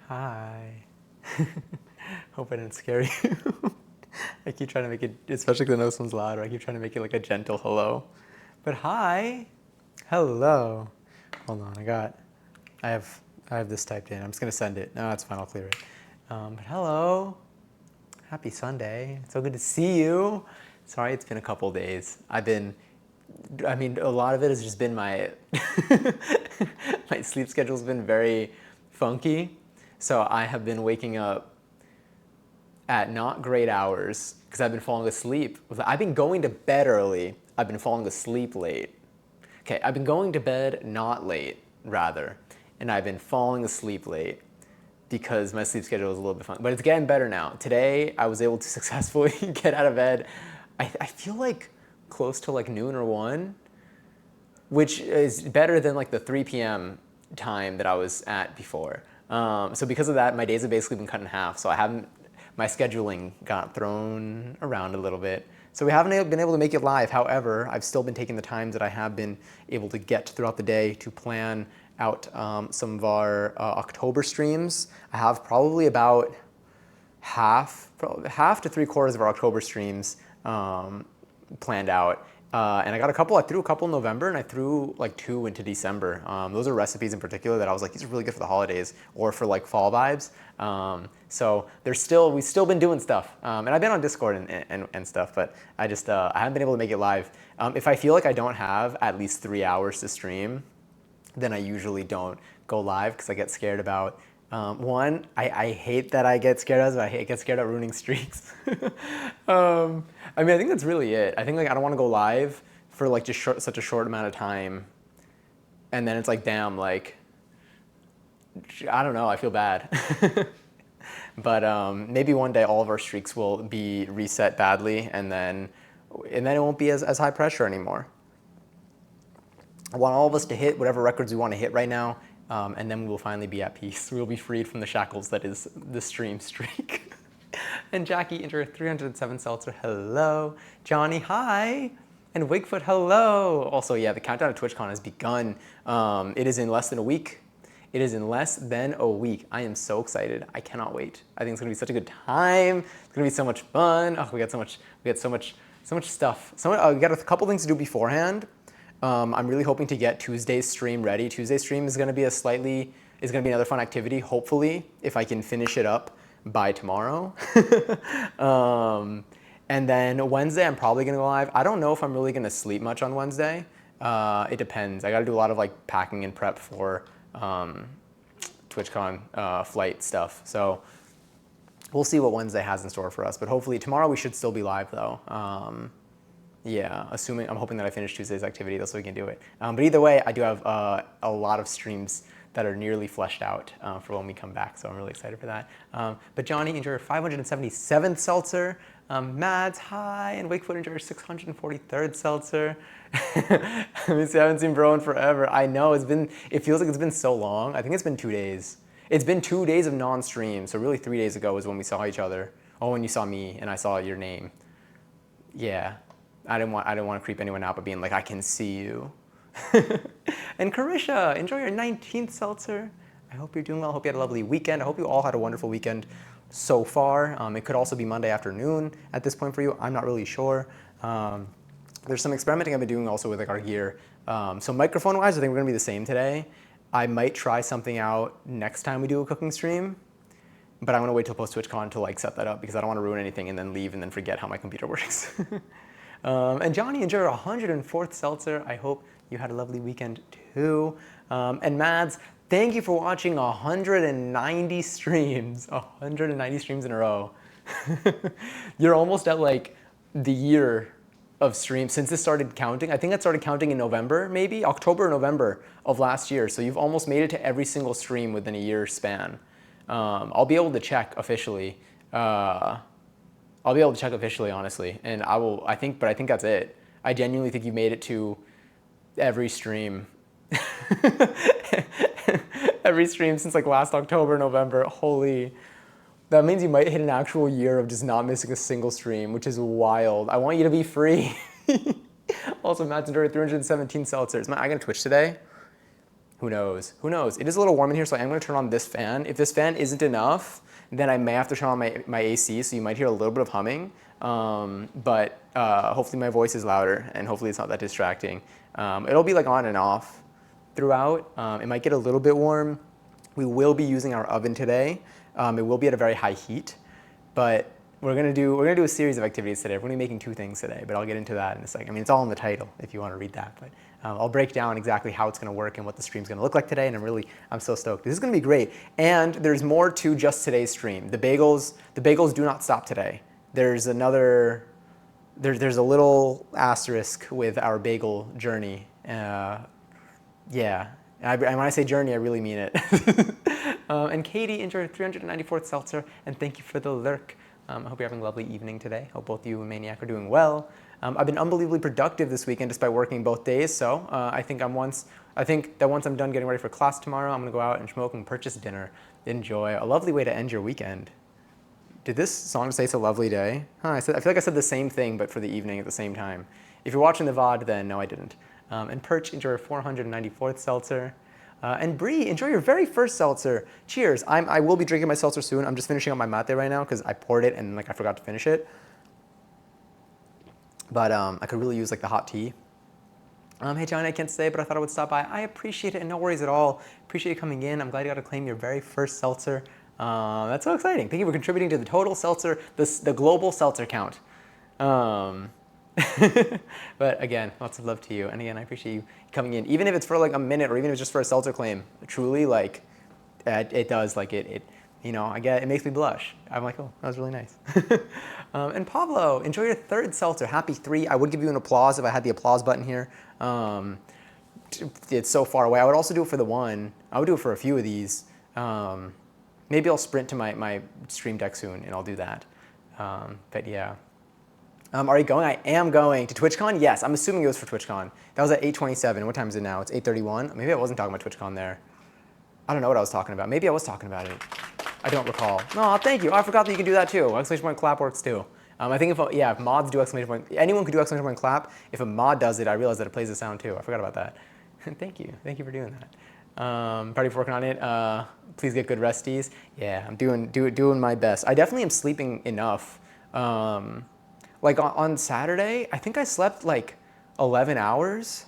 Hi. Hope I didn't scare you. I keep trying to make it, especially because I know this one's louder, I keep trying to make it like a gentle hello. But hi. Hello. Hold on, I have this typed in. I'm just gonna send it. No, that's fine, I'll clear it. But hello. Happy Sunday. So good to see you. Sorry it's been a couple days. A lot of it has just been my my sleep schedule's been very funky. So I have been waking up at not great hours because I've been falling asleep. I've been going to bed early. I've been falling asleep late. Okay, I've been going to bed not late, rather, and I've been falling asleep late because my sleep schedule is a little bit fun. But it's getting better now. Today, I was able to successfully get out of bed. I feel like close to like noon or 1, which is better than like the 3 p.m. time that I was at before. So because of that, my days have basically been cut in half. So my scheduling got thrown around a little bit. So we haven't been able to make it live. However, I've still been taking the times that I have been able to get throughout the day to plan out some of our October streams. I have probably about half to 3/4 of our October streams planned out. And I threw a couple in November, and I threw like 2 into December. Those are recipes in particular that I was like, these are really good for the holidays or for like fall vibes. So we've still been doing stuff. And I've been on Discord and stuff, but I haven't been able to make it live. If I feel like I don't have at least 3 hours to stream, then I usually don't go live because I get scared about one, I hate that I get scared of. I get scared of ruining streaks. I think that's really it. I think like I don't want to go live for like just such a short amount of time, and then it's like, damn, like I don't know. I feel bad. But maybe one day all of our streaks will be reset badly, and then it won't be as high pressure anymore. I want all of us to hit whatever records we want to hit right now. And then we will finally be at peace. We will be freed from the shackles that is the stream streak. And Jackie, enter 307 Seltzer, hello. Johnny, hi. And Wigfoot, hello. Also, yeah, the countdown to TwitchCon has begun. It is in less than a week. It is in less than a week. I am so excited. I cannot wait. I think it's gonna be such a good time. It's gonna be so much fun. Oh, we got so much stuff. We got a couple things to do beforehand. I'm really hoping to get Tuesday's stream ready. Tuesday's stream is going to be another fun activity, hopefully, if I can finish it up by tomorrow. And then Wednesday, I'm probably going to go live. I don't know if I'm really going to sleep much on Wednesday. It depends. I got to do a lot of like packing and prep for TwitchCon flight stuff. So we'll see what Wednesday has in store for us. But hopefully tomorrow we should still be live though. Yeah, I'm hoping that I finish Tuesday's activity so we can do it. But either way, I do have a lot of streams that are nearly fleshed out for when we come back, so I'm really excited for that. But Johnny, enjoy your 577th seltzer. Mads, hi, and Wakefoot, enjoy your 643rd seltzer. I haven't seen bro in forever. I know, it feels like it's been so long. I think it's been 2 days. It's been 2 days of non-stream, so really 3 days ago was when we saw each other. Oh, when you saw me and I saw your name. Yeah. I didn't want to creep anyone out by being like, I can see you. And Carisha, enjoy your 19th seltzer. I hope you're doing well. I hope you had a lovely weekend. I hope you all had a wonderful weekend so far. It could also be Monday afternoon at this point for you. I'm not really sure. There's some experimenting I've been doing also with like our gear. So microphone-wise, I think we're gonna be the same today. I might try something out next time we do a cooking stream, but I'm gonna wait till post TwitchCon to like set that up because I don't want to ruin anything and then leave and then forget how my computer works. And Johnny, enjoy your 104th seltzer. I hope you had a lovely weekend too. And Mads, thank you for watching 190 streams. 190 streams in a row. You're almost at like the year of streams since this started counting. I think I started counting in November, maybe October or November of last year. So you've almost made it to every single stream within a year span. I'll be able to check officially. I'll be able to check officially, honestly, and I think that's it. I genuinely think you made it to every stream. Every stream since like last October, November. Holy, that means you might hit an actual year of just not missing a single stream, which is wild. I want you to be free. Also, Matt's enjoyed 317 seltzers. Man, I got Twitch today. Who knows? Who knows? It is a little warm in here, so I'm going to turn on this fan. If this fan isn't enough, then I may have to turn on my AC, so you might hear a little bit of humming. But hopefully my voice is louder, and hopefully it's not that distracting. It'll be like on and off throughout. It might get a little bit warm. We will be using our oven today. It will be at a very high heat, but we're gonna do a series of activities today. We're gonna be making 2 things today, but I'll get into that in a second. I mean, it's all in the title if you want to read that, but I'll break down exactly how it's gonna work and what the stream's gonna look like today, and I'm so stoked. This is gonna be great, and there's more to just today's stream. The bagels do not stop today. There's a little asterisk with our bagel journey. Yeah, and when I say journey, I really mean it. And Katie, enjoy your 394th seltzer, and thank you for the lurk. I hope you're having a lovely evening today. Hope both you and Maniac are doing well. I've been unbelievably productive this weekend despite working both days, so I think that once I'm done getting ready for class tomorrow, I'm gonna go out and smoke and purchase dinner. Enjoy. A lovely way to end your weekend. Did this song say it's a lovely day? I feel like I said the same thing, but for the evening at the same time. If you're watching the VOD, then no, I didn't. And Perch, enjoy your 494th seltzer. And Bree, enjoy your very first seltzer. Cheers. I will be drinking my seltzer soon. I'm just finishing up my mate right now because I poured it and I forgot to finish it. But I could really use the hot tea. Hey John, I can't stay, but I thought I would stop by. I appreciate it, and no worries at all. Appreciate you coming in. I'm glad you got to claim your very first seltzer. That's so exciting. Thank you for contributing to the total seltzer, the global seltzer count. But again, lots of love to you. And again, I appreciate you coming in. Even if it's for a minute or even if it's just for a seltzer claim, truly it does it makes me blush. I'm like, oh, that was really nice. And Pablo, enjoy your 3rd seltzer. Happy 3. I would give you an applause if I had the applause button here. It's so far away. I would also do it for the 1. I would do it for a few of these. Maybe I'll sprint to my stream deck soon and I'll do that. But yeah. Are you going? I am going to TwitchCon. Yes, I'm assuming it was for TwitchCon. That was at 8:27. What time is it now? It's 8:31. Maybe I wasn't talking about TwitchCon there. I don't know what I was talking about. Maybe I was talking about it. I don't recall. No, thank you. I forgot that you can do that too. Exclamation point clap works too. I think if mods do exclamation point, anyone could do exclamation point clap. If a mod does it, I realize that it plays the sound too. I forgot about that. Thank you. Thank you for doing that. Party for working on it. Please get good resties. Yeah, I'm doing my best. I definitely am sleeping enough. On Saturday, I think I slept 11 hours.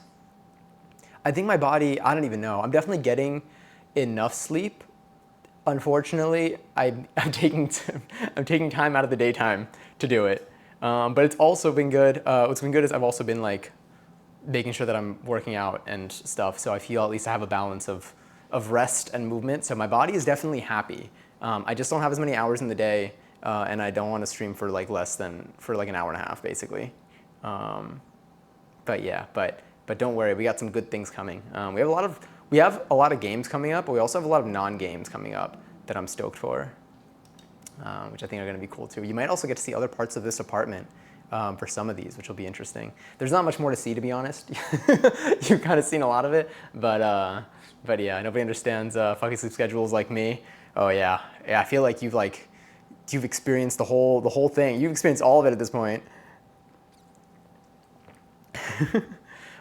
I think my body, I don't even know. I'm definitely getting enough sleep. Unfortunately, I'm taking time out of the daytime to do it. But it's also been good. What's been good is I've also been making sure that I'm working out and stuff. So I feel at least I have a balance of rest and movement. So my body is definitely happy. I just don't have as many hours in the day. And I don't want to stream for less than an hour and a half, basically. But yeah, but don't worry, we got some good things coming. We have a lot of games coming up, but we also have a lot of non-games coming up that I'm stoked for, which I think are going to be cool too. You might also get to see other parts of this apartment for some of these, which will be interesting. There's not much more to see, to be honest. You've kind of seen a lot of it, but yeah, nobody understands fucking sleep schedules like me. Oh yeah, I feel like you've experienced the whole thing. You've experienced all of it at this point.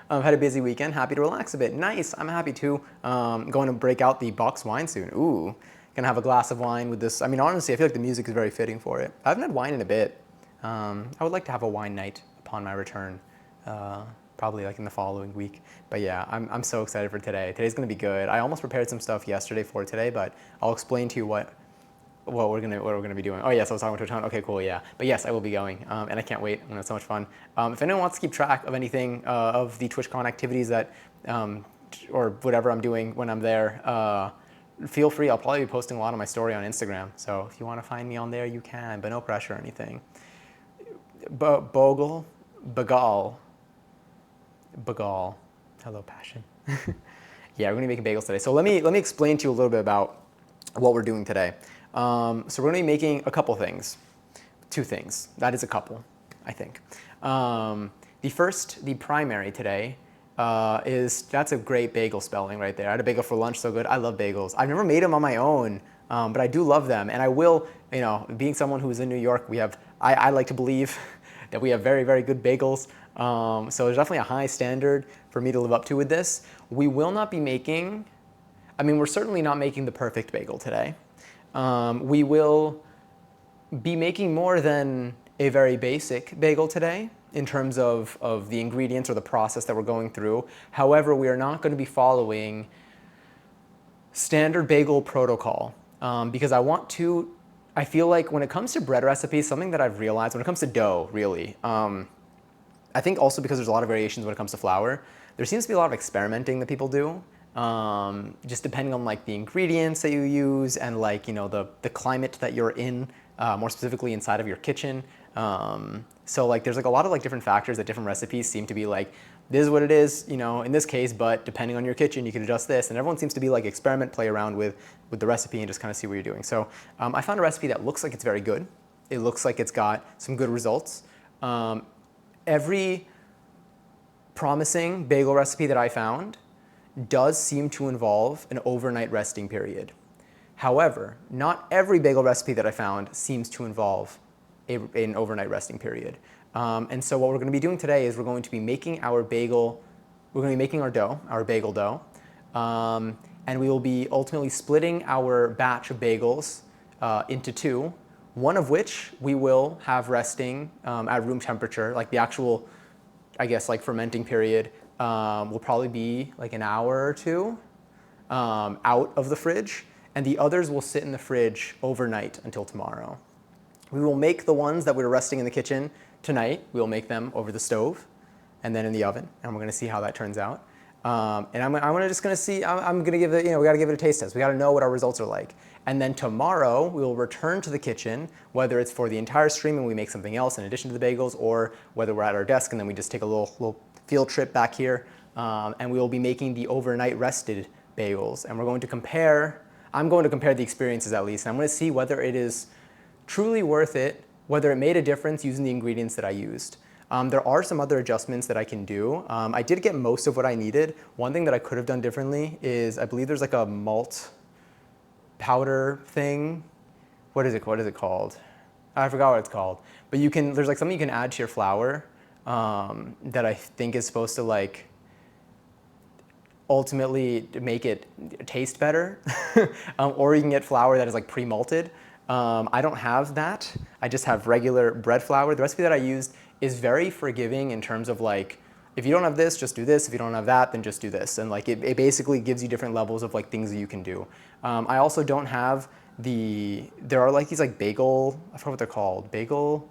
Had a busy weekend. Happy to relax a bit. Nice. I'm happy too. Going to break out the box wine soon. Ooh. Gonna have a glass of wine with this. I mean, honestly, I feel like the music is very fitting for it. I haven't had wine in a bit. I would like to have a wine night upon my return. Probably in the following week. But yeah, I'm so excited for today. Today's gonna be good. I almost prepared some stuff yesterday for today, but I'll explain to you what we're gonna be doing. Oh yes, I was talking about TwitchCon. Okay, cool, yeah. But yes, I will be going, and I can't wait. I'm gonna have so much fun. If anyone wants to keep track of anything of the TwitchCon activities that, or whatever I'm doing when I'm there, feel free. I'll probably be posting a lot on my story on Instagram. So if you want to find me on there, you can, but no pressure or anything. Bagel. Hello, passion. Yeah, we're gonna be making bagels today. So let me explain to you a little bit about what we're doing today. So we're going to be making a couple things. 2 things. That is a couple, I think. The primary today that's a great bagel spelling right there. I had a bagel for lunch, so good. I love bagels. I've never made them on my own, but I do love them. And I will, being someone who's in New York, I like to believe that we have very, very good bagels. So there's definitely a high standard for me to live up to with this. We will not be making I mean, we're certainly not making the perfect bagel today. We will be making more than a very basic bagel today in terms of the ingredients or the process that we're going through. However, we are not going to be following standard bagel protocol because I feel like when it comes to bread recipes, something that I've realized when it comes to dough, really, I think also because there's a lot of variations when it comes to flour, there seems to be a lot of experimenting that people do, just depending on like the ingredients that you use and like, you know, the climate that you're in, more specifically inside of your kitchen. So like there's like a lot of like different factors that different recipes seem to be like, this is what it is, you know, in this case, but depending on your kitchen, you can adjust this. And everyone seems to be like play around with the recipe and just kind of see what you're doing. So I found a recipe that looks like it's very good. It looks like it's got some good results. Every promising bagel recipe that I found does seem to involve an overnight resting period. However, not every bagel recipe that I found seems to involve an overnight resting period. And so what we're going to be doing today is we're going to be making our bagel, we're going to be making our dough, our bagel dough, and we will be ultimately splitting our batch of bagels into two, one of which we will have resting at room temperature, like the actual, I guess, like fermenting period will probably be like an hour or two out of the fridge, and the others will sit in the fridge overnight until tomorrow. We will make the ones that we're resting in the kitchen tonight. We will make them over the stove and then in the oven, and we're going to see how that turns out. And I'm just going to see, I'm going to give it, you know, we got to give it a taste test. We got to know what our results are like. And then tomorrow we will return to the kitchen, whether it's for the entire stream and we make something else in addition to the bagels, or whether we're at our desk and then we just take a little field trip back here, and we will be making the overnight rested bagels. And we're going to compare, I'm going to compare the experiences at least, and I'm going to see whether it is truly worth it, whether it made a difference using the ingredients that I used. There are some other adjustments that I can do. I did get most of what I needed. One thing that I could have done differently is I believe there's like a malt powder thing. What is it called? I forgot what it's called. But there's like something you can add to your flour that I think is supposed to like ultimately make it taste better. Or you can get flour that is like pre-malted. I don't have that. I just have regular bread flour. The recipe that I used is very forgiving in terms of like, if you don't have this, just do this. If you don't have that, then just do this. And like it basically gives you different levels of like things that you can do. I also don't have there are like these like bagel, I forgot what they're called, bagel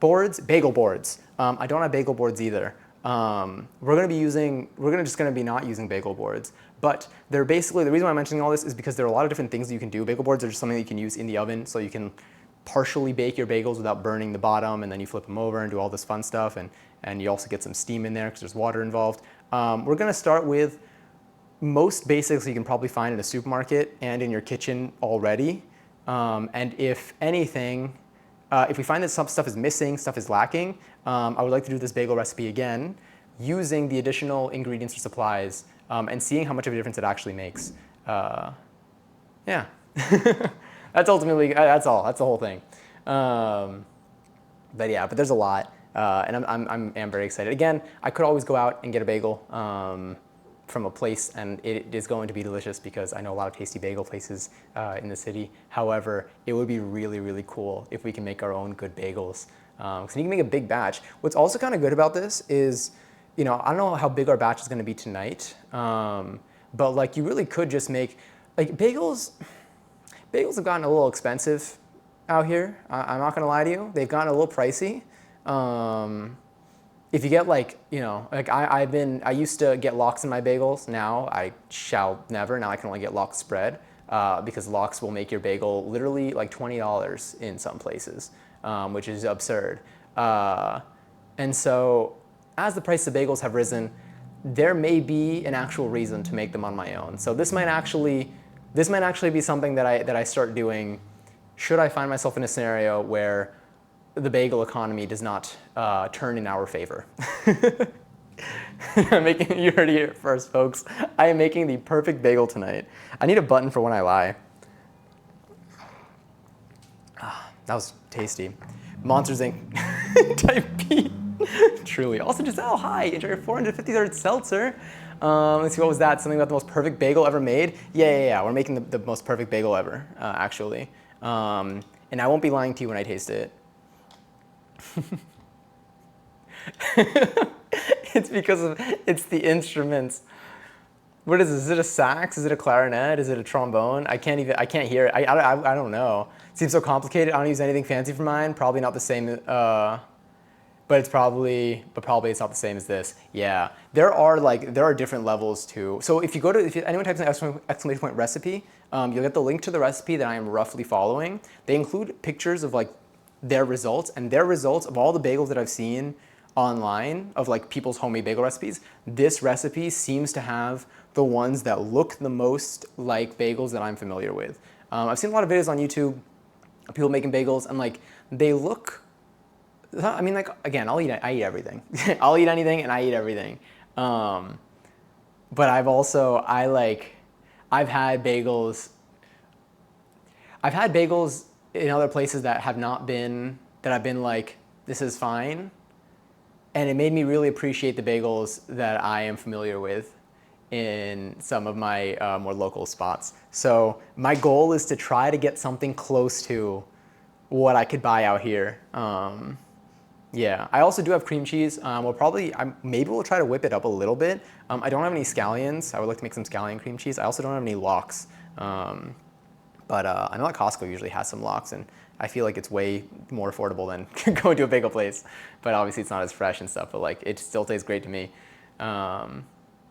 boards? Bagel boards. I don't have bagel boards either. We're just gonna be not using bagel boards. But they're basically, the reason why I'm mentioning all this is because there are a lot of different things that you can do. Bagel boards are just something that you can use in the oven, so you can partially bake your bagels without burning the bottom, and then you flip them over and do all this fun stuff, and you also get some steam in there because there's water involved. We're gonna start with most basics you can probably find in a supermarket and in your kitchen already. And if anything, if we find that some stuff is missing, stuff is lacking, I would like to do this bagel recipe again using the additional ingredients or supplies and seeing how much of a difference it actually makes. Yeah, that's ultimately, that's all, that's the whole thing. But yeah, but there's a lot, and I'm very excited. Again, I could always go out and get a bagel from a place, and it is going to be delicious because I know a lot of tasty bagel places in the city. However, it would be really, really cool if we can make our own good bagels. Because you can make a big batch. What's also kind of good about this is, you know, I don't know how big our batch is going to be tonight, but like you really could just make, like bagels have gotten a little expensive out here. I'm not going to lie to you. They've gotten a little pricey. If you get like, you know, like I used to get lox in my bagels. Now I shall never. Now I can only get lox spread because lox will make your bagel literally like $20 in some places, which is absurd. And so as the price of bagels have risen, there may be an actual reason to make them on my own. So this might actually be something that I start doing should I find myself in a scenario where the bagel economy does not turn in our favor. You heard it here first, folks. I am making the perfect bagel tonight. I need a button for when I lie. That was tasty. Monsters Inc. Type B. Truly. Also, Giselle, hi. Enjoy your 453rd seltzer. Let's see, what was that? Something about the most perfect bagel ever made? Yeah. We're making the most perfect bagel ever, actually. And I won't be lying to you when I taste it. It's because it's the instruments. What is this? Is it a sax? Is it a clarinet? Is it a trombone? I can't hear it. I don't know. It seems so complicated. I don't use anything fancy for mine. Probably not the same, but probably it's not the same as this. Yeah, there are different levels too. So if anyone types in exclamation point recipe, you'll get the link to the recipe that I am roughly following. They include pictures of like their results, and their results of all the bagels that I've seen online of like people's homemade bagel recipes. This recipe seems to have the ones that look the most like bagels that I'm familiar with. I've seen a lot of videos on YouTube of people making bagels, and like they look. I mean, like again, I eat everything. I'll eat anything, and I eat everything. But I've had bagels. I've had bagels in other places that have not been that I've been like, this is fine, and it made me really appreciate the bagels that I am familiar with in some of my more local spots. So my goal is to try to get something close to what I could buy out here. Yeah, I also do have cream cheese. Maybe we'll try to whip it up a little bit. I don't have any scallions. I would like to make some scallion cream cheese. I also don't have any lox. But I know that Costco usually has some lox, and I feel like it's way more affordable than going to a bagel place. But obviously it's not as fresh and stuff, but like it still tastes great to me.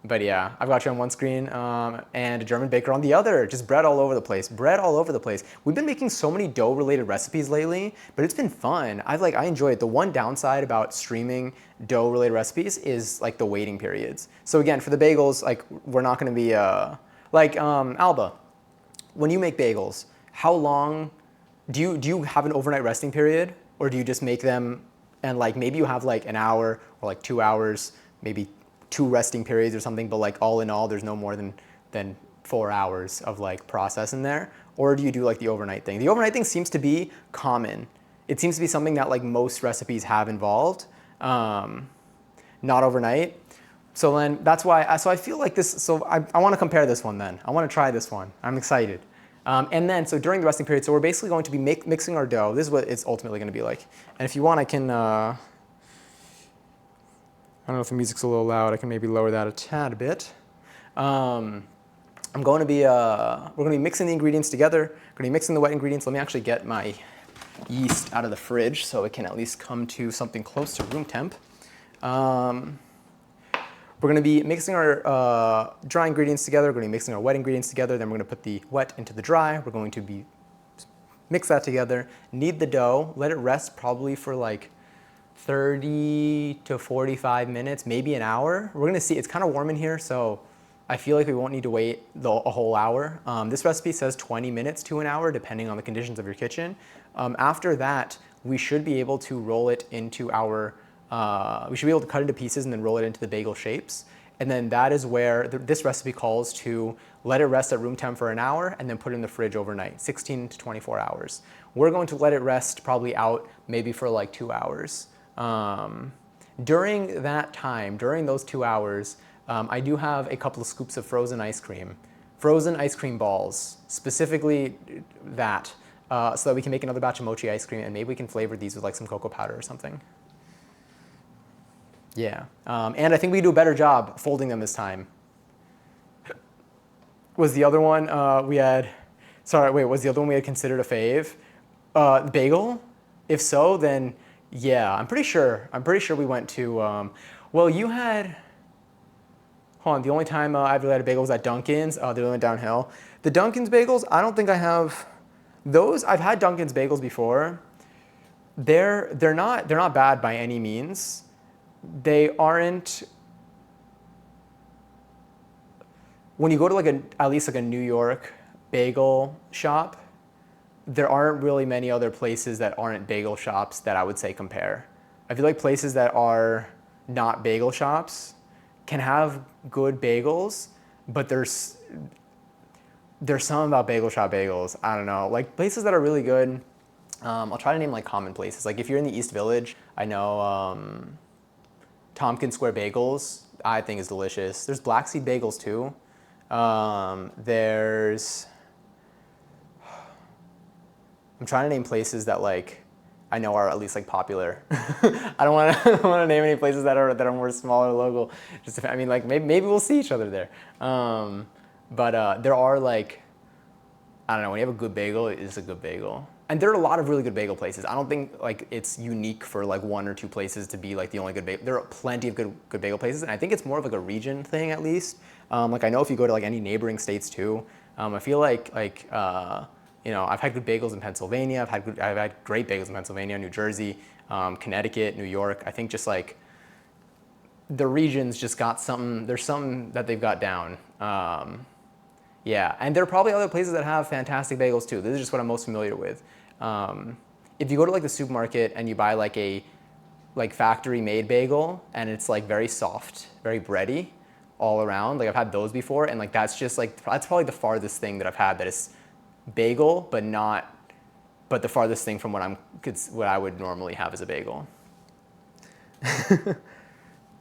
But yeah, I've got you on one screen and a German baker on the other. Just bread all over the place. Bread all over the place. We've been making so many dough-related recipes lately, but it's been fun. I enjoy it. The one downside about streaming dough-related recipes is like the waiting periods. So again, for the bagels, like we're not going to be Alba. When you make bagels, how long do you have an overnight resting period, or do you just make them and like maybe you have like an hour or like 2 hours, maybe 2 resting periods or something, but like all in all, there's no more than 4 hours of like process in there? Or do you do like the overnight thing? The overnight thing seems to be common. It seems to be something that like most recipes have involved, not overnight. So then that's why, so I feel like this, so I want to compare this one then. I want to try this one. I'm excited. And then, so during the resting period, so we're basically going to be mixing our dough. This is what it's ultimately going to be like. And if you want, I can, I don't know if the music's a little loud. I can maybe lower that a tad bit. We're going to be mixing the ingredients together. We're going to be mixing the wet ingredients. Let me actually get my yeast out of the fridge so it can at least come to something close to room temp. We're going to be mixing our dry ingredients together. We're going to be mixing our wet ingredients together. Then we're going to put the wet into the dry. We're going to mix that together, knead the dough, let it rest probably for like 30 to 45 minutes, maybe an hour. We're going to see. It's kind of warm in here, so I feel like we won't need to wait a whole hour. This recipe says 20 minutes to an hour, depending on the conditions of your kitchen. After that, we should be able to roll it into we should be able to cut into pieces and then roll it into the bagel shapes. And then that is where this recipe calls to let it rest at room temp for an hour and then put it in the fridge overnight, 16 to 24 hours. We're going to let it rest probably out maybe for like 2 hours. During that time, during those 2 hours, I do have a couple of scoops of frozen ice cream balls, specifically that, so that we can make another batch of mochi ice cream, and maybe we can flavor these with like some cocoa powder or something. Yeah, and I think we do a better job folding them this time. Was the other one was the other one we had considered a fave? Bagel? If so, then yeah, I'm pretty sure we went to, well, you had, hold on, the only time I've really had a bagel was at Dunkin's. They went downhill. The Dunkin's bagels, I don't think I have those. I've had Dunkin's bagels before. They're not bad by any means. They aren't, when you go to like at least like a New York bagel shop, there aren't really many other places that aren't bagel shops that I would say compare. I feel like places that are not bagel shops can have good bagels, but there's something about bagel shop bagels, I don't know, like places that are really good. I'll try to name like common places. Like if you're in the East Village, I know Tompkins Square Bagels, I think is delicious. There's Black Seed Bagels too. There's, I'm trying to name places that like I know are at least like popular. I don't want to name any places that are more small or local. Just I mean like maybe we'll see each other there. But there are like, I don't know, when you have a good bagel, it is a good bagel. And there are a lot of really good bagel places. I don't think like it's unique for like one or two places to be like the only good bagel. There are plenty of good bagel places, and I think it's more of like a region thing at least. Like I know if you go to like any neighboring states too, I feel like you know, I've had good bagels in Pennsylvania. I've had great bagels in Pennsylvania, New Jersey, Connecticut, New York. I think just like the regions just got something. There's something that they've got down. Yeah, and there are probably other places that have fantastic bagels too. This is just what I'm most familiar with. If you go to like the supermarket and you buy like a factory made bagel and it's like very soft, very bready all around, like I've had those before, and like that's probably the farthest thing that I've had that is bagel, but the farthest thing from what I would normally have as a bagel.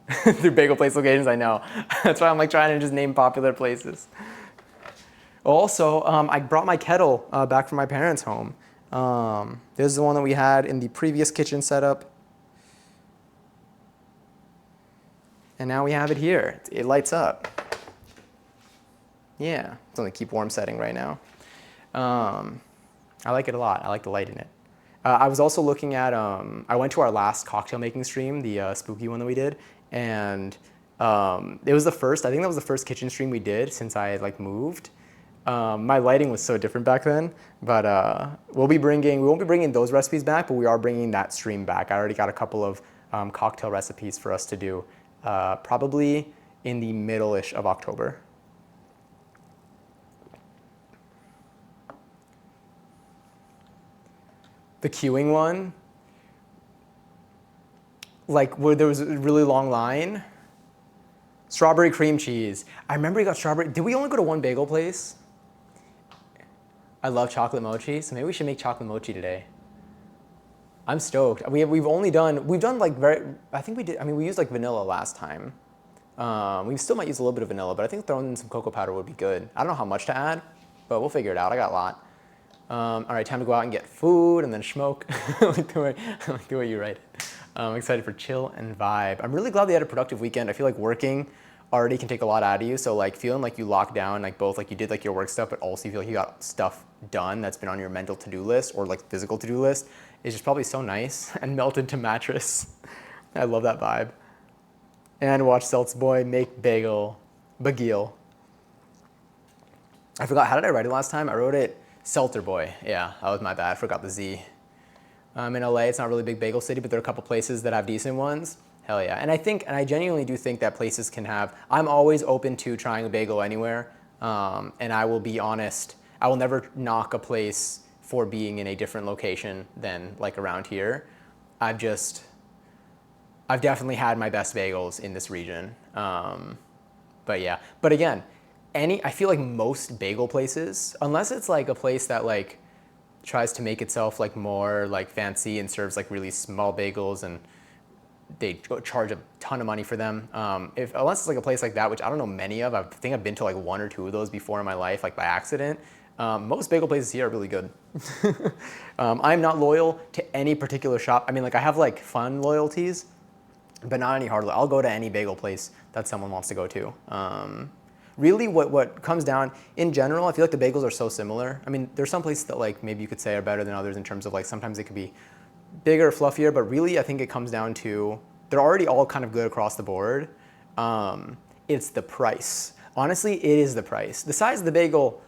Through bagel place locations, I know. That's why I'm like trying to just name popular places. Also, I brought my kettle back from my parents' home. This is the one that we had in the previous kitchen setup. And now we have it here. It lights up. Yeah, it's on the keep warm setting right now. I like it a lot. I like the light in it. I was also looking at, I went to our last cocktail making stream, the spooky one that we did, and it was the first, I think that was the first kitchen stream we did since I had like moved. My lighting was so different back then, but we won't be bringing those recipes back, but we are bringing that stream back. I already got a couple of cocktail recipes for us to do, probably in the middle-ish of October. The queuing one, like where there was a really long line. Strawberry cream cheese. I remember you got strawberry. Did we only go to one bagel place? I love chocolate mochi, so maybe we should make chocolate mochi today. I'm stoked. We've done like I think we did, I mean, we used like vanilla last time. We still might use a little bit of vanilla, but I think throwing in some cocoa powder would be good. I don't know how much to add, but we'll figure it out. I got a lot. All right, time to go out and get food and then smoke. I like the way you write it. I'm excited for chill and vibe. I'm really glad they had a productive weekend. I feel like working already can take a lot out of you. So like feeling like you locked down, like both like you did like your work stuff, but also you feel like you got stuff done that's been on your mental to-do list or like physical to-do list is just probably so nice and melted to mattress. I love that vibe. And watch Seltz Boy make bagel. I forgot, how did I write it last time? I wrote it Seltzer Boy. Yeah, that was my bad. I forgot the Z. In LA, it's not really a big bagel city, but there are a couple places that have decent ones. Hell yeah. And I genuinely do think that places can have, I'm always open to trying a bagel anywhere. And I will be honest, I will never knock a place for being in a different location than like around here. I've definitely had my best bagels in this region. But yeah, but again, I feel like most bagel places, unless it's like a place that like tries to make itself like more like fancy and serves like really small bagels and they charge a ton of money for them. Unless it's like a place like that, which I don't know many of, I think I've been to like one or two of those before in my life, like by accident. Most bagel places here are really good. I'm not loyal to any particular shop. I mean, like I have like fun loyalties, but not any hard. I'll go to any bagel place that someone wants to go to. Really what comes down, in general, I feel like the bagels are so similar. I mean, there's some places that like maybe you could say are better than others in terms of like sometimes they could be bigger, fluffier, but really I think it comes down to, they're already all kind of good across the board. It's the price. Honestly, it is the price. The size of the bagel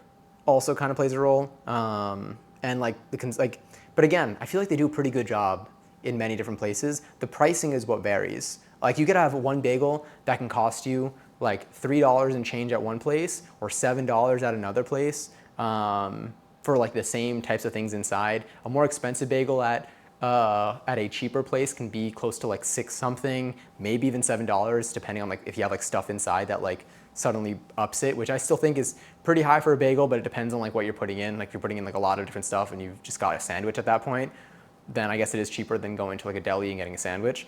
also kind of plays a role. And like, but again, I feel like they do a pretty good job in many different places. The pricing is what varies. Like you could have one bagel that can cost you like $3 and change at one place or $7 at another place for like the same types of things inside. A more expensive bagel at a cheaper place can be close to like $6 something, maybe even $7, depending on like if you have like stuff inside that like suddenly ups it, which I still think is pretty high for a bagel, but it depends on like what you're putting in. Like if you're putting in like a lot of different stuff and you've just got a sandwich at that point, then I guess it is cheaper than going to like a deli and getting a sandwich.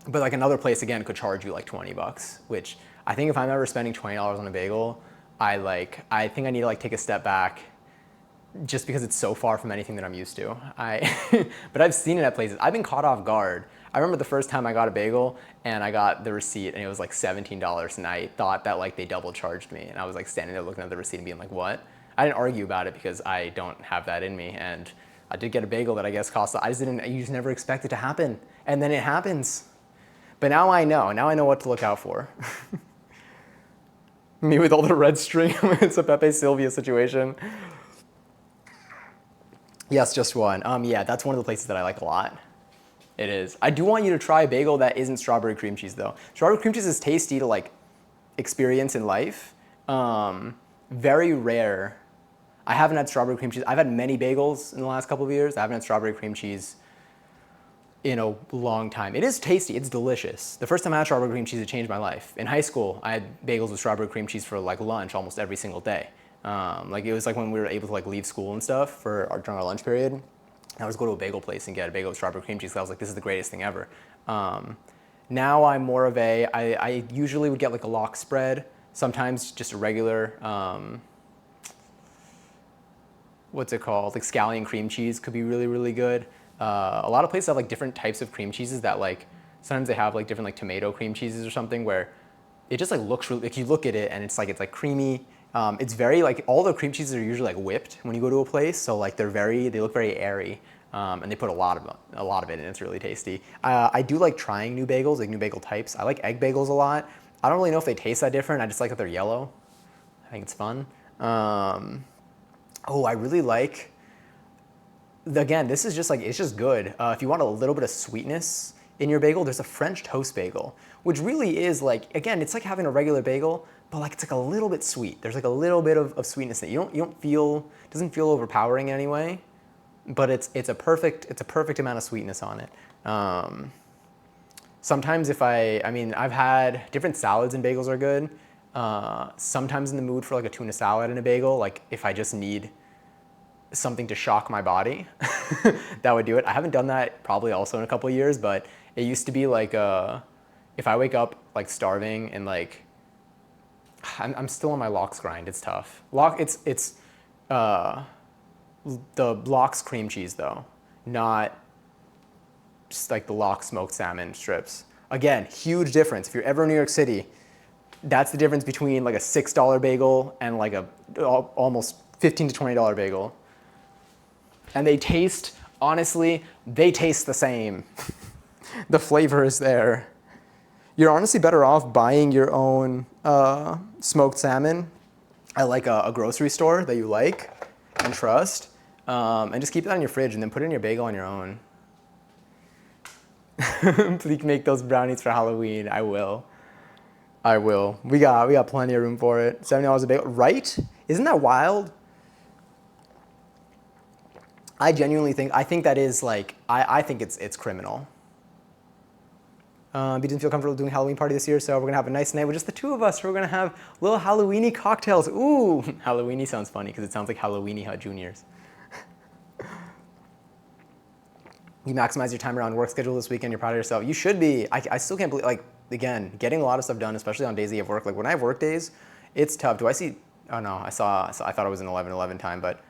But like another place again could charge you like $20, which I think if I'm ever spending $20 on a bagel, I think I need to like take a step back just because it's so far from anything that I'm used to. But I've seen it at places. I've been caught off guard. I remember the first time I got a bagel and I got the receipt and it was like $17 and I thought that like they double charged me and I was like standing there looking at the receipt and being like, what? I didn't argue about it because I don't have that in me, and I did get a bagel that I guess cost, you just never expect it to happen, and then it happens. But now I know what to look out for. Me with all the red string, it's a Pepe Sylvia situation. Yes, just one. Yeah, that's one of the places that I like a lot. It is. I do want you to try a bagel that isn't strawberry cream cheese though. Strawberry cream cheese is tasty to like experience in life. Very rare. I haven't had strawberry cream cheese. I've had many bagels in the last couple of years. I haven't had strawberry cream cheese in a long time. It is tasty, it's delicious. The first time I had strawberry cream cheese, it changed my life. In high school, I had bagels with strawberry cream cheese for like lunch almost every single day. Like it was like when we were able to like leave school and stuff during our lunch period. I would go to a bagel place and get a bagel with strawberry cream cheese. I was like, this is the greatest thing ever. Now I'm more of I usually would get like a lox spread, sometimes just a regular, what's it called? Like scallion cream cheese could be really, really good. A lot of places have like different types of cream cheeses that like, sometimes they have like different like tomato cream cheeses or something where it just like looks really, like you look at it and it's like creamy. It's very like, all the cream cheeses are usually like whipped when you go to a place. So like they look very airy. And they put a lot of it in. It's really tasty. I do like trying new bagels, like new bagel types. I like egg bagels a lot. I don't really know if they taste that different. I just like that they're yellow. I think it's fun. I really like, again, this is just like, it's just good. If you want a little bit of sweetness in your bagel, there's a French toast bagel, which really is like, again, it's like having a regular bagel, but like it's like a little bit sweet. There's like a little bit of sweetness in it. You don't feel, it doesn't feel overpowering in any way, but it's a perfect amount of sweetness on it. Sometimes I've had different salads and bagels are good. Sometimes in the mood for like a tuna salad and a bagel, like if I just need something to shock my body, that would do it. I haven't done that probably also in a couple of years, but it used to be like if I wake up like starving and like I'm still on my lox grind, it's tough. It's the lox cream cheese though, not just like the lox smoked salmon strips. Again, huge difference. If you're ever in New York City, that's the difference between like a $6 bagel and like a almost $15 to $20 bagel. And they taste, honestly, they taste the same. The flavor is there. You're honestly better off buying your own smoked salmon at like a grocery store that you like and trust, and just keep it on your fridge and then put it in your bagel on your own. Please make those brownies for Halloween. I will. We got plenty of room for it. $70 a bagel, right? Isn't that wild? I genuinely think that is like, I think it's criminal. He didn't feel comfortable doing a Halloween party this year, so we're gonna have a nice night with just the two of us. We're gonna have little Halloweeny cocktails. Ooh, Halloweeny sounds funny because it sounds like Halloweeny Hut Juniors. You maximize your time around work schedule this weekend. You're proud of yourself. You should be. I still can't believe, like, again, getting a lot of stuff done, especially on days that you have work. Like when I have work days, it's tough. Do I see? Oh no, I thought it was an 11:11 time, but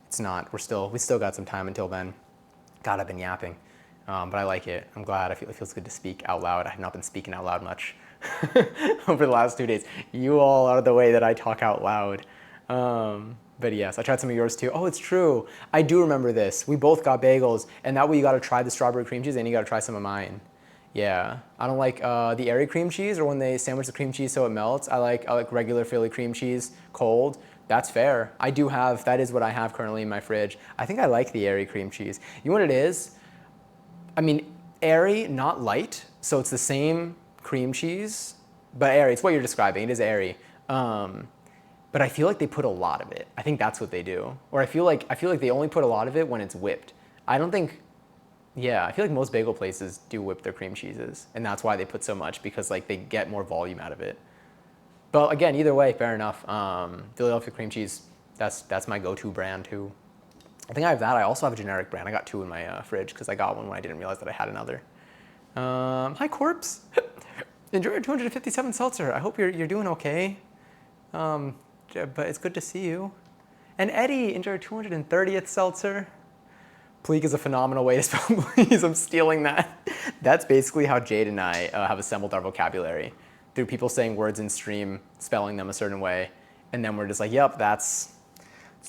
it's not. We still got some time until then. God, I've been yapping. But I like it. I'm glad. It feels good to speak out loud. I have not been speaking out loud much over the last 2 days. You all are the way that I talk out loud. But yes, I tried some of yours too. Oh, it's true. I do remember this. We both got bagels, and that way you got to try the strawberry cream cheese, and you got to try some of mine. Yeah, I don't like the airy cream cheese, or when they sandwich the cream cheese so it melts. I like regular Philly cream cheese cold. That's fair. That is what I have currently in my fridge. I think I like the airy cream cheese. You know what it is? I mean, airy, not light, so it's the same cream cheese, but airy. It's what you're describing. It is airy, but I feel like they put a lot of it. I think that's what they do, or I feel like they only put a lot of it when it's whipped. I don't think. Yeah, I feel like most bagel places do whip their cream cheeses, and that's why they put so much, because like they get more volume out of it. But again, either way, fair enough. Philadelphia cream cheese, that's my go-to brand too. I think I have that. I also have a generic brand. I got two in my fridge because I got one when I didn't realize that I had another. Hi, Corpse. Enjoy your 257 seltzer. I hope you're doing okay. But it's good to see you. And Eddie, enjoy your 230th seltzer. Pleek is a phenomenal way to spell please. I'm stealing that. That's basically how Jade and I have assembled our vocabulary. Through people saying words in stream, spelling them a certain way. And then we're just like, yep, it's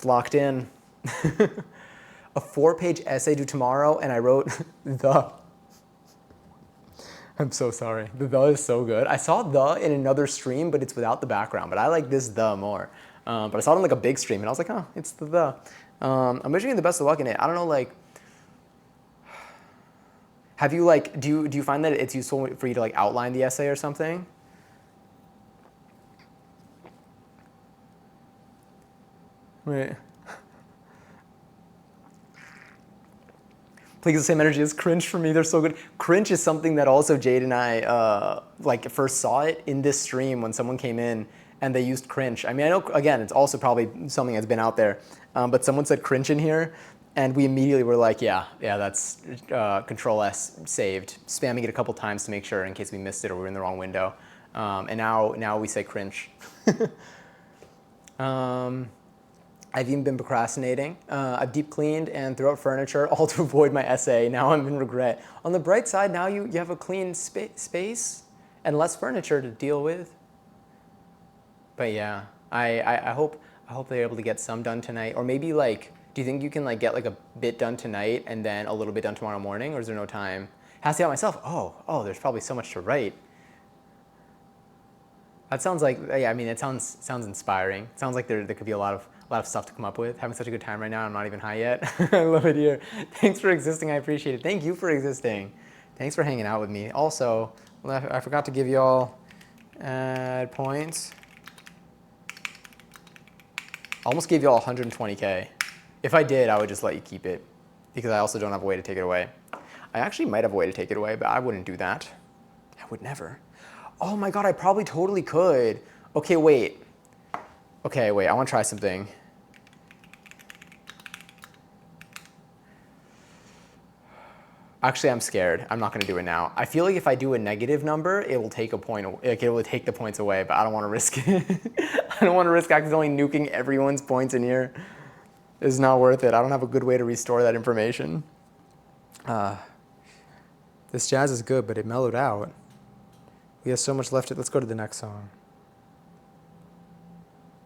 locked in. A 4-page essay due tomorrow, and I wrote the. I'm so sorry. The is so good. I saw the in another stream, but it's without the background. But I like this the more. But I saw it in like a big stream, and I was like, oh, it's the. I'm wishing you the best of luck in it. I don't know, like. Have you like, do you find that it's useful for you to like outline the essay or something? Wait. Please, the same energy as cringe for me. They're so good. Cringe is something that also Jade and I like first saw it in this stream when someone came in and they used cringe. I mean, I know, again, it's also probably something that's been out there, but someone said cringe in here, and we immediately were like, yeah, that's Control S saved, spamming it a couple times to make sure in case we missed it or we were in the wrong window. And now we say cringe. I've even been procrastinating. I've deep cleaned and threw out furniture, all to avoid my essay. Now I'm in regret. On the bright side, now you have a clean space and less furniture to deal with. But yeah, I hope they're able to get some done tonight. Or maybe like, do you think you can like get like a bit done tonight and then a little bit done tomorrow morning, or is there no time? Has to out myself. Oh, there's probably so much to write. That sounds like, yeah, I mean, it sounds inspiring. It sounds like there could be a lot of stuff to come up with. Having such a good time right now. I'm not even high yet. I love it here. Thanks for existing. I appreciate it. Thank you for existing. Thanks for hanging out with me. Also, I forgot to give y'all add points. I almost gave y'all 120K. If I did, I would just let you keep it because I also don't have a way to take it away. I actually might have a way to take it away, but I wouldn't do that. I would never. Oh my God, I probably totally could. Okay, wait. I want to try something. Actually, I'm scared. I'm not going to do it now. I feel like if I do a negative number, it will take a point. Like it will take the points away, but I don't want to risk it. I don't want to risk accidentally nuking everyone's points in here. It's not worth it. I don't have a good way to restore that information. This jazz is good, but it mellowed out. We have so much left. Let's go to the next song.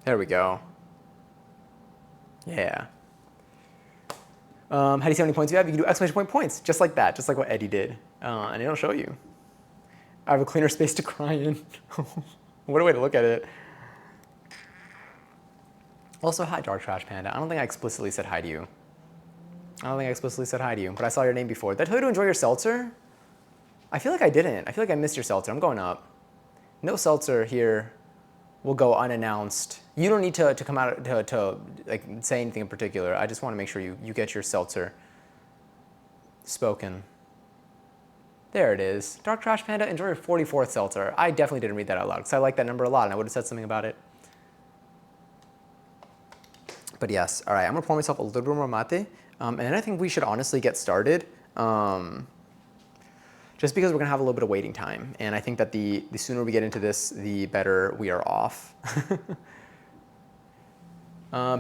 There we go. Yeah. How do you see how many points you have? You can do exclamation point points, just like that, just like what Eddie did. And it'll show you. I have a cleaner space to cry in. What a way to look at it. Also, hi, Dark Trash Panda. I don't think I explicitly said hi to you. But I saw your name before. Did I tell you to enjoy your seltzer? I feel like I didn't. I feel like I missed your seltzer. I'm going up. No seltzer here will go unannounced. You don't need to come out to like say anything in particular. I just want to make sure you get your seltzer spoken. There it is. Dark Trash Panda, enjoy your 44th seltzer. I definitely didn't read that out loud because I like that number a lot and I would have said something about it. But yes, all right, I'm gonna pour myself a little bit more mate. And then I think we should honestly get started. Just because we're gonna have a little bit of waiting time. And I think that the sooner we get into this, the better we are off.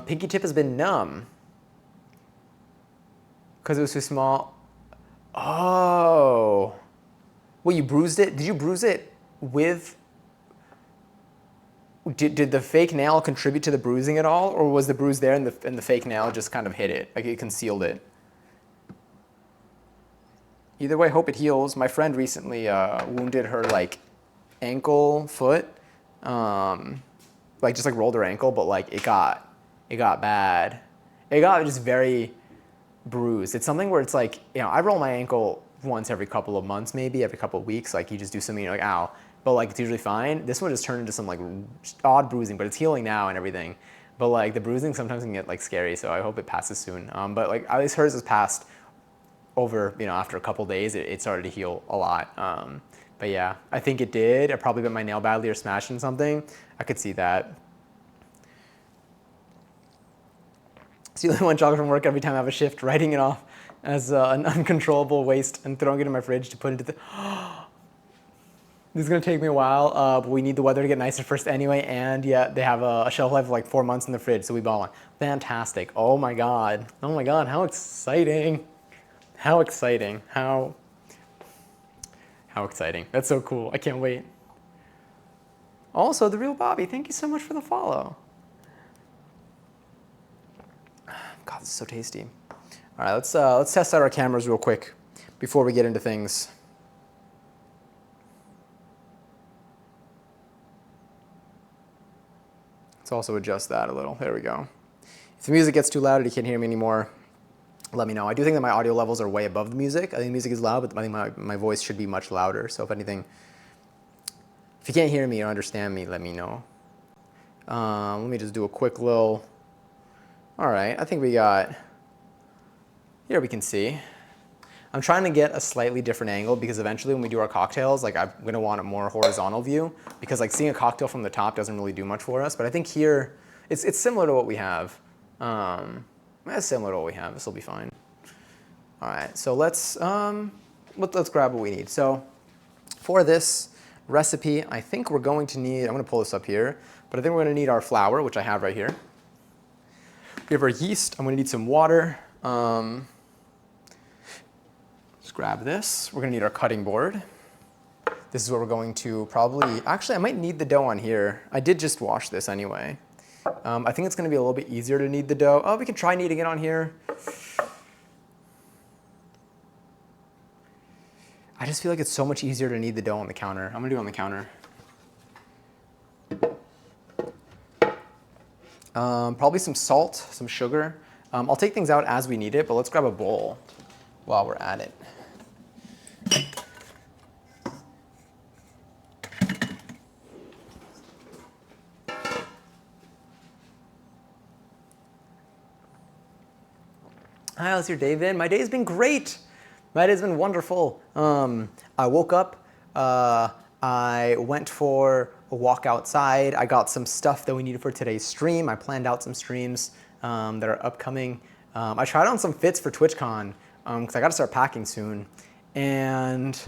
Pinky tip has been numb. Because it was too small. Oh. Well, you bruised it? Did you bruise it with... Did the fake nail contribute to the bruising at all? Or was the bruise there and the fake nail just kind of hid it? Like it concealed it? Either way, hope it heals. My friend recently wounded her like ankle, foot, like just like rolled her ankle, but like it got bad. It got just very bruised. It's something where it's like, you know, I roll my ankle once every couple of months, maybe every couple of weeks. Like you just do something, you're like, ow, but like it's usually fine. This one just turned into some like odd bruising, but it's healing now and everything. But like the bruising sometimes can get like scary, so I hope it passes soon. But like at least hers has passed. Over, you know, after a couple days, it started to heal a lot. But yeah, I think it did. I probably bit my nail badly or smashed in something. I could see that. Stealing one chocolate from work every time I have a shift, writing it off. as an uncontrollable waste and throwing it in my fridge to put into the... This is going to take me a while, but we need the weather to get nicer first anyway, and yeah, they have a shelf life of like 4 months in the fridge, so we bought one. Fantastic. Oh my god, how exciting. How exciting. How exciting. That's so cool. I can't wait. Also, The Real Bobby, thank you so much for the follow. God, this is so tasty. All right, let's test out our cameras real quick before we get into things. Let's also adjust that a little. There we go. If the music gets too loud and you can't hear me anymore, let me know. I do think that my audio levels are way above the music. I think the music is loud, but I think my voice should be much louder. So if anything, if you can't hear me or understand me, let me know. Let me just do a quick little... All right, I think we got... Here we can see. I'm trying to get a slightly different angle because eventually when we do our cocktails, like I'm gonna want a more horizontal view because like seeing a cocktail from the top doesn't really do much for us. But I think here, it's similar to what we have. It's similar to what we have. This will be fine. All right, so let's grab what we need. So for this recipe, I think we're going to need, I'm gonna pull this up here, but I think we're gonna need our flour, which I have right here. We have our yeast. I'm gonna need some water. Let's grab this. We're gonna need our cutting board. This is what we're going to probably, actually I might knead the dough on here. I did just wash this anyway. I think it's gonna be a little bit easier to knead the dough. Oh, we can try kneading it on here. I just feel like it's so much easier to knead the dough on the counter. I'm gonna do it on the counter. Probably some salt, some sugar. I'll take things out as we need it, but let's grab a bowl while we're at it. Hi, how's your day been? My day's been great. My day's been wonderful. I woke up, I went for a walk outside. I got some stuff that we needed for today's stream. I planned out some streams that are upcoming. I tried on some fits for TwitchCon because I got to start packing soon. And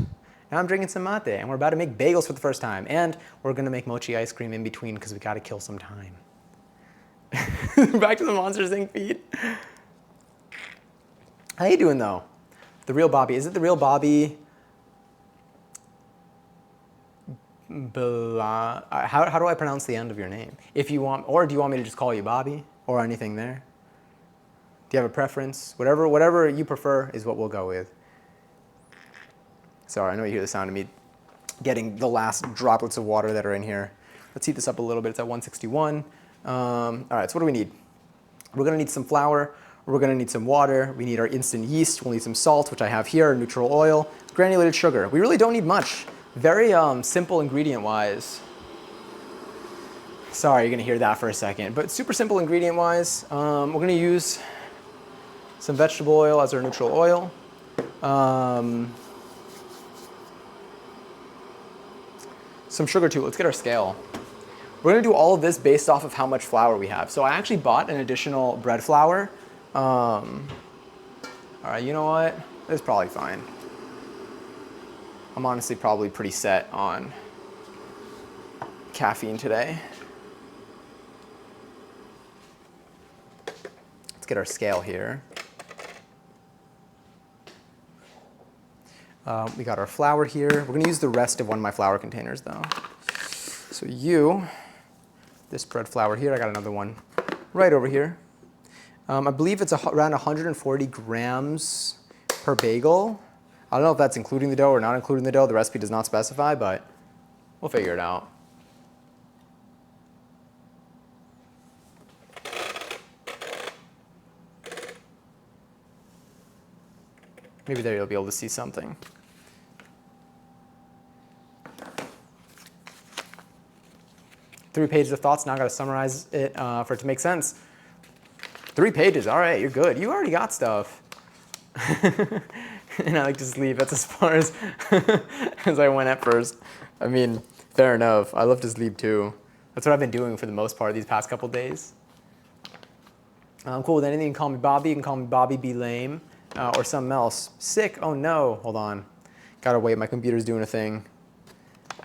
now I'm drinking some mate, and we're about to make bagels for the first time. And we're gonna make mochi ice cream in between because we gotta kill some time. Back to the Monsters Inc. feed. How you doing though? The Real Bobby. Is it The Real Bobby? How do I pronounce the end of your name? If you want, or do you want me to just call you Bobby or anything there? Do you have a preference? Whatever you prefer is what we'll go with. Sorry, I know you hear the sound of me getting the last droplets of water that are in here. Let's heat this up a little bit. It's at 161. All right, so what do we need? We're gonna need some flour. We're gonna need some water. We need our instant yeast. We'll need some salt, which I have here, neutral oil, granulated sugar. We really don't need much. Very simple ingredient-wise. Sorry, you're gonna hear that for a second, but super simple ingredient-wise. We're gonna use some vegetable oil as our neutral oil. Some sugar too. Let's get our scale. We're gonna do all of this based off of how much flour we have. So I actually bought an additional bread flour. All right, you know what? This is probably fine. I'm honestly probably pretty set on caffeine today. Let's get our scale here. We got our flour here. We're gonna use the rest of one of my flour containers though. So this bread flour here, I got another one right over here. I believe it's around 140 grams per bagel. I don't know if that's including the dough or not including the dough. The recipe does not specify, but we'll figure it out. Maybe there you'll be able to see something. Three pages of thoughts. Now I gotta summarize it for it to make sense. 3 pages, all right, you're good. You already got stuff. And I like to sleep. That's as far as, as I went at first. I mean, fair enough. I love to sleep too. That's what I've been doing for the most part these past couple days. I'm cool with anything. You can call me Bobby. You can call me Bobby B. Lame. or something else. Sick, oh no, hold on. Gotta wait, my computer's doing a thing.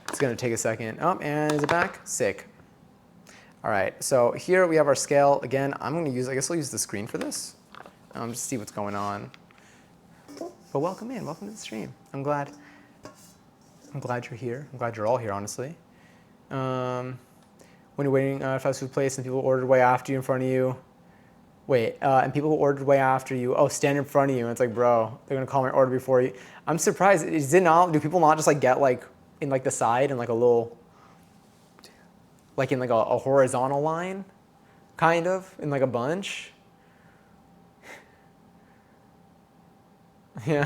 It's gonna take a second. Oh, and is it back? Sick. All right, so here we have our scale. Again, I'm gonna use, I guess I'll use the screen for this. Just to see what's going on. But welcome in, welcome to the stream. I'm glad you're here. I'm glad you're all here, honestly. When you're waiting at a fast food place and people ordered way after you in front of you. Wait, and people who ordered way after you, oh, stand in front of you. And it's like, bro, they're gonna call my order before you. I'm surprised, do people not just like get like in like the side and like a little, like in like a horizontal line, kind of, in like a bunch? Yeah,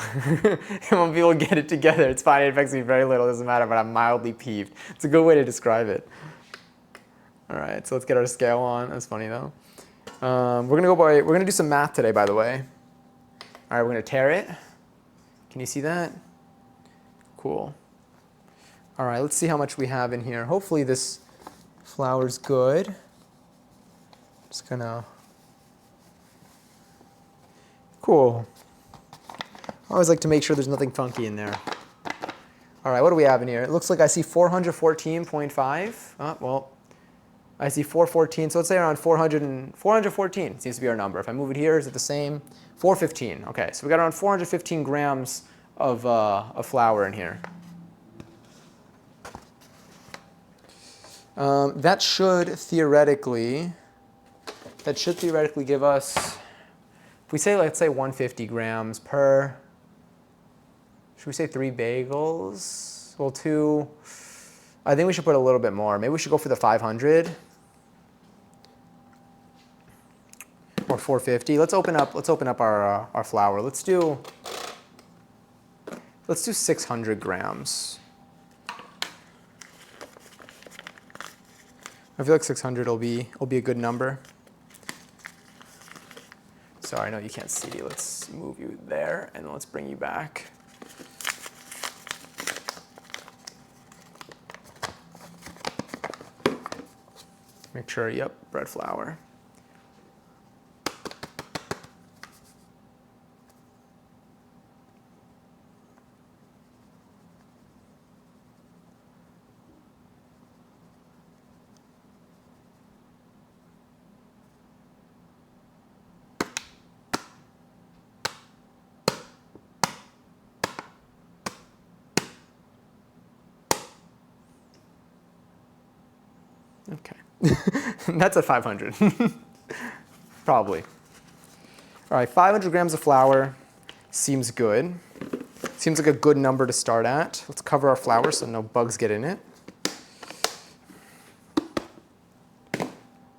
when people get it together, it's fine, it affects me very little, it doesn't matter, but I'm mildly peeved. It's a good way to describe it. All right, so let's get our scale on. That's funny though. We're gonna do some math today, by the way. All right, we're gonna tare it. Can you see that? Cool. All right, let's see how much we have in here. Hopefully this flour's good. Just gonna, cool. I always like to make sure there's nothing funky in there. All right, what do we have in here? It looks like I see 414.5. Oh, well, I see 414, so let's say around 414 seems to be our number. If I move it here, is it the same? 415, okay. So we got around 415 grams of flour in here. That should theoretically give us, if we say, let's say 150 grams per, should we say 3 bagels? Well, 2, I think we should put a little bit more. Maybe we should go for the 500 or 450. Let's open up our flour. Let's do 600 grams. I feel like 600 will be a good number. Sorry, I know you can't see. Let's move you there, and let's bring you back. Make sure, yep, bread flour. Okay. That's at 500. Probably. All right, 500 grams of flour seems good. Seems like a good number to start at. Let's cover our flour so no bugs get in it.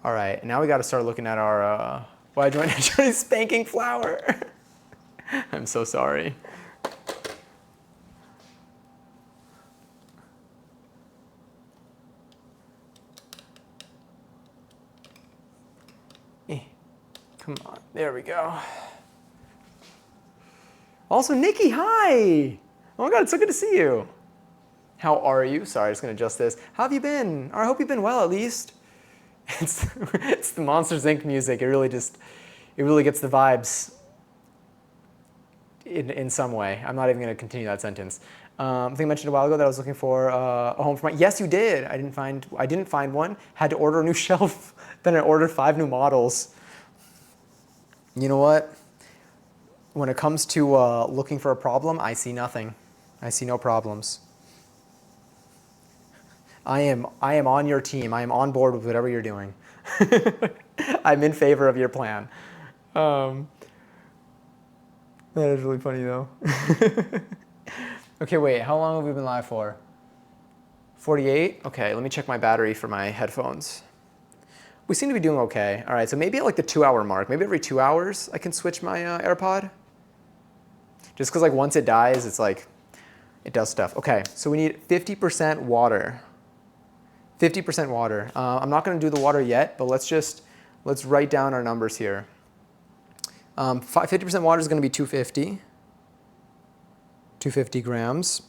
All right, now we got to start looking at our, why do I naturally spanking flour? I'm so sorry. Come on, there we go. Also, Nikki, hi! Oh my God, it's so good to see you. How are you? Sorry, I'm just gonna adjust this. How have you been? Or I hope you've been well, at least. It's the Monsters, Inc. music. It really gets the vibes in some way. I'm not even gonna continue that sentence. I think I mentioned a while ago that I was looking for a home for my, yes, you did. I didn't find one. Had to order a new shelf. Then I ordered 5 new models. You know what? When it comes to looking for a problem, I see nothing. I see no problems. I am on your team. I am on board with whatever you're doing. I'm in favor of your plan. That is really funny though. Okay, wait, how long have we been live for? 48? Okay, let me check my battery for my headphones. We seem to be doing okay. All right, so maybe at like the 2-hour mark, maybe every 2 hours I can switch my AirPod. Just because like once it dies, it's like, it does stuff. Okay, so we need 50% water. 50% water. I'm not gonna do the water yet, but let's write down our numbers here. 50% water is gonna be 250 grams.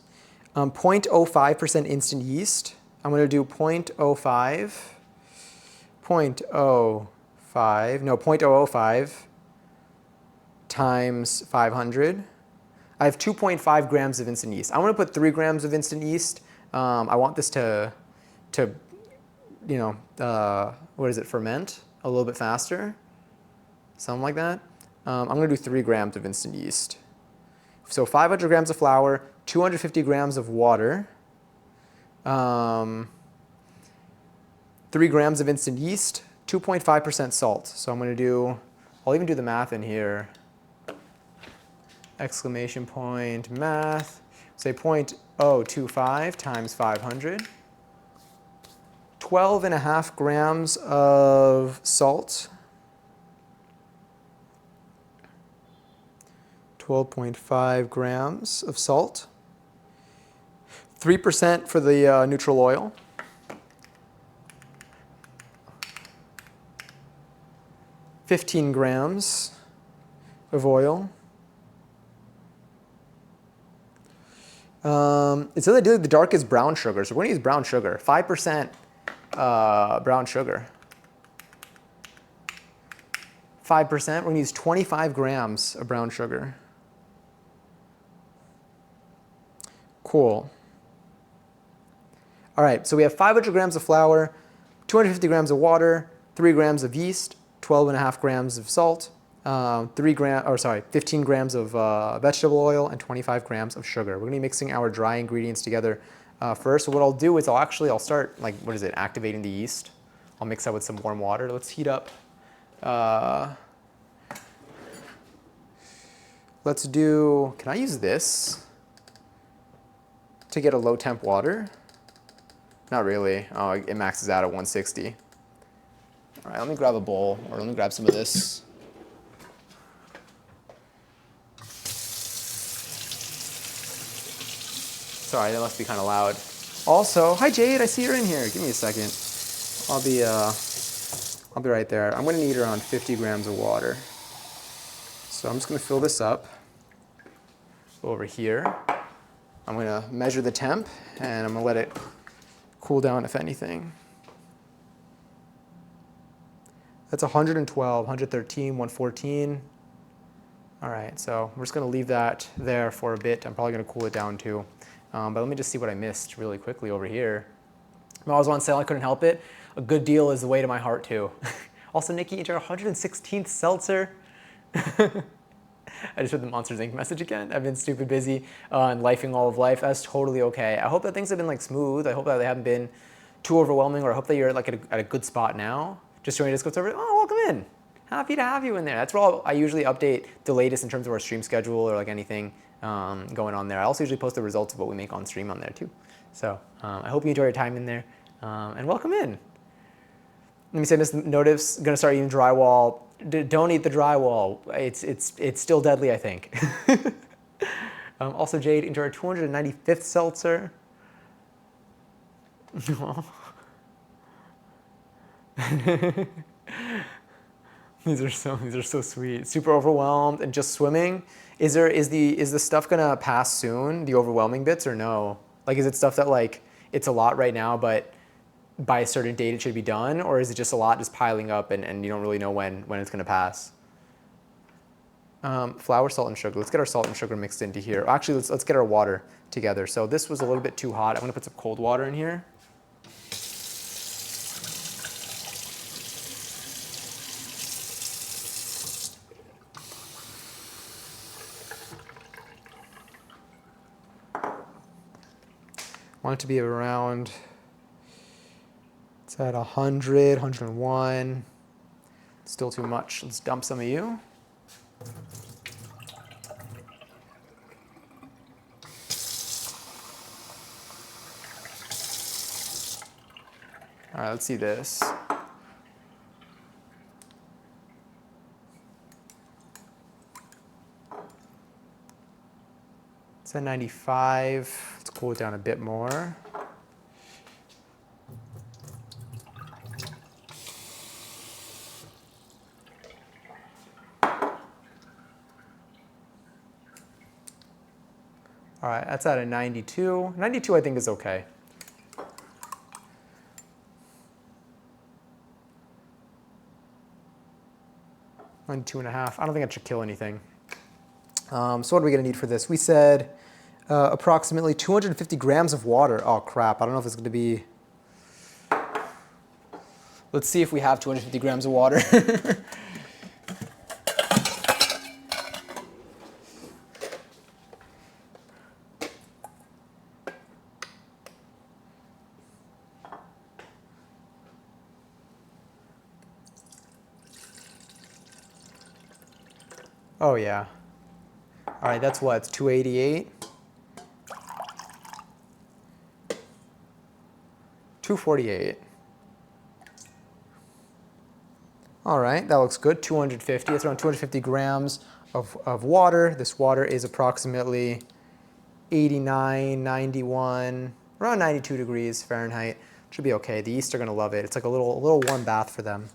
0.05% instant yeast. I'm gonna do 0.05. 0.05, no, 0.005 times 500. I have 2.5 grams of instant yeast. I want to put 3 grams of instant yeast. I want this to what is it, ferment a little bit faster, something like that. I'm going to do 3 grams of instant yeast. So 500 grams of flour, 250 grams of water, 3 grams of instant yeast, 2.5% salt. So I'm going to do, I'll even do the math in here. Exclamation point math, say 0.025 times 500. 12.5 grams of salt. 12.5 grams of salt. 3% for the neutral oil. $15 grams of oil. It says ideally the darkest brown sugar, so we're going to use brown sugar. 5% brown sugar. 5%, we're going to use 25 grams of brown sugar. Cool. All right, so we have 500 grams of flour, 250 grams of water, 3 grams of yeast, 12.5 grams of salt, 15 grams of vegetable oil, and 25 grams of sugar. We're going to be mixing our dry ingredients together first. So what I'll do is I'll start, activating the yeast. I'll mix that with some warm water. Let's heat up. Let's do, can I use this to get a low temp water? Not really. Oh, it maxes out at 160. All right, let me grab a bowl, or let me grab some of this. Sorry, that must be kind of loud. Also, hi Jade, I see you're in here. Give me a second. I'll be right there. I'm gonna need around 50 grams of water. So I'm just gonna fill this up over here. I'm gonna measure the temp, and I'm gonna let it cool down if anything. That's 112, 113, 114. All right, so we're just gonna leave that there for a bit. I'm probably gonna cool it down too. But let me just see what I missed really quickly over here. When I was on sale, I couldn't help it. A good deal is the way to my heart too. Also, Nikki, enjoy our 116th seltzer. I just read the Monsters Inc. message again. I've been stupid busy and lifing all of life. That's totally okay. I hope that things have been smooth. I hope that they haven't been too overwhelming, or I hope that you're at a good spot now. Just joining Discord server. Oh, welcome in. Happy to have you in there. That's where I usually update the latest in terms of our stream schedule or anything going on there. I also usually post the results of what we make on stream on there too. So I hope you enjoy your time in there, and welcome in. Let me say this: Notive's gonna start eating drywall. Don't eat the drywall. It's still deadly, I think. Also, Jade, enjoy our 295th seltzer. These are so sweet. Super overwhelmed and just swimming. Is the stuff gonna pass soon? The overwhelming bits, or no? Is it stuff that it's a lot right now, but by a certain date it should be done, or is it just a lot just piling up and you don't really know when it's gonna pass? Flour, salt, and sugar. Let's get our salt and sugar mixed into here. Actually, let's get our water together. So this was a little bit too hot. I'm gonna put some cold water in here. Want it to be around, it's at 100, 101. Still too much. Let's dump some of you. All right, let's see this. It's at 95. Let's cool it down a bit more. All right, that's at a 92. 92 I think is okay. 92.5. I don't think that should kill anything. So what are we gonna need for this? We said approximately 250 grams of water. Oh crap, I don't know if it's gonna be. Let's see if we have 250 grams of water. Oh yeah. All right, that's what, it's 288? 248. All right, that looks good. 250, it's around 250 grams of water. This water is approximately 89, 91, around 92 degrees Fahrenheit. Should be okay. The yeast are gonna love it. It's like a little warm bath for them.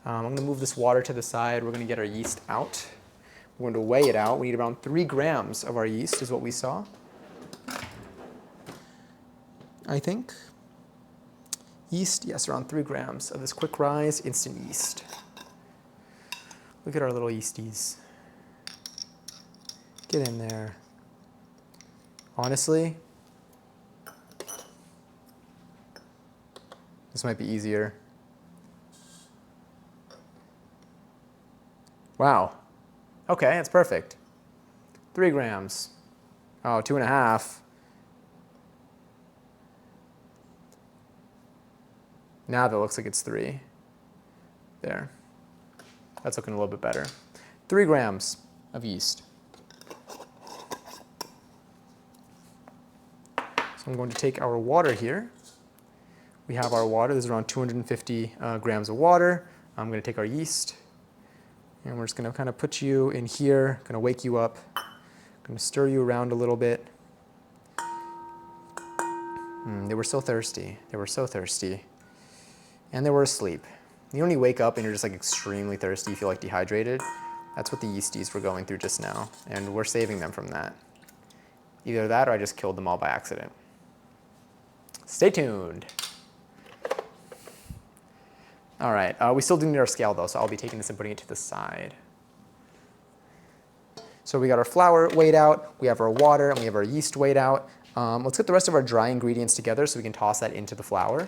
I'm gonna move this water to the side. We're gonna get our yeast out. We're going to weigh it out. We need around 3 grams of our yeast is what we saw, I think. Yeast, yes, around 3 grams of this quick rise instant yeast. Look at our little yeasties. Get in there. Honestly, this might be easier. Wow. Okay, that's perfect. 3 grams. Oh, 2.5. Now that looks like it's 3. There. That's looking a little bit better. 3 grams of yeast. So I'm going to take our water here. We have our water. There's around 250 grams of water. I'm going to take our yeast. And we're just going to kind of put you in here, going to wake you up, going to stir you around a little bit. They were so thirsty. They were so thirsty. And they were asleep. You know when you wake up and you're just like extremely thirsty, you feel like dehydrated? That's what the yeasties were going through just now, and we're saving them from that. Either that or I just killed them all by accident. Stay tuned. All right, we still do need our scale though, so I'll be taking this and putting it to the side. So we got our flour weighed out, we have our water, and we have our yeast weighed out. Let's get the rest of our dry ingredients together so we can toss that into the flour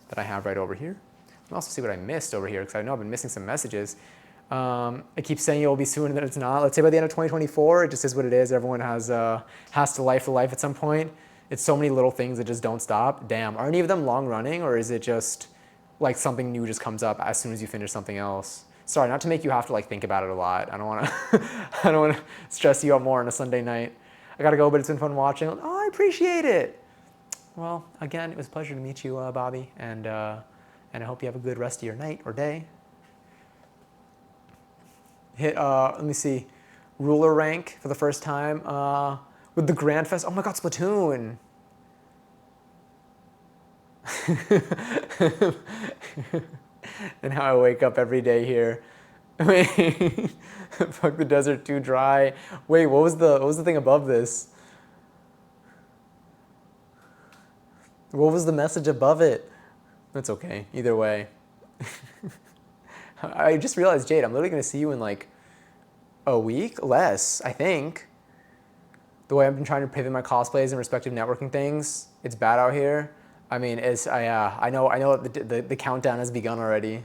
that I have right over here. Let me also see what I missed over here, because I know I've been missing some messages. I keep saying it will be soon, and then it's not. Let's say by the end of 2024, it just is what it is. Everyone has to life to life at some point. It's so many little things that just don't stop. Damn, are any of them long running, or is it just like something new just comes up as soon as you finish something else? Sorry, not to make you have to like think about it a lot. I don't want to I don't want to stress you out more on a Sunday night. I gotta go, but it's been fun watching. Oh, I appreciate it. Well, again, it was a pleasure to meet you, Bobby, and I hope you have a good rest of your night or day. Hit, let me see, ruler rank for the first time with the Grand Fest. Oh my God, Splatoon. And how I wake up every day here. Wait, fuck the desert, too dry. Wait, what was the thing above this? What was the message above it? That's okay, either way. I just realized, Jade, I'm literally gonna see you in like a week, less, I think. The way I've been trying to pivot my cosplays and respective networking things, it's bad out here. I mean, I know the countdown has begun already.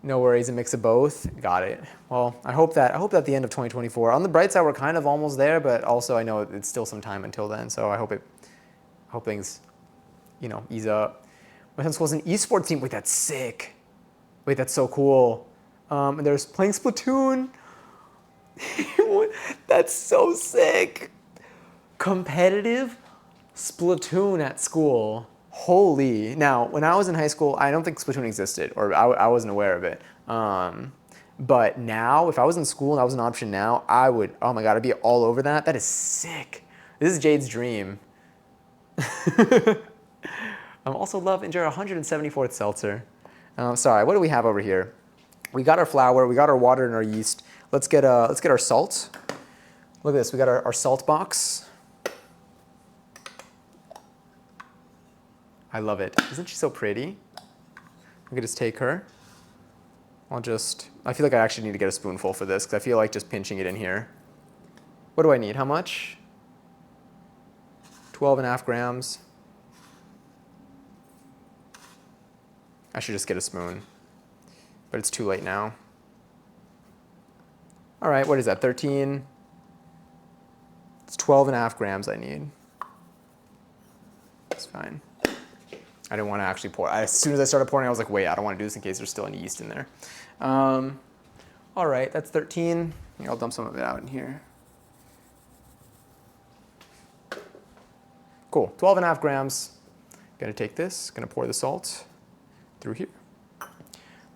No worries, a mix of both. Got it. Well, I hope that the end of 2024. On the bright side, we're kind of almost there, but also I know it's still some time until then. So I hope things, you know, ease up. My son's school's an esports team. Wait, that's sick. Wait, that's so cool. And there's playing Splatoon. That's so sick. Competitive Splatoon at school. Holy. Now, when I was in high school, I don't think Splatoon existed, or I wasn't aware of it. But now, if I was in school and that was an option now, I would, oh my God, I'd be all over that. That is sick. This is Jade's dream. I also love enjoy our 174th seltzer. Sorry, what do we have over here? We got our flour, we got our water and our yeast. Let's get our salt. Look at this, we got our salt box. I love it. Isn't she so pretty? We could just take her. I feel like I actually need to get a spoonful for this because I feel like just pinching it in here. What do I need? How much? 12.5 grams. I should just get a spoon, but it's too late now. All right, what is that, 13? It's 12.5 grams I need. That's fine. I didn't want to actually pour. As soon as I started pouring, I was like, wait, I don't want to do this in case there's still any yeast in there. All right, that's 13. I'll dump some of it out in here. Cool, 12.5 grams. Gonna take this, gonna pour the salt through here.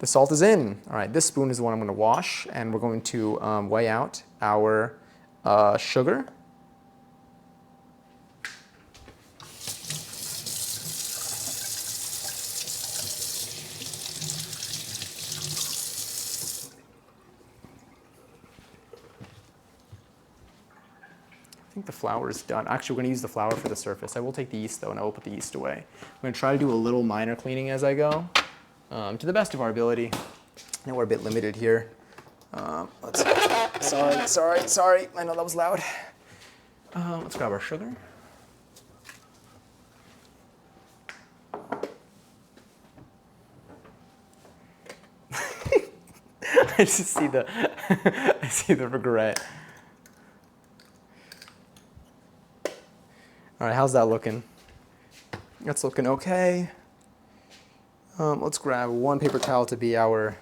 The salt is in. All right, this spoon is the one I'm gonna wash, and we're going to weigh out our sugar. I think the flour is done. Actually, we're gonna use the flour for the surface. I will take the yeast though, and I will put the yeast away. I'm gonna try to do a little minor cleaning as I go, to the best of our ability. And we're a bit limited here. Sorry. I know that was loud. Let's grab our sugar. I just see the, I see the regret. All right, how's that looking? That's looking okay. Let's grab one paper towel to be our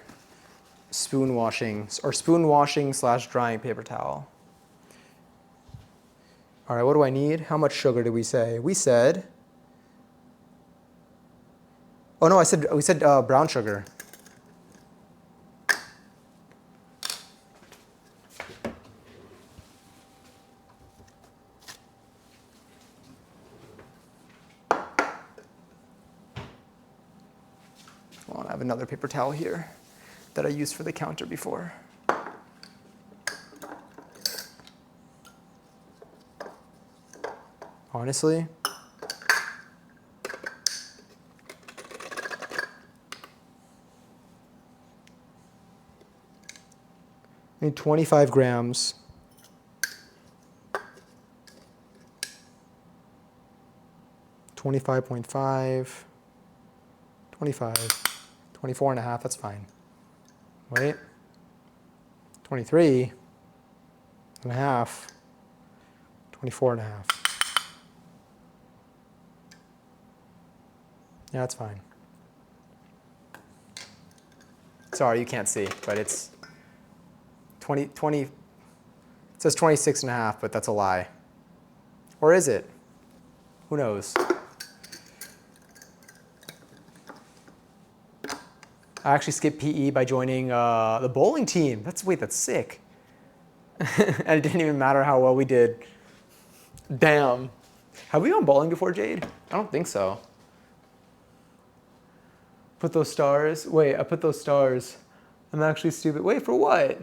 spoon washing / drying paper towel. All right, what do I need? How much sugar did we say? We said, oh no, we said brown sugar. Well, I have another paper towel here that I used for the counter before. Honestly, I need 25 grams. 25.5, 25. 24.5, that's fine. Wait, 23.5, 24.5. Yeah, that's fine. Sorry, you can't see, but it's 20, it says 26.5, but that's a lie. Or is it? Who knows? I actually skipped PE by joining the bowling team. That's sick. And it didn't even matter how well we did. Damn. Have we gone bowling before, Jade? I don't think so. Put those stars. Wait, I put those stars. I'm actually stupid. Wait, for what?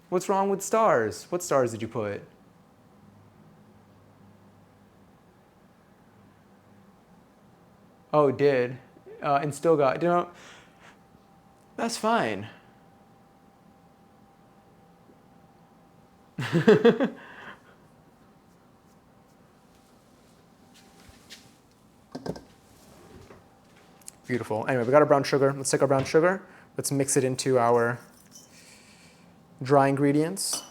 What's wrong with stars? What stars did you put? Oh, it did. And still got, that's fine. Beautiful. Anyway, we got our brown sugar. Let's take our brown sugar. Let's mix it into our dry ingredients.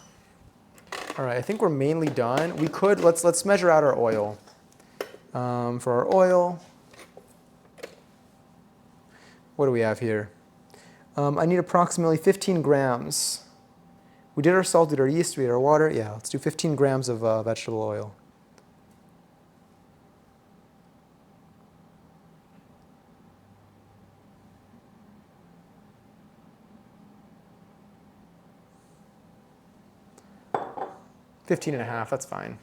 All right, I think we're mainly done. We could, let's measure out our oil. For our oil, what do we have here? I need approximately 15 grams. We did our salt, did our yeast, we did our water. Yeah, let's do 15 grams of vegetable oil. $15.5, that's fine.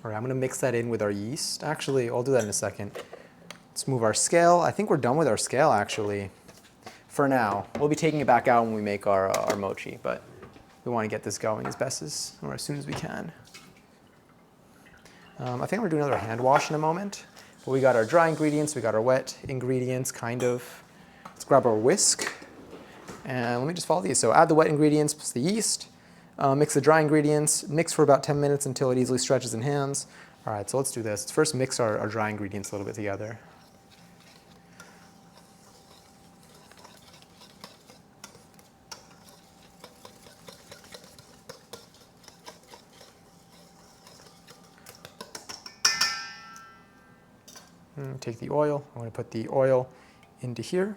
All right, I'm gonna mix that in with our yeast. Actually, I'll do that in a second. Let's move our scale. I think we're done with our scale, actually, for now. We'll be taking it back out when we make our mochi, but we wanna get this going as soon as we can. I think I'm gonna do another hand wash in a moment. But we got our dry ingredients, we got our wet ingredients, kind of. Let's grab our whisk. And let me just follow these. So add the wet ingredients plus the yeast. Mix the dry ingredients. Mix for about 10 minutes until it easily stretches in hands. All right, so let's do this. Let's first mix our dry ingredients a little bit together. Take the oil. I'm going to put the oil into here.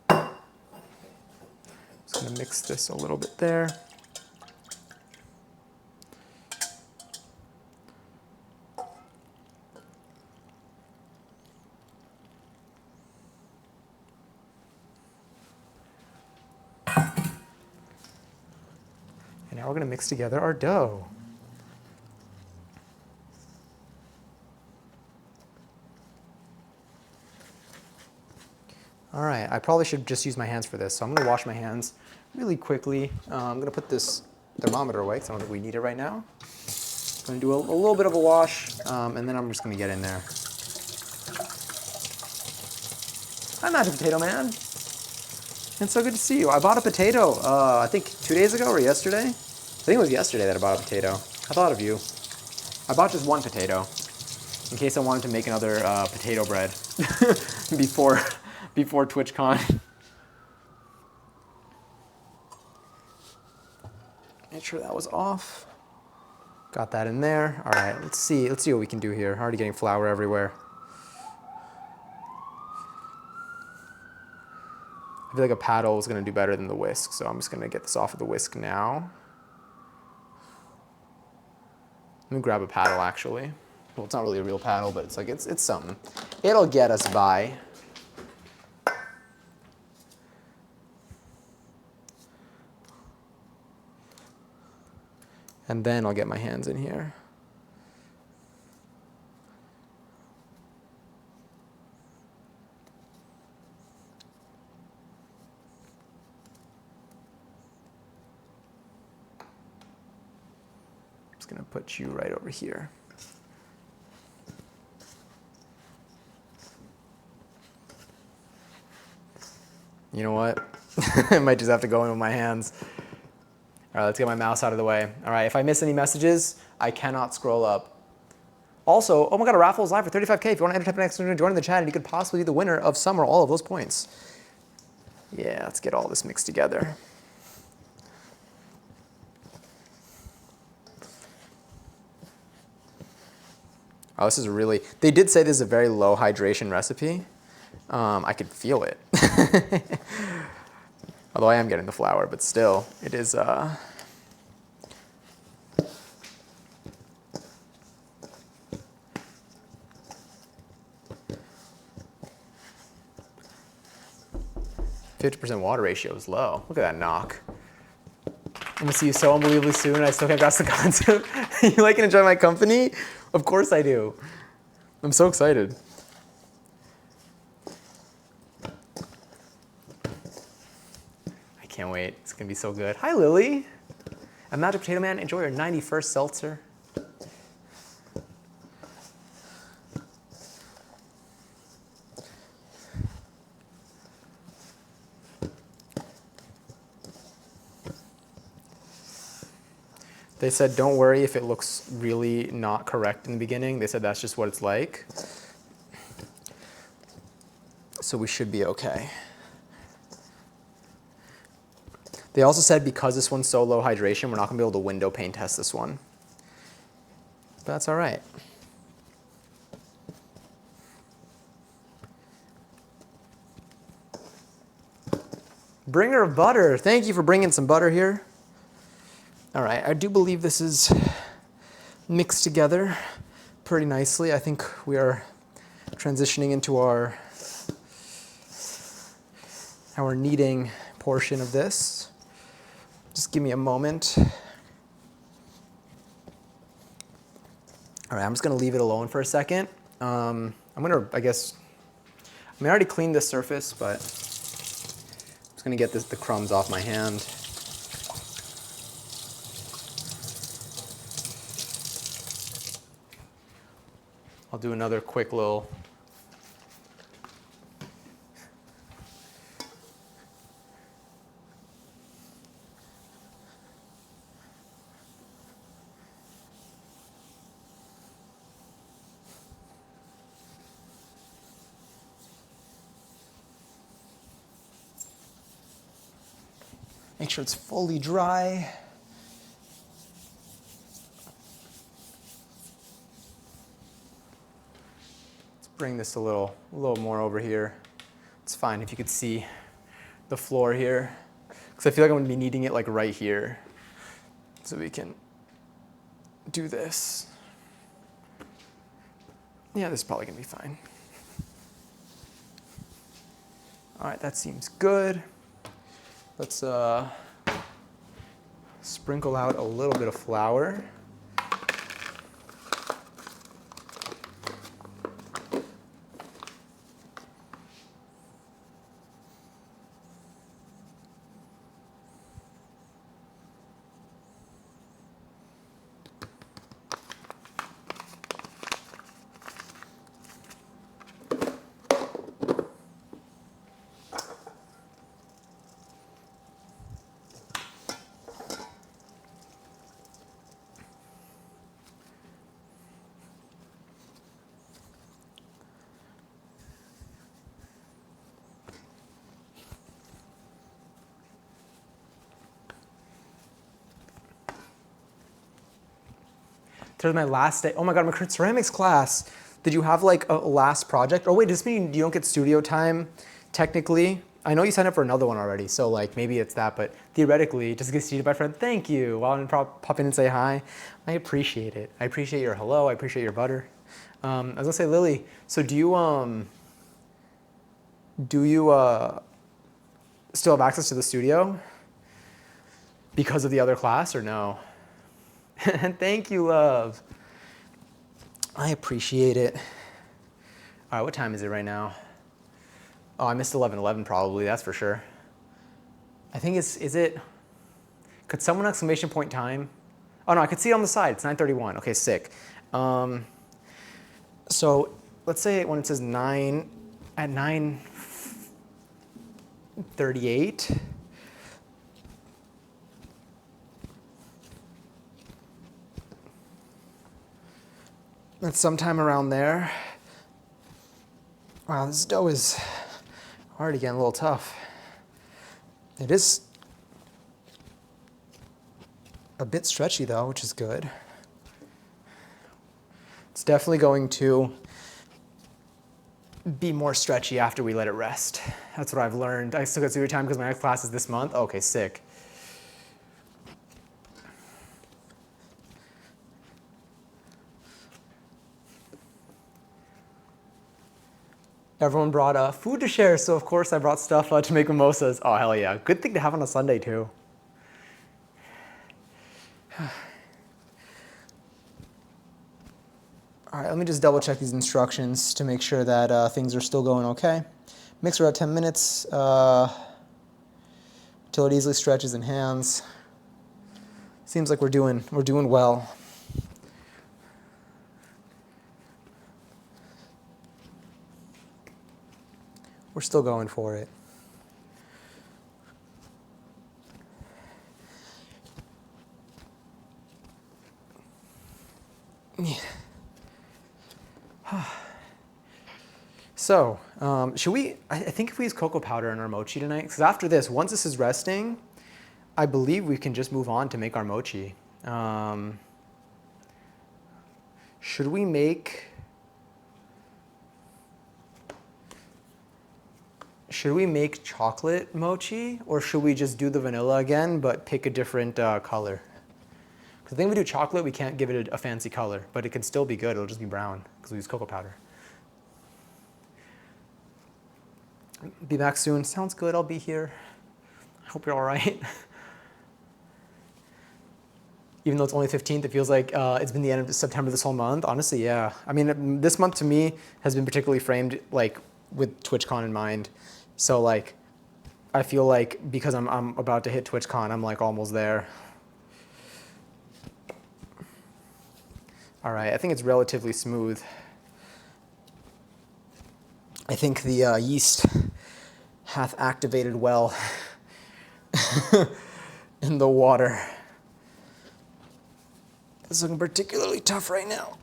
Just going to mix this a little bit there. And now we're going to mix together our dough. All right, I probably should just use my hands for this, so I'm going to wash my hands really quickly. I'm going to put this thermometer away because I don't think we need it right now. I'm going to do a little bit of a wash, and then I'm just going to get in there. Hi, Magic Potato Man. It's so good to see you. I bought a potato, I think 2 days ago or yesterday. I think it was yesterday that I bought a potato. I thought of you. I bought just one potato in case I wanted to make another potato bread before TwitchCon. Make sure that was off. Got that in there. All right, let's see what we can do here. Already getting flour everywhere. I feel like a paddle is going to do better than the whisk, so I'm just going to get this off of the whisk now. Let me grab a paddle, actually. Well, it's not really a real paddle, but it's something. It'll get us by. And then I'll get my hands in here. I'm just going to put you right over here. You know what? I might just have to go in with my hands. All right, let's get my mouse out of the way. All right, if I miss any messages, I cannot scroll up. Also, oh my God, a raffle is live for 35K. If you want to enter, type next to join in the chat, and you could possibly be the winner of some or all of those points. Yeah, let's get all this mixed together. Oh, this is really, they did say this is a very low hydration recipe. I could feel it. Although I am getting the flour, but still, it is, 50% water ratio is low. Look at that knock. I'm gonna see you so unbelievably soon. I still can't grasp the concept. You like and enjoy my company? Of course I do. I'm so excited. I can't wait. It's gonna be so good. Hi, Lily. I'm Magic Potato Man. Enjoy your 91st seltzer. They said, don't worry if it looks really not correct in the beginning. They said that's just what it's like. So we should be okay. They also said because this one's so low hydration, we're not gonna be able to window pane test this one. But that's all right. Bringer of butter. Thank you for bringing some butter here. All right, I do believe this is mixed together pretty nicely. I think we are transitioning into our kneading portion of this. Just give me a moment. All right, I'm just gonna leave it alone for a second. I'm gonna, I already cleaned this surface, but I'm just gonna get the crumbs off my hand. I'll do another quick little. Make sure it's fully dry. Let's bring this a little more over here. It's fine if you could see the floor here, because I feel like I'm gonna be needing it like right here. So we can do this. Yeah, this is probably gonna be fine. All right, that seems good. Let's sprinkle out a little bit of flour. Today's my last day. Oh my God, my ceramics class. Did you have like a last project? Oh wait, does this mean you don't get studio time technically? I know you signed up for another one already, so like maybe it's that, but theoretically, just get seated by friend, thank you. While I'm pop in and say hi. I appreciate it. I appreciate your hello, I appreciate your butter. I was gonna say, Lily, so do you still have access to the studio because of the other class or no? Thank you, love. I appreciate it. All right, what time is it right now? Oh, I missed 11:11 probably, that's for sure. I think is it, could someone exclamation point time? Oh no, I could see it on the side, it's 9:31, okay, sick. So let's say when it says 9, at 9:38, that's sometime around there. Wow, this dough is already getting a little tough. It is a bit stretchy though, which is good. It's definitely going to be more stretchy after we let it rest. That's what I've learned. I still got studio time because my next class is this month. Okay, sick. Everyone brought food to share, so of course I brought stuff to make mimosas. Oh, hell yeah. Good thing to have on a Sunday, too. All right, let me just double check these instructions to make sure that things are still going okay. Mix for about 10 minutes until it easily stretches in hands. Seems like we're doing well. We're still going for it. Yeah. So, should we, I think if we use cocoa powder in our mochi tonight, because after this, once this is resting, I believe we can just move on to make our mochi. Should we make chocolate mochi, or should we just do the vanilla again, but pick a different color? Because I think if we do chocolate, we can't give it a fancy color, but it can still be good. It'll just be brown because we use cocoa powder. Be back soon. Sounds good. I'll be here. I hope you're all right. Even though it's only 15th, it feels like it's been the end of September this whole month. Honestly, yeah. I mean, this month to me has been particularly framed like with TwitchCon in mind. So like, I feel like because I'm about to hit TwitchCon, I'm like almost there. All right, I think it's relatively smooth. I think the yeast hath activated well in the water. It's looking particularly tough right now.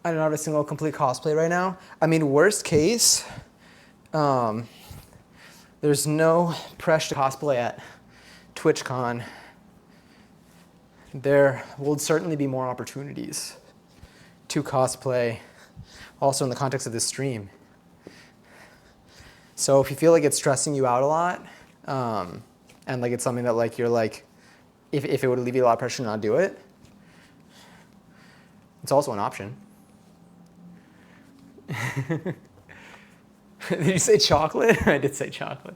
I don't have a single complete cosplay right now. I mean, worst case, there's no pressure to cosplay at TwitchCon. There will certainly be more opportunities to cosplay, also in the context of this stream. So if you feel like it's stressing you out a lot, and like it's something that like you're like, if it would alleviate a lot of pressure to not do it, it's also an option. Did you say chocolate? I did say chocolate.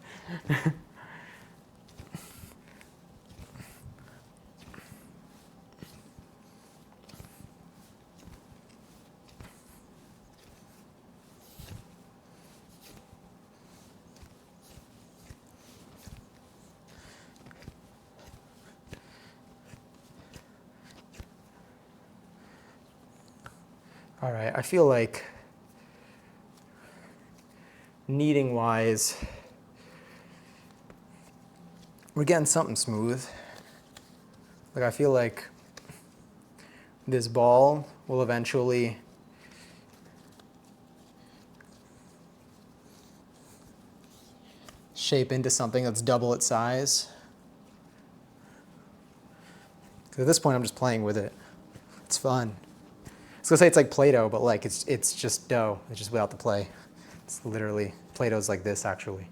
All right, I feel like kneading wise, we're getting something smooth. Like I feel like this ball will eventually shape into something that's double its size. 'Cause at this point, I'm just playing with it. It's fun. I was gonna say it's like Play-Doh, but like it's just dough. It's just without the play. It's literally, Play-Doh's like this actually.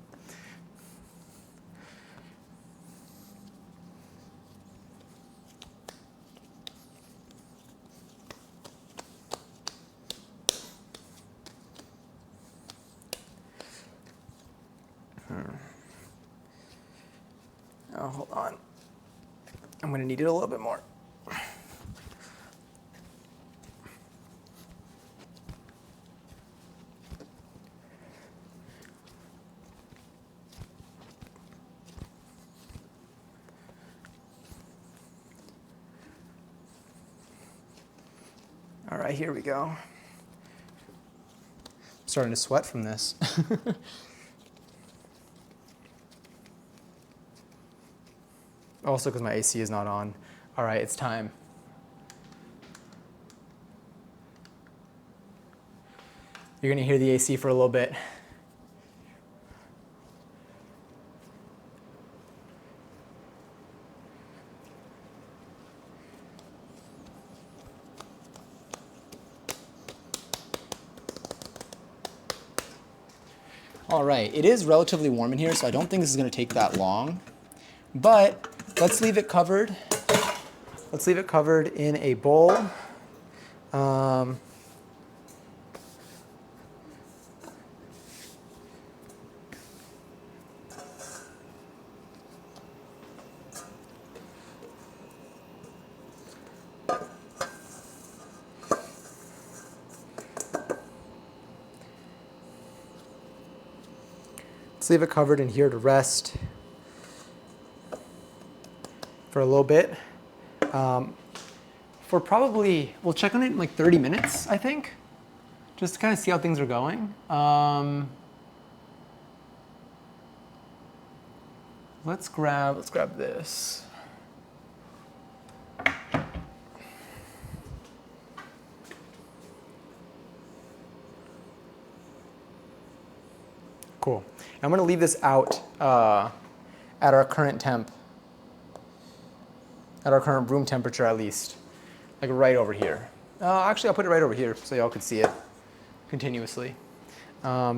Oh, hold on. I'm gonna knead it a little bit more. All right, here we go. I'm starting to sweat from this. Also because my AC is not on. All right, it's time. You're gonna hear the AC for a little bit. All right, it is relatively warm in here, so I don't think this is gonna take that long. But let's leave it covered. Let's leave it covered in a bowl. Let's leave it covered in here to rest for a little bit. For probably, we'll check on it in like 30 minutes, I think, just to kind of see how things are going. Let's grab this. Cool. I'm going to leave this out at our current temp, at our current room temperature at least, like right over here. Actually, I'll put it right over here so y'all can see it continuously.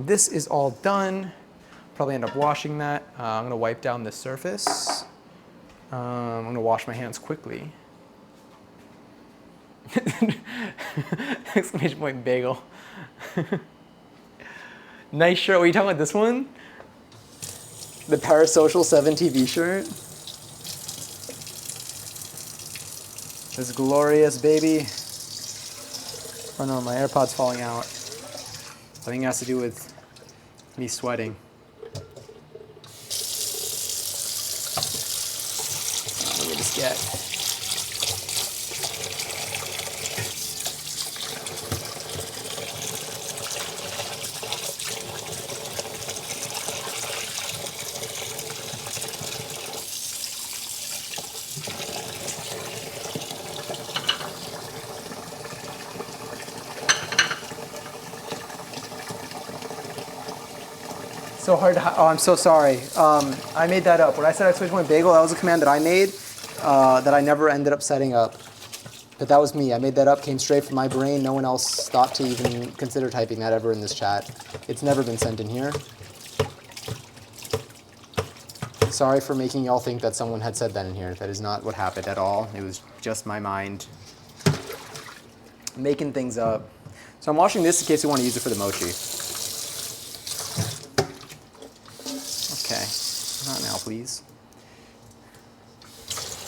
This is all done. Probably end up washing that. I'm going to wipe down this surface. I'm going to wash my hands quickly. Exclamation point bagel. Nice shirt. What are you talking about, this one? The Parasocial 7 TV shirt. This glorious baby. Oh no, my AirPod's falling out. I think it has to do with Me sweating. Let me just get. So hard to, oh, I'm so sorry. I made that up. When I said I switched my bagel, that was a command that I made that I never ended up setting up. But that was me. I made that up, came straight from my brain. No one else thought to even consider typing that ever in this chat. It's never been sent in here. Sorry for making y'all think that someone had said that in here. That is not what happened at all. It was just my mind making things up. So I'm washing this in case you want to use it for the mochi. Okay, not now, please.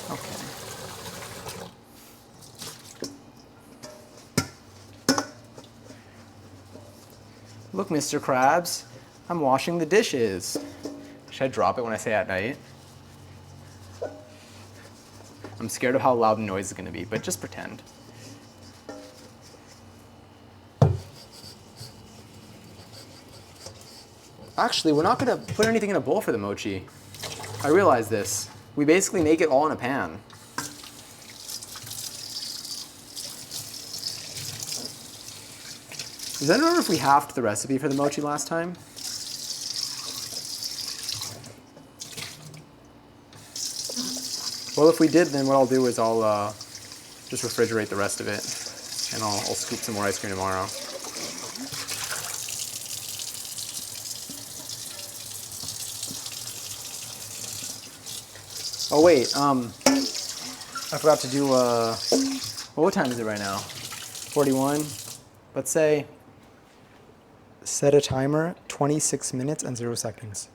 Okay. Look, Mr. Krabs, I'm washing the dishes. Should I drop it when I say at night? I'm scared of how loud the noise is going to be, but just pretend. Actually, we're not going to put anything in a bowl for the mochi. I realize this. We basically make it all in a pan. Does anyone remember if we halved the recipe for the mochi last time? Well, if we did, then what I'll do is I'll just refrigerate the rest of it, and I'll scoop some more ice cream tomorrow. Oh wait, I forgot to do, well, what time is it right now? 41. Let's say, set a timer, 26 minutes and 0 seconds.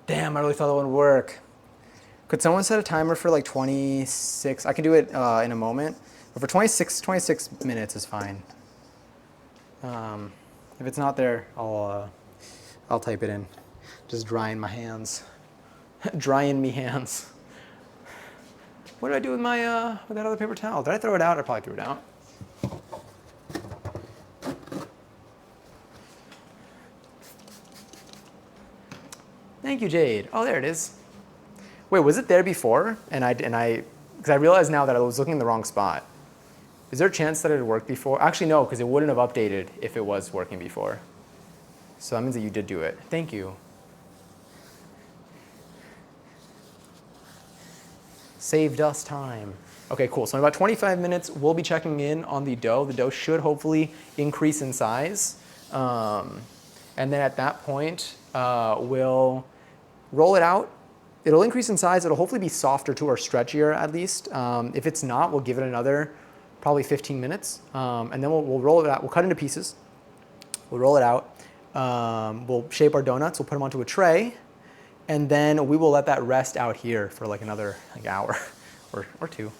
Damn, I really thought that would work. Could someone set a timer for like 26? I can do it in a moment, but for 26 minutes is fine. If it's not there, I'll type it in. Just drying my hands. Drying me hands. What did I do with my with that other paper towel? Did I throw it out? I probably threw it out. Thank you, Jade. Oh, there it is. Wait, was it there before? Because I realized now that I was looking in the wrong spot. Is there a chance that it had worked before? Actually, no, because it wouldn't have updated if it was working before. So that means that you did do it. Thank you. Saved us time. Okay, cool. So in about 25 minutes, we'll be checking in on the dough. The dough should hopefully increase in size. And then at that point, we'll roll it out. It'll increase in size. It'll hopefully be softer too, or stretchier at least. If it's not, we'll give it another probably 15 minutes. And then we'll roll it out. We'll cut into pieces. We'll roll it out. We'll shape our donuts. We'll put them onto a tray. And then we will let that rest out here for like another hour or two.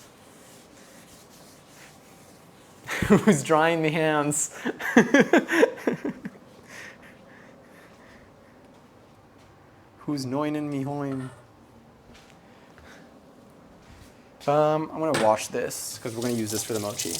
Who's drying the hands? Who's noinin' me hoin'? I'm gonna wash this because we're gonna use this for the mochi.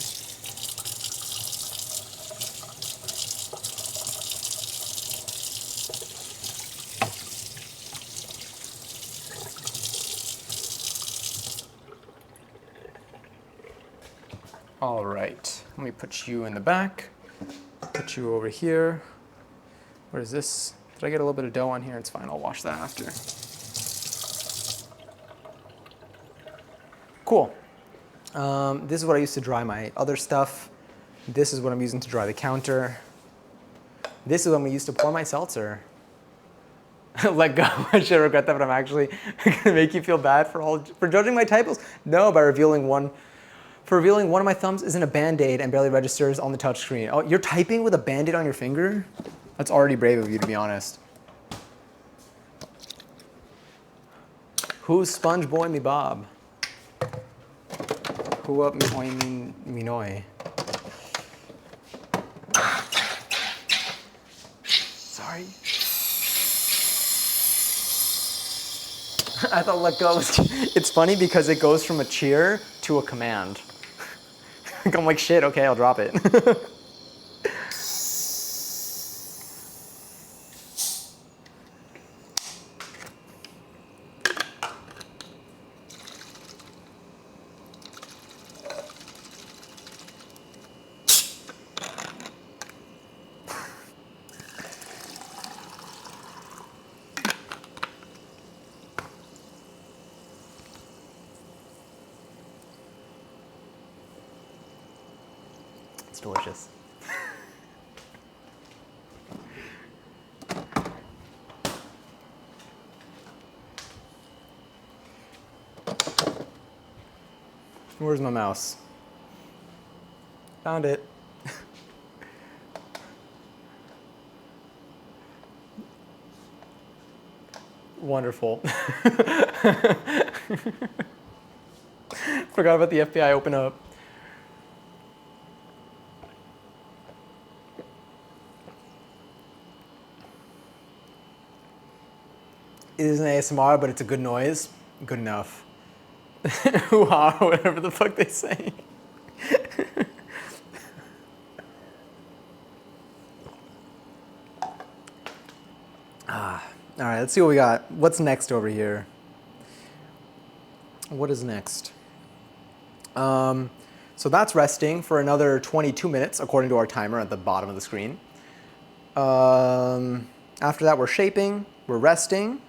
All right, let me put you in the back, put you over here. What is this? Did I get a little bit of dough on here? It's fine, I'll wash that after. Cool. This is what I used to dry my other stuff. This is what I'm using to dry the counter. This is what I'm used to pour my seltzer. Let go. I should regret that, but I'm actually gonna make you feel bad for judging my typos. No, by revealing one of my thumbs isn't a Band-Aid and barely registers on the touchscreen. Oh, you're typing with a Band-Aid on your finger? That's already brave of you, to be honest. Who's Sponge Boy me Bob? Who up me hoy me noi? I thought let go was, it's funny because it goes from a cheer to a command. I'm like, shit, okay, I'll drop it. It's delicious. Where's my mouse? Found it. Wonderful. Forgot about the FBI open up. It is an ASMR, but it's a good noise. Good enough. Hoo-ha, or whatever the fuck they say. All right, let's see what we got. What's next over here? What is next? So that's resting for another 22 minutes, according to our timer at the bottom of the screen. After that, we're shaping, we're resting.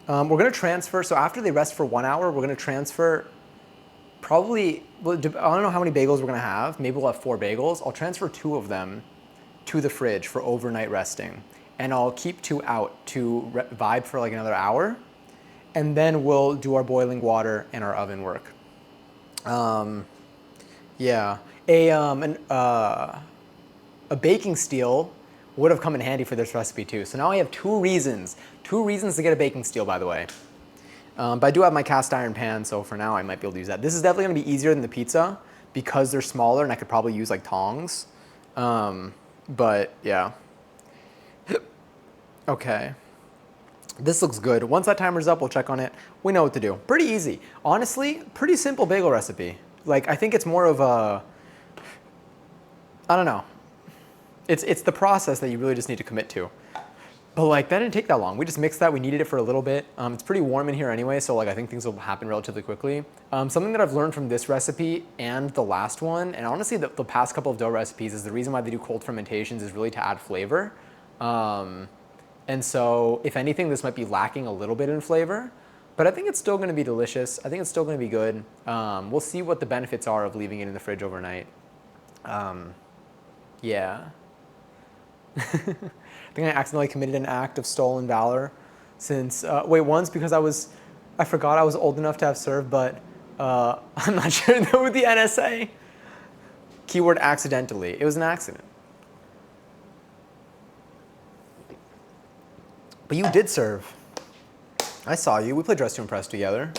We're going to transfer, so after they rest for 1 hour, we're going to transfer probably, well, I don't know how many bagels we're going to have. Maybe we'll have 4 bagels. I'll transfer 2 of them to the fridge for overnight resting. And I'll keep 2 out to vibe for like another hour. And then we'll do our boiling water and our oven work. Yeah, a baking steel would have come in handy for this recipe too. So now I have 2 reasons to get a baking steel, by the way. But I do have my cast iron pan, so for now I might be able to use that. This is definitely gonna be easier than the pizza because they're smaller and I could probably use like tongs. But yeah. Okay. This looks good. Once that timer's up, we'll check on it. We know what to do. Pretty easy. Honestly, pretty simple bagel recipe. Like, I think it's more of a, I don't know. It's the process that you really just need to commit to. But like, that didn't take that long. We just mixed that, we kneaded it for a little bit. It's pretty warm in here anyway, so like I think things will happen relatively quickly. Something that I've learned from this recipe and the last one, and honestly the past couple of dough recipes, is the reason why they do cold fermentations is really to add flavor. And so, if anything, this might be lacking a little bit in flavor, but I think it's still gonna be delicious. I think it's still gonna be good. We'll see what the benefits are of leaving it in the fridge overnight. Yeah. I think I accidentally committed an act of stolen valor since, once because I forgot I was old enough to have served, but I'm not sure that with the NSA. Keyword accidentally. It was an accident. But you did serve. I saw you. We played Dress to Impress together.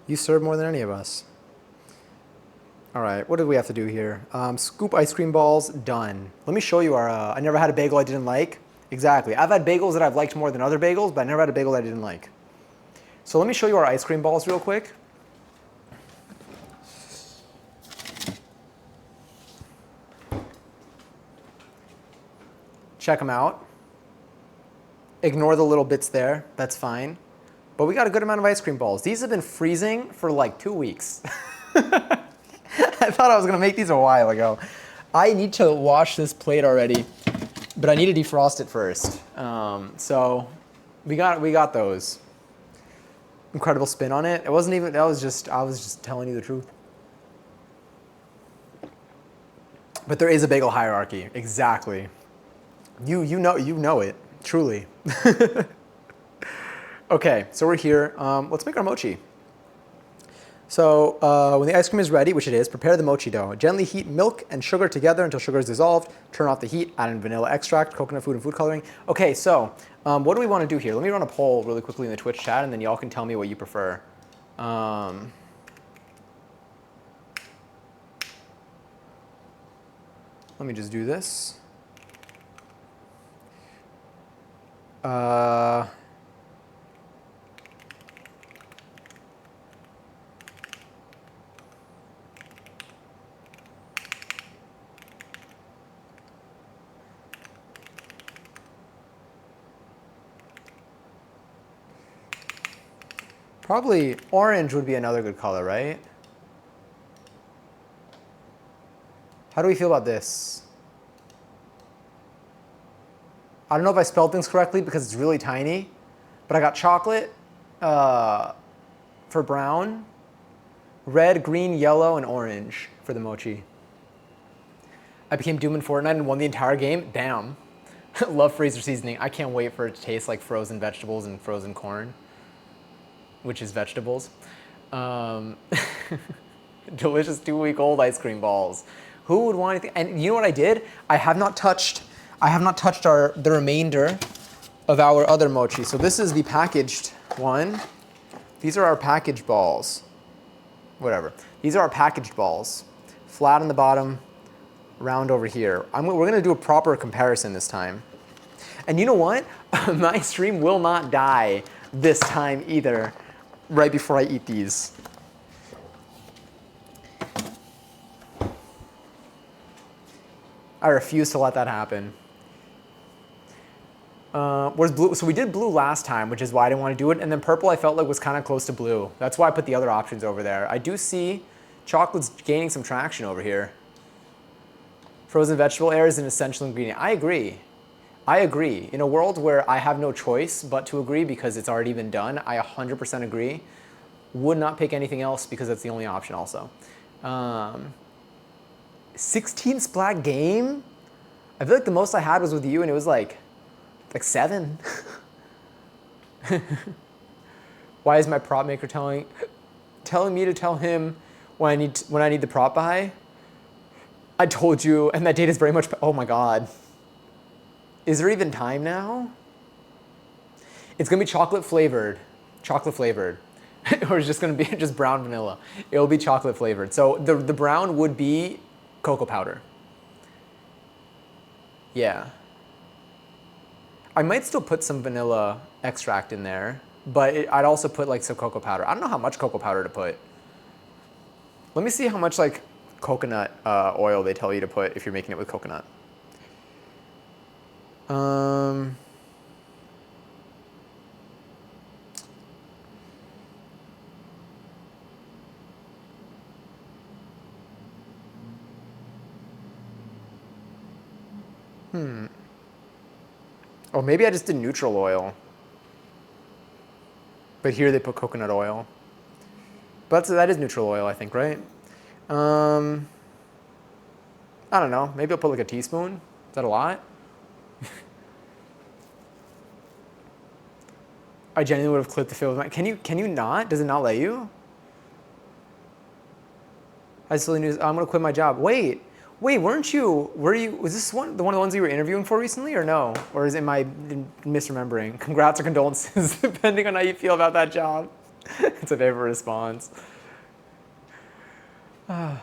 You served more than any of us. All right, what did we have to do here? Scoop ice cream balls, done. Let me show you our, I never had a bagel I didn't like. Exactly. I've had bagels that I've liked more than other bagels, but I never had a bagel that I didn't like. So let me show you our ice cream balls real quick. Check them out. Ignore the little bits there, that's fine. But we got a good amount of ice cream balls. These have been freezing for like 2 weeks. I thought I was gonna make these a while ago. I need to wash this plate already, but I need to defrost it first. So we got those. Incredible spin on it. It wasn't even, I was just telling you the truth. But there is a bagel hierarchy, exactly. You know it, truly. Okay, so we're here. Let's make our mochi. So when the ice cream is ready, which it is, prepare the mochi dough. Gently heat milk and sugar together until sugar is dissolved. Turn off the heat, add in vanilla extract, coconut food, and food coloring. Okay, so what do we want to do here? Let me run a poll really quickly in the Twitch chat, and then y'all can tell me what you prefer. Let me just do this. Uh, Probably orange would be another good color, right? How do we feel about this? I don't know if I spelled things correctly because it's really tiny, but I got chocolate for brown, red, green, yellow, and orange for the mochi. I became Doom in Fortnite and won the entire game. Damn. Love freezer seasoning. I can't wait for it to taste like frozen vegetables and frozen corn, which is vegetables. Delicious 2-week-old ice cream balls. Who would want anything? And you know what I did? I have not touched the remainder of our other mochi. So this is the packaged one. These are our packaged balls. Whatever. These are our packaged balls. Flat on the bottom, round over here. We're gonna do a proper comparison this time. And you know what? My stream will not die this time either, right before I eat these. I refuse to let that happen. Where's blue? So we did blue last time, which is why I didn't want to do it. And then purple I felt like was kind of close to blue. That's why I put the other options over there. I do see chocolate's gaining some traction over here. Frozen vegetable air is an essential ingredient. I agree. I agree. In a world where I have no choice but to agree because it's already been done, I 100% agree. Would not pick anything else because that's the only option also. 16 splat game? I feel like the most I had was with you and it was like 7. Why is my prop maker telling me to tell him when I need the prop buy? I told you, and that date is very much, oh my God. Is there even time now? It's gonna be chocolate flavored. Or it's just gonna be just brown vanilla. It'll be chocolate flavored. So the brown would be cocoa powder. Yeah. I might still put some vanilla extract in there, but I'd also put like some cocoa powder. I don't know how much cocoa powder to put. Let me see how much like coconut oil they tell you to put if you're making it with coconut. Oh, maybe I just did neutral oil. But here they put coconut oil. But that is neutral oil, I think, right? I don't know. Maybe I'll put like a teaspoon. Is that a lot? I genuinely would have clipped the field with my. Can you not? Does it not let you? I still knew. I'm gonna quit my job. Wait, weren't you? Were you? Was this one of the ones you were interviewing for recently, or no? Or am I misremembering? Congrats or condolences, depending on how you feel about that job. It's a favorite response. Oh,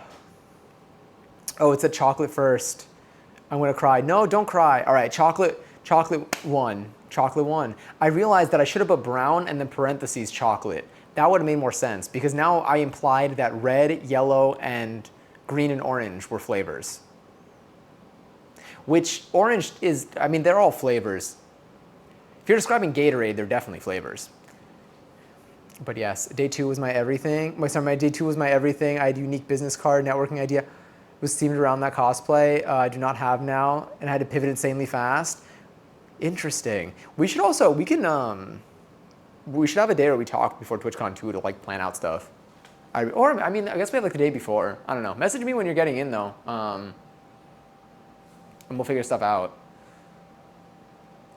it said chocolate first. I'm gonna cry. No, don't cry. All right, chocolate one. I realized that I should have put brown and then parentheses chocolate. That would have made more sense because now I implied that red, yellow, and green and orange were flavors. Which orange is, I mean, they're all flavors. If you're describing Gatorade, they're definitely flavors. But yes, day 2 was my everything. My day 2 was my everything. I had a unique business card, networking idea. It was themed around that cosplay. I do not have now, and I had to pivot insanely fast. Interesting. We should have a day where we talk before TwitchCon 2 to like plan out stuff. I guess we have like the day before. I don't know. Message me when you're getting in though, and we'll figure stuff out.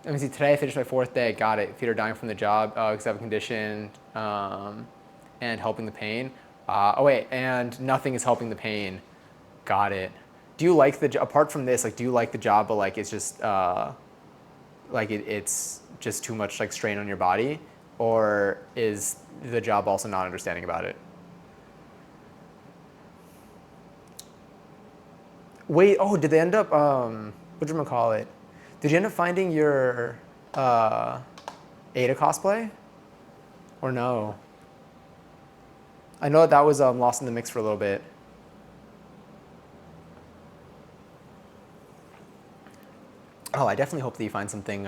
Let me see. Today I finished my 4th day. Got it. Feet are dying from the job, except condition, and helping the pain. And nothing is helping the pain. Got it. Do you like apart from this? Like, do you like the job? But like, it's just it's just too much like strain on your body, or is the job also not understanding about it? Wait, did they end up, whatchamacallit? Did you end up finding your Ada cosplay? Or no? I know that was lost in the mix for a little bit. Oh, I definitely hope that you find something,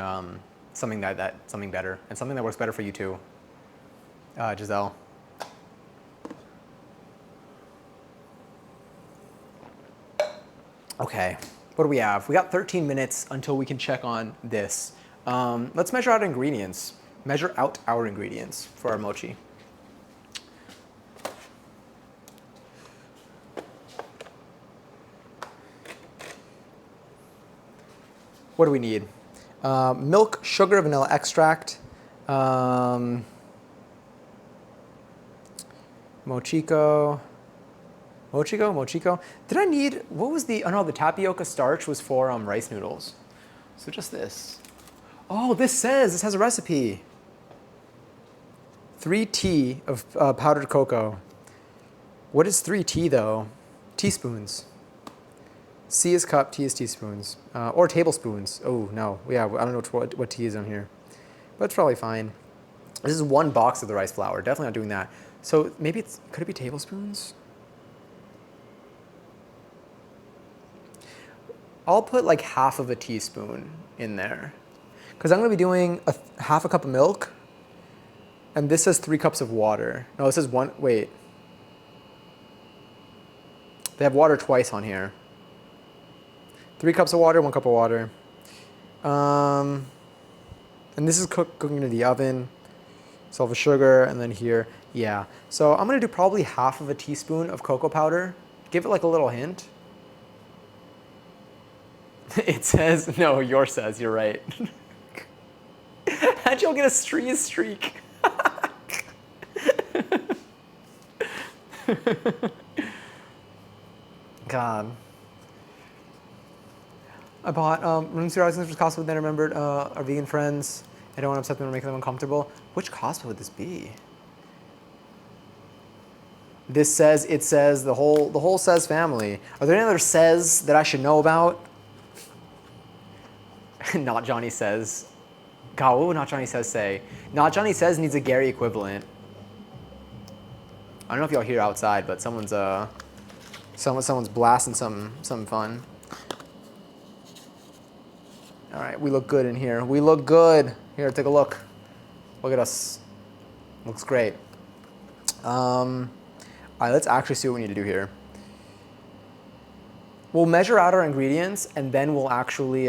something better, and something that works better for you too, Giselle. Okay, what do we have? We got 13 minutes until we can check on this. Let's measure out ingredients. Measure out our ingredients for our mochi. What do we need? Milk, sugar, vanilla extract, mochiko. Did I need, what was the, oh no, the tapioca starch was for rice noodles. So just this. Oh, this has a recipe. 3 tea of powdered cocoa. What is 3 tea though? Teaspoons. C is cup, T is teaspoons. Or tablespoons. Oh no, yeah, I don't know what tea is on here. But it's probably fine. This is 1 box of the rice flour, definitely not doing that. So maybe could it be tablespoons? I'll put like half of a teaspoon in there. Because I'm gonna be doing half a cup of milk, and this says 3 cups of water. No, it says wait. They have water twice on here. 3 cups of water, 1 cup of water. And this is cooking in the oven. So I'll have sugar, and then here, yeah. So I'm gonna do probably half of a teaspoon of cocoa powder. Give it like a little hint. It says, no, yours says, you're right. How'd y'all get a streak? God. I bought room zero items for cosplay, then I remembered our vegan friends. I don't want to upset them or make them uncomfortable. Which cosplay would this be? It says the whole says family. Are there any other says that I should know about? Not Johnny Says. God, what would Not Johnny Says say? Not Johnny Says needs a Gary equivalent. I don't know if y'all hear outside, but someone's blasting something fun. All right, we look good in here. We look good. Here, take a look. Look at us. Looks great. All right, let's actually see what we need to do here. We'll measure out our ingredients, and then we'll actually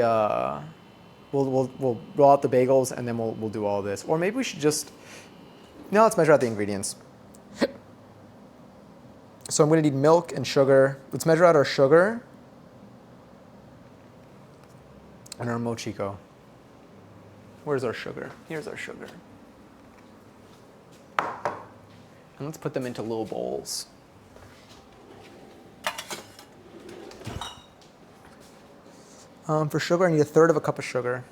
we'll roll out the bagels, and then we'll do all this. Or maybe we should just let's measure out the ingredients. So I'm going to need milk and sugar. Let's measure out our sugar and our mochiko. Where's our sugar? Here's our sugar. And let's put them into little bowls. For sugar, I need 1/3 of a cup of sugar.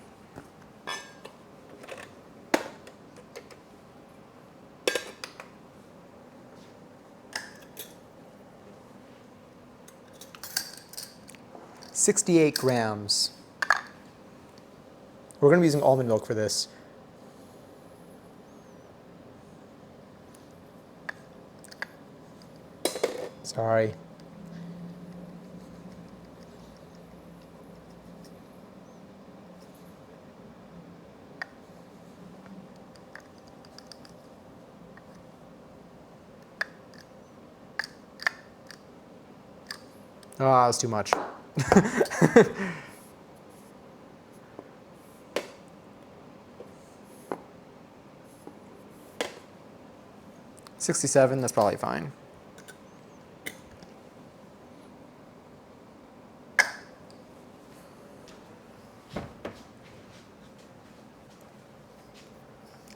$68 grams. We're going to be using almond milk for this. Sorry. Ah, that's too much. 67, that's probably fine.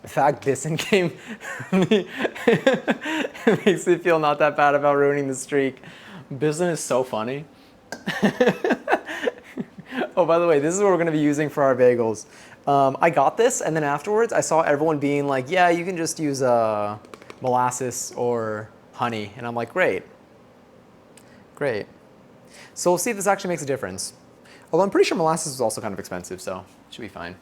The fact Bisson came makes me feel not that bad about ruining the streak. Bisson is so funny. Oh, by the way, this is what we're going to be using for our bagels. I got this, and then afterwards I saw everyone being like, yeah, you can just use molasses or honey. And I'm like, great. Great. So we'll see if this actually makes a difference. Although I'm pretty sure molasses is also kind of expensive, so it should be fine.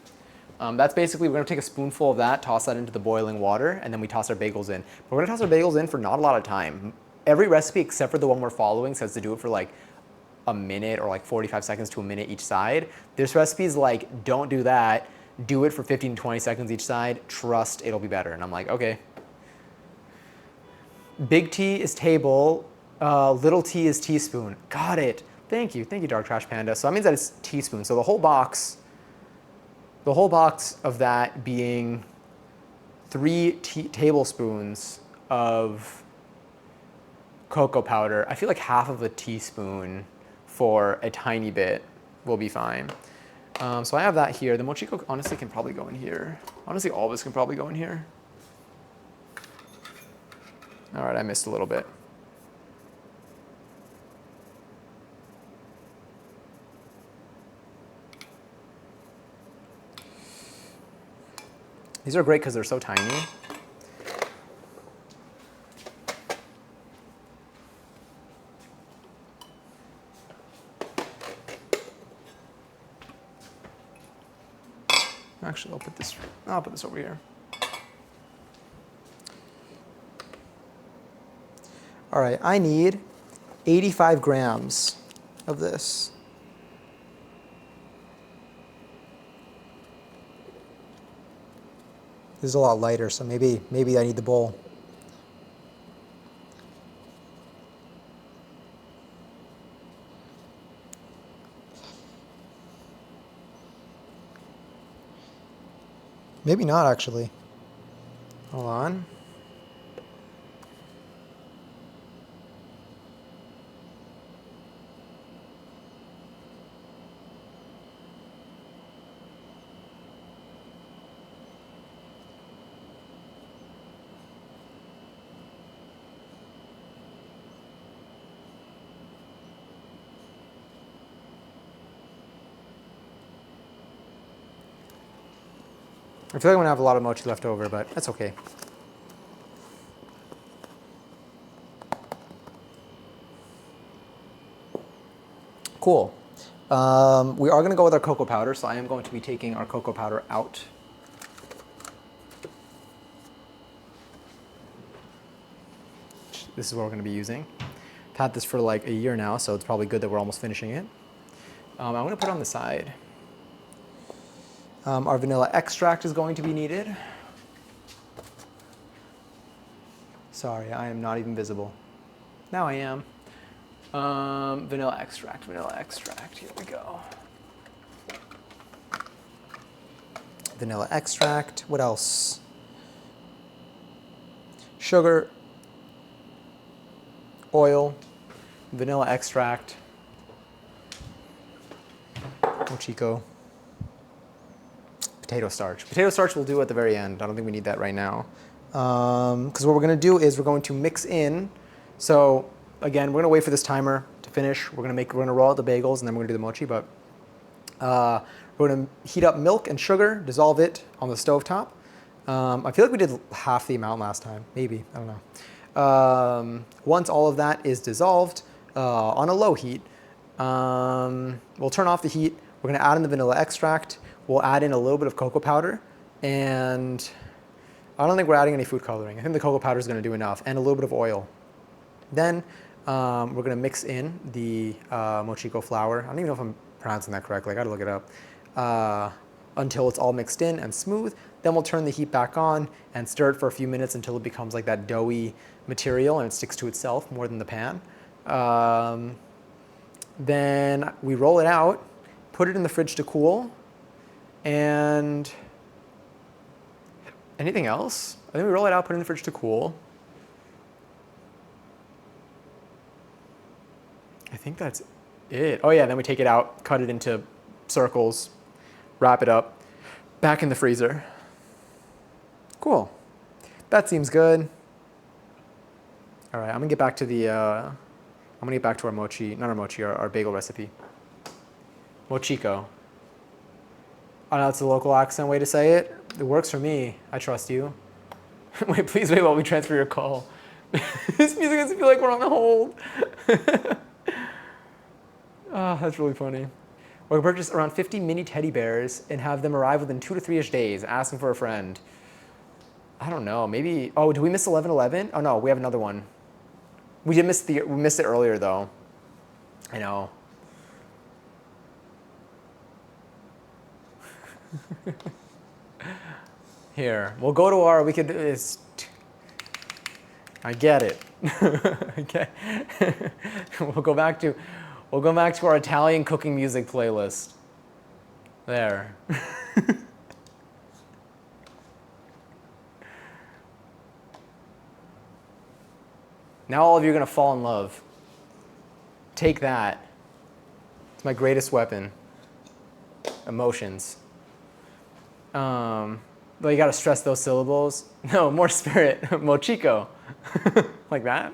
That's basically, we're gonna take a spoonful of that, toss that into the boiling water, and then we toss our bagels in. But we're gonna toss our bagels in for not a lot of time. Every recipe except for the one we're following says to do it for like a minute or like 45 seconds to a minute each side. This recipe is like, don't do that. Do it for 15 to 20 seconds each side. Trust it'll be better. And I'm like, okay. Big T is table, little t is teaspoon. Got it. Thank you, Dark Trash Panda. So that means that it's teaspoon. So the whole box of that being 3 tablespoons of cocoa powder. I feel like half of a teaspoon for a tiny bit will be fine. So I have that here. The mochiko honestly can probably go in here. Honestly, all of this can probably go in here. All right, I missed a little bit. These are great because they're so tiny. Actually, I'll put this over here. All right, I need 85 grams of this. This is a lot lighter, so maybe I need the bowl. Maybe not, actually. Hold on. I feel like I'm gonna have a lot of mochi left over, but that's okay. Cool. We are gonna go with our cocoa powder, so I am going to be taking our cocoa powder out. This is what we're gonna be using. I've had this for like a year now, so it's probably good that we're almost finishing it. I'm gonna put it on the side. Our vanilla extract is going to be needed. Sorry, I am not even visible. Now I am. Vanilla extract, here we go. Vanilla extract, what else? Sugar, oil, vanilla extract, mochiko. Potato starch. Potato starch we'll do at the very end. I don't think we need that right now. Because what we're going to do is we're going to mix in. So again, we're going to wait for this timer to finish. We're going to roll out the bagels and then we're going to do the mochi. But we're going to heat up milk and sugar, dissolve it on the stovetop. I feel like we did half the amount last time. Maybe, I don't know. Once all of that is dissolved on a low heat, we'll turn off the heat. We're going to add in the vanilla extract. We'll add in a little bit of cocoa powder, and I don't think we're adding any food coloring. I think the cocoa powder is going to do enough, and a little bit of oil. Then we're going to mix in the mochiko flour. I don't even know if I'm pronouncing that correctly. I got to look it up. Until it's all mixed in and smooth. Then we'll turn the heat back on and stir it for a few minutes until it becomes like that doughy material and it sticks to itself more than the pan. Then we roll it out, put it in the fridge to cool. And anything else? I think we roll it out, put it in the fridge to cool. I think that's it. Oh yeah, then we take it out, cut it into circles, wrap it up, back in the freezer. Cool. That seems good. All right, I'm gonna get back to our mochi, not our mochi, our bagel recipe. Mochiko. I know it's a local accent way to say it. It works for me. I trust you. Wait, please wait while we transfer your call. This music makes me feel like we're on the hold. Oh, that's really funny. Or purchase around 50 mini teddy bears and have them arrive within 2 to 3-ish days. Asking for a friend. I don't know. Maybe. Oh, did we miss 11/11? Oh no, we have another one. We missed it earlier though. I know. Here, we'll go to our. We could. I get it. Okay. We'll go back to our Italian cooking music playlist. There. Now all of you are going to fall in love. Take that. It's my greatest weapon. Emotions. But you got to stress those syllables. No, more spirit. Mochico. Like that.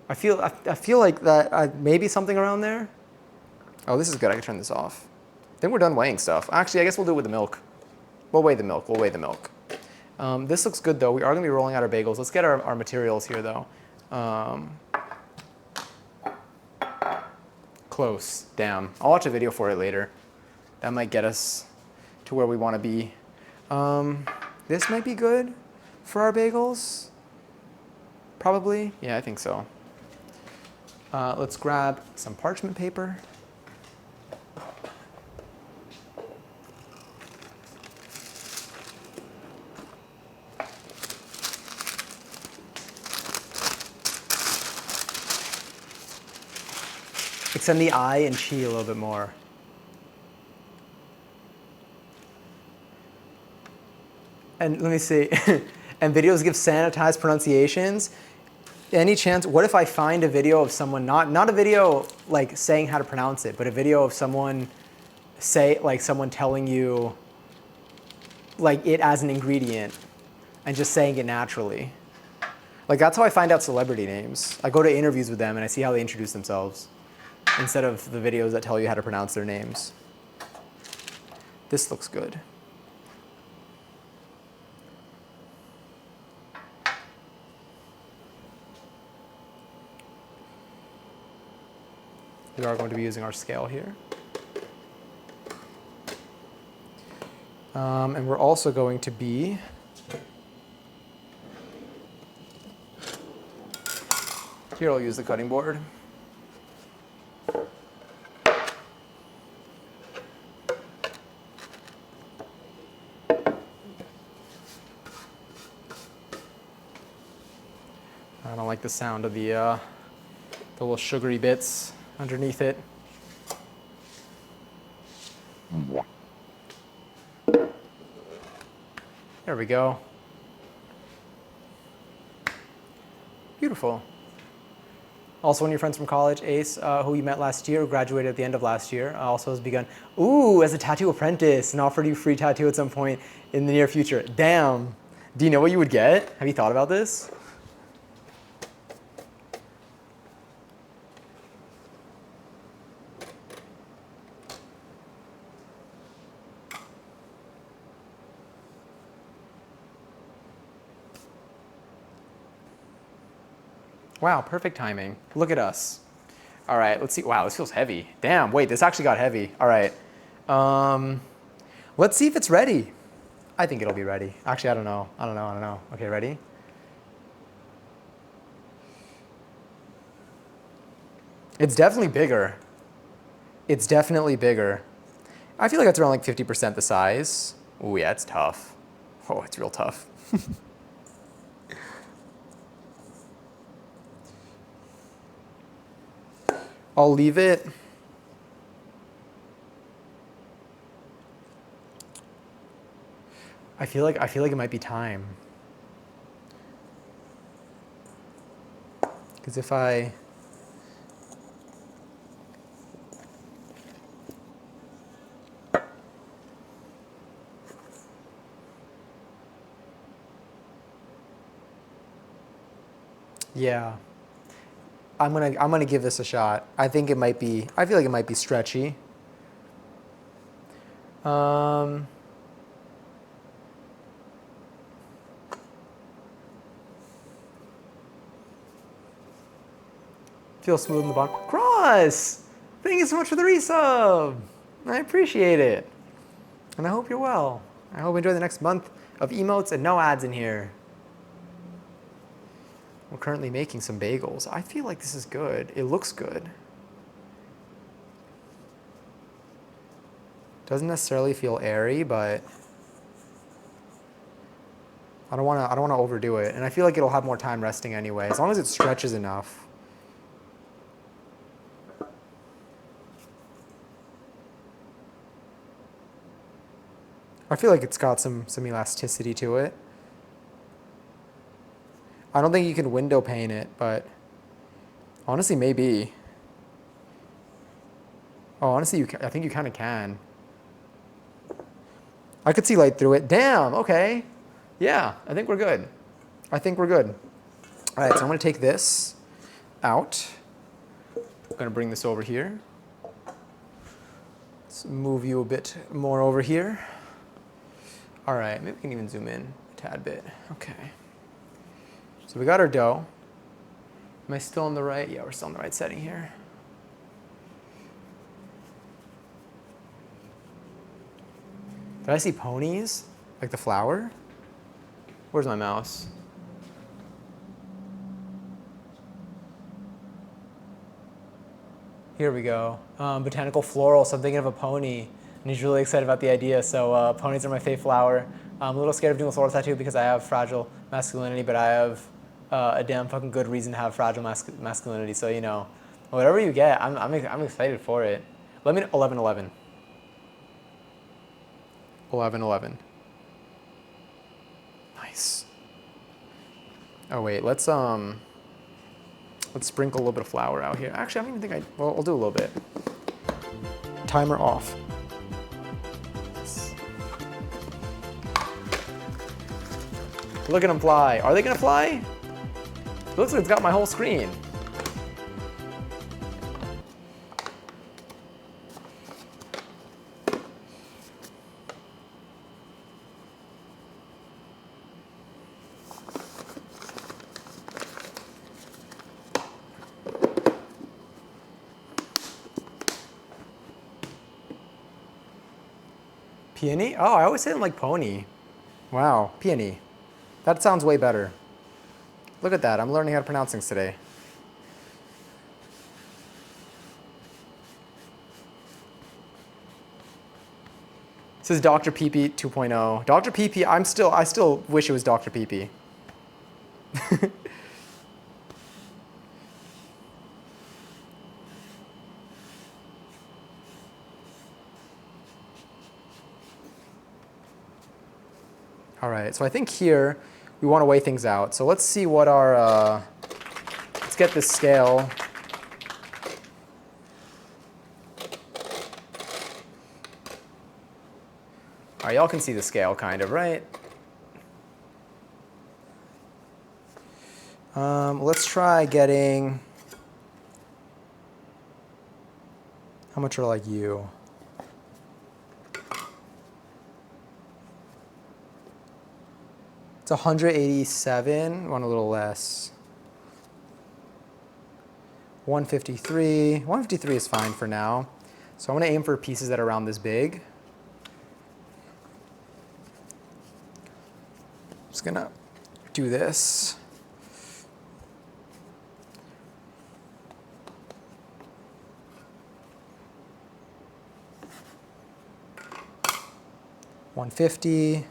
I feel like that maybe something around there. Oh, this is good. I can turn this off. Then we're done weighing stuff. Actually, I guess we'll do it with the milk. We'll weigh the milk. This looks good, though. We are going to be rolling out our bagels. Let's get our materials here, though. Close. Damn. I'll watch a video for it later. That might get us to where we want to be. This might be good for our bagels. Probably. Yeah, I think so. Let's grab some parchment paper. Extend the I and chi a little bit more. And let me see. And videos give sanitized pronunciations. Any chance, what if I find a video of someone, not a video like saying how to pronounce it, but a video of someone someone telling you like it as an ingredient and just saying it naturally. Like that's how I find out celebrity names. I go to interviews with them and I see how they introduce themselves instead of the videos that tell you how to pronounce their names. This looks good. We are going to be using our scale here. And we're also going to be here, I'll use the cutting board. I don't like the sound of the little sugary bits underneath it. There we go. Beautiful. Also, one of your friends from college, Ace, who you met last year, graduated at the end of last year, also has begun, as a tattoo apprentice and offered you free tattoo at some point in the near future. Damn. Do you know what you would get? Have you thought about this? Wow, perfect timing. Look at us. All right, let's see. Wow, this feels heavy. Damn, wait, this actually got heavy. All right. Let's see if it's ready. I think it'll be ready. Actually, I don't know. Okay, ready? It's definitely bigger. It's definitely bigger. I feel like it's around like 50% the size. Oh yeah, it's tough. Oh, it's real tough. I'll leave it. I feel like it might be time. Because if I yeah. I'm gonna give this a shot. I feel like it might be stretchy. Feels smooth in the bottom. Cross! Thank you so much for the resub. I appreciate it. And I hope you're well. I hope you enjoy the next month of emotes and no ads in here. We're currently making some bagels. I feel like this is good. It looks good. Doesn't necessarily feel airy, but I don't want to overdo it. And I feel like it'll have more time resting anyway, as long as it stretches enough. I feel like it's got some elasticity to it. I don't think you can window pane it, but honestly, maybe. Oh, honestly, I think you kind of can. I could see light through it. Damn, okay. Yeah, I think we're good. I think we're good. All right, so I'm gonna take this out. I'm gonna bring this over here. Let's move you a bit more over here. All right, maybe we can even zoom in a tad bit. Okay. So we got our dough. Am I still on the right? Yeah, we're still on the right setting here. Did I see ponies? Like the flower? Where's my mouse? Here we go. Botanical floral, so I'm thinking of a pony. And he's really excited about the idea, so ponies are my favorite flower. I'm a little scared of doing a floral tattoo because I have fragile masculinity, but I have a damn fucking good reason to have fragile masculinity. So, you know, whatever you get, I'm excited for it. Let me know, 11-11. 11-11. Nice. Oh wait, let's sprinkle a little bit of flour out here. Actually, I don't even think well, I'll do a little bit. Timer off. Look at them fly. Are they gonna fly? It looks like it's got my whole screen. Peony? Oh, I always say them like pony. Wow, peony. That sounds way better. Look at that, I'm learning how to pronounce things today. This is Dr. Pee-Pee 2.0. Dr. Pee-Pee, I still wish it was Dr. Pee-Pee. All right, so I think here we want to weigh things out. So let's see what our, let's get this scale. All right, y'all can see the scale kind of, right? Let's try getting, how much are like you? It's 187, want a little less. 153, 153 is fine for now. So I'm gonna aim for pieces that are around this big. Just gonna do this. $150.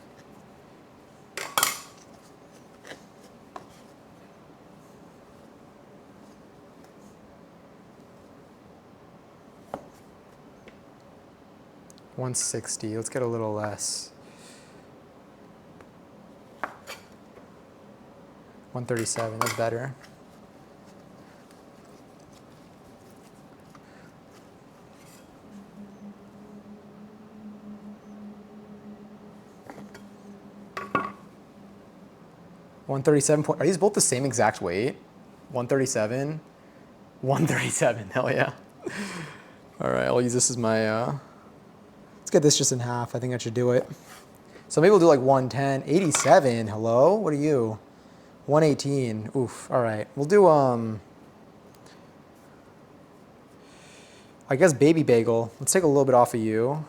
$160. Let's get a little less. 137. That's better. $137. Are these both the same exact weight? 137. 137. Hell yeah. All right. I'll use this as my. Let's get this just in half. I think that should do it. So maybe we'll do like 110. 87. Hello? What are you? 118. Oof. All right. We'll do I guess baby bagel. Let's take a little bit off of you. A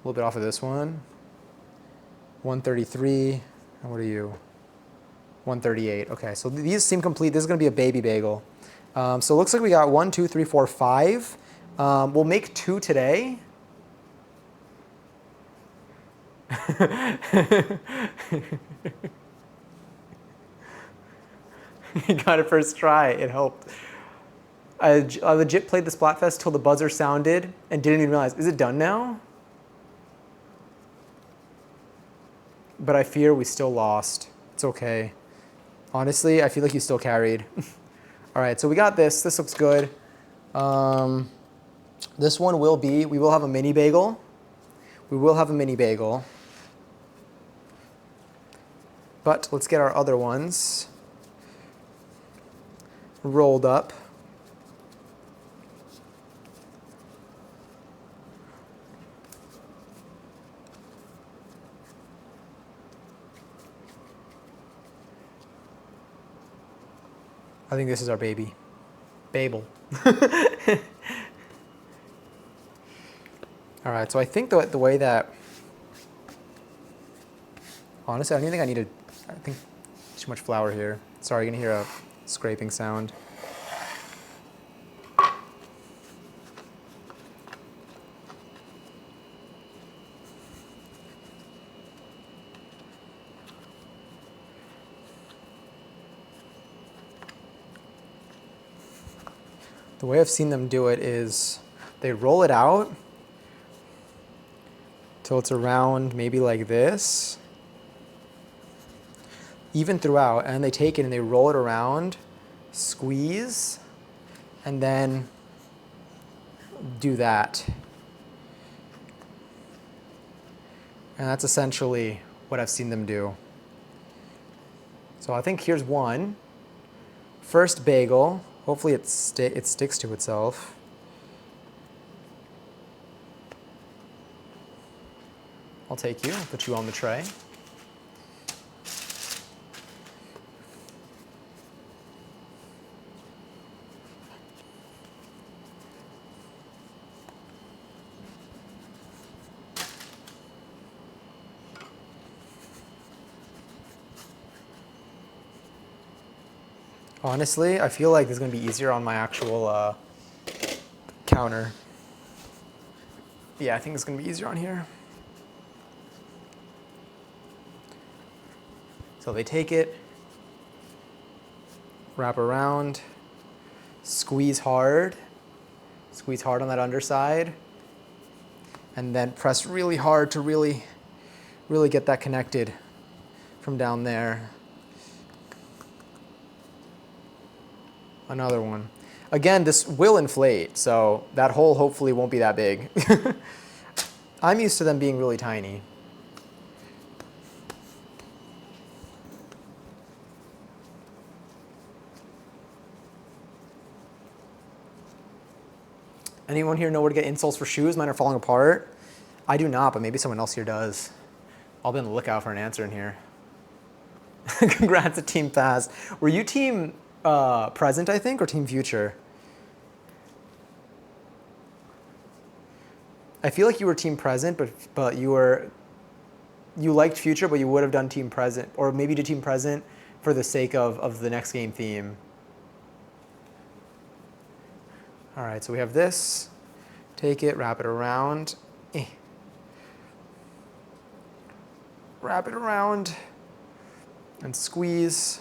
little bit off of this one. 133. And what are you? 138. Okay, so these seem complete. This is going to be a baby bagel. So it looks like we got 1, 2, 3, 4, 5. We'll make 2 today. You got it first try. It helped. I legit played the Splatfest till the buzzer sounded and didn't even realize, is it done now? But I fear we still lost. It's okay. Honestly, I feel like you still carried. All right, so we got this. This looks good. This one will be, we will have a mini bagel. We will have a mini bagel. But let's get our other ones rolled up. I think this is our baby. Babel. All right, so I think the way that, honestly, I don't even think I need I think too much flour here. Sorry, you're gonna hear a scraping sound. The way I've seen them do it is they roll it out till it's around maybe like this, even throughout, and they take it and they roll it around, squeeze, and then do that. And that's essentially what I've seen them do. So I think here's one. First bagel. Hopefully it sticks to itself. I'll take you, put you on the tray. Honestly, I feel like this is going to be easier on my actual counter. Yeah, I think it's going to be easier on here. So they take it, wrap around, squeeze hard on that underside, and then press really hard to really get that connected from down there. Another one. Again, this will inflate, so that hole hopefully won't be that big. I'm used to them being really tiny. Anyone here know where to get insoles for shoes? Mine are falling apart. I do not, but maybe someone else here does. I'll be on the lookout for an answer in here. Congrats to Team Past. Were you Team Present, I think, or Team Future? I feel like you were Team Present, but you liked Future, but you would have done Team Present, or maybe to Team Present for the sake of the next game theme. All right, so we have this. Take it, wrap it around. Wrap it around and squeeze.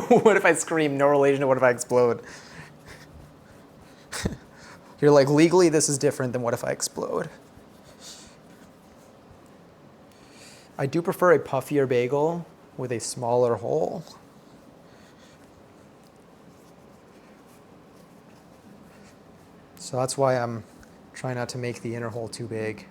What if I scream? No relation to what if I explode? You're like, legally this is different than what if I explode. I do prefer a puffier bagel with a smaller hole. So that's why I'm trying not to make the inner hole too big.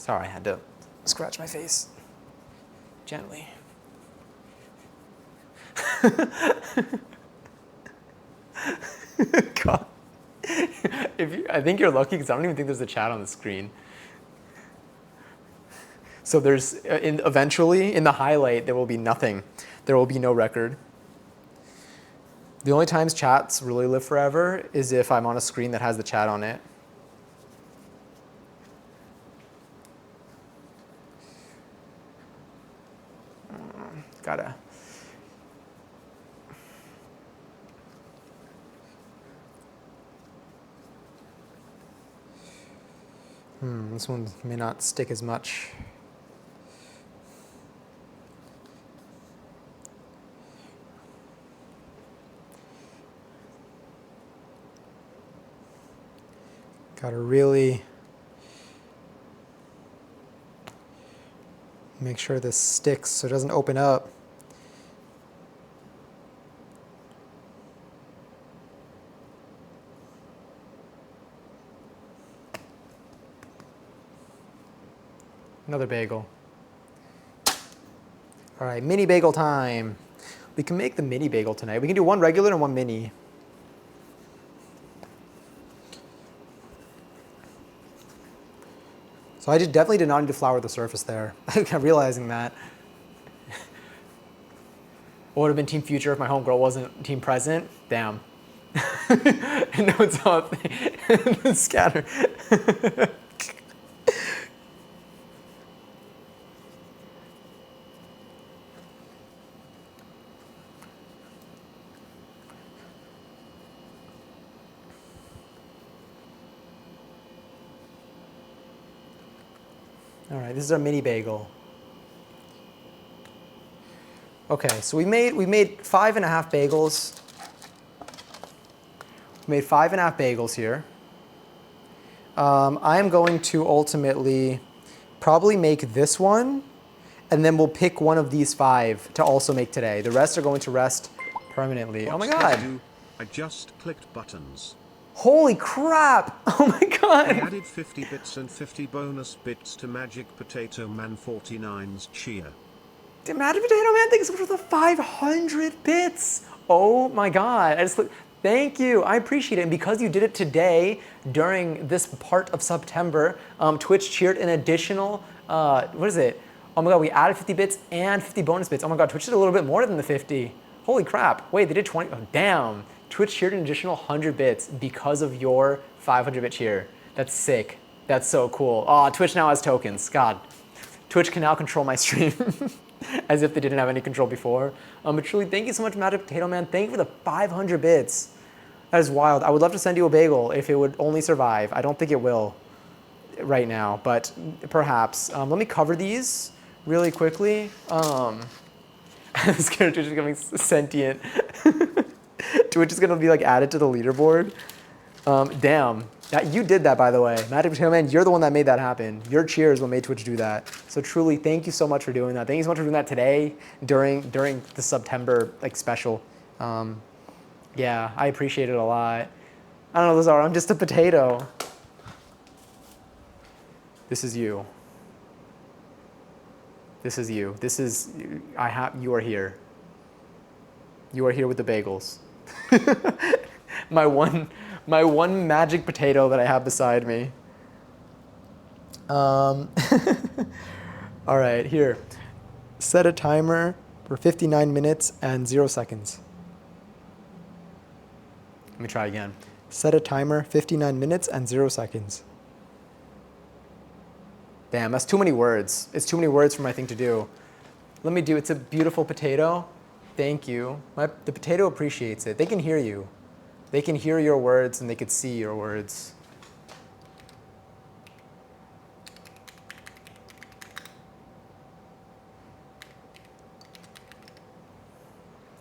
Sorry, I had to scratch my face gently. God. I think you're lucky because I don't even think there's a chat on the screen. So there's, eventually, in the highlight, there will be nothing. There will be no record. The only times chats really live forever is if I'm on a screen that has the chat on it. Gotta. This one may not stick as much. Gotta really make sure this sticks so it doesn't open up. Another bagel. All right, mini bagel time. We can make the mini bagel tonight. We can do one regular and one mini. So I definitely did not need to flour the surface there. I'm realizing that. What would have been Team Future if my homegirl wasn't Team Present? Damn. No, it's all scatter. All right, this is our mini bagel. Okay, so we made 5.5 bagels. We made 5.5 bagels here. I am going to ultimately probably make this one, and then we'll pick one of these 5 to also make today. The rest are going to rest permanently. Oh my God. I just clicked buttons. Holy crap! Oh my God! I added 50 bits and 50 bonus bits to Magic Potato Man 49's cheer. Magic Potato Man, thanks so much for the 500 bits! Oh my God! Thank you. I appreciate it. And because you did it today during this part of September, Twitch cheered an additional, what is it? Oh my God, we added 50 bits and 50 bonus bits. Oh my God, Twitch did a little bit more than the 50. Holy crap. Wait, they did 20. Oh, damn. Twitch cheered an additional 100 bits because of your 500 bit cheer. That's sick. That's so cool. Oh, Twitch now has tokens. God. Twitch can now control my stream as if they didn't have any control before. But truly, thank you so much, Magic Potato Man. Thank you for the 500 bits. That is wild. I would love to send you a bagel if it would only survive. I don't think it will right now, but perhaps. Let me cover these really quickly. This character is becoming sentient. Twitch is gonna be like added to the leaderboard. Damn. You did that, by the way. Magic Potato Man, you're the one that made that happen. Your cheer is what made Twitch do that. So truly, thank you so much for doing that. Thank you so much for doing that today during the September special. Yeah, I appreciate it a lot. I don't know, Lazar, I'm just a potato. This is you. This is you. This is, you are here. You are here with the bagels. my one magic potato that I have beside me. All right, here. Set a timer for 59 minutes and 0 seconds. Let me try again. Set a timer, 59 minutes and 0 seconds. Damn, that's too many words. It's too many words for my thing to do. Let me do, it's a beautiful potato. Thank you. The potato appreciates it. They can hear you. They can hear your words and they can see your words.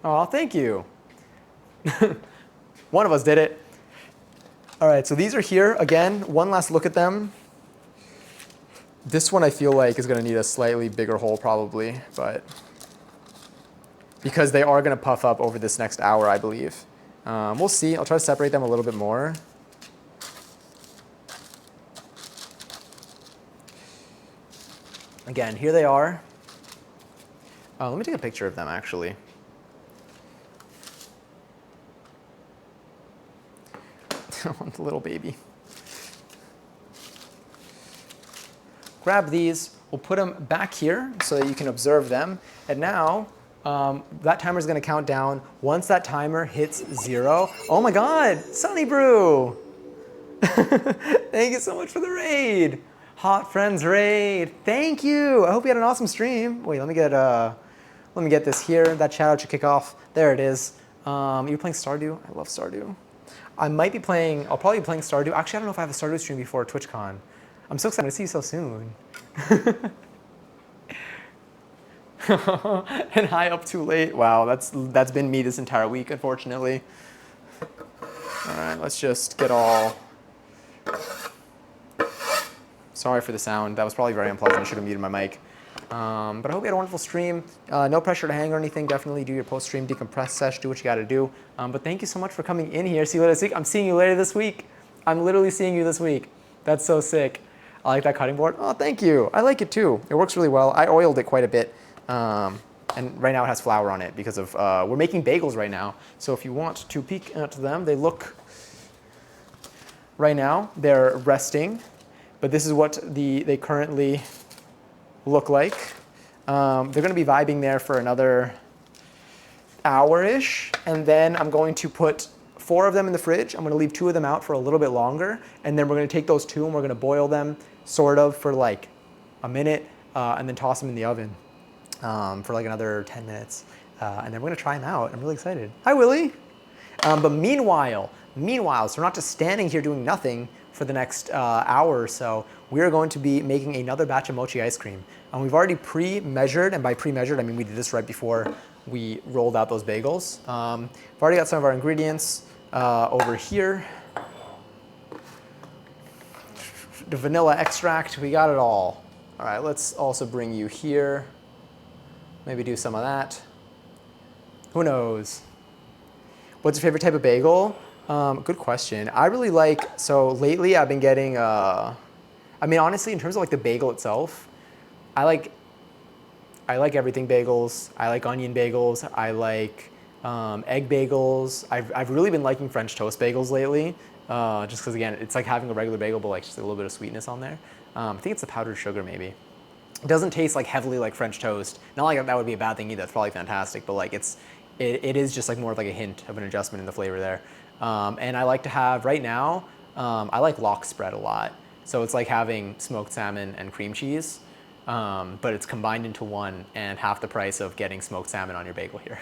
Oh, thank you. One of us did it. All right, so these are here. Again, one last look at them. This one I feel like is going to need a slightly bigger hole probably, but because they are going to puff up over this next hour, I believe. We'll see. I'll try to separate them a little bit more. Again, here they are. Let me take a picture of them, actually. The little baby. Grab these. We'll put them back here so that you can observe them. And now, that timer is going to count down. Once that timer hits 0, oh my God, Sunny Brew! Thank you so much for the raid. Hot Friends raid. Thank you. I hope you had an awesome stream. Wait, let me get this here. That shout out should kick off. There it is. You're playing Stardew? I love Stardew. I'll probably be playing Stardew. Actually, I don't know if I have a Stardew stream before TwitchCon. I'm so excited to see you so soon. And hi up too late. Wow, that's been me this entire week, unfortunately. All right, let's just get all... Sorry for the sound. That was probably very unpleasant. I should have muted my mic. But I hope you had a wonderful stream. No pressure to hang or anything. Definitely do your post-stream decompress sesh. Do what you got to do. But thank you so much for coming in here. See you later this week. I'm seeing you later this week. I'm literally seeing you this week. That's so sick. I like that cutting board. Oh, thank you. I like it too. It works really well. I oiled it quite a bit. And right now it has flour on it because of we're making bagels right now. So if you want to peek at them, they look... Right now, they're resting. But this is what they currently look like. They're going to be vibing there for another hour-ish. And then I'm going to put 4 of them in the fridge. I'm going to leave 2 of them out for a little bit longer. And then we're going to take those 2 and we're going to boil them sort of for like a minute and then toss them in the oven for like another 10 minutes. And then we're going to try them out. I'm really excited. Hi, Willie. But meanwhile, so we're not just standing here doing nothing for the next hour or so. We're going to be making another batch of mochi ice cream. And we've already pre-measured, and by pre-measured, I mean we did this right before we rolled out those bagels. We've already got some of our ingredients over here. The vanilla extract, we got it all. All right, let's also bring you here. Maybe do some of that. Who knows? What's your favorite type of bagel? Good question. I really like, so lately I've been getting, I mean, honestly, in terms of like the bagel itself, I like everything bagels. I like onion bagels. I like egg bagels. I've really been liking French toast bagels lately, just because again, it's like having a regular bagel, but like just a little bit of sweetness on there. I think it's the powdered sugar maybe. It doesn't taste like heavily like French toast. Not like that would be a bad thing either. It's probably fantastic, but like it is just like more of like a hint of an adjustment in the flavor there. And I like to have, right now, I like lox spread a lot. So it's like having smoked salmon and cream cheese, but it's combined into one and half the price of getting smoked salmon on your bagel here.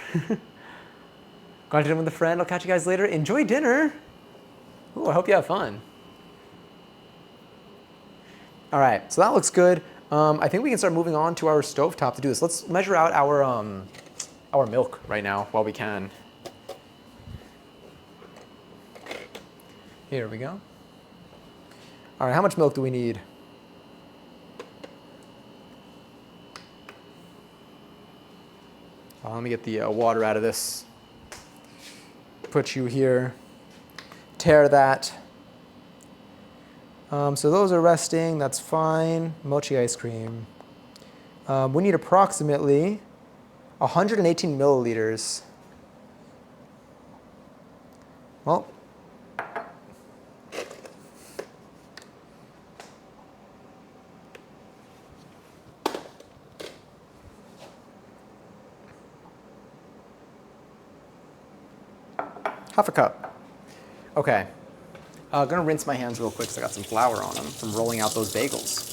Going to dinner with a friend. I'll catch you guys later. Enjoy dinner. Ooh, I hope you have fun. All right, so that looks good. I think we can start moving on to our stovetop to do this. Let's measure out our milk right now while we can. Here we go. All right, how much milk do we need? Let me get the water out of this. Put you here. Tear that. So those are resting, that's fine. Mochi ice cream. We need approximately 118 milliliters. Well, half a cup. Okay. Gonna rinse my hands real quick because I got some flour on them from rolling out those bagels.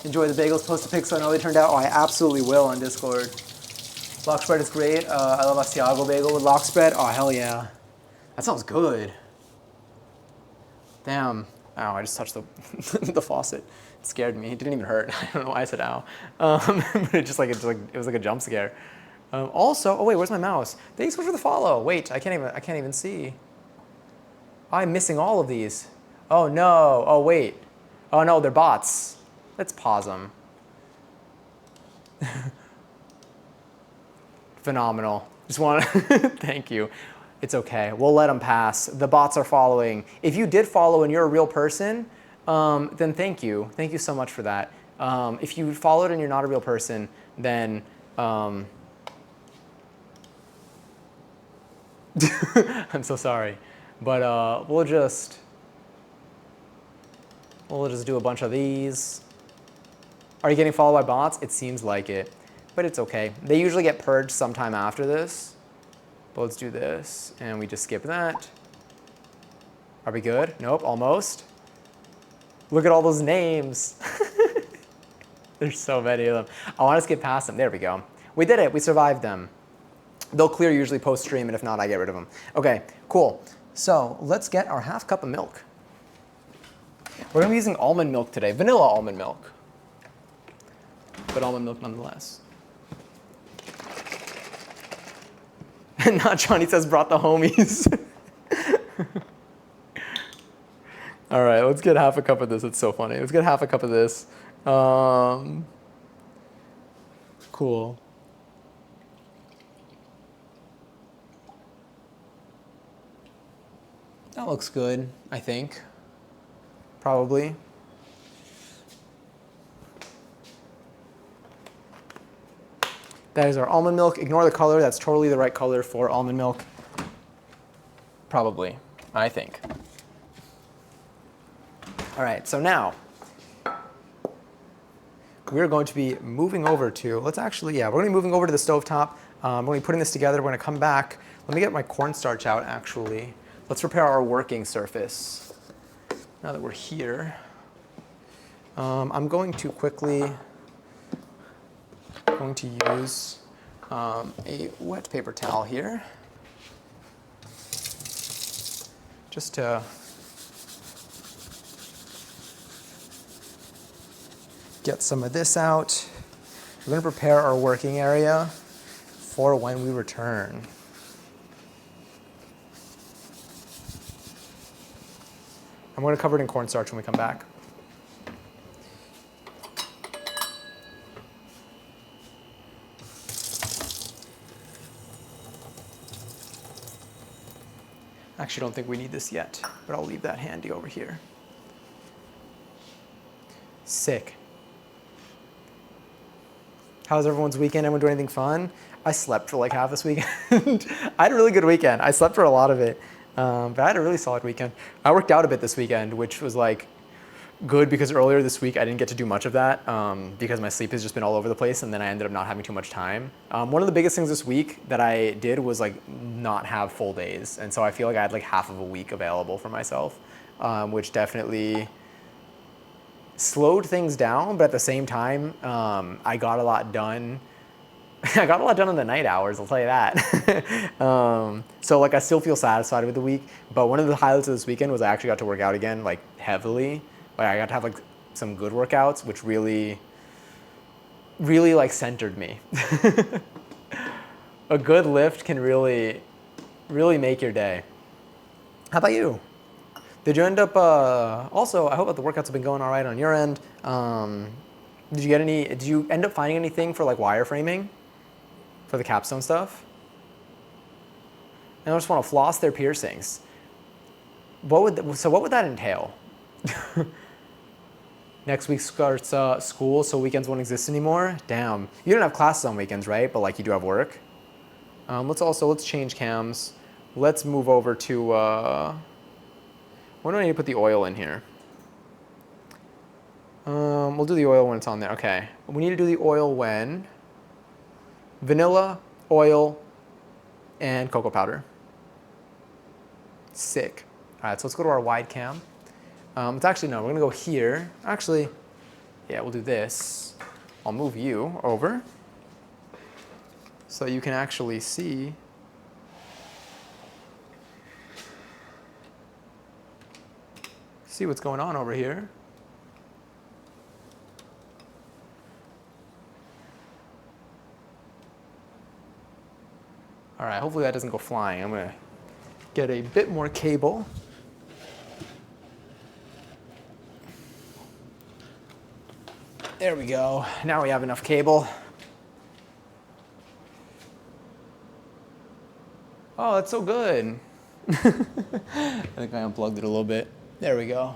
Enjoy the bagels. Post a pic so I know how they turned out. Oh, I absolutely will on Discord. Lox spread is great. I love Asiago bagel with lox spread. Oh, hell yeah. That sounds good. Damn. Ow, I just touched the, the faucet. It scared me. It didn't even hurt. I don't know why I said ow. But it was like a jump scare. Also, oh wait, where's my mouse? Thanks so much for the follow. Wait, I can't even see. I'm missing all of these. Oh no, oh wait. Oh no, they're bots. Let's pause them. Phenomenal. Just want to, thank you. It's okay, we'll let them pass. The bots are following. If you did follow and you're a real person, then thank you. Thank you so much for that. If you followed and you're not a real person, then I'm so sorry. But we'll just do a bunch of these. Are you getting followed by bots? It seems like it, but it's okay. They usually get purged sometime after this. But let's do this, and we just skip that. Are we good? Nope, almost. Look at all those names. There's so many of them. I want to skip past them. There we go. We did it. We survived them. They'll clear usually post-stream, and if not, I get rid of them. Okay, cool. So let's get our half cup of milk. We're going to be using almond milk today, vanilla almond milk, but almond milk nonetheless. Not Johnny says brought the homies. All right, let's get half a cup of this. It's so funny. Let's get half a cup of this. Cool. That looks good, I think. Probably. That is our almond milk. Ignore the color. That's totally the right color for almond milk. Probably, I think. All right, so now we're going to be moving over to, we're going to be moving over to the stovetop. We're going to be putting this together. We're going to come back. Let me get my cornstarch out, actually. Let's prepare our working surface. Now that we're here, I'm going to quickly use a wet paper towel here, just to get some of this out. We're going to prepare our working area for when we return. I'm going to cover it in cornstarch when we come back. I actually don't think we need this yet, but I'll leave that handy over here. Sick. How's everyone's weekend? Anyone do anything fun? I slept for like half this weekend. I had a really good weekend. I slept for a lot of it, but I had a really solid weekend. I worked out a bit this weekend, which was like good because earlier this week I didn't get to do much of that because my sleep has just been all over the place, and then I ended up not having too much time. One of the biggest things this week that I did was like not have full days, and so I feel like I had like half of a week available for myself, which definitely slowed things down, but at the same time, I got a lot done. I got a lot done in the night hours, I'll tell you that. So like I still feel satisfied with the week, but one of the highlights of this weekend was I actually got to work out again, like heavily. Like I got to have like some good workouts, which really like centered me. A good lift can really make your day. How about you? Did you end up, also, I hope that the workouts have been going all right on your end. Did you end up finding anything for like wireframing for the capstone stuff? And I just want to floss their piercings. What would that entail? Next week starts school, so weekends won't exist anymore? Damn. You don't have classes on weekends, right? But like you do have work. Let's change cams. Let's move over to, when do I need to put the oil in here? We'll do the oil when it's on there. Okay. We need to do the oil when vanilla, oil, and cocoa powder. Sick. All right, so let's go to our wide cam. We're going to go here. Actually, yeah, we'll do this. I'll move you over so you can actually see. See what's going on over here. All right, hopefully that doesn't go flying. I'm gonna get a bit more cable. There we go. Now we have enough cable. Oh, that's so good. I think I unplugged it a little bit. There we go.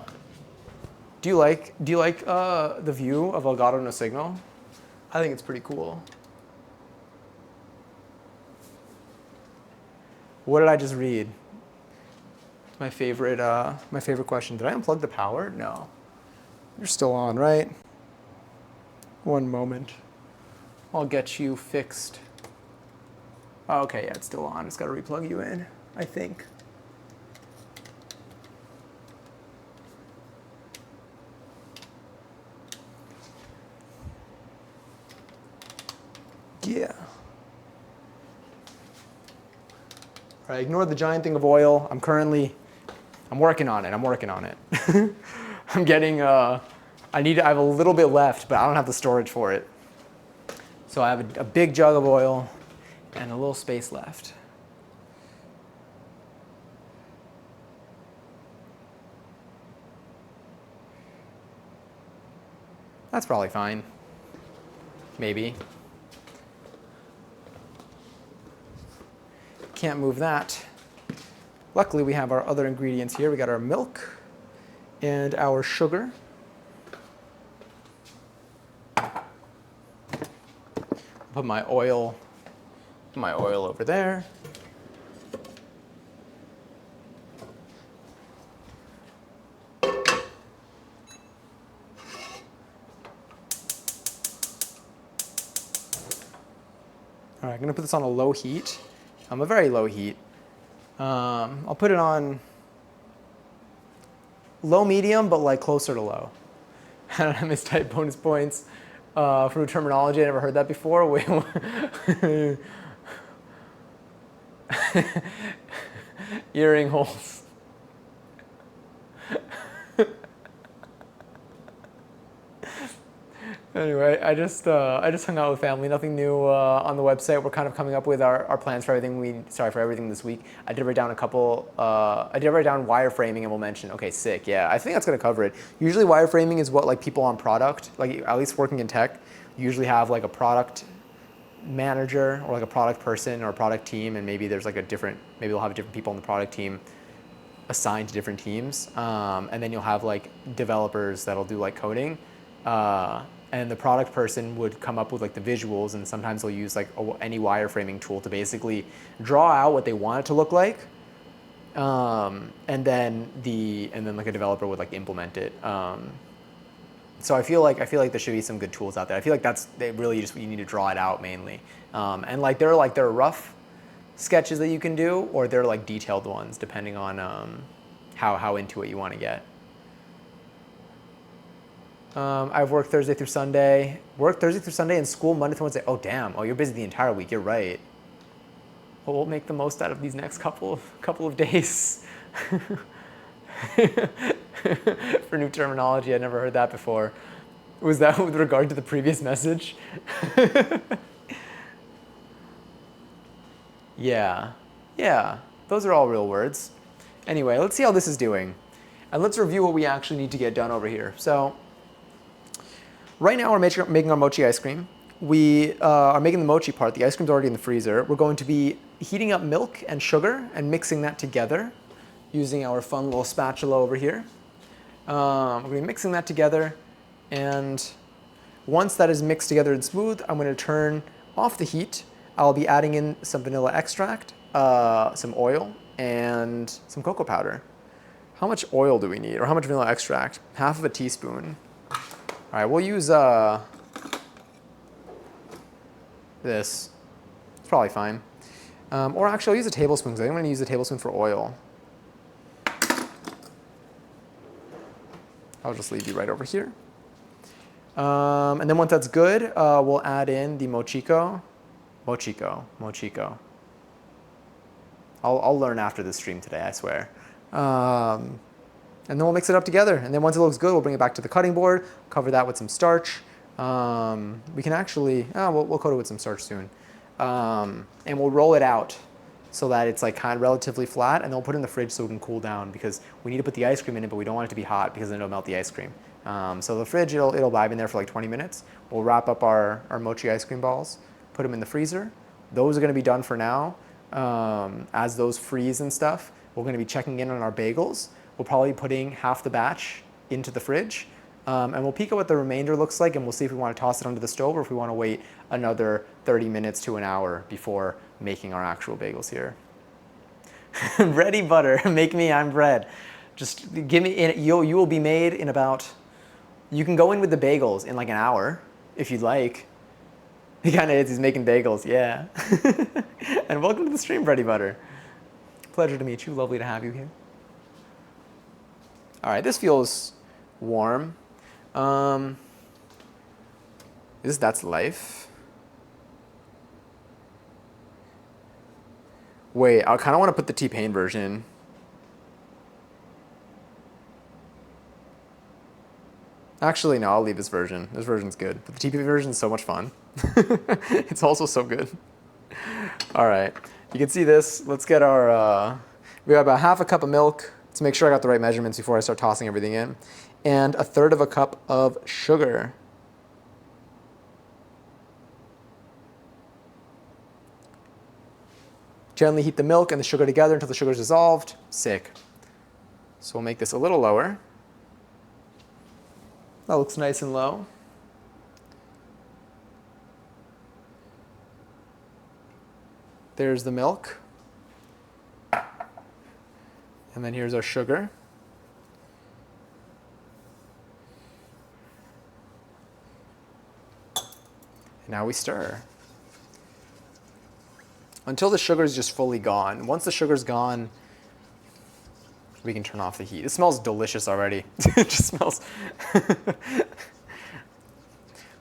Do you like the view of Elgato No Signal? I think it's pretty cool. What did I just read? My favorite question. Did I unplug the power? No. You're still on, right? One moment. I'll get you fixed. Oh, okay, yeah, it's still on. It's got to replug you in, I think. Yeah. All right, ignore the giant thing of oil. I'm working on it. I'm getting, I have a little bit left, but I don't have the storage for it. So I have a big jug of oil and a little space left. That's probably fine. Maybe. Can't move that. Luckily, we have our other ingredients here. We got our milk and our sugar. Put my oil over there. All right, I'm gonna put this on a low heat. A very low heat. I'll put it on low medium, but like closer to low. I don't have mistype bonus points for terminology. I never heard that before. Wait, earring holes. Anyway, I just hung out with family. Nothing new on the website. We're kind of coming up with our plans for everything. For everything this week. I did write down wireframing, and we'll mention. Okay, sick. Yeah, I think that's gonna cover it. Usually, wireframing is what like people on product, like at least working in tech, usually have like a product manager or like a product person or a product team, and maybe there's like maybe they'll have different people on the product team assigned to different teams, and then you'll have like developers that'll do like coding. And the product person would come up with like the visuals, and sometimes they'll use like any wireframing tool to basically draw out what they want it to look like, and then like a developer would like implement it. So I feel like there should be some good tools out there. I feel like you need to draw it out mainly, and like there are rough sketches that you can do, or there are like detailed ones depending on how into it you want to get. I've worked Thursday through Sunday. And school Monday through Wednesday. Oh, damn. Oh, you're busy the entire week. You're right. Well, we'll make the most out of these next couple of days. For new terminology, I never heard that before. Was that with regard to the previous message? Yeah. Those are all real words. Anyway, let's see how this is doing. And let's review what we actually need to get done over here. So, right now we're making our mochi ice cream. We are making the mochi part. The ice cream's already in the freezer. We're going to be heating up milk and sugar and mixing that together using our fun little spatula over here. We're going to be mixing that together, and once that is mixed together and smooth, I'm going to turn off the heat. I'll be adding in some vanilla extract, some oil, and some cocoa powder. How much oil do we need, or how much vanilla extract? Half of a teaspoon. All right, we'll use this. It's probably fine. Or actually, I'll use a tablespoon, because I think I'm going to use a tablespoon for oil. I'll just leave you right over here. And then once that's good, we'll add in the mochiko. I'll learn after this stream today, I swear. And then we'll mix it up together. And then once it looks good, we'll bring it back to the cutting board, cover that with some starch. We can actually, we'll coat it with some starch soon. And we'll roll it out so that it's like kind of relatively flat, and then we'll put it in the fridge so it can cool down, because we need to put the ice cream in it, but we don't want it to be hot because then it'll melt the ice cream. So the fridge, it'll vibe in there for like 20 minutes. We'll wrap up our mochi ice cream balls, put them in the freezer. Those are gonna be done for now. As those freeze and stuff, we're gonna be checking in on our bagels. We'll probably be putting half the batch into the fridge. And we'll peek at what the remainder looks like, and we'll see if we want to toss it onto the stove or if we want to wait another 30 minutes to an hour before making our actual bagels here. Ready butter, make me, I'm bread. Just give me, you will be made in about, you can go in with the bagels in like an hour if you'd like. He kind of is, he's making bagels, yeah. And welcome to the stream, Ready Butter. Pleasure to meet you, lovely to have you here. All right, this feels warm. That's life. Wait, I kind of want to put the T-Pain version. Actually, no, I'll leave this version. This version's good. But the T-Pain version is so much fun. It's also so good. All right, you can see this. Let's get our, we got about half a cup of milk to make sure I got the right measurements before I start tossing everything in. And 1/3 of a cup of sugar. Gently heat the milk and the sugar together until the sugar is dissolved. Sick. So we'll make this a little lower. That looks nice and low. There's the milk. And then here's our sugar. And now we stir. Until the sugar is just fully gone. Once the sugar's gone, we can turn off the heat. It smells delicious already. It just smells.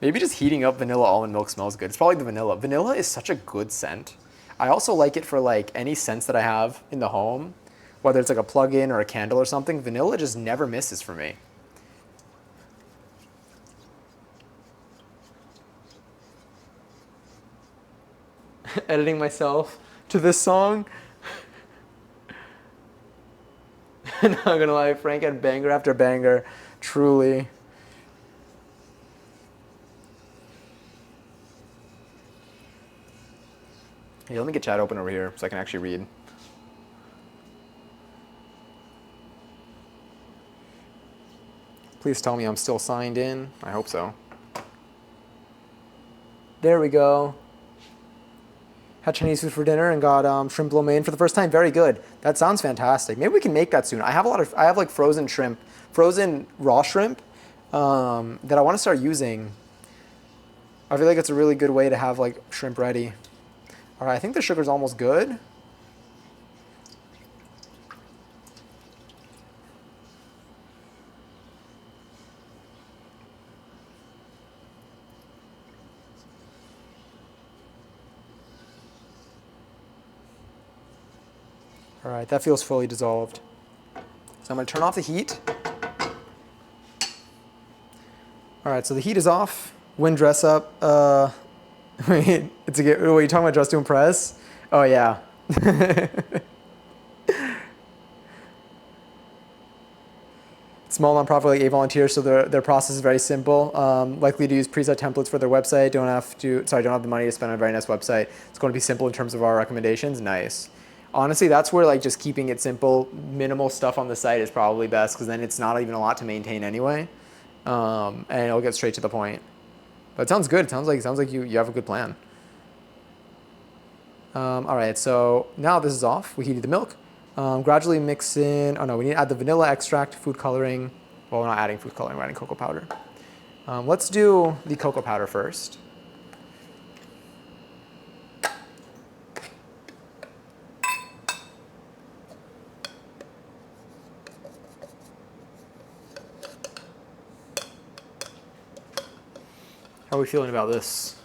Maybe just heating up vanilla almond milk smells good. It's probably the vanilla. Vanilla is such a good scent. I also like it for like any scents that I have in the home, whether it's like a plug-in or a candle or something. Vanilla just never misses for me. Editing myself to this song. Not gonna lie, Frank had banger after banger, truly. Hey, let me get chat open over here so I can actually read. Please tell me I'm still signed in. I hope so. There we go. Had Chinese food for dinner and got shrimp lo mein for the first time. Very good. That sounds fantastic. Maybe we can make that soon. I have like frozen shrimp, frozen raw shrimp that I want to start using. I feel like it's a really good way to have like shrimp ready. All right, I think the sugar's almost good. All right, that feels fully dissolved. So I'm gonna turn off the heat. All right, so the heat is off. Wind dress up. Wait, what are you talking about? Dress to impress? Oh yeah. Small nonprofit like A Volunteer, so their process is very simple. Likely to use preset templates for their website. Don't have the money to spend on a very nice website. It's going to be simple in terms of our recommendations. Nice. Honestly, that's where like just keeping it simple, minimal stuff on the site is probably best because then it's not even a lot to maintain anyway, and it'll get straight to the point. But it sounds good. It sounds like you have a good plan. All right, so now this is off. We heated the milk. Gradually mix in. Oh no, we need to add the vanilla extract, food coloring. Well, we're not adding food coloring. We're adding cocoa powder. Let's do the cocoa powder first. How are we feeling about this?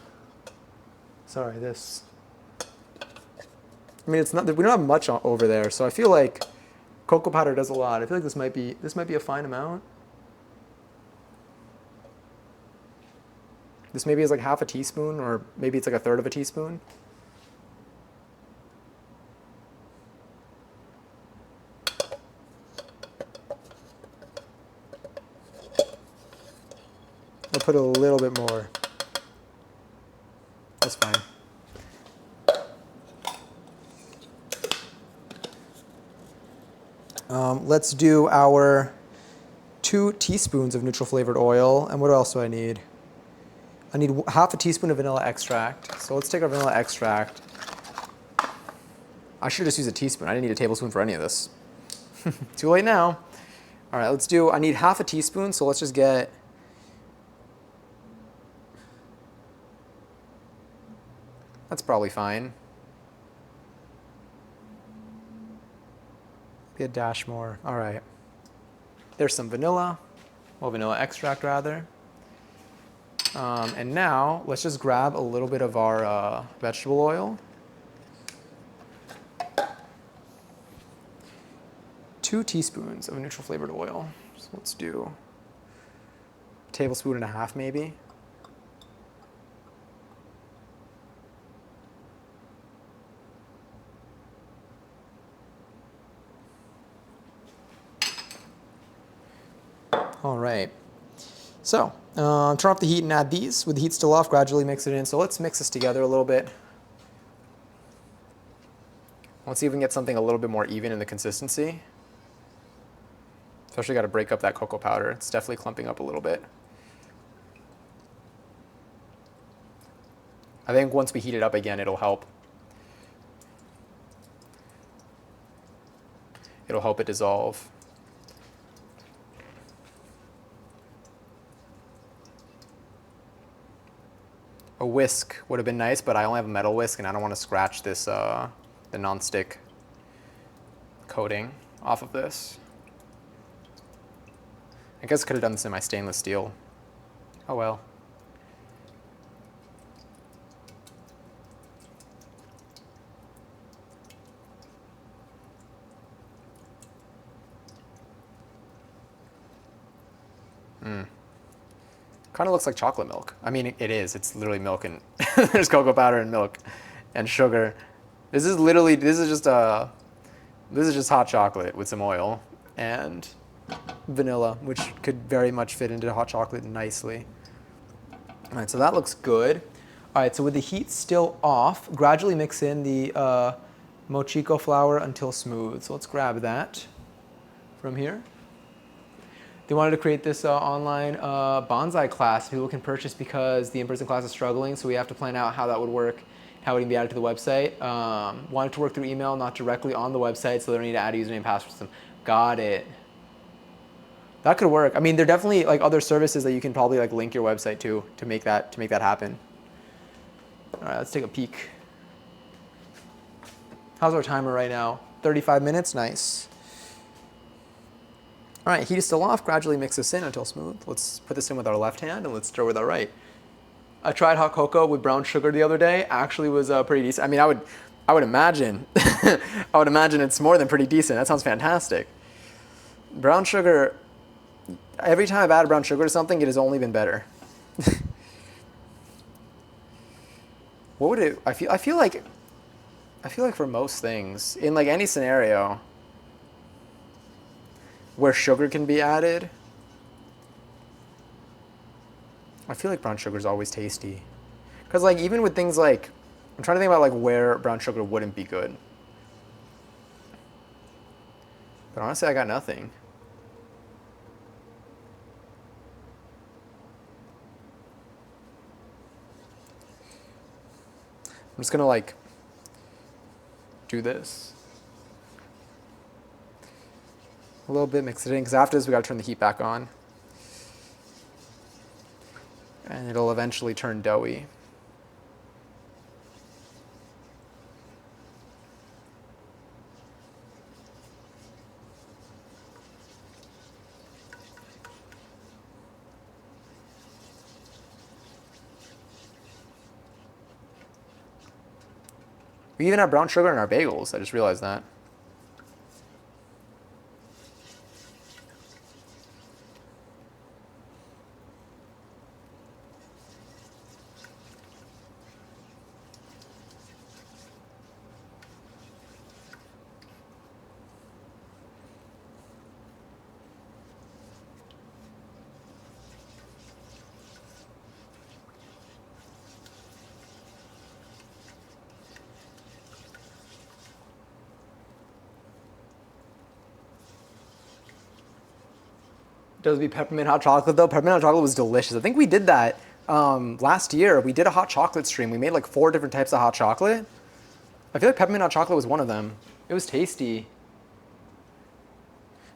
Sorry, this. I mean, it's not. We don't have much over there, so I feel like cocoa powder does a lot. I feel like this might be a fine amount. This maybe is like half a teaspoon, or maybe it's like 1/3 of a teaspoon. I'll put a little bit more. That's fine. Let's do our 2 teaspoons of neutral flavored oil. And what else do I need? I need half a teaspoon of vanilla extract. So let's take our vanilla extract. I should just use a teaspoon. I didn't need a tablespoon for any of this. Too late now. All right, I need half a teaspoon, so let's just get, that's probably fine. Be a dash more. All right. There's some vanilla, well, vanilla extract rather. And now let's just grab a little bit of our vegetable oil. 2 teaspoons of neutral flavored oil. So let's do a tablespoon and a half maybe. All right. So turn off the heat and add these. With the heat still off, gradually mix it in. So let's mix this together a little bit. Let's see if we can get something a little bit more even in the consistency. Especially got to break up that cocoa powder. It's definitely clumping up a little bit. I think once we heat it up again, it'll help. It'll help it dissolve. A whisk would have been nice, but I only have a metal whisk, and I don't want to scratch this the non-stick coating off of this. I guess I could have done this in my stainless steel. Oh well. Kind of looks like chocolate milk. I mean, it is. It's literally milk and there's cocoa powder and milk and sugar. This is just hot chocolate with some oil and vanilla, which could very much fit into hot chocolate nicely. All right, so that looks good. All right, so with the heat still off, gradually mix in the mochico flour until smooth. So let's grab that from here. They wanted to create this online bonsai class people can purchase because the in-person class is struggling, so we have to plan out how that would work, how it can be added to the website. Wanted to work through email, not directly on the website, so they don't need to add a username and password system. Got it. That could work. I mean, there are definitely like other services that you can probably like link your website to make that happen. All right, let's take a peek. How's our timer right now? 35 minutes, nice. All right, heat is still off. Gradually mix this in until smooth. Let's put this in with our left hand and let's stir with our right. I tried hot cocoa with brown sugar the other day. Actually was pretty decent. I mean, I would imagine, I would imagine it's more than pretty decent. That sounds fantastic. Brown sugar, every time I've added brown sugar to something, it has only been better. What would it, I feel like for most things, in like any scenario where sugar can be added, I feel like brown sugar is always tasty. Because like even with things like, I'm trying to think about like where brown sugar wouldn't be good. But honestly, I got nothing. I'm just gonna like do this. A little bit, mix it in, because after this we gotta turn the heat back on. And it'll eventually turn doughy. We even have brown sugar in our bagels, I just realized that. Does be peppermint hot chocolate though? Peppermint hot chocolate was delicious. I think we did that last year. We did a hot chocolate stream. We made like 4 different types of hot chocolate. I feel like peppermint hot chocolate was one of them. It was tasty.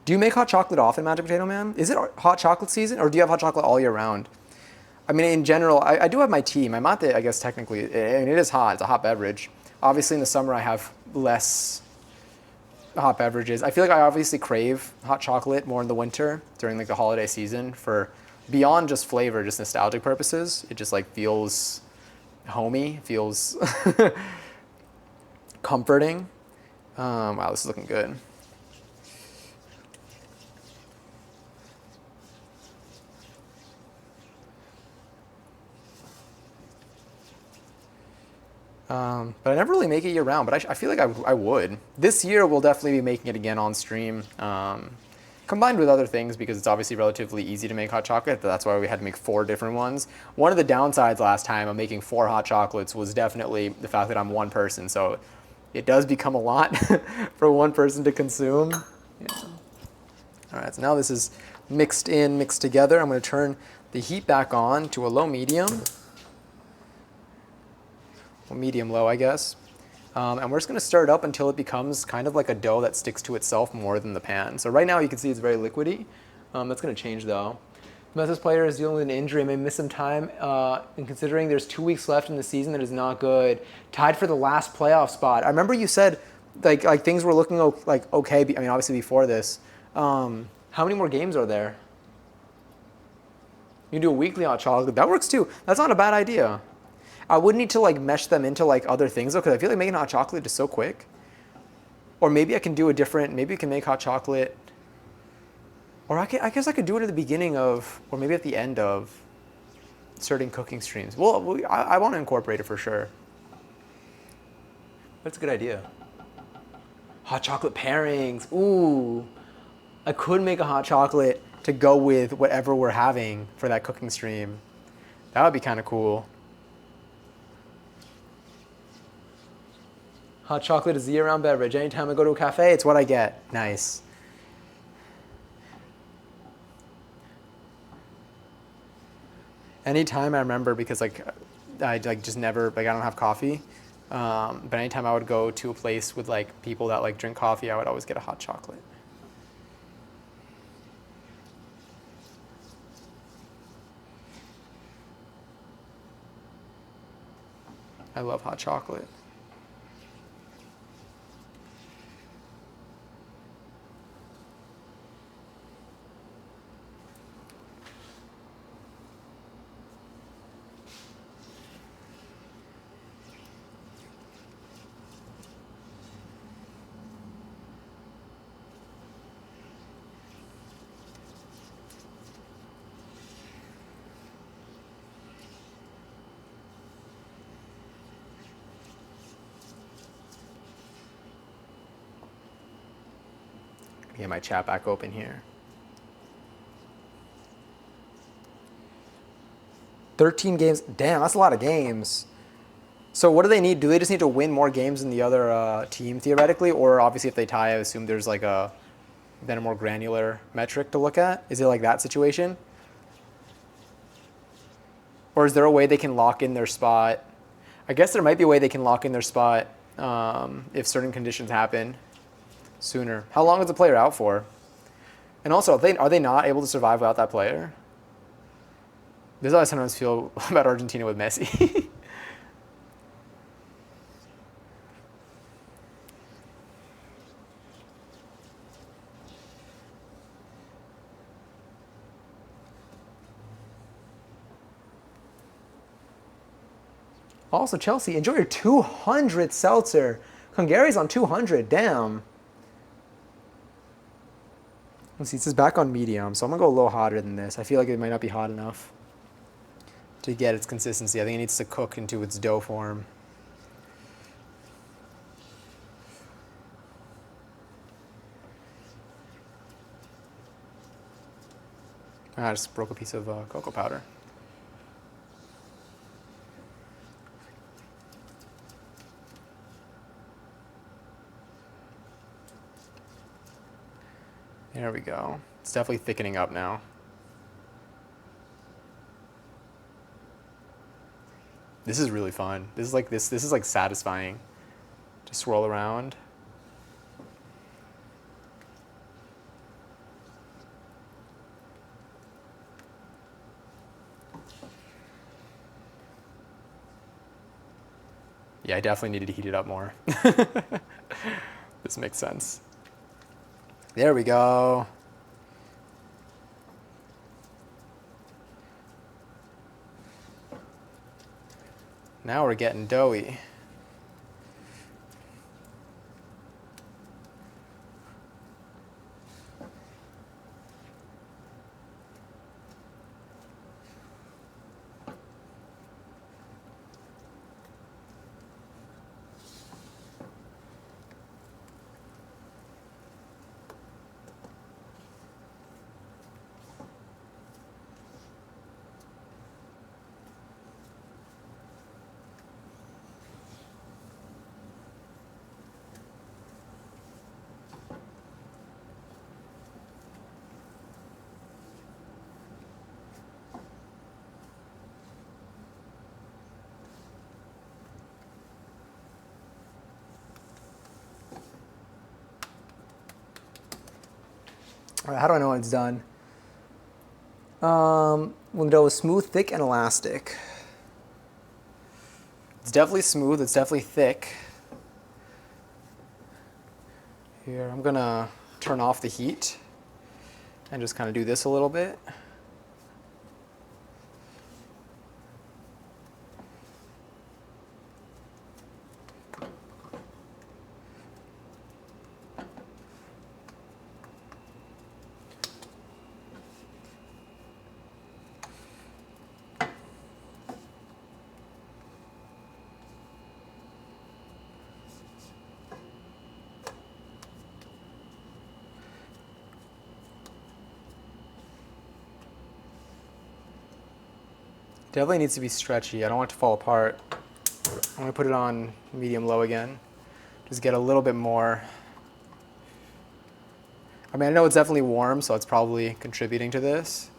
Do you make hot chocolate often, Magic Potato Man? Is it hot chocolate season, or do you have hot chocolate all year round? I mean, in general, I do have my tea. My mate, I guess technically, and it is hot. It's a hot beverage. Obviously, in the summer, I have less hot beverages. I feel like I obviously crave hot chocolate more in the winter during like the holiday season for beyond just flavor, just nostalgic purposes. It just like feels homey, feels comforting. Wow, this is looking good. But I never really make it year round, but I feel like I would. This year we'll definitely be making it again on stream, combined with other things because it's obviously relatively easy to make hot chocolate, but that's why we had to make 4 different ones. One of the downsides last time of making 4 hot chocolates was definitely the fact that I'm one person, so it does become a lot for one person to consume. Yeah. All right, so now this is mixed together. I'm going to turn the heat back on to a low medium. Medium low, I guess. And we're just going to stir it up until it becomes kind of like a dough that sticks to itself more than the pan. So right now you can see it's very liquidy. That's going to change though. Memphis player is dealing with an injury and may miss some time. And considering there's 2 weeks left in the season, that is not good. Tied for the last playoff spot. I remember you said like things were looking like okay. I mean, obviously before this. How many more games are there? You can do a weekly hot chocolate. That works too. That's not a bad idea. I would need to like mesh them into like other things though, because I feel like making hot chocolate is so quick. Or maybe I can do a different, maybe you can make hot chocolate, or I guess I could do it at the beginning of, or maybe at the end of certain cooking streams. Well, I want to incorporate it for sure. That's a good idea. Hot chocolate pairings, ooh. I could make a hot chocolate to go with whatever we're having for that cooking stream. That would be kind of cool. Hot chocolate is a year-round beverage. Anytime I go to a cafe, it's what I get. Nice. Anytime I remember, because like I like just never like I don't have coffee. But anytime I would go to a place with like people that like drink coffee, I would always get a hot chocolate. I love hot chocolate. Get my chat back open here. 13 games. Damn, that's a lot of games. So what do they need? Do they just need to win more games than the other team theoretically? Or obviously if they tie, I assume there's like then a more granular metric to look at? Is it like that situation? Or is there a way they can lock in their spot? I guess there might be a way they can lock in their spot if certain conditions happen sooner. How long is the player out for? And also, are they not able to survive without that player? This is how I sometimes feel about Argentina with Messi. Also, Chelsea, enjoy your 200 seltzer. Hungari's on 200, damn. Let's see, this is back on medium, so I'm gonna go a little hotter than this. I feel like it might not be hot enough to get its consistency. I think it needs to cook into its dough form. I just broke a piece of cocoa powder. There we go. It's definitely thickening up now. This is really fun. This is like satisfying to swirl around. Yeah, I definitely needed to heat it up more. This makes sense. There we go. Now we're getting doughy. All right, how do I know when it's done? When the dough is smooth, thick, and elastic. It's definitely smooth, it's definitely thick. Here, I'm gonna turn off the heat and just kind of do this a little bit. Definitely needs to be stretchy. I don't want it to fall apart. I'm gonna put it on medium-low again. Just get a little bit more. I mean, I know it's definitely warm, so it's probably contributing to this.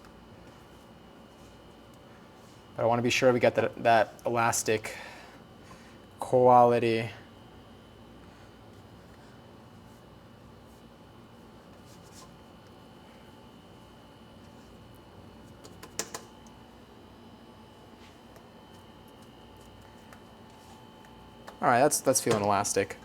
But I want to be sure we get that elastic quality. All right, that's feeling elastic.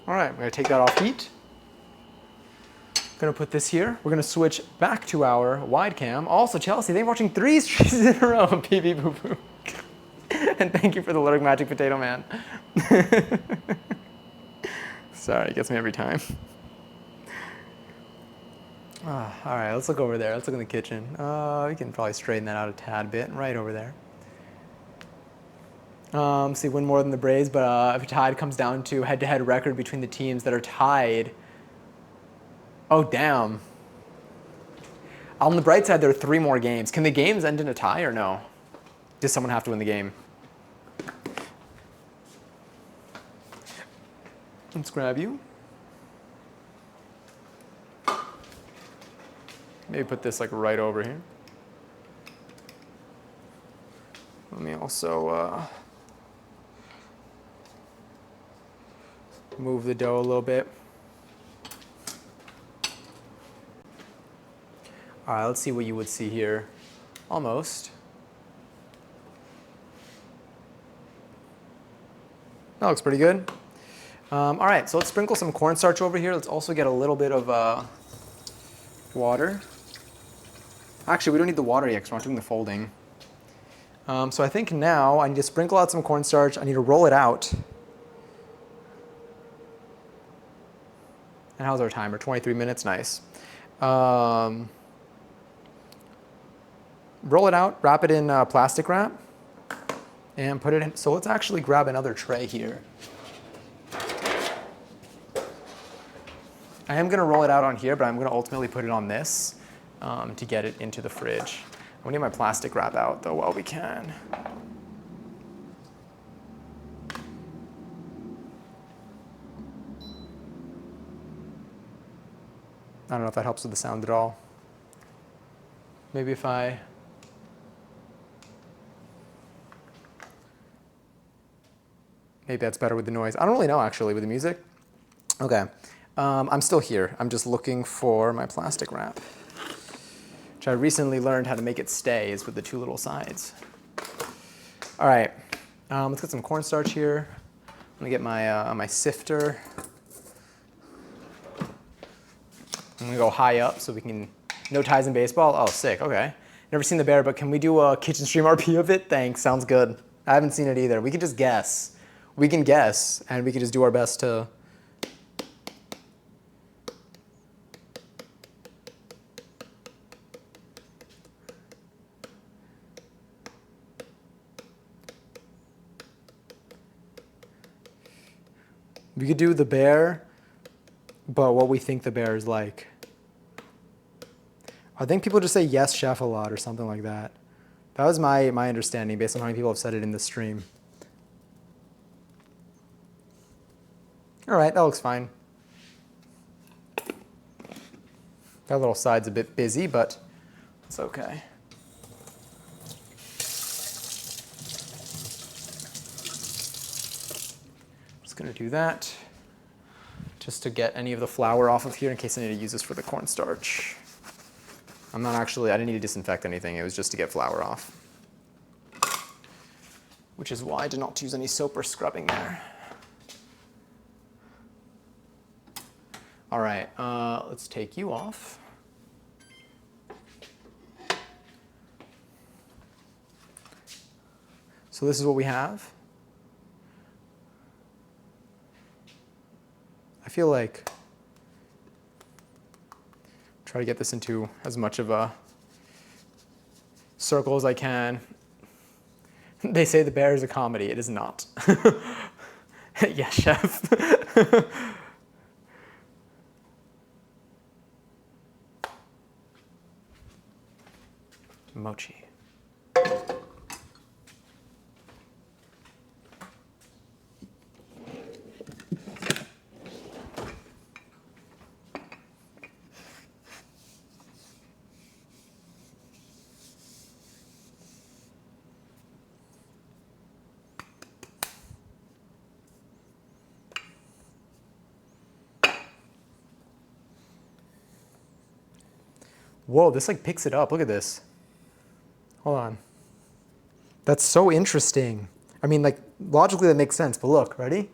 All right, I'm gonna take that off heat. Gonna put this here. We're gonna switch back to our wide cam. Also, Chelsea, they're watching 3 streams in a row. PB boo boo. And thank you for the Ludwig Magic Potato Man. Sorry, it gets me every time. All right, let's look over there. Let's look in the kitchen. We can probably straighten that out a tad bit. Right over there. See, win more than the Braves, but if a tie comes down to head-to-head record between the teams that are tied. Oh, damn. On the bright side, there are 3 more games. Can the games end in a tie or no? Does someone have to win the game? Let's grab you. Maybe put this like right over here. Let me also move the dough a little bit. All right, let's see what you would see here. Almost. That looks pretty good. All right, so let's sprinkle some cornstarch over here. Let's also get a little bit of water. Actually, we don't need the water yet because we're not doing the folding. So I think now I need to sprinkle out some cornstarch. I need to roll it out. And how's our timer? 23 minutes, nice. Roll it out, wrap it in plastic wrap, and put it in. So let's actually grab another tray here. I am gonna roll it out on here, but I'm gonna ultimately put it on this to get it into the fridge. I'm gonna get my plastic wrap out though while we can. I don't know if that helps with the sound at all. Maybe if I... Maybe that's better with the noise. I don't really know, actually, with the music. Okay. I'm still here. I'm just looking for my plastic wrap, which I recently learned how to make it stay, is with the two little sides. All right. Let's get some cornstarch here. I'm going to get my, my sifter. I'm gonna go high up so we can, no ties in baseball. Oh, sick, okay. Never seen The Bear, but can we do a kitchen stream RP of it? Thanks, sounds good. I haven't seen it either. We can just guess. We can guess, and we can just do our best to. We could do The Bear, but what we think the bear is like. I think people just say yes, chef a lot or something like that. That was my understanding based on how many people have said it in the stream. All right, that looks fine. That little side's a bit busy, but it's okay. Just gonna do that just to get any of the flour off of here in case I need to use this for the cornstarch. I didn't need to disinfect anything. It was just to get flour off, which is why I did not use any soap or scrubbing there. All right, let's take you off. So this is what we have. I feel like try to get this into as much of a circle as I can. They say The Bear is a comedy. It is not. Yes, chef. Mochi. Whoa, this like picks it up. Look at this. Hold on. That's so interesting. I mean, like, logically that makes sense, but look, ready?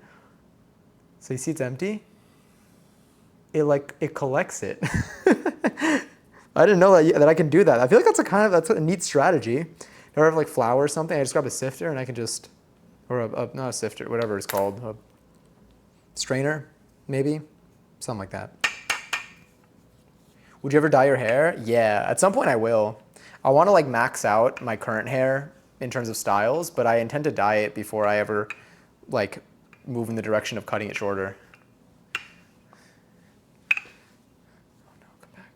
So you see it's empty? It collects it. I didn't know that I can do that. I feel like that's a neat strategy. If I have like flour or something, I just grab a sifter and I can just, or not a sifter, whatever it's called, a strainer, maybe, something like that. Would you ever dye your hair? Yeah, at some point I will. I want to like max out my current hair in terms of styles, but I intend to dye it before I ever like move in the direction of cutting it shorter. Oh no, come back.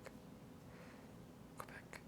Come back.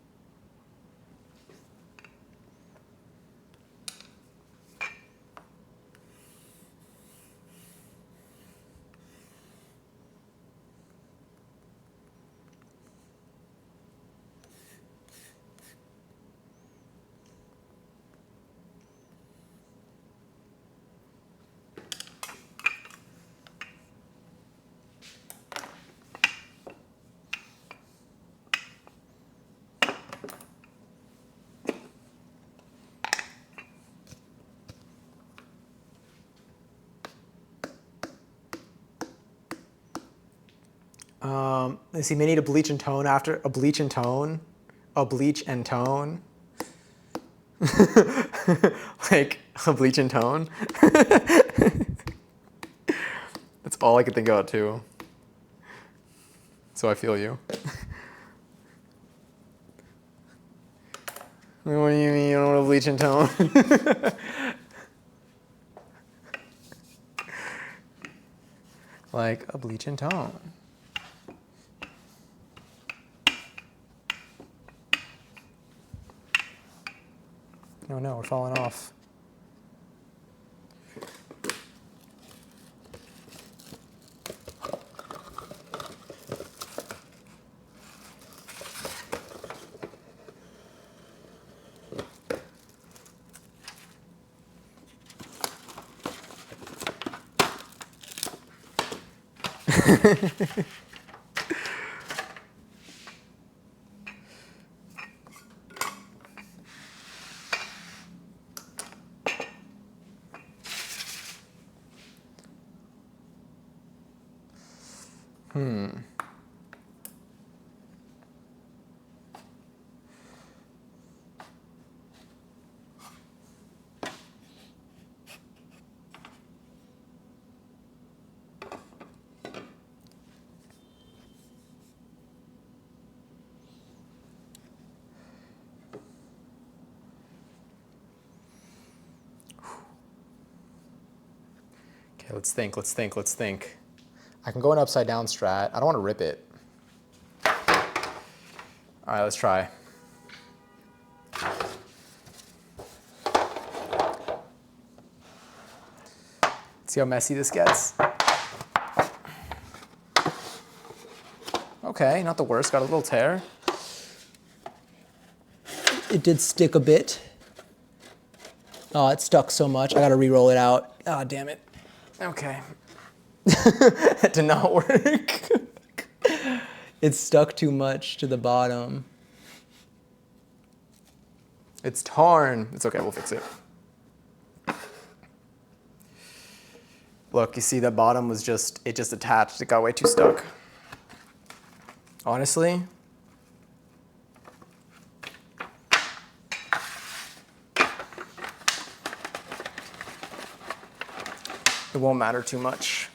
Let's see, may need a bleach and tone after, a bleach and tone, a bleach and tone. Like, a bleach and tone. That's all I could think about too. So I feel you. What do you mean you don't want a bleach and tone? Like a bleach and tone. No, no, we're falling off. Okay, let's think, let's think, let's think. I can go an upside down strat. I don't want to rip it. All right, let's try. See how messy this gets? Okay, not the worst, got a little tear. It did stick a bit. Oh, it stuck so much, I gotta re-roll it out. Oh, damn it. Okay. That did not work. It stuck too much to the bottom. It's torn. It's okay, we'll fix it. Look, you see the bottom was just attached. It got way too stuck. Honestly, it won't matter too much.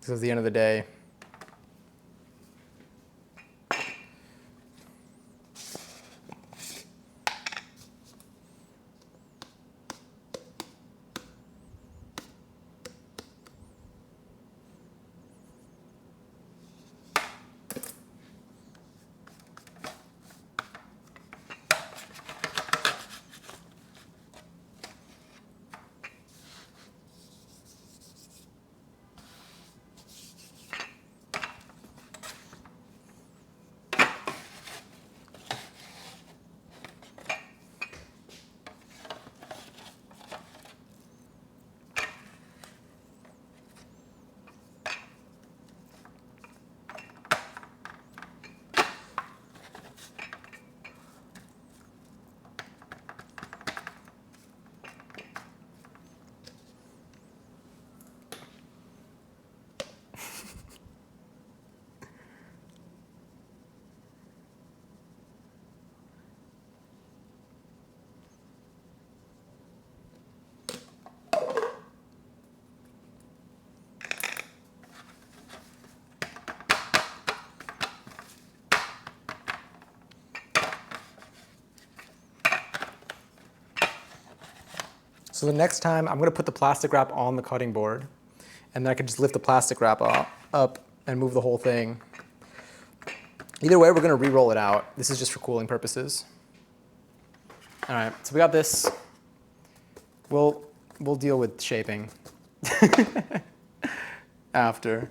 Because at the end of the day, so the next time I'm gonna put the plastic wrap on the cutting board, and then I can just lift the plastic wrap up and move the whole thing. Either way, we're gonna re-roll it out. This is just for cooling purposes. All right, so we got this. We'll deal with shaping after.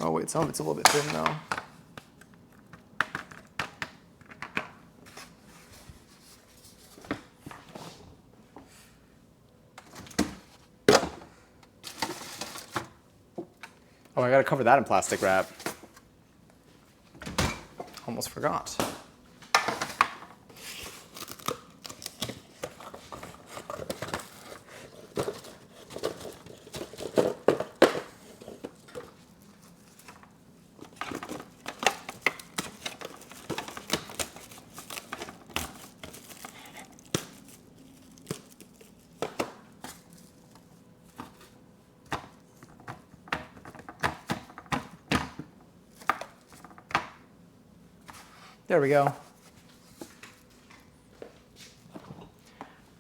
Oh wait, some of it's a little bit thin though. Oh, I gotta cover that in plastic wrap. Almost forgot. There we go.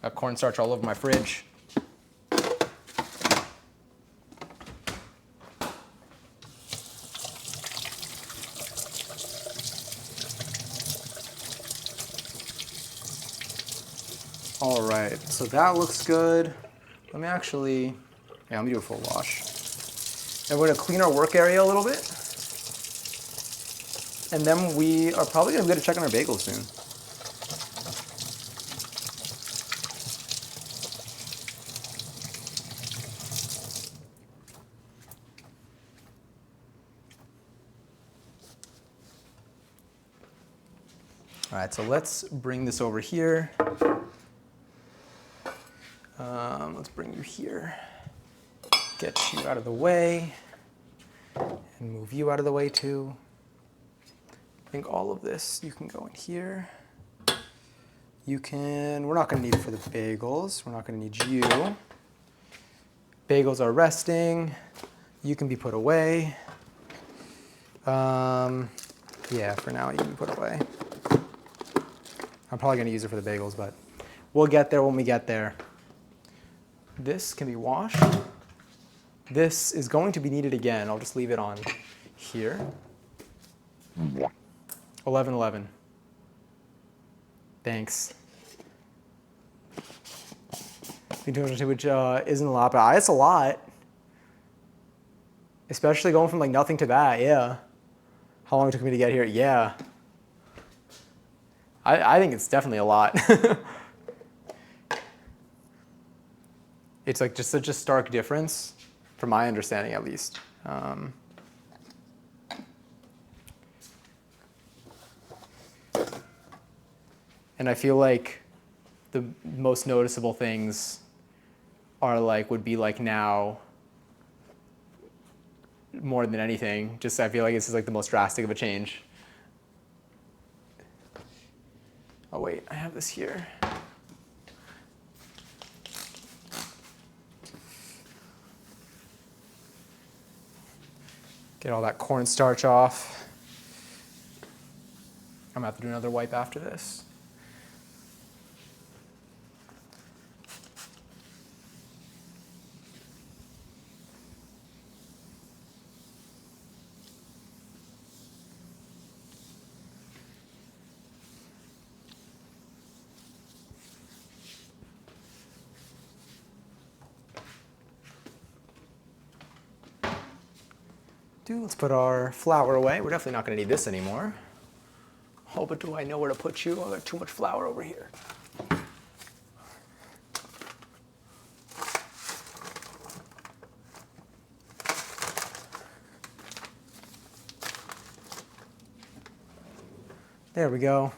Got cornstarch all over my fridge. All right, so that looks good. Let me actually, yeah, let me do a full wash. And we're gonna clean our work area a little bit. And then we are probably gonna go to check on our bagels soon. All right, so let's bring this over here. Let's bring you here. Get you out of the way. And move you out of the way too. I think all of this, you can go in here. You can, we're not gonna need it for the bagels. We're not gonna need you. Bagels are resting. You can be put away. Yeah, for now you can be put away. I'm probably gonna use it for the bagels, but we'll get there when we get there. This can be washed. This is going to be needed again. I'll just leave it on here. 11:11. Thanks. Which isn't a lot, but it's a lot. Especially going from like nothing to that, yeah. How long it took me to get here? Yeah. I think it's definitely a lot. It's like just such a stark difference, from my understanding at least. And I feel like the most noticeable things are like, would be like now, more than anything. Just I feel like this is like the most drastic of a change. Oh wait, I have this here. Get all that cornstarch off. I'm gonna have to do another wipe after this. Let's put our flour away. We're definitely not going to need this anymore. Oh, but do I know where to put you? I've got too much flour over here. There we go.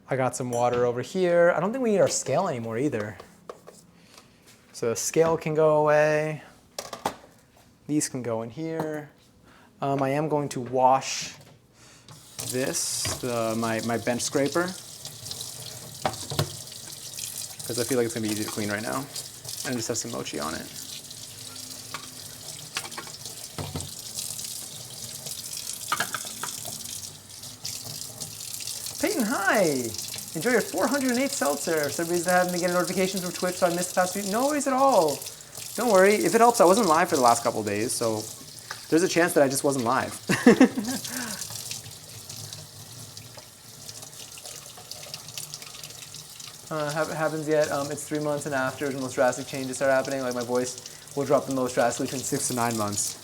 I got some water over here. I don't think we need our scale anymore either. So the scale can go away. These can go in here. I am going to wash this, my bench scraper, because I feel like it's going to be easy to clean right now. And it just has some mochi on it. Peyton, hi! Enjoy your 408 seltzer. Somebody's having to get notifications from Twitch, so I missed the past few. No worries at all. Don't worry. If it helps, I wasn't live for the last couple of days, so there's a chance that I just wasn't live. Happens yet? It's 3 months and after the most drastic changes start happening. Like my voice will drop the most drastically between 6 to 9 months.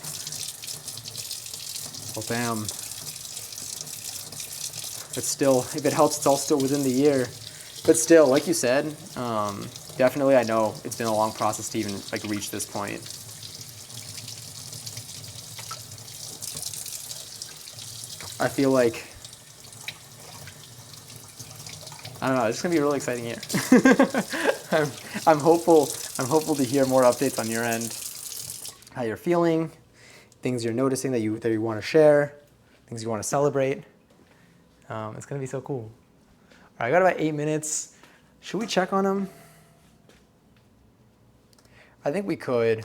Well, damn. It's still, if it helps, it's all still within the year. But still, like you said, definitely I know it's been a long process to even like reach this point. I feel like, I don't know, it's gonna be a really exciting year. I'm hopeful to hear more updates on your end, how you're feeling, things you're noticing that you want to share, things you want to celebrate. It's gonna be so cool. All right, I got about 8 minutes. Should we check on them? I think we could.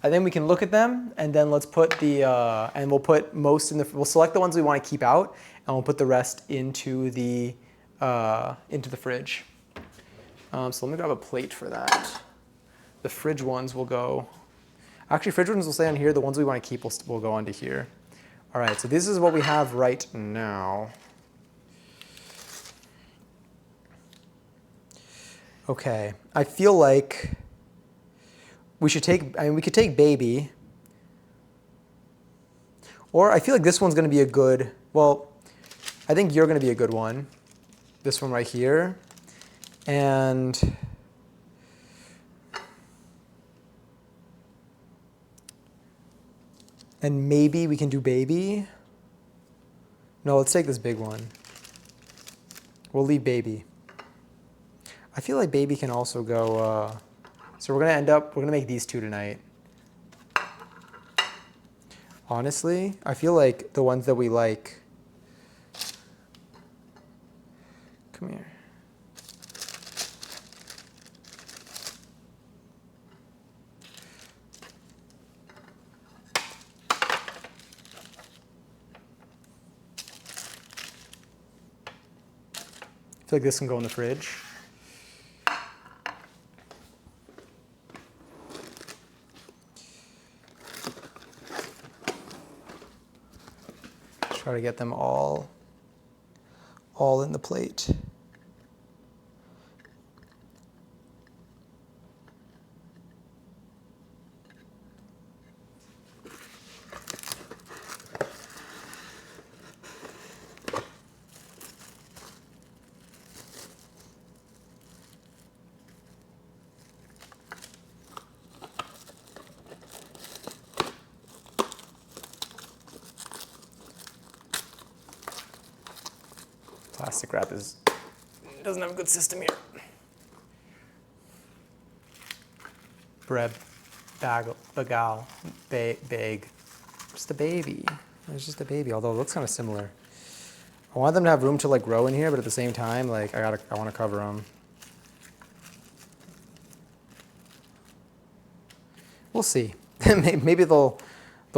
I think we can look at them and then let's put the, and we'll put most in the, we'll select the ones we want to keep out and we'll put the rest into the fridge. So let me grab a plate for that. The fridge ones will go, actually fridge ones will stay on here. The ones we want to keep will go onto here. All right, so this is what we have right now. Okay, I feel like we should take, I mean, we could take baby. Or I feel like this one's gonna be a good, well, I think you're gonna be a good one. This one right here. And maybe we can do baby. No, let's take this big one. We'll leave baby. I feel like baby can also go, so we're gonna make these two tonight. Honestly, I feel like the ones that we like, come here. I feel like this can go in the fridge. Try to get them all in the plate. Plastic wrap doesn't have a good system here. Bread, bagel, bag. Just a baby. It's just a baby, although it looks kind of similar. I want them to have room to like grow in here, but at the same time, like I want to cover them. We'll see. Maybe they'll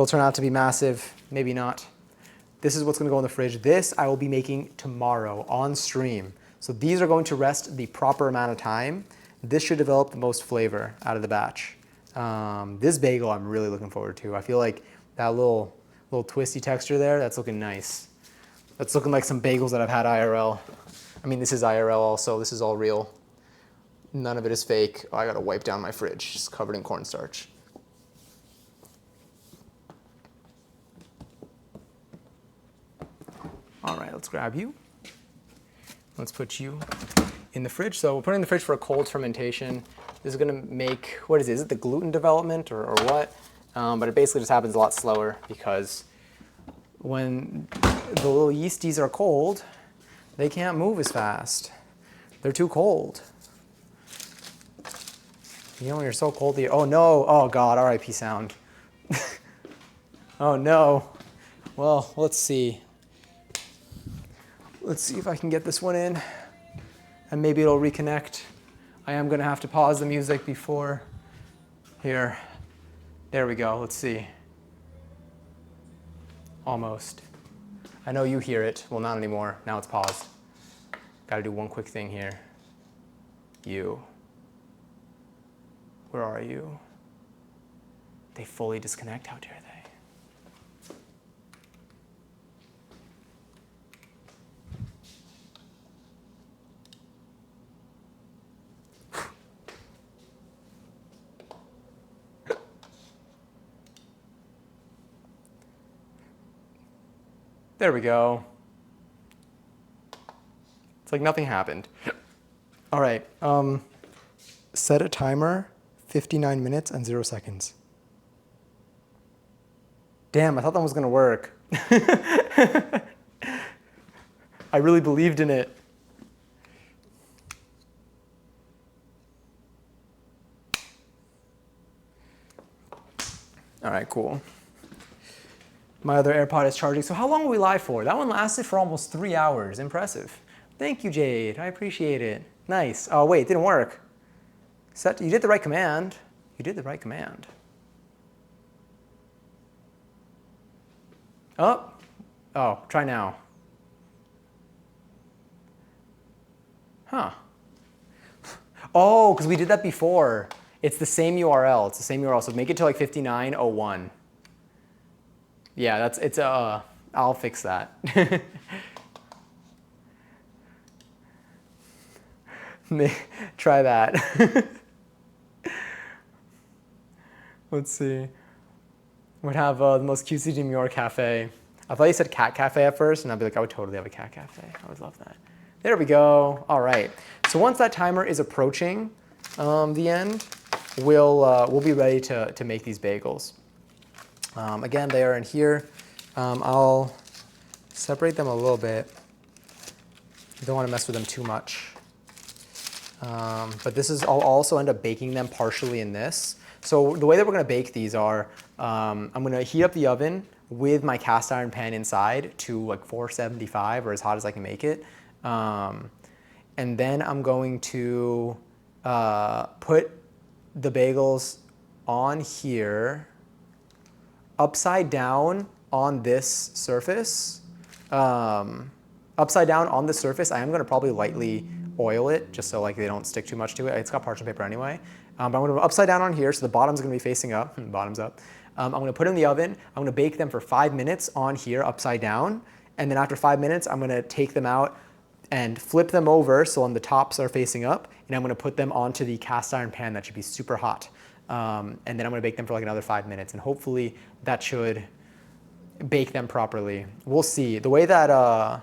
turn out to be massive. Maybe not. This is what's going to go in the fridge. This I will be making tomorrow on stream. So these are going to rest the proper amount of time. This should develop the most flavor out of the batch. This bagel I'm really looking forward to. I feel like that little twisty texture there, that's looking nice. That's looking like some bagels that I've had IRL. I mean, this is IRL also. This is all real. None of it is fake. Oh, I gotta wipe down my fridge. It's covered in cornstarch. All right, let's grab you. Let's put you in the fridge. So we're putting in the fridge for a cold fermentation. This is gonna make, what is it? Is it the gluten development or what? But it basically just happens a lot slower because when the little yeasties are cold, they can't move as fast. They're too cold. You know when you're so cold, oh no, oh God, RIP sound. Oh no. Well, let's see. Let's see if I can get this one in and maybe it'll reconnect. I am gonna have to pause the music before, here. There we go, let's see. Almost. I know you hear it. Well, not anymore, now it's paused. Gotta do one quick thing here. You. Where are you? They fully disconnect, how dare they? There we go. It's like nothing happened. All right, set a timer, 59 minutes and 0 seconds. Damn, I thought that was gonna work. I really believed in it. All right, cool. My other AirPod is charging. So how long were we live for? That one lasted for almost 3 hours. Impressive. Thank you, Jade. I appreciate it. Nice. Oh, wait, it didn't work. You did the right command. You did the right command. Oh, try now. Huh. Oh, because we did that before. It's the same URL. It's the same URL. So make it to like 5901. Yeah, I'll fix that. Try that. Let's see. Would have the most cutesy demure cafe. I thought you said cat cafe at first, and I'd be like, I would totally have a cat cafe. I would love that. There we go. All right. So once that timer is approaching the end, we'll be ready to make these bagels. Again, they are in here. I'll separate them a little bit. You don't want to mess with them too much. But this is, I'll also end up baking them partially in this. So the way that we're going to bake these are, I'm going to heat up the oven with my cast iron pan inside to like 475 or as hot as I can make it. And then I'm going to put the bagels on here, upside down on this surface. Upside down on the surface, I am going to probably lightly oil it just so like they don't stick too much to it. It's got parchment paper anyway. But I'm going to go upside down on here, so the bottom's going to be facing up, bottoms up. I'm going to put it in the oven. I'm going to bake them for 5 minutes on here, upside down. And then after 5 minutes, I'm going to take them out and flip them over so on the tops are facing up. And I'm going to put them onto the cast iron pan that should be super hot. And then I'm going to bake them for like another 5 minutes. And hopefully that should bake them properly. We'll see. The way that a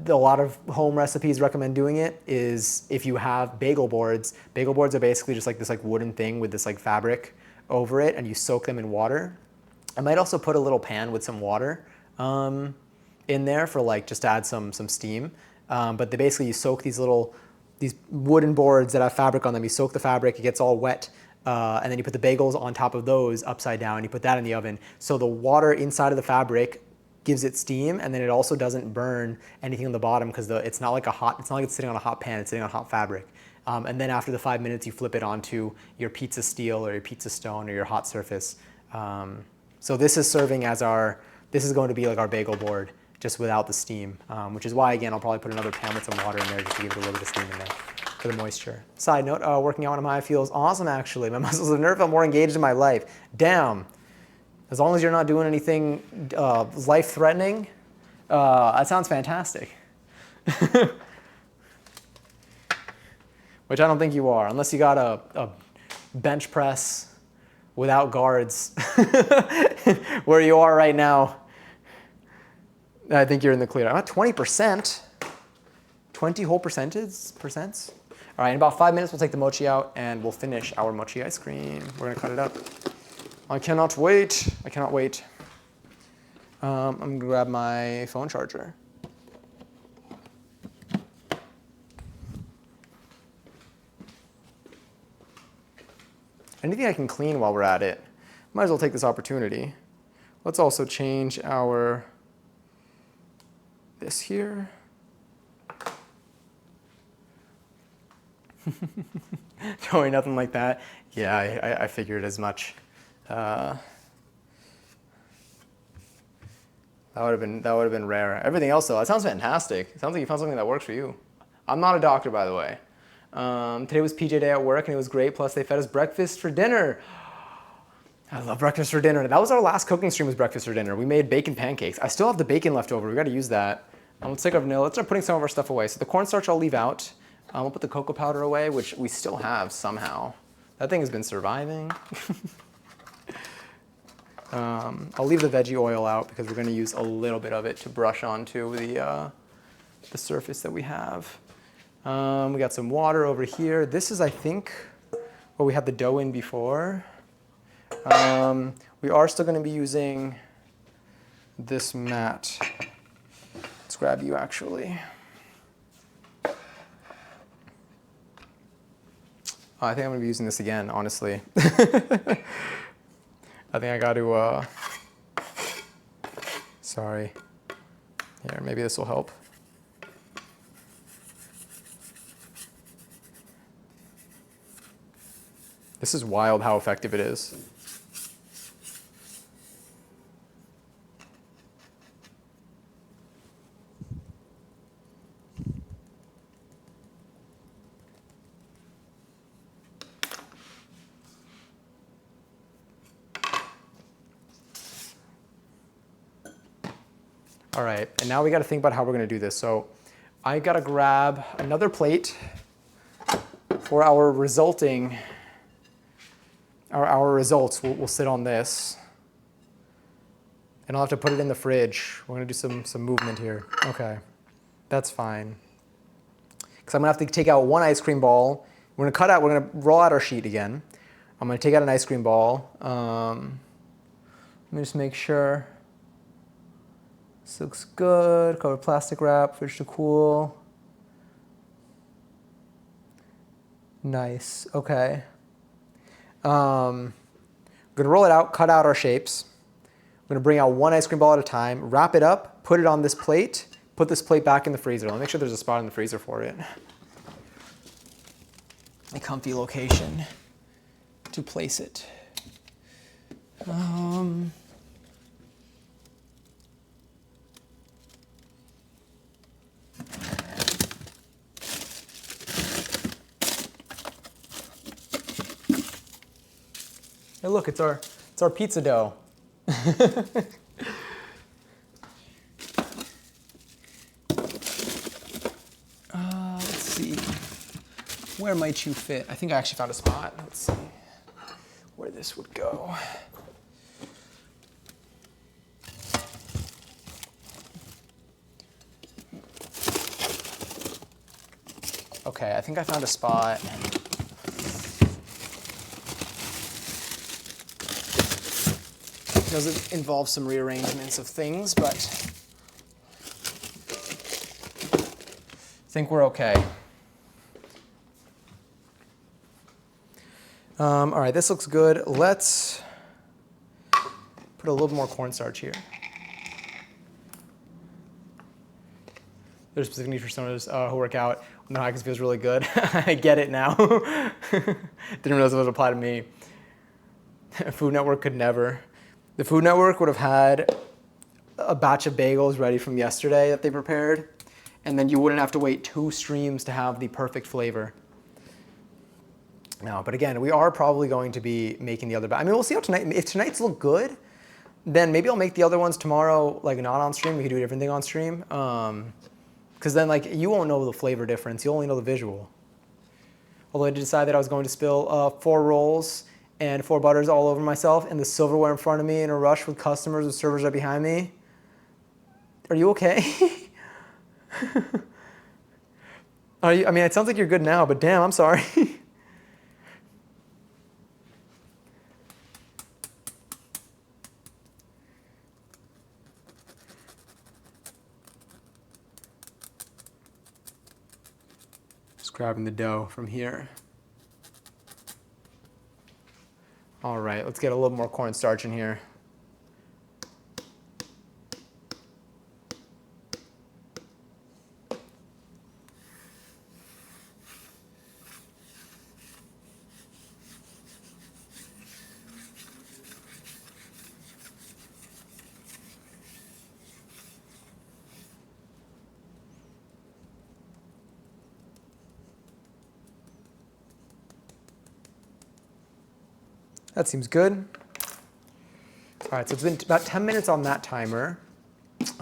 lot of home recipes recommend doing it is if you have bagel boards. Bagel boards are basically just like this like wooden thing with this like fabric over it, and you soak them in water. I might also put a little pan with some water in there for like just to add some steam. But they basically, you soak these wooden boards that have fabric on them. You soak the fabric, it gets all wet, and then you put the bagels on top of those upside down. You put that in the oven. So the water inside of the fabric gives it steam, and then it also doesn't burn anything on the bottom because it's not like it's sitting on a hot pan, it's sitting on hot fabric. And then after the 5 minutes, you flip it onto your pizza steel or your pizza stone or your hot surface. So this is serving as this is going to be like our bagel board, just without the steam, which is why, again, I'll probably put another pan with some water in there just to give it a little bit of steam in there for the moisture. Side note, working out on high feels awesome, actually. My muscles have never felt more engaged in my life. Damn. As long as you're not doing anything life-threatening, that sounds fantastic. Which I don't think you are, unless you got a bench press without guards where you are right now. I think you're in the clear. I'm at 20%. 20 whole percents. All right, in about 5 minutes, we'll take the mochi out and we'll finish our mochi ice cream. We're gonna cut it up. I cannot wait. I cannot wait. I'm gonna grab my phone charger. Anything I can clean while we're at it. Might as well take this opportunity. Let's also change this here. Totally nothing like that. Yeah, I figured as much. That would have been rare. Everything else though, that sounds fantastic. It sounds like you found something that works for you. I'm not a doctor, by the way. Today was PJ day at work and it was great. Plus they fed us breakfast for dinner. I love breakfast for dinner. That was our last cooking stream, was breakfast for dinner. We made bacon pancakes. I still have the bacon left over. We got to use that. Let's take our vanilla. Let's start putting some of our stuff away. So the cornstarch I'll leave out. We'll put the cocoa powder away, which we still have somehow. That thing has been surviving. I'll leave the veggie oil out because we're going to use a little bit of it to brush onto the surface that we have. We got some water over here. This is, I think, where we had the dough in before. We are still going to be using this mat. Let's grab you, actually. I think I'm going to be using this again, honestly. I think I got to, sorry. Here, maybe this will help. This is wild how effective it is. All right, and now we got to think about how we're going to do this. So I gotta grab another plate for our resulting, our results will sit on this. And I'll have to put it in the fridge. We're gonna do some movement here. Okay, that's fine. Because I'm gonna have to take out one ice cream ball. We're gonna roll out our sheet again. I'm gonna take out an ice cream ball. Let me just make sure. This looks good. Covered plastic wrap, fridge to cool. Nice, okay. I'm gonna roll it out, cut out our shapes. I'm gonna bring out one ice cream ball at a time, wrap it up, put it on this plate, put this plate back in the freezer. Let me make sure there's a spot in the freezer for it. A comfy location to place it. Hey, look, it's our pizza dough. Let's see. Where might you fit? I think I actually found a spot. Let's see where this would go. Okay, I think I found a spot. It does involve some rearrangements of things, but I think we're okay. All right, this looks good. Let's put a little more cornstarch here. There's a specific need for some of those who work out. No, I can feels really good. I get it now. Didn't realize it would apply to me. Food Network could never. The Food Network would have had a batch of bagels ready from yesterday that they prepared, and then you wouldn't have to wait 2 streams to have the perfect flavor. No, but again, we are probably going to be making the other batch. I mean, we'll see how tonight, if tonight's look good, then maybe I'll make the other ones tomorrow, like not on stream. We can do a different thing on stream. Because then like you won't know the flavor difference. You'll only know the visual. Although I did decide that I was going to spill 4 rolls and 4 butters all over myself and the silverware in front of me in a rush with customers with servers right behind me. Are you okay? Are you? I mean, it sounds like you're good now, but damn, I'm sorry. Just grabbing the dough from here. All right, let's get a little more cornstarch in here. That seems good. All right, so it's been about 10 minutes on that timer. It's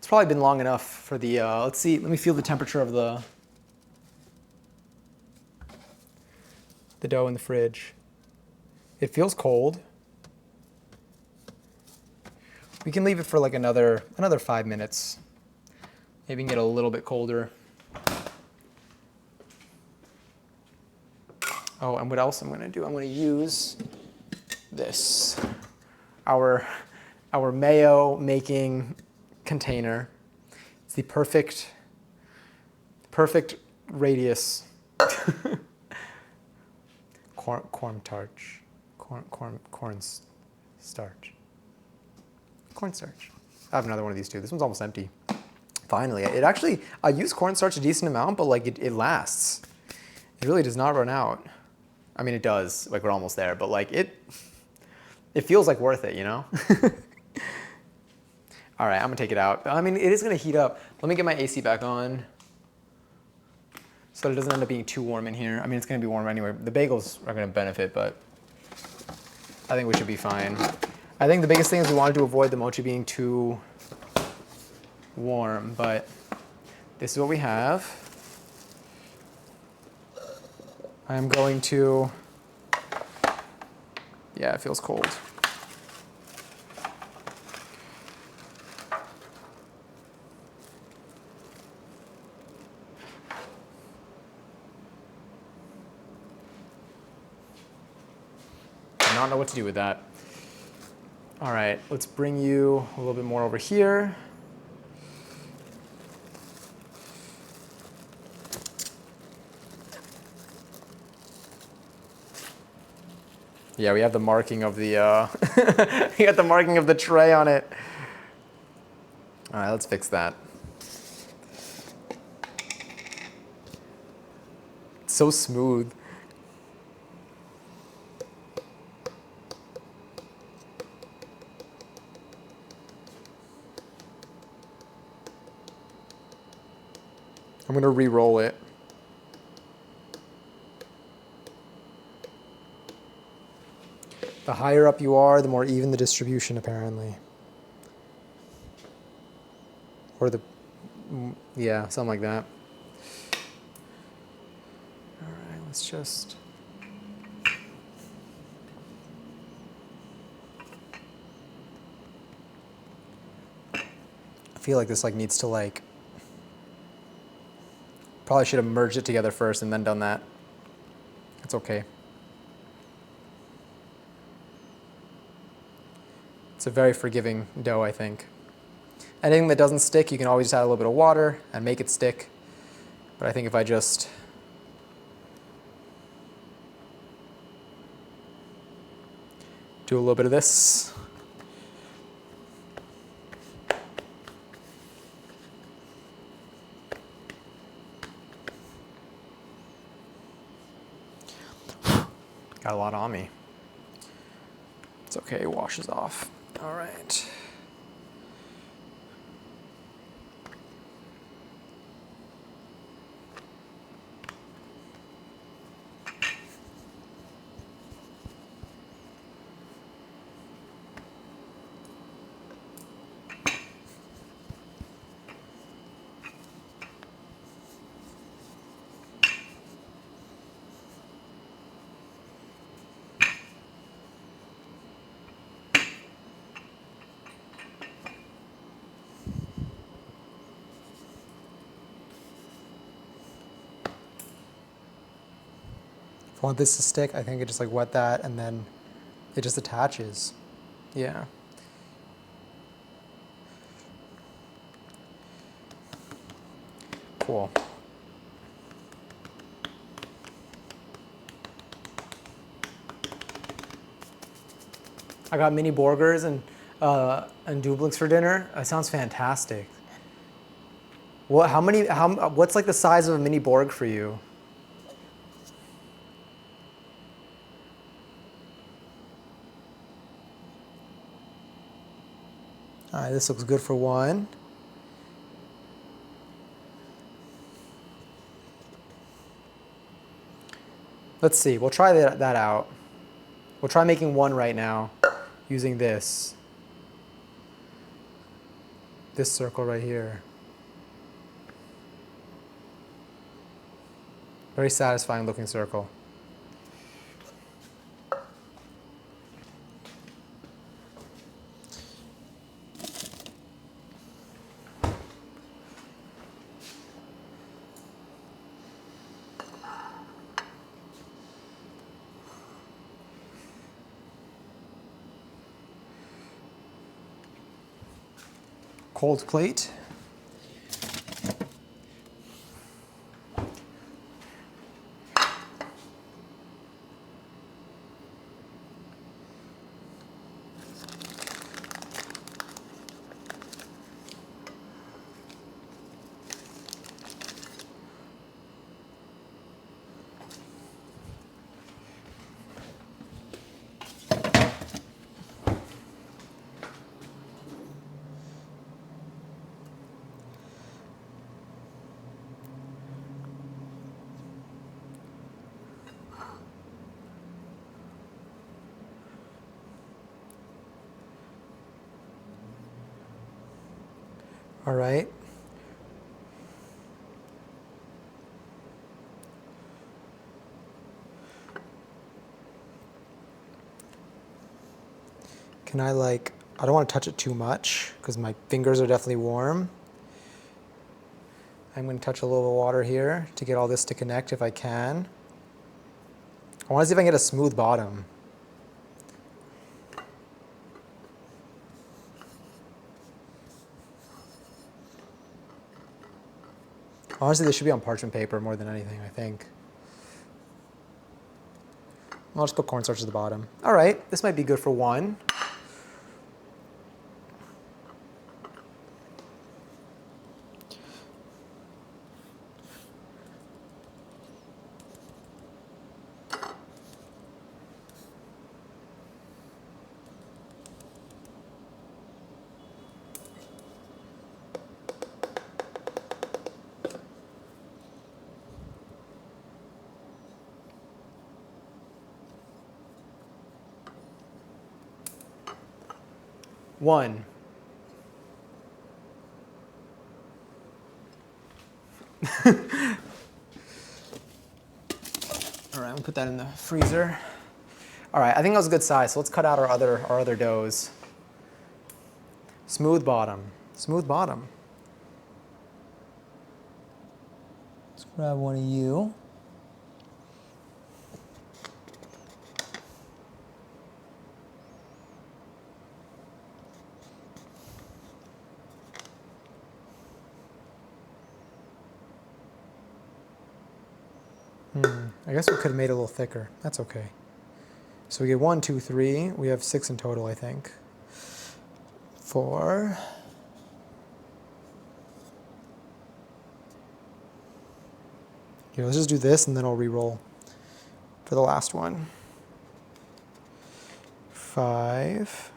probably been long enough for the, let's see, let me feel the temperature of the dough in the fridge. It feels cold. We can leave it for like another 5 minutes. Maybe we can get a little bit colder. Oh, and what else I'm gonna do? I'm gonna use this, our mayo making container. It's the perfect radius. Cornstarch. I have another one of these too. This one's almost empty. Finally, I use cornstarch a decent amount, but like it lasts. It really does not run out. I mean, it does, like we're almost there, but like it feels like worth it, you know? All right, I'm gonna take it out. I mean, it is gonna heat up. Let me get my AC back on so that it doesn't end up being too warm in here. I mean, it's gonna be warm anyway. The bagels are gonna benefit, but I think we should be fine. I think the biggest thing is we wanted to avoid the mochi being too warm, but this is what we have. I'm going to, yeah, it feels cold. I don't know what to do with that. All right, let's bring you a little bit more over here. Yeah, we have the marking of the, we got the marking of the tray on it. All right, let's fix that. It's so smooth. I'm gonna re-roll it. The higher up you are, the more even the distribution, apparently. Or the, yeah, something like that. All right, let's just. I feel like this needs to probably should have merged it together first and then done that. It's okay. It's a very forgiving dough, I think. Anything that doesn't stick, you can always just add a little bit of water and make it stick. But I think if I just do a little bit of this. Got a lot on me. It's okay, it washes off. All right. If I want this to stick, I think I just wet that and then it just attaches. Yeah. Cool. I got mini burgers and Dubleks for dinner. That sounds fantastic. What? What's the size of a mini Borg for you? All right, this looks good for one. Let's see, we'll try that out. We'll try making one right now using this circle right here. Very satisfying looking circle. Cold plate. All right. Can I I don't want to touch it too much because my fingers are definitely warm. I'm going to touch a little bit of water here to get all this to connect if I can. I want to see if I can get a smooth bottom. Honestly, this should be on parchment paper more than anything, I think. I'll just put cornstarch at the bottom. All right, this might be good for one. One. All right, we'll put that in the freezer. All right, I think that was a good size. So let's cut out our other doughs. Smooth bottom. Smooth bottom. Let's grab one of you. I guess we could have made it a little thicker. That's okay. So we get 1, 2, 3. We have 6 in total, I think. 4. Here, let's just do this and then I'll re-roll for the last one. 5.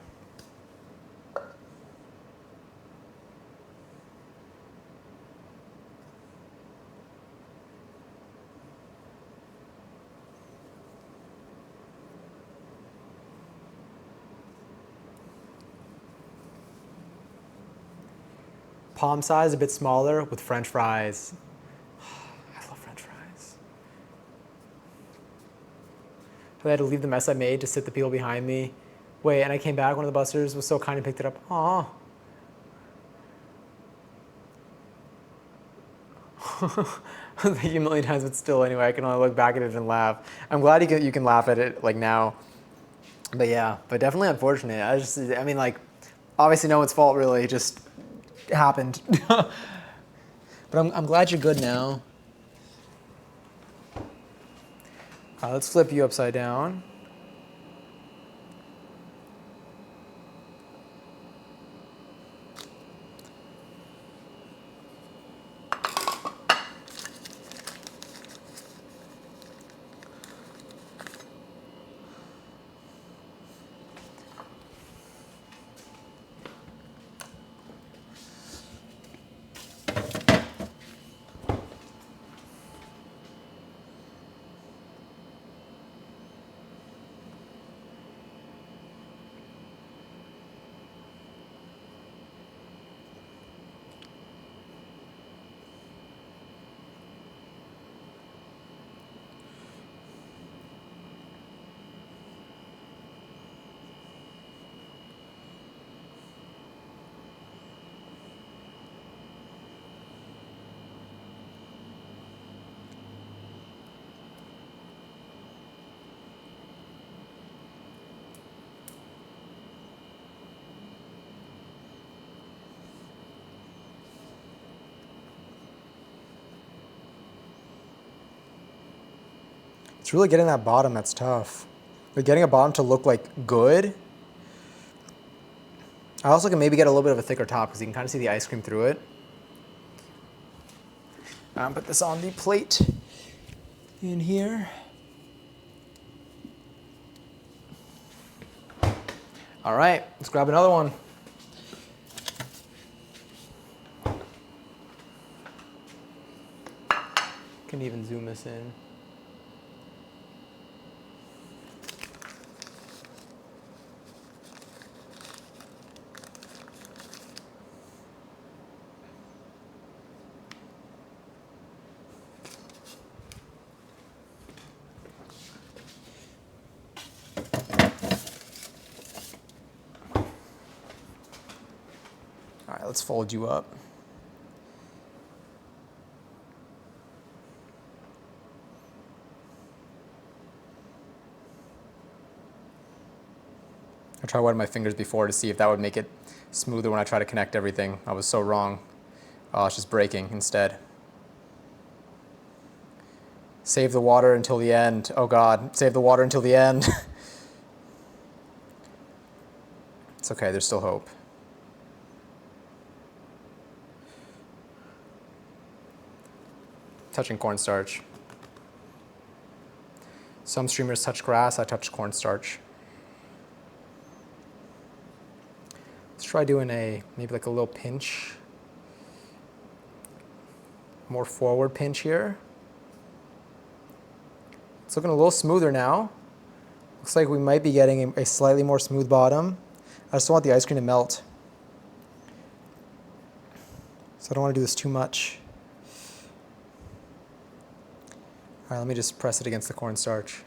Palm size, a bit smaller with French fries. I love French fries. I had to leave the mess I made to sit the people behind me. Wait, and I came back, one of the busters was so kind and picked it up. Aw. Thank you a million times, but still, anyway, I can only look back at it and laugh. I'm glad you can laugh at it like now. But yeah, but definitely unfortunate. I mean, like, obviously no one's fault really, it just happened. But I'm glad you're good now. Let's flip you upside down. It's really getting that bottom that's tough. But getting a bottom to look like good. I also can maybe get a little bit of a thicker top because you can kind of see the ice cream through it. Put this on the plate in here. All right, let's grab another one. Can even zoom this in. right, let's fold you up. I tried wetting my fingers before to see if that would make it smoother when I try to connect everything. I was so wrong. Oh, it's just breaking instead. Save the water until the end. Oh God, save the water until the end. It's okay, there's still hope. Touching cornstarch. Some streamers touch grass, I touch cornstarch. Let's try doing maybe like a little pinch. More forward pinch here. It's looking a little smoother now. Looks like we might be getting a slightly more smooth bottom. I just don't want the ice cream to melt. So I don't want to do this too much. All right, let me just press it against the cornstarch.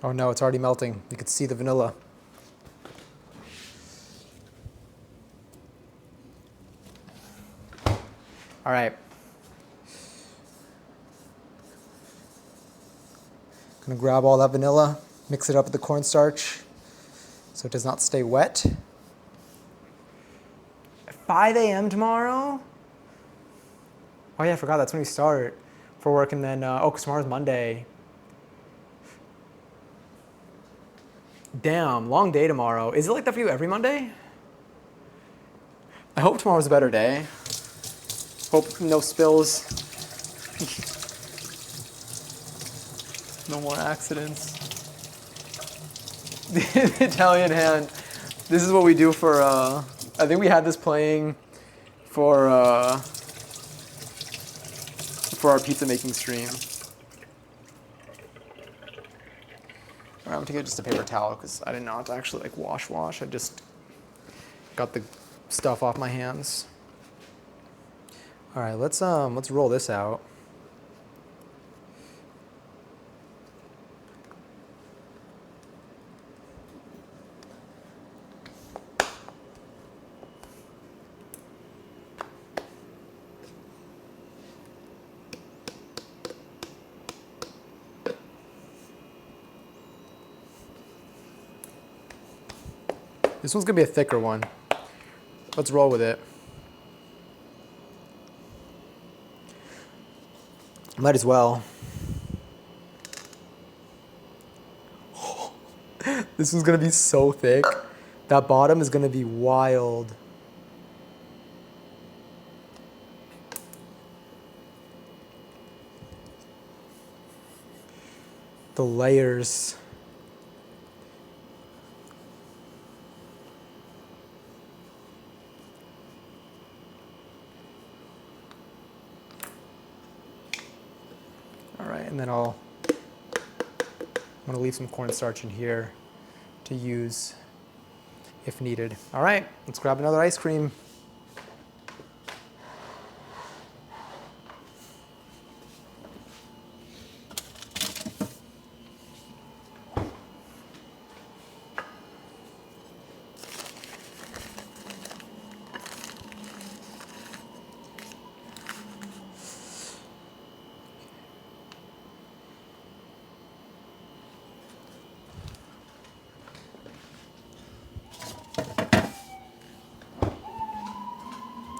Oh no, it's already melting. You can see the vanilla. All right. Gonna grab all that vanilla, mix it up with the cornstarch so it does not stay wet. 5 a.m. tomorrow? Oh yeah, I forgot that's when we start for work, and then, because tomorrow's Monday. Damn, long day tomorrow. Is it like that for you every Monday? I hope tomorrow's a better day. Hope no spills. No more accidents. The Italian hand. This is what we do for, I think we had this playing for our pizza making stream. Alright, I'm gonna take just a paper towel because I did not actually like wash. I just got the stuff off my hands. All right, let's roll this out. This one's gonna be a thicker one. Let's roll with it. Might as well. This one's gonna be so thick. That bottom is gonna be wild. The layers. All right, and then I'm gonna leave some cornstarch in here to use if needed. All right, let's grab another ice cream.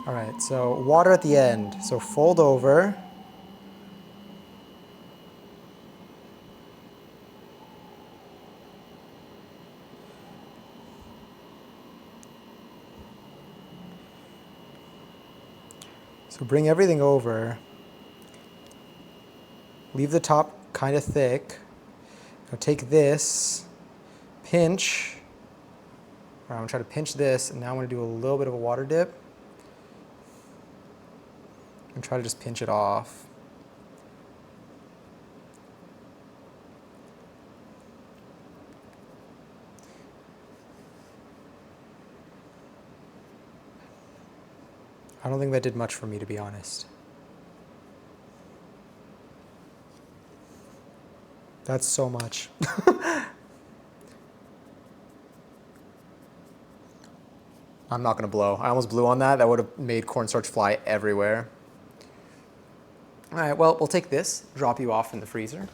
All right, so water at the end. So fold over. So bring everything over. Leave the top kind of thick. Now take this, pinch. All right, I'm gonna try to pinch this, and now I'm gonna do a little bit of a water dip. And try to just pinch it off. I don't think that did much for me, to be honest. That's so much. I'm not gonna blow. I almost blew on that. That would have made cornstarch fly everywhere. All right, well, we'll take this, drop you off in the freezer.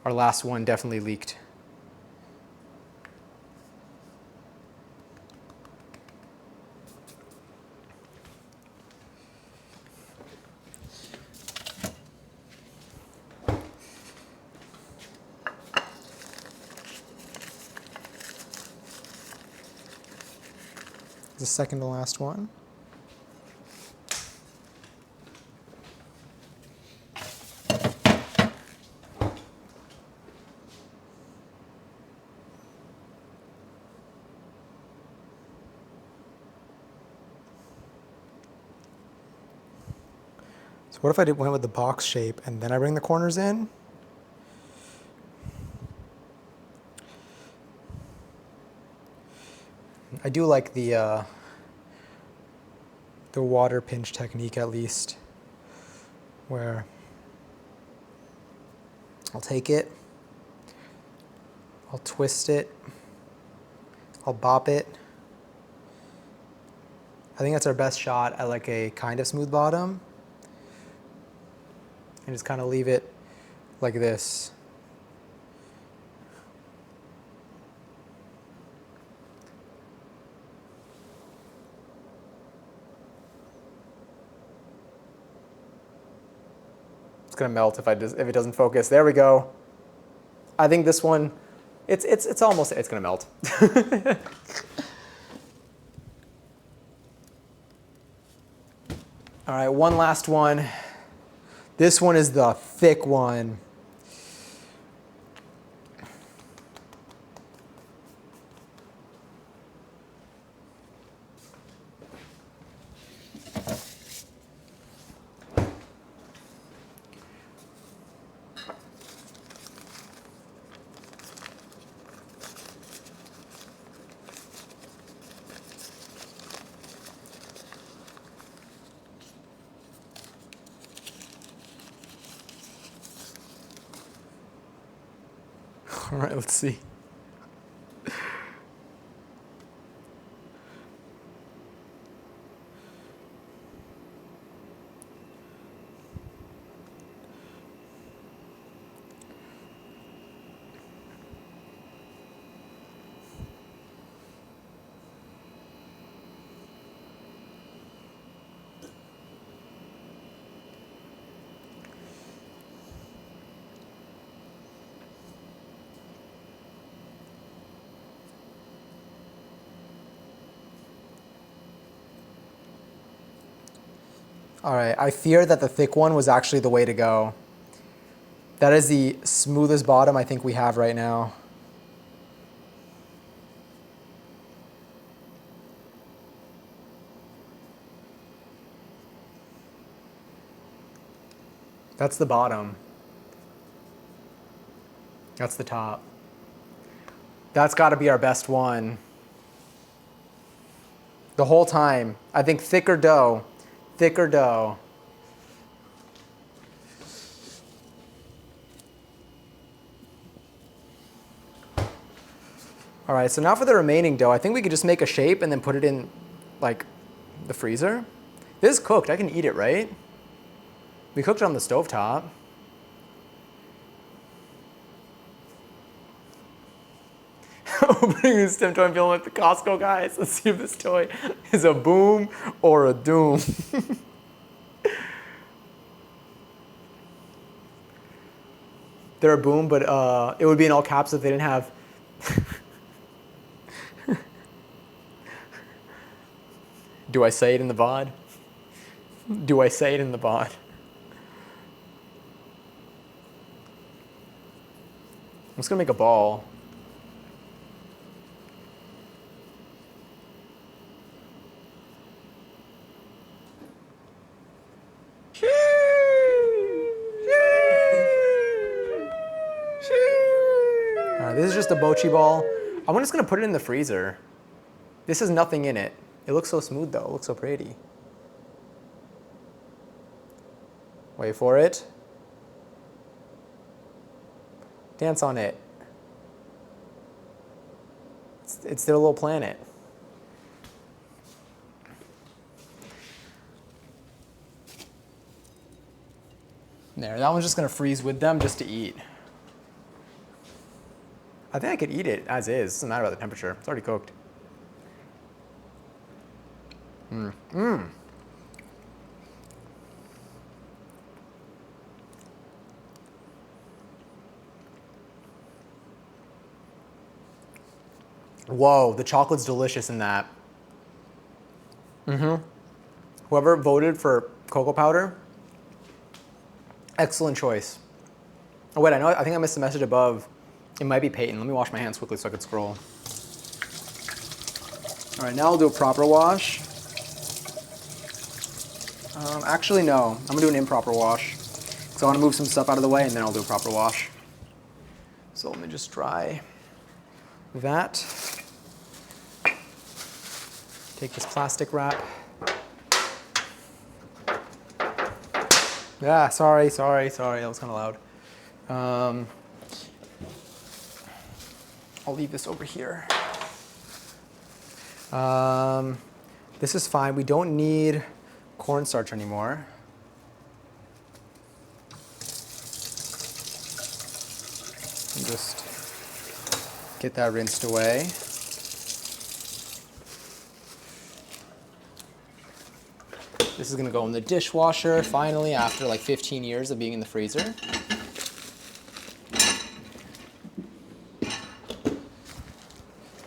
Our last one definitely leaked. The second to last one. So what if I went with the box shape and then I bring the corners in? I do like the water pinch technique, at least, where I'll take it, I'll twist it, I'll bop it. I think that's our best shot at like a kind of smooth bottom. And just kind of leave it like this. It's gonna melt if it doesn't focus. There we go. I think this one, it's almost, it's gonna melt. All right, one last one. This one is the thick one. All right, let's see. All right, I fear that the thick one was actually the way to go. That is the smoothest bottom I think we have right now. That's the bottom. That's the top. That's got to be our best one. The whole time. I think thicker dough. Thicker dough. All right, so now for the remaining dough, I think we could just make a shape and then put it in like the freezer. This is cooked, I can eat it, right? We cooked it on the stovetop. Opening this STEM toy and feeling like the Costco guys. Let's see if this toy is a boom or a doom. They're a boom, but it would be in all caps if they didn't have. Do I say it in the VOD? Do I say it in the VOD? I'm just gonna make a ball. This is just a mochi ball. I'm just gonna put it in the freezer. This has nothing in it. It looks so smooth though, it looks so pretty. Wait for it. Dance on it. It's their little planet. There, that one's just gonna freeze with them just to eat. I think I could eat it as is. It doesn't matter about the temperature. It's already cooked. Whoa, the chocolate's delicious in that. Whoever voted for cocoa powder, excellent choice. Oh wait, I think I missed the message above. It might be Peyton. Let me wash my hands quickly so I could scroll. All right, now I'll do a proper wash. Actually, no. I'm gonna do an improper wash. So I wanna move some stuff out of the way and then I'll do a proper wash. So let me just dry that. Take this plastic wrap. Yeah, sorry, that was kind of loud. I'll leave this over here. This is fine. We don't need cornstarch anymore. And just get that rinsed away. This is gonna go in the dishwasher, finally, after like 15 years of being in the freezer.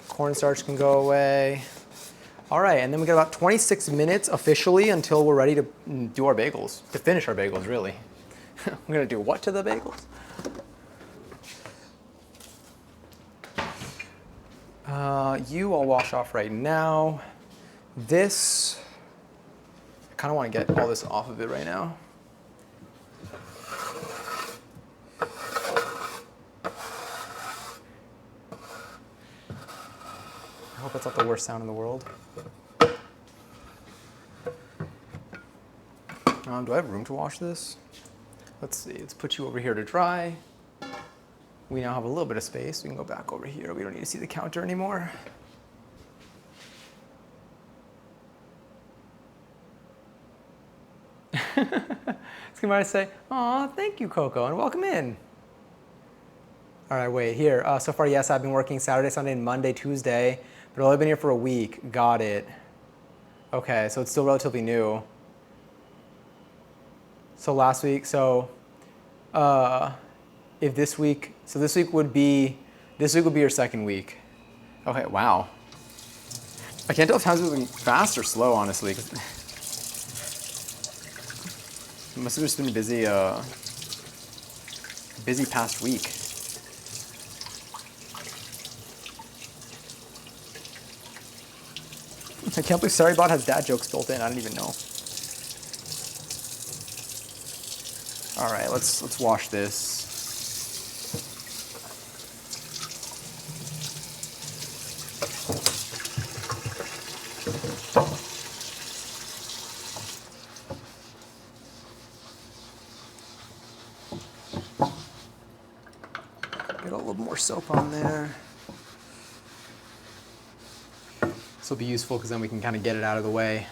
Cornstarch can go away. All right, and then we got about 26 minutes officially until we're ready to do our bagels, to finish our bagels, really. I'm gonna do what to the bagels? I'll wash off right now. This, I kind of want to get all this off of it right now. I hope that's not the worst sound in the world. Do I have room to wash this? Let's see, let's put you over here to dry. We now have a little bit of space. We can go back over here. We don't need to see the counter anymore. It's gonna say, "Aw, thank you, Coco, and welcome in." All right, wait, here. So far, yes, I've been working Saturday, Sunday, and Monday, Tuesday, but I've only been here for a week. Got it. Okay, so it's still relatively new. So last week, if this week, so this week would be your second week. Okay, wow. I can't tell if time's moving fast or slow, honestly. It must have just been a busy past week. I can't believe SariBot has dad jokes built in. I didn't even know. All right, let's wash this. Get a little more soap on there. This will be useful because then we can kind of get it out of the way.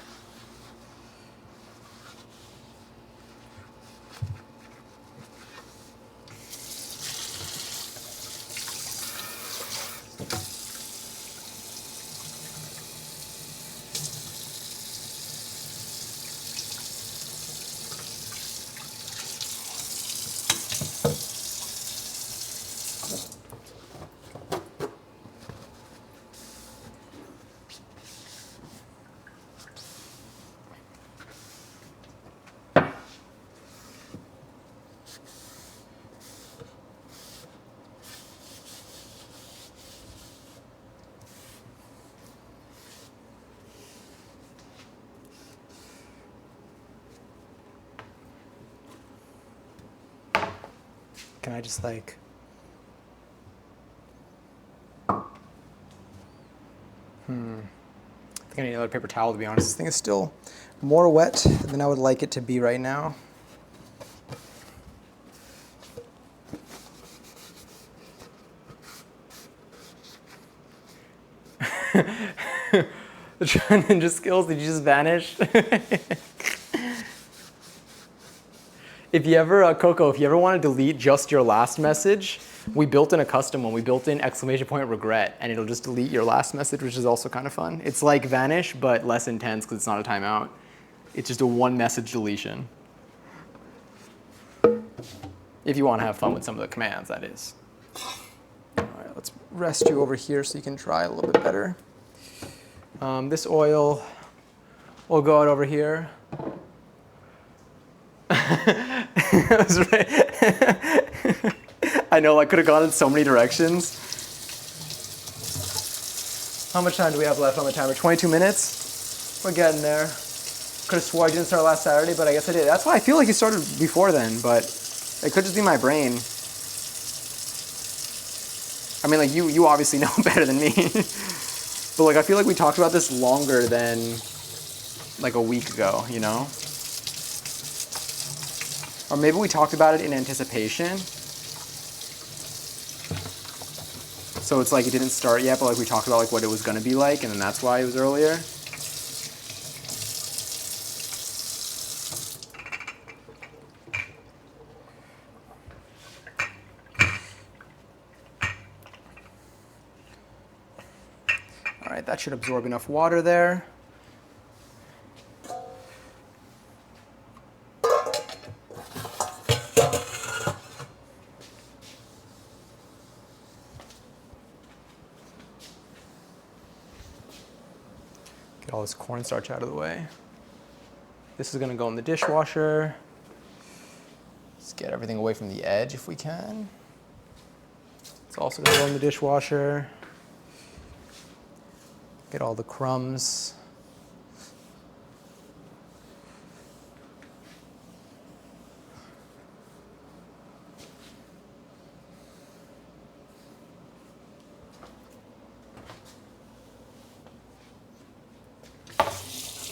Can I just like I think I need another paper towel, to be honest. This thing is still more wet than I would like it to be right now. The ninja skills, did you just vanish? If you ever, Coco, if you ever want to delete just your last message, we built in a custom one. We built in !regret, and it'll just delete your last message, which is also kind of fun. It's like vanish, but less intense because it's not a timeout. It's just a one message deletion. If you want to have fun with some of the commands, that is. All right, let's rest you over here so you can dry a little bit better. This oil will go out over here. That was right. I know, I could have gone in so many directions. How much time do we have left on the timer? 22 minutes? We're getting there. Could have swore I didn't start last Saturday, but I guess I did. That's why I feel like you started before then, but it could just be my brain. I mean, like, you obviously know better than me. But, like, I feel like we talked about this longer than, like, a week ago, you know? Or maybe we talked about it in anticipation. So it's like it didn't start yet, but like we talked about like what it was going to be like, and then that's why it was earlier. All right, that should absorb enough water there. Get all this cornstarch out of the way. This is going to go in the dishwasher. Let's get everything away from the edge if we can. It's also going to go in the dishwasher. Get all the crumbs.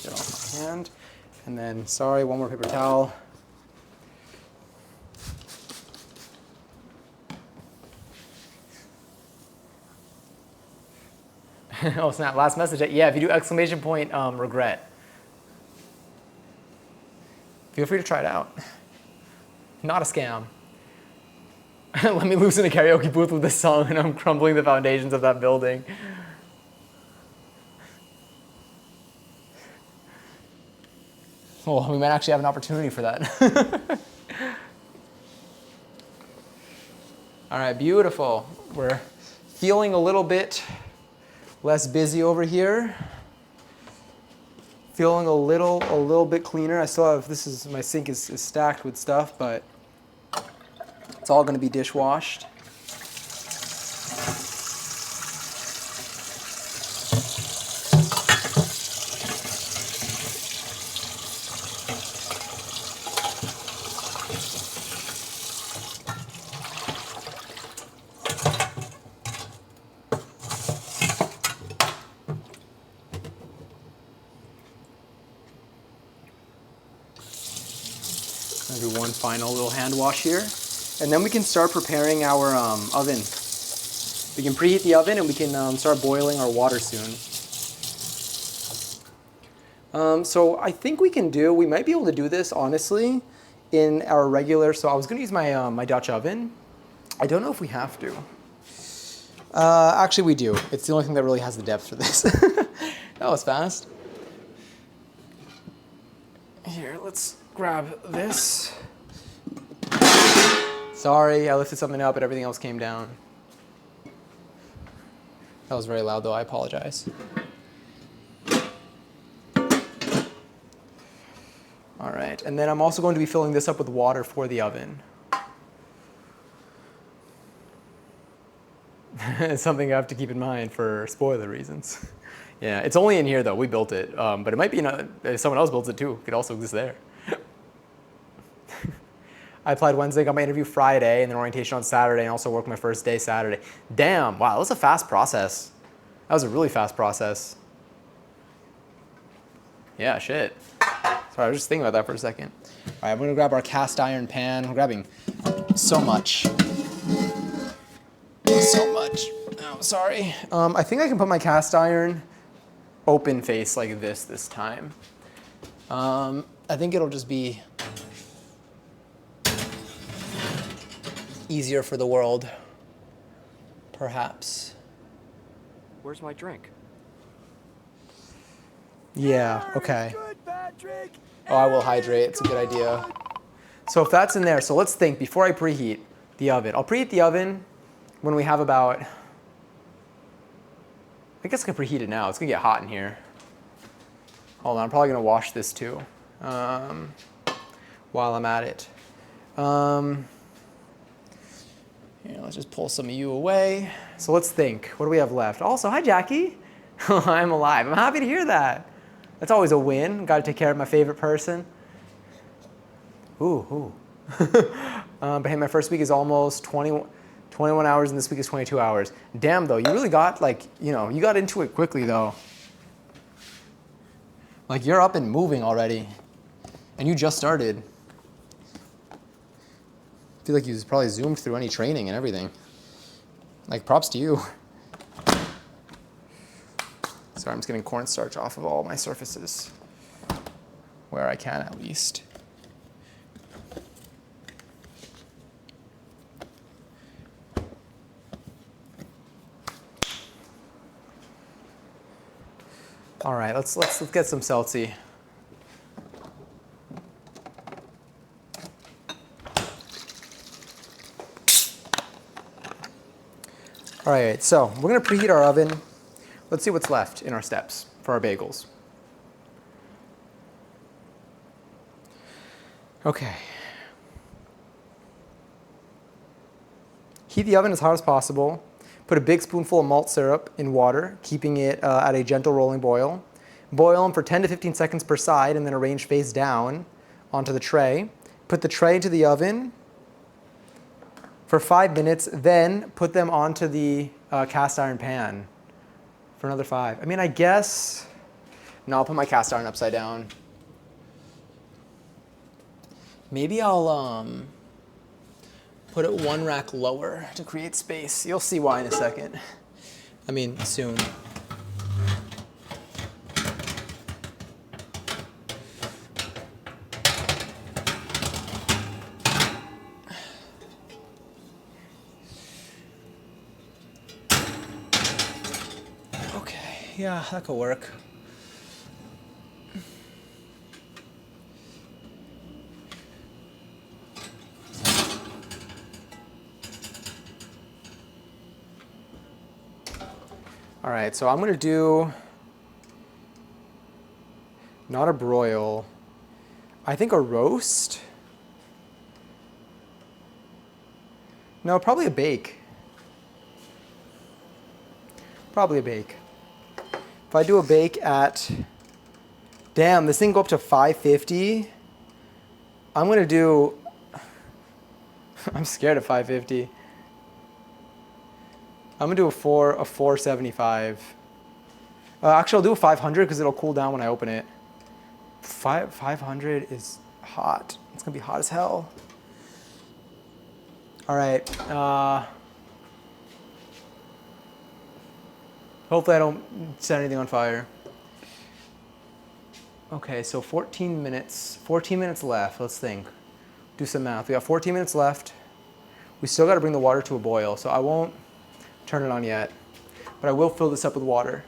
Get off my hand. And then, sorry, one more paper towel. Oh snap, last message. Yeah, if you do ! Regret. Feel free to try it out. Not a scam. Let me loose in a karaoke booth with this song and I'm crumbling the foundations of that building. Well, we might actually have an opportunity for that. All right, beautiful. We're feeling a little bit less busy over here. Feeling a little bit cleaner. I still have, my sink is stacked with stuff, but it's all going to be dishwashed. Do one final little hand wash here. And then we can start preparing our oven. We can preheat the oven and we can start boiling our water soon. So I think we might be able to do this, honestly, in our regular, so I was going to use my, my Dutch oven. I don't know if we have to. Actually, we do. It's the only thing that really has the depth for this. That was fast. Here, let's grab this. Sorry, I lifted something up, but everything else came down. That was very loud, though. I apologize. All right, and then I'm also going to be filling this up with water for the oven. It's something I have to keep in mind for spoiler reasons. Yeah, it's only in here, though. We built it, but it might be if someone else builds it, too. It could also exist there. I applied Wednesday, got my interview Friday, and then orientation on Saturday, and also worked my first day Saturday. Damn, wow, that was a fast process. That was a really fast process. Yeah, shit. Sorry, I was just thinking about that for a second. All right, we're gonna grab our cast iron pan. We're grabbing so much. So much. Oh, sorry. I think I can put my cast iron open face like this time. I think it'll just be easier for the world, perhaps. Where's my drink? Yeah, okay. Oh, I will hydrate. It's a good idea. So if that's in there, so let's think before I preheat the oven. I'll preheat the oven when we have about, I guess I can preheat it now. It's gonna get hot in here. Hold on, I'm probably gonna wash this too while I'm at it. Here, let's just pull some of you away. So let's think, what do we have left? Also, hi Jackie. I'm alive, I'm happy to hear that. That's always a win. Gotta take care of my favorite person. Ooh. But hey, my first week is almost 21 hours and this week is 22 hours. Damn though, you really got you got into it quickly though. Like you're up and moving already. And you just started. I feel like you probably zoomed through any training and everything. Like props to you. Sorry, I'm just getting cornstarch off of all my surfaces. Where I can at least. All right, let's get some seltzy. All right, so we're gonna preheat our oven. Let's see what's left in our steps for our bagels. Okay. Heat the oven as hot as possible. Put a big spoonful of malt syrup in water, keeping it at a gentle rolling boil. Boil them for 10 to 15 seconds per side and then arrange face down onto the tray. Put the tray into the oven for 5 minutes, then put them onto the cast iron pan for another 5. I mean, I guess, no, I'll put my cast iron upside down. Maybe I'll put it one rack lower to create space. You'll see why in a second. I mean, soon. Okay, yeah, that could work. All right, so I'm gonna do not a broil, I think a roast. No, probably a bake. Probably a bake. If I do a bake at, damn, this thing go up to 550. I'm gonna do, I'm scared of 550. I'm gonna do a 475. Actually, I'll do a 500 because it'll cool down when I open it. 500 is hot. It's gonna be hot as hell. All right. Hopefully I don't set anything on fire. Okay, so 14 minutes left. Let's think. Do some math. We got 14 minutes left. We still got to bring the water to a boil, so I won't turn it on yet, but I will fill this up with water.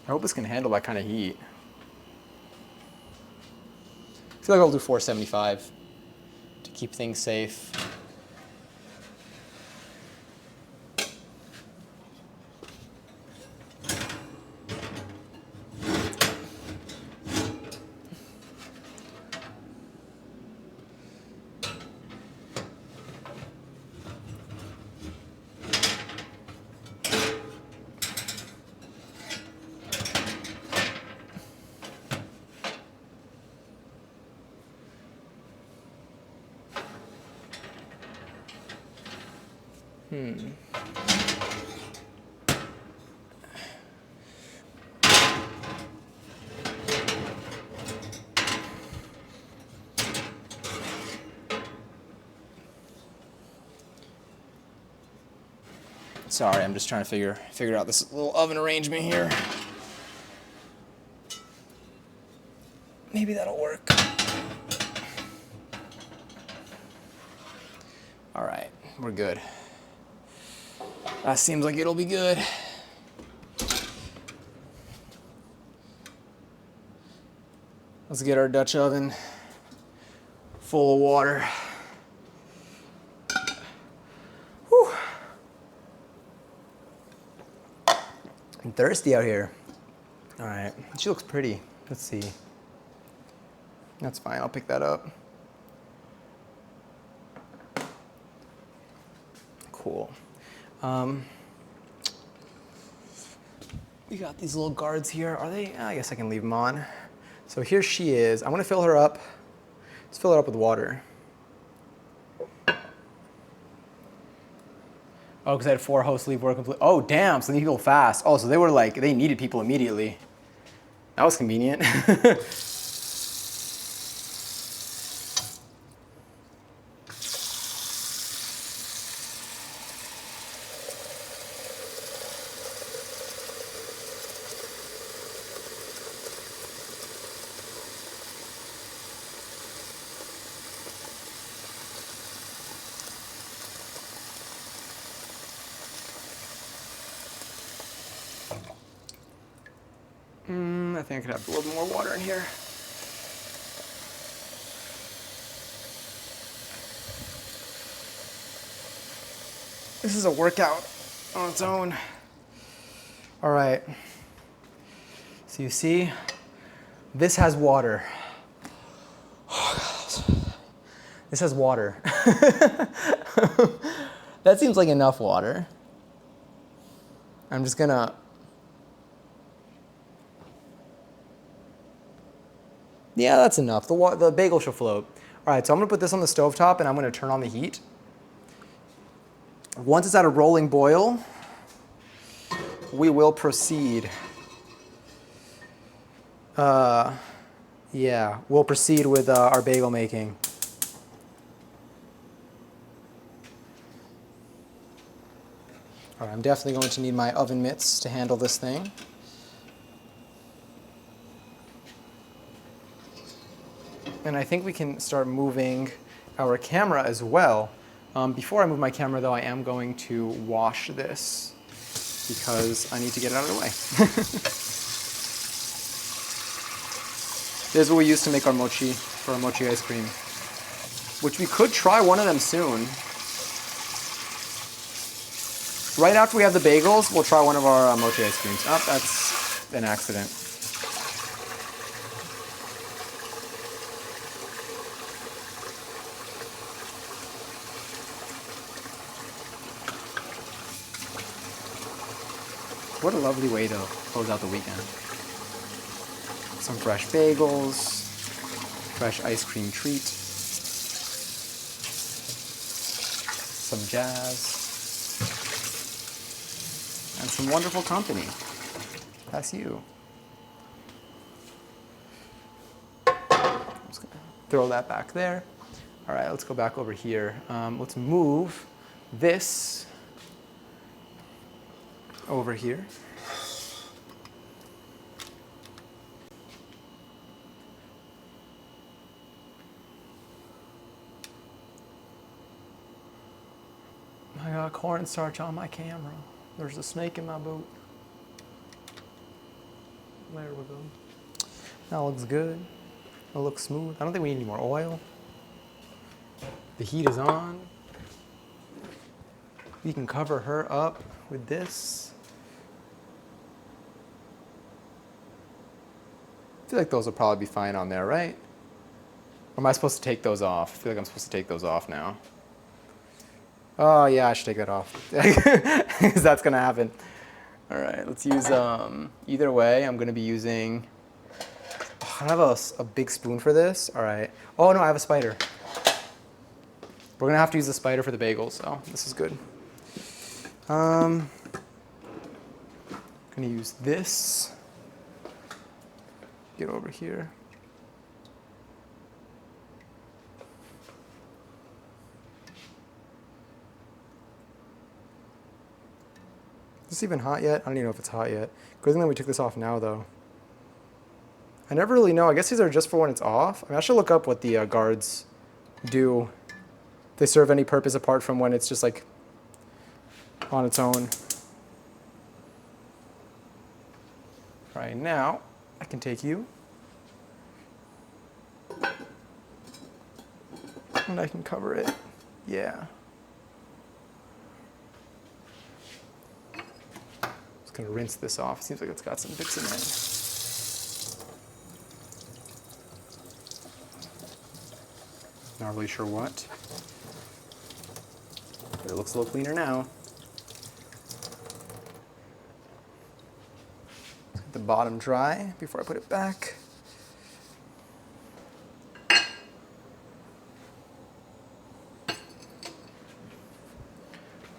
I hope this can handle that kind of heat. I feel like I'll do 475 to keep things safe. Sorry, I'm just trying to figure out this little oven arrangement here. Maybe that'll work. All right, we're good. That seems like it'll be good. Let's get our Dutch oven full of water. Whew. I'm thirsty out here. All right, she looks pretty. Let's see. That's fine, I'll pick that up. Cool. We got these little guards here. Are they? I guess I can leave them on. So here she is. I'm gonna fill her up. Let's fill her up with water. Oh, because I had 4 hosts leave work completely. Oh, damn, so they need people fast. Oh, so they were like, they needed people immediately. That was convenient. I think I could have a little more water in here. This is a workout on its own. All right. So you see, this has water. This has water. That seems like enough water. I'm just gonna, yeah, that's enough. The bagel should float. All right, so I'm gonna put this on the stovetop and I'm gonna turn on the heat. Once it's at a rolling boil, we will proceed. Yeah, we'll proceed with our bagel making. All right, I'm definitely going to need my oven mitts to handle this thing. And I think we can start moving our camera as well. Before I move my camera though, I am going to wash this because I need to get it out of the way. This is what we use to make our mochi, for our mochi ice cream, which we could try one of them soon. Right after we have the bagels, we'll try one of our mochi ice creams. Oh, that's an accident. What a lovely way to close out the weekend. Some fresh bagels, fresh ice cream treat, some jazz, and some wonderful company. That's you. I'm just gonna throw that back there. All right, let's go back over here. Let's move this over here. I got cornstarch on my camera. There's a snake in my boot. There we go. That looks good. It looks smooth. I don't think we need any more oil. The heat is on. We can cover her up with this. I feel like those will probably be fine on there, right? Or am I supposed to take those off? I feel like I'm supposed to take those off now. Oh yeah, I should take that off. Because that's gonna happen. All right, let's use, either way, I'm gonna be using, oh, I don't have a big spoon for this. All right. Oh no, I have a spider. We're gonna have to use the spider for the bagels, so this is good. I'm gonna use this. Get over here. Is this even hot yet? I don't even know if it's hot yet. Good thing that we took this off now, though. I never really know. I guess these are just for when it's off. I mean, I should look up what the guards do. If they serve any purpose apart from when it's just like on its own. Right now, I can take you. And I can cover it. Yeah. Just gonna rinse this off. Seems like it's got some bits in it. Not really sure what. But it looks a little cleaner now. Let's get the bottom dry before I put it back.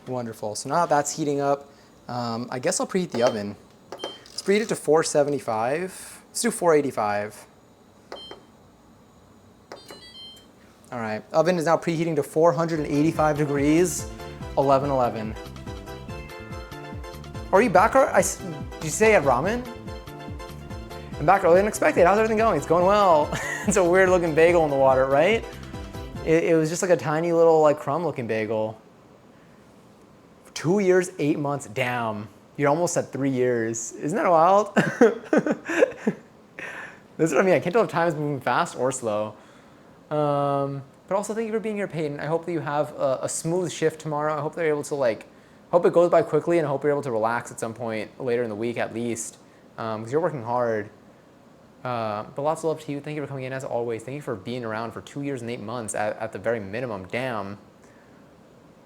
Wonderful. So now that's heating up. I guess I'll preheat the oven. Let's preheat it to 475. Let's do 485. All right, oven is now preheating to 485 degrees, 11:11. Are you back? Did you say you had ramen? I'm back earlier than expected. How's everything going? It's going well. It's a weird looking bagel in the water, right? It was just like a tiny little like crumb looking bagel. 2 years, 8 months, damn. You're almost at 3 years. Isn't that wild? That's what I mean. I can't tell if time is moving fast or slow. But also thank you for being here, Peyton. I hope that you have a smooth shift tomorrow. I hope they're able to hope it goes by quickly, and I hope you're able to relax at some point later in the week at least, because you're working hard. But lots of love to you. Thank you for coming in as always. Thank you for being around for 2 years and 8 months at the very minimum. Damn.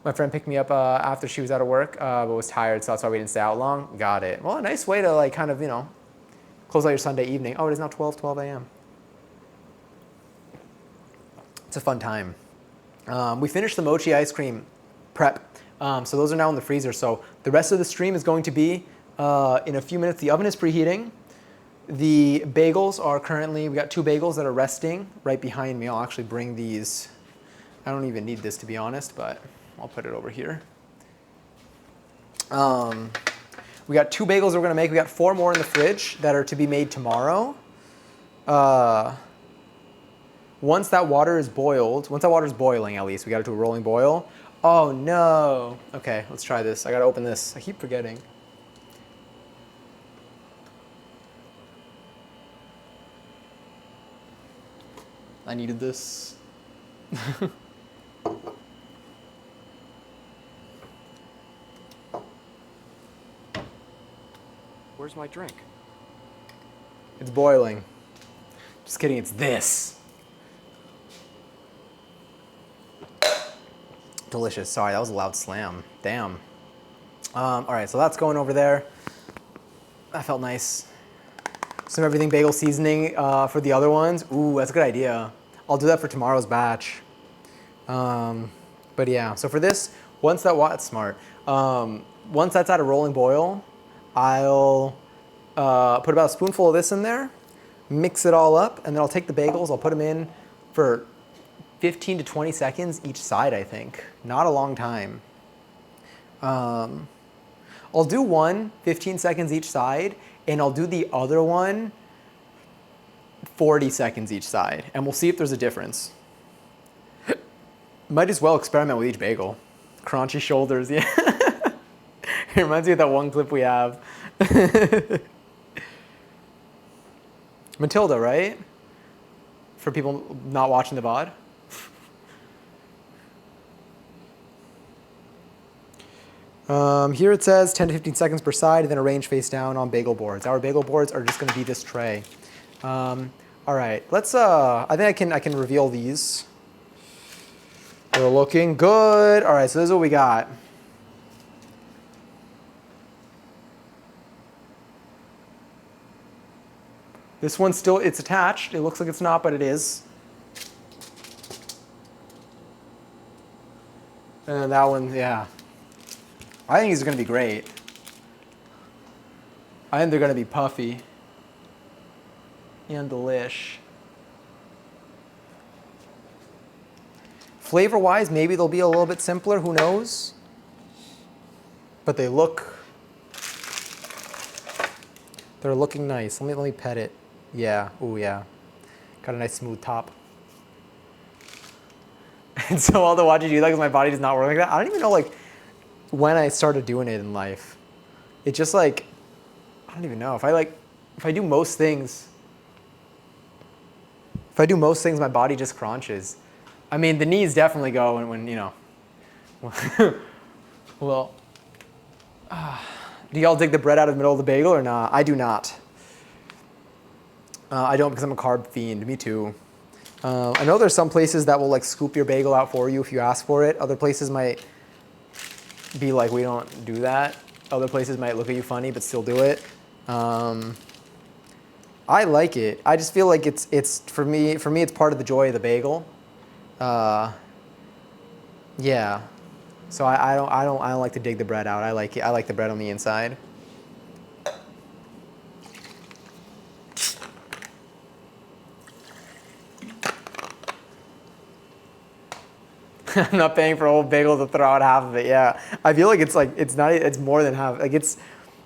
My friend picked me up after she was out of work, but was tired, so that's why we didn't stay out long. Got it. Well, a nice way to kind of, close out your Sunday evening. Oh, it is now 12 a.m. It's a fun time. We finished the mochi ice cream prep, so those are now in the freezer. So the rest of the stream is going to be in a few minutes. The oven is preheating. The bagels are currently, we got 2 bagels that are resting right behind me. I'll actually bring these. I don't even need this, to be honest, but I'll put it over here. We got 2 bagels we're gonna make. We got 4 more in the fridge that are to be made tomorrow. Once that water is boiling at least, we gotta do a rolling boil. Oh no. Okay, let's try this. I gotta open this. I keep forgetting. I needed this. Where's my drink? It's boiling. Just kidding, it's this. Delicious. Sorry, that was a loud slam. Damn. All right, so that's going over there. That felt nice. Some everything bagel seasoning for the other ones. Ooh, that's a good idea. I'll do that for tomorrow's batch. But yeah, so for this, that's smart. Once that's at a rolling boil, I'll put about a spoonful of this in there, mix it all up, and then I'll take the bagels, I'll put them in for 15 to 20 seconds each side, I think. Not a long time. I'll do one 15 seconds each side, and I'll do the other one 40 seconds each side, and we'll see if there's a difference. Might as well experiment with each bagel. Crunchy shoulders, yeah. It reminds me of that one clip we have. Matilda, right? For people not watching the VOD. Here it says 10 to 15 seconds per side, and then arrange face down on bagel boards. Our bagel boards are just going to be this tray. All right, let's. I think I can reveal these. They're looking good. All right, so this is what we got. This one's still, it's attached. It looks like it's not, but it is. And then that one, yeah. I think these are gonna be great. I think they're gonna be puffy and delish. Flavor-wise, maybe they'll be a little bit simpler, who knows? But they're looking nice. Let me pet it. Yeah, ooh yeah. Got a nice smooth top. And so all the watching you like is my body does not work like that. I don't even know like when I started doing it in life. It just like, I don't even know. If I do most things, my body just crunches. I mean, the knees definitely go when you know. Well, do y'all dig the bread out of the middle of the bagel or not? I do not. I don't because I'm a carb fiend. Me too. I know there's some places that will like scoop your bagel out for you if you ask for it. Other places might be like, we don't do that. Other places might look at you funny but still do it. I like it. I just feel like it's for me it's part of the joy of the bagel. Yeah. So I don't like to dig the bread out. I like the bread on the inside. I'm not paying for a whole bagel to throw out half of it. Yeah. I feel like it's more than half. Like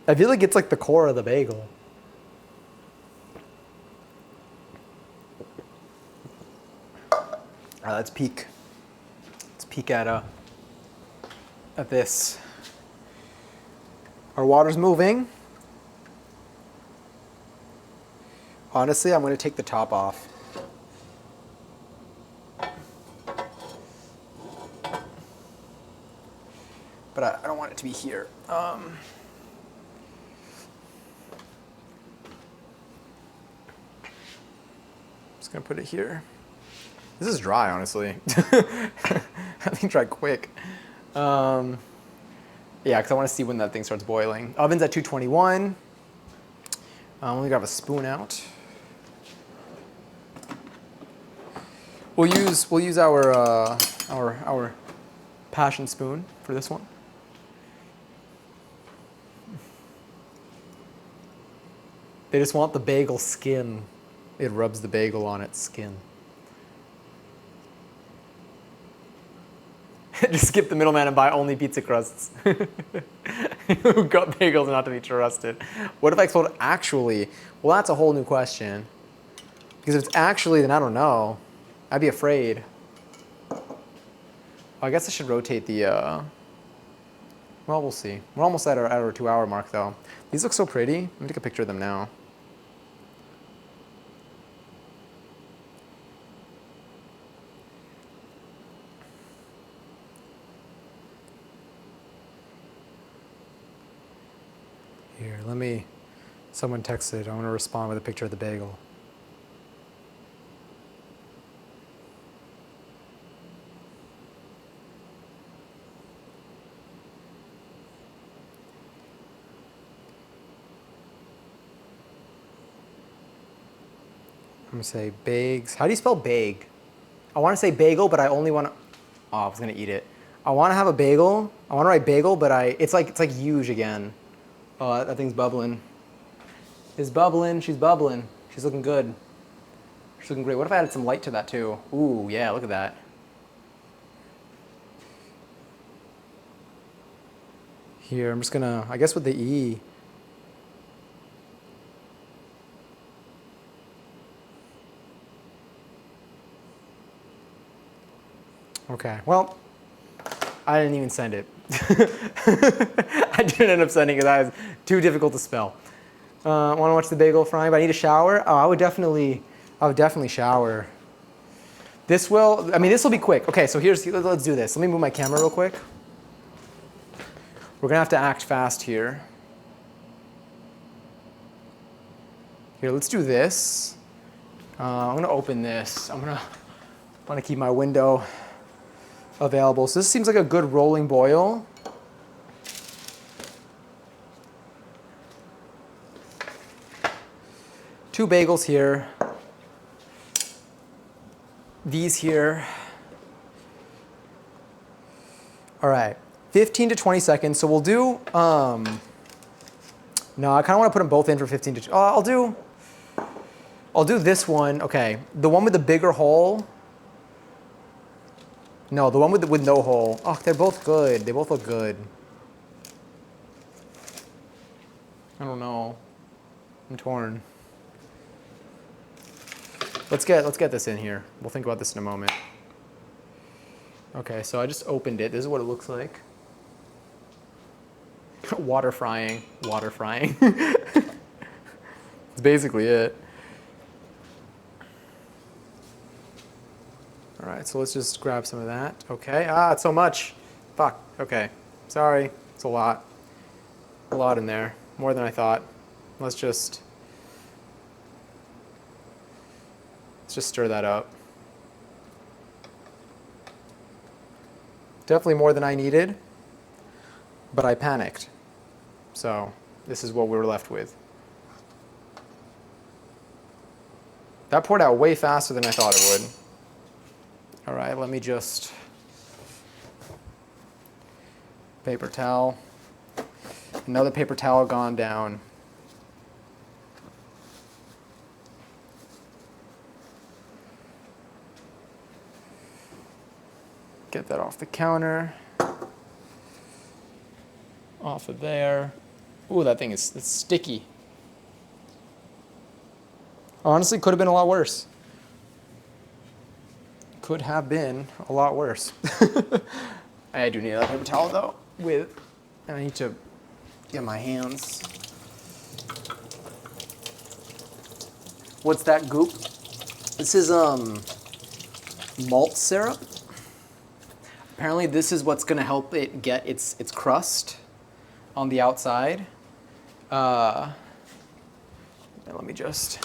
I feel like it's like the core of the bagel. All right, let's peek. Let's peek at this. Our water's moving. Honestly, I'm going to take the top off. But I don't want it to be here. Just going to put it here. This is dry, honestly. I think dry quick. Yeah, because I want to see when that thing starts boiling. Oven's at 221. Let me grab a spoon out. We'll use our passion spoon for this one. They just want the bagel skin. It rubs the bagel on its skin. Just skip the middleman and buy only pizza crusts. Who got bagels not to be trusted? What if I explode actually? Well, that's a whole new question. Because if it's actually, then I don't know. I'd be afraid. I guess I should rotate the, well, we'll see. We're almost at our 2-hour mark though. These look so pretty. Let me take a picture of them now. Here, someone texted. I want to respond with a picture of the bagel. I'm gonna say bags. How do you spell bag? I want to say bagel, but I only want to. Oh, I was gonna eat it. I want to have a bagel. I want to write bagel, but it's like huge again. Oh, that thing's bubbling. It's bubbling. She's bubbling. She's looking good. She's looking great. What if I added some light to that too? Ooh, yeah. Look at that. Here, I'm just gonna. I guess with the E. Okay, well, I didn't even send it. I didn't end up sending it. That was too difficult to spell. Want to watch the bagel frying? But I need a shower. Oh, I would definitely shower. This will be quick. Okay, so let's do this. Let me move my camera real quick. We're gonna have to act fast here. Here, let's do this. I'm gonna open this. I want to keep my window available. So this seems like a good rolling boil. Two bagels here. These here. All right. 15 to 20 seconds. So we'll do, no, I kind of want to put them both in for 15 to, I'll do this one. Okay, the one with the bigger hole. No, the one with no hole. Oh, they're both good. They both look good. I don't know. I'm torn. Let's get this in here. We'll think about this in a moment. Okay, so I just opened it. This is what it looks like. Water frying. Water frying. That's basically it. All right, so let's just grab some of that. Okay, it's so much. Fuck, okay. Sorry, it's a lot. A lot in there, more than I thought. Let's just stir that up. Definitely more than I needed, but I panicked. So this is what we were left with. That poured out way faster than I thought it would. All right, let me just, paper towel. Another paper towel gone down. Get that off the counter. Off of there. Ooh, that thing it's sticky. Honestly, could have been a lot worse. Could have been a lot worse. I do need another paper towel though. I need to get my hands. What's that goop? This is malt syrup. Apparently this is what's gonna help it get its crust on the outside. Let me just.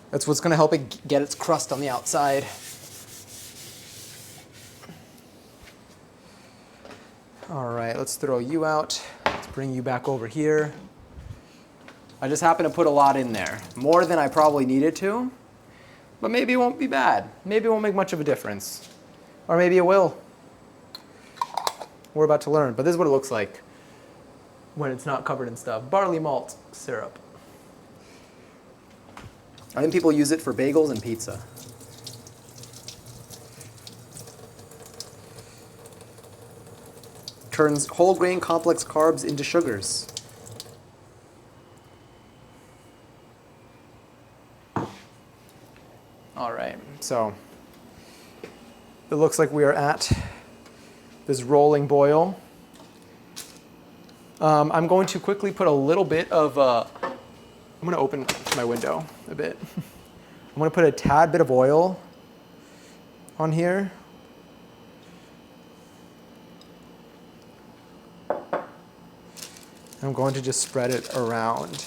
That's what's going to help it get its crust on the outside. All right, let's throw you out. Let's bring you back over here. I just happen to put a lot in there. More than I probably needed to, but maybe it won't be bad. Maybe it won't make much of a difference. Or maybe it will. We're about to learn, but this is what it looks like when it's not covered in stuff. Barley malt syrup. I think people use it for bagels and pizza. Turns whole grain complex carbs into sugars. All right, so it looks like we are at this rolling boil. I'm going to quickly put a little bit of, I'm going to open my window a bit. I'm going to put a tad bit of oil on here. I'm going to just spread it around.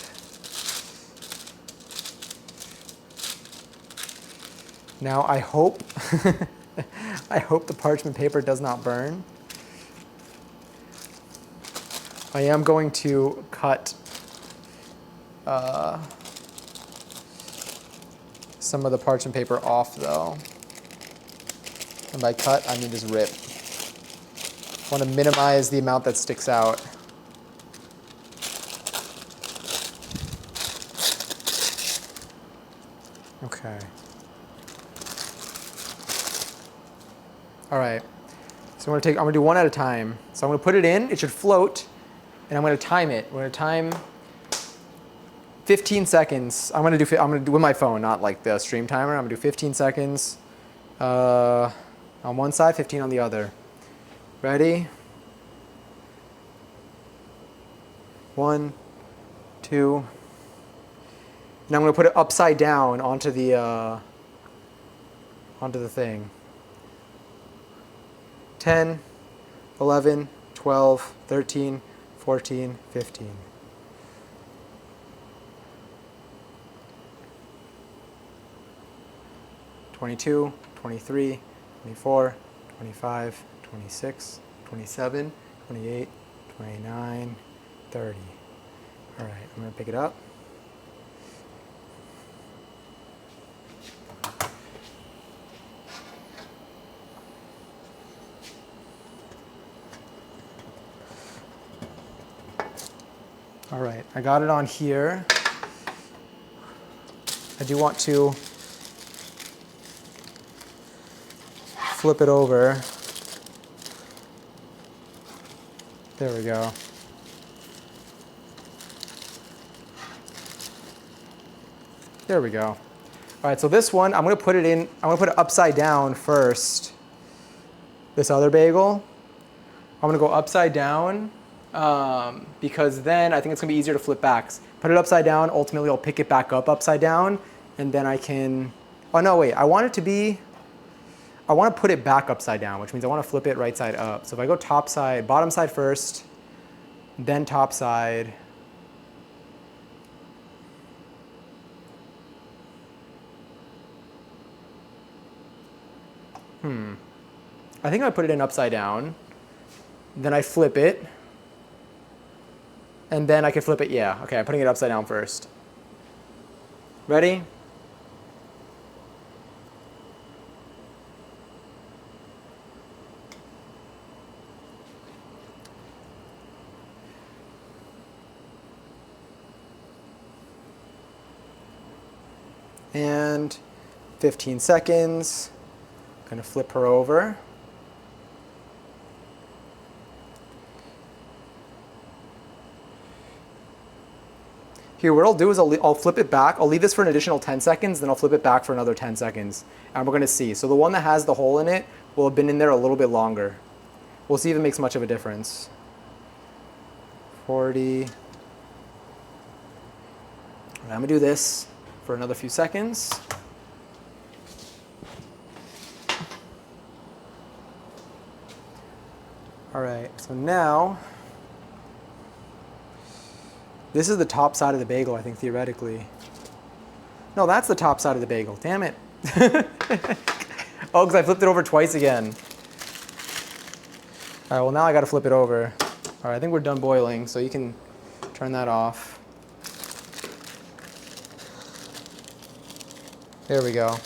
Now I hope, I hope the parchment paper does not burn. I am going to cut some of the parchment paper off though. And by cut, I mean just rip. I want to minimize the amount that sticks out. Okay. All right. So I'm gonna do one at a time. So I'm gonna put it in, it should float, and I'm gonna time it. We're gonna time 15 seconds. I'm gonna do with my phone, not like the stream timer. I'm gonna do 15 seconds on one side, 15 on the other. Ready? 1, 2. Now I'm gonna put it upside down onto the thing. 10, 11, 12, 13, 14, 15. 22, 23, 24, 25, 26, 27, 28, 29, 30. All right, I'm gonna pick it up. All right, I got it on here. I do want to flip it over. There we go. There we go. All right, so this one, I'm gonna put it upside down first. This other bagel, I'm gonna go upside down because then I think it's gonna be easier to flip back. Put it upside down, ultimately I'll pick it back up upside down, and then I can, oh no, wait, I want to put it back upside down, which means I wanna flip it right side up. So if I go top side, bottom side first, then top side, I think I put it in upside down, then I flip it, and then I can flip it, yeah. Okay, I'm putting it upside down first. Ready? And 15 seconds. Gonna flip her over. Here, what I'll do is I'll flip it back. I'll leave this for an additional 10 seconds, then I'll flip it back for another 10 seconds. And we're gonna see. So the one that has the hole in it will have been in there a little bit longer. We'll see if it makes much of a difference. 40. I'm gonna do this for another few seconds. All right, so now, this is the top side of the bagel, I think, theoretically. No, that's the top side of the bagel, damn it. Oh, because I flipped it over twice again. All right, well now I gotta flip it over. All right, I think we're done boiling, so you can turn that off. There we go.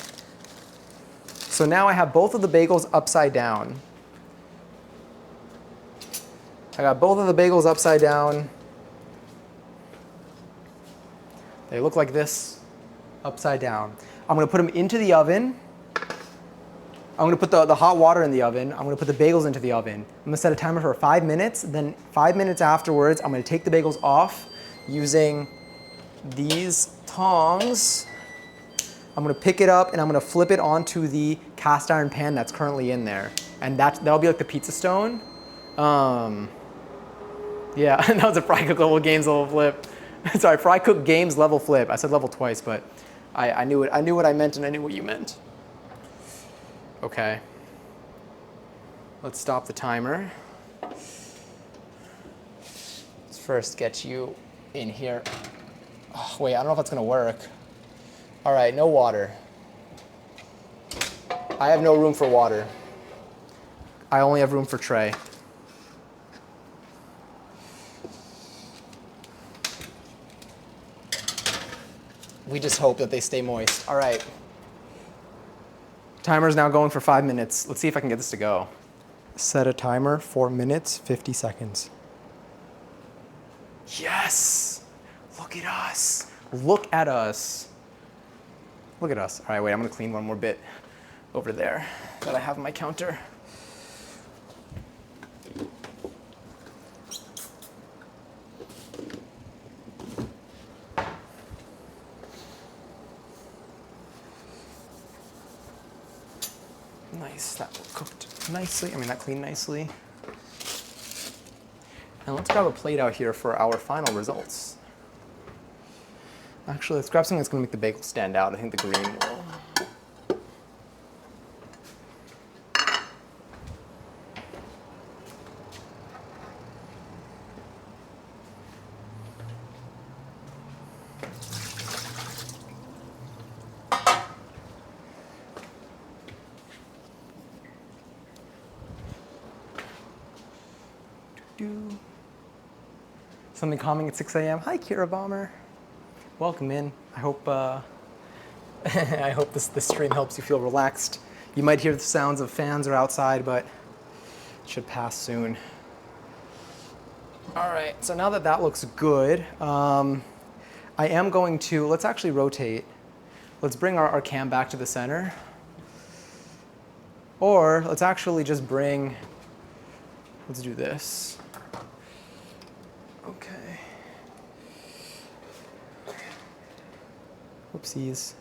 So now I have both of the bagels upside down. I got both of the bagels upside down. They look like this, upside down. I'm gonna put them into the oven. I'm gonna put the hot water in the oven. I'm gonna put the bagels into the oven. I'm gonna set a timer for 5 minutes. Then 5 minutes afterwards, I'm gonna take the bagels off using these tongs. I'm gonna pick it up and I'm gonna flip it onto the cast iron pan that's currently in there. And that'll be like the pizza stone. Yeah, that was a Fry Cook Level Games level flip. Sorry, Fry Cook Games level flip. I said level twice, but I knew it. I knew what I meant and I knew what you meant. Okay. Let's stop the timer. Let's first get you in here. Oh, wait, I don't know if that's gonna work. All right, no water. I have no room for water. I only have room for tray. We just hope that they stay moist. All right. Timer's now going for 5 minutes. Let's see if I can get this to go. Set a timer, 4 minutes, 50 seconds. Yes! Look at us. Look at us. Look at us. All right, wait, I'm gonna clean one more bit over there that I have on my counter. Nice, that cooked nicely. That cleaned nicely. And let's grab a plate out here for our final results. Actually, let's grab something that's gonna make the bagel stand out. I think the green will. Something calming at 6 a.m. Hi, Kira Bomber. Welcome in. I hope I hope this stream helps you feel relaxed. You might hear the sounds of fans are outside, but it should pass soon. All right, so now that that looks good, I am going to, let's actually rotate. Let's bring our cam back to the center. Or let's actually just bring, let's do this. Okay. Whoopsies.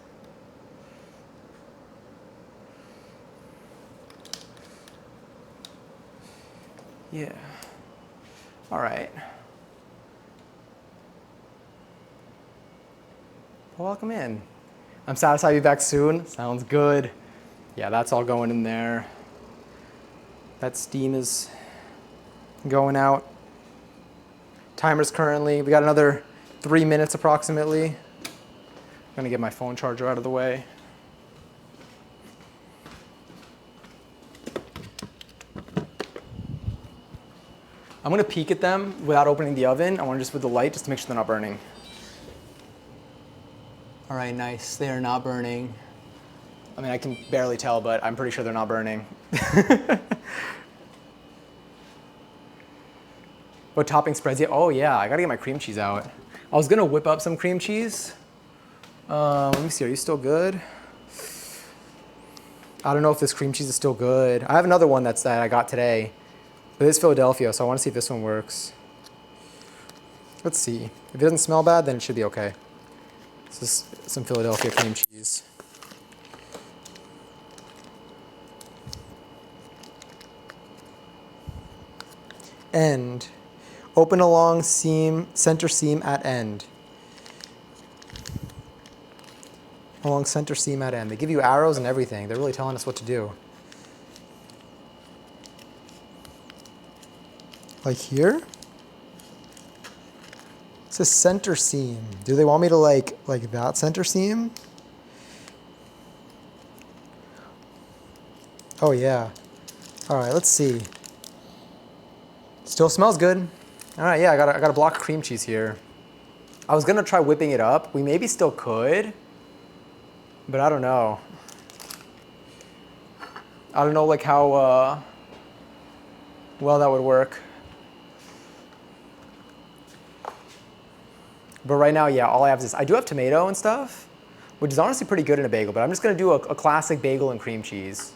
Yeah. All right. Well, welcome in. I'm satisfied to be back soon. Sounds good. Yeah, that's all going in there. That steam is going out. Timer's currently, we got another 3 minutes approximately. I'm gonna get my phone charger out of the way. I'm gonna peek at them without opening the oven. I want to just with the light just to make sure they're not burning. All right, nice. They are not burning. I mean, I can barely tell, but I'm pretty sure they're not burning. What topping spreads? Yeah. Oh yeah, I gotta get my cream cheese out. I was gonna whip up some cream cheese. Let me see, are you still good? I don't know if this cream cheese is still good. I have another one that I got today. But it's Philadelphia, so I wanna see if this one works. Let's see. If it doesn't smell bad, then it should be okay. This is some Philadelphia cream cheese. End. Open along seam, center seam at end. Along center seam at end. They give you arrows and everything. They're really telling us what to do. Like here? It says center seam. Do they want me to like that center seam? Oh yeah. All right, let's see. Still smells good. All right, yeah, I got a block of cream cheese here. I was gonna try whipping it up. We maybe still could, but I don't know. I don't know like how well that would work. But right now, yeah, all I have is this. I do have tomato and stuff, which is honestly pretty good in a bagel, but I'm just gonna do a classic bagel and cream cheese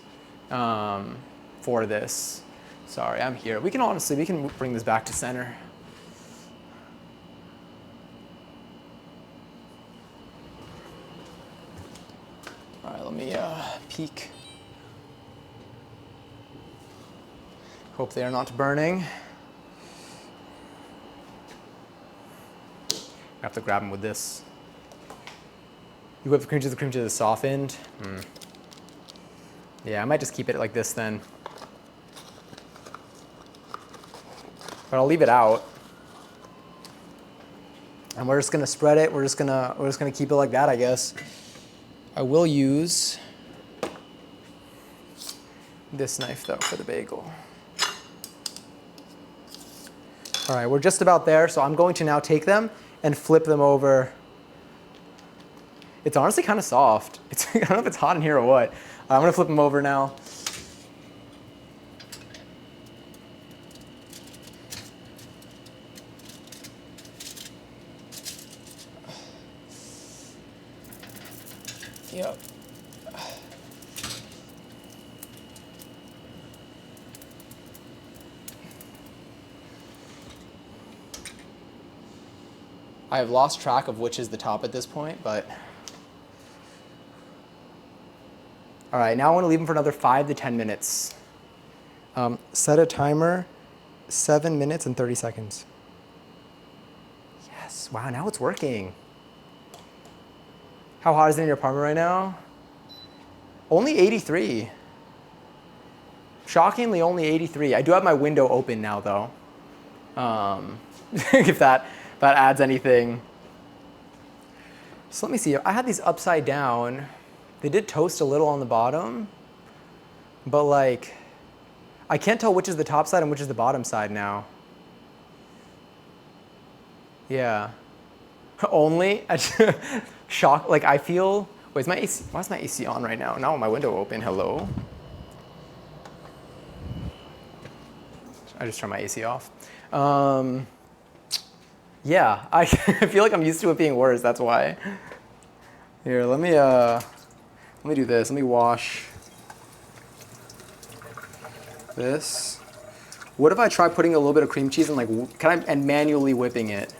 for this. Sorry, I'm here. We can bring this back to center. All right, let me peek. Hope they are not burning. I have to grab them with this. You whip the cream cheese is softened. Yeah, I might just keep it like this then. But I'll leave it out. And we're just gonna spread it. We're just gonna keep it like that, I guess. I will use this knife though for the bagel. All right, we're just about there, so I'm going to now take them and flip them over. It's honestly kind of soft. I don't know if it's hot in here or what. I'm gonna flip them over now. Yep. I have lost track of which is the top at this point, but. All right, now I want to leave them for another 5 to 10 minutes. Set a timer, 7 minutes and 30 seconds. Yes, wow, now it's working. How hot is it in your apartment right now? Only 83. Shockingly, only 83. I do have my window open now, though. If that adds anything. So let me see. I had these upside down. They did toast a little on the bottom, but like, I can't tell which is the top side and which is the bottom side now. Yeah. Only? Shock, like I feel, wait, why is my AC on right now? Now my window open, hello? I just turned my AC off. Yeah, I feel like I'm used to it being worse. That's why. Here, let me do this. Let me wash this. What if I try putting a little bit of cream cheese and like and manually whipping it?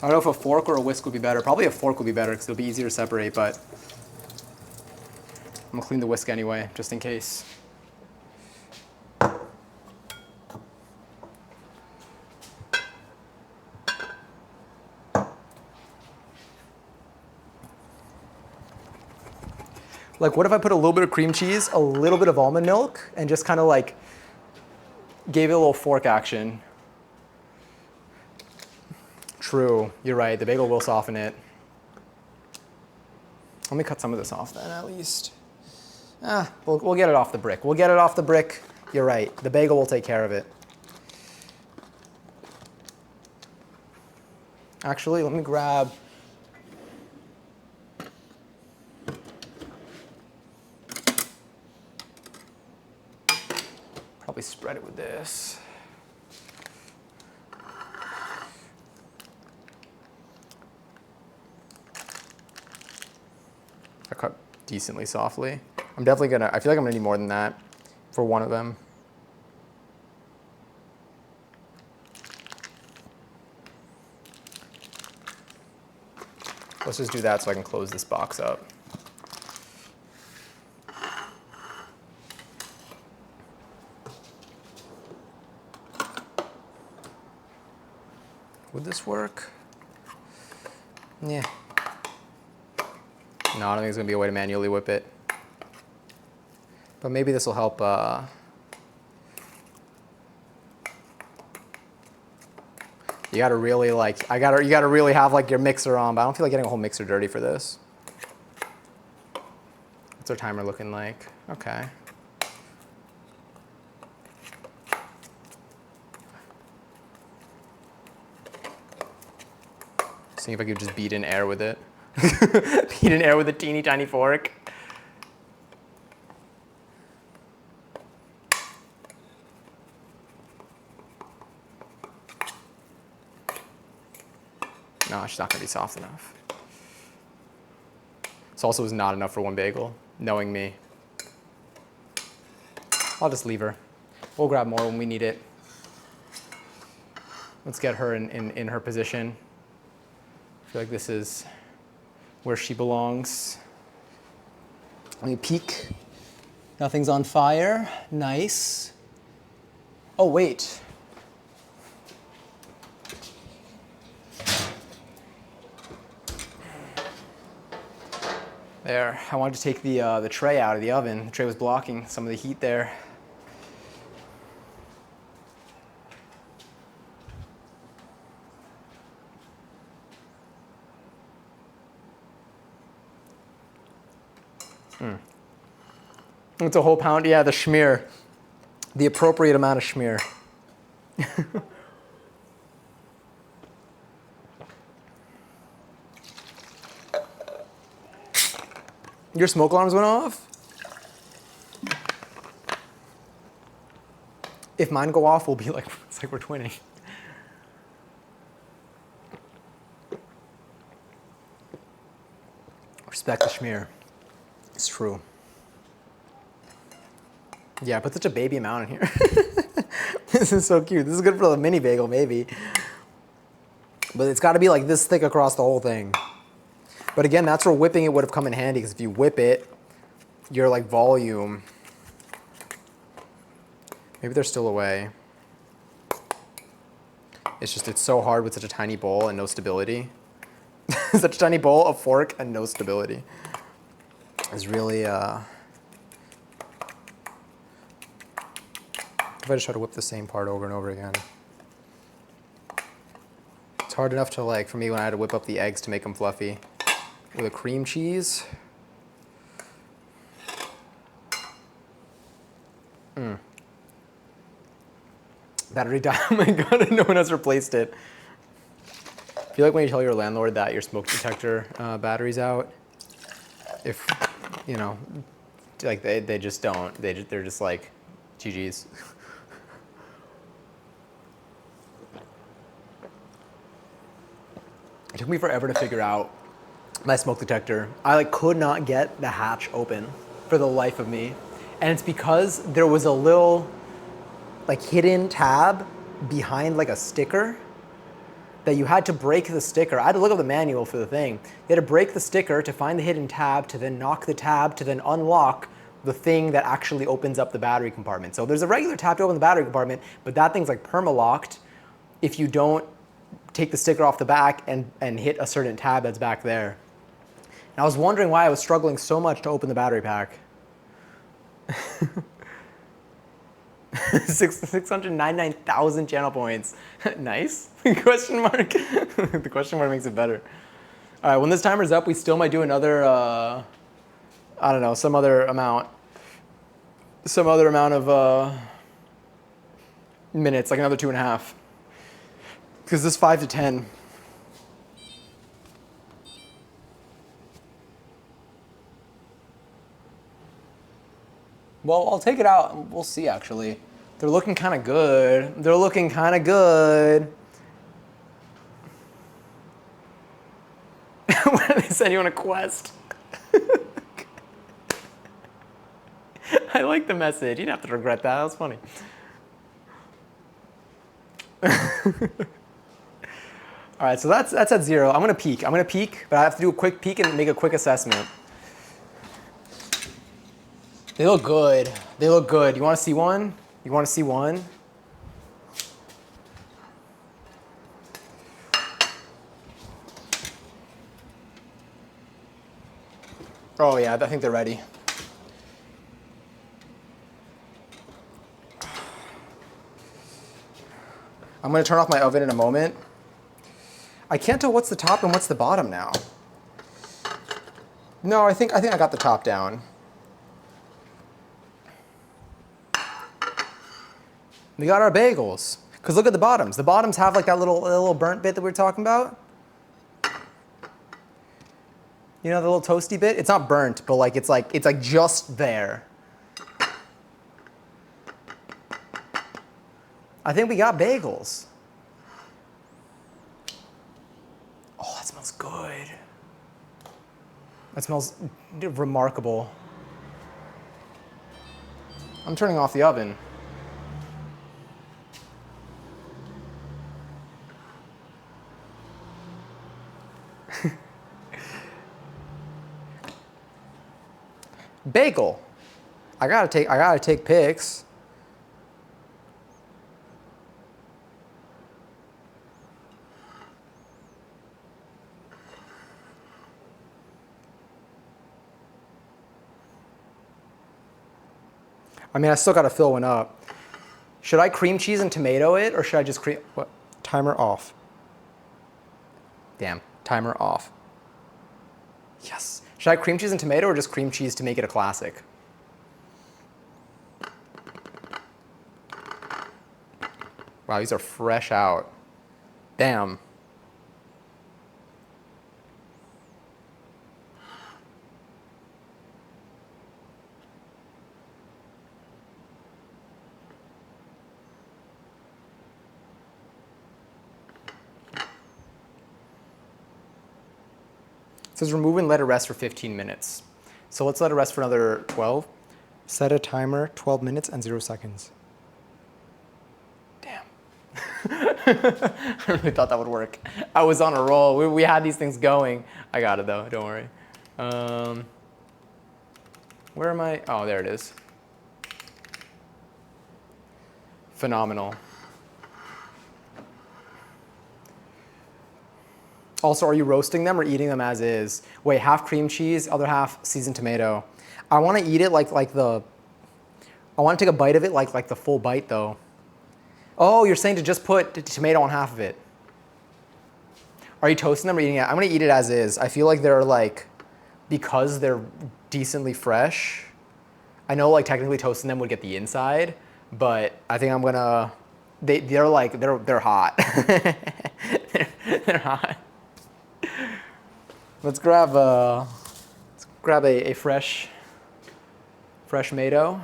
I don't know if a fork or a whisk would be better. Probably a fork would be better because it'll be easier to separate, but I'm gonna clean the whisk anyway, just in case. Like, what if I put a little bit of cream cheese, a little bit of almond milk, and just kind of like gave it a little fork action? True, you're right. The bagel will soften it. Let me cut some of this off then, at least. We'll get it off the brick. We'll get it off the brick. You're right. The bagel will take care of it. Actually, let me grab. Probably spread it with this. I cut decently softly. I'm definitely gonna, I feel like I'm gonna need more than that for one of them. Let's just do that so I can close this box up. Would this work? Yeah. No, I don't think there's gonna be a way to manually whip it. But maybe this will help. You gotta really like, you gotta really have like your mixer on, but I don't feel like getting a whole mixer dirty for this. What's our timer looking like? Okay. Seeing if I could just beat in air with it. Beat in air with a teeny tiny fork. No, it's not gonna be soft enough. This also is not enough for one bagel, knowing me. I'll just leave her. We'll grab more when we need it. Let's get her in her position. I feel like this is where she belongs. Let me peek. Nothing's on fire. Nice. Oh, wait. There. I wanted to take the tray out of the oven. The tray was blocking some of the heat there. It's a whole pound. Yeah, the schmear. The appropriate amount of schmear. Your smoke alarms went off? If mine go off, we'll be like, it's like we're twinning. Respect the schmear. It's true. Yeah, I put such a baby amount in here. This is so cute. This is good for the mini bagel, maybe. But it's got to be like this thick across the whole thing. But again, that's where whipping it would have come in handy, because if you whip it, your like volume. Maybe they're still away. It's just, it's so hard with such a tiny bowl and no stability. Such a tiny bowl, a fork, and no stability. It's really, if I just try to whip the same part over and over again. It's hard enough to like, for me when I had to whip up the eggs to make them fluffy. With a cream cheese. Battery died, oh my God, no one has replaced it. feel like when you tell your landlord that your smoke detector battery's out, if, you know, like they just don't, they're just like, GG's. It took me forever to figure out my smoke detector. I like could not get the hatch open for the life of me. And it's because there was a little like hidden tab behind like a sticker that you had to break the sticker. I had to look up the manual for the thing. You had to break the sticker to find the hidden tab, to then knock the tab, to then unlock the thing that actually opens up the battery compartment. So there's a regular tab to open the battery compartment, but that thing's like perma-locked if you don't take the sticker off the back and hit a certain tab that's back there. And I was wondering why I was struggling so much to open the battery pack. 699,000 channel points. Nice? Question mark? The question mark makes it better. All right, when this timer's up, we still might do another, I don't know, some other amount of minutes, like another 2.5. Because this 5 to 10. Well, I'll take it out and we'll see actually. They're looking kind of good. They're looking kind of good. Why did they send you on a quest? I like the message. You didn't have to regret that. That was funny. All right, so that's at 0. I'm gonna peek, but I have to do a quick peek and make a quick assessment. They look good. They look good. You wanna see one? You wanna see one? Oh yeah, I think they're ready. I'm gonna turn off my oven in a moment. I can't tell what's the top and what's the bottom now. No, I think I got the top down. We got our bagels. Cause look at the bottoms. The bottoms have like that little burnt bit that we were talking about. You know, the little toasty bit? It's not burnt, but like it's like just there. I think we got bagels. Oh, that smells good. That smells remarkable. I'm turning off the oven. Bagel. I gotta take pics. I mean, I still gotta fill one up. Should I cream cheese and tomato it, or should I just what? Timer off. Damn, timer off. Yes. Should I cream cheese and tomato or just cream cheese to make it a classic? Wow, these are fresh out. Damn. It says remove and let it rest for 15 minutes. So let's let it rest for another 12. Set a timer, 12 minutes and 0 seconds. Damn. I really thought that would work. I was on a roll. We had these things going. I got it though, don't worry. Where am I? Oh, there it is. Phenomenal. Also, are you roasting them or eating them as is? Wait, half cream cheese, other half seasoned tomato. I want to eat it like I want to take a bite of it like the full bite though. Oh, you're saying to just put tomato on half of it. Are you toasting them or eating it? I'm gonna eat it as is. I feel like they're like, because they're decently fresh. I know like technically toasting them would get the inside, but I think I'm gonna, they're hot. they're hot. Let's grab a fresh tomato.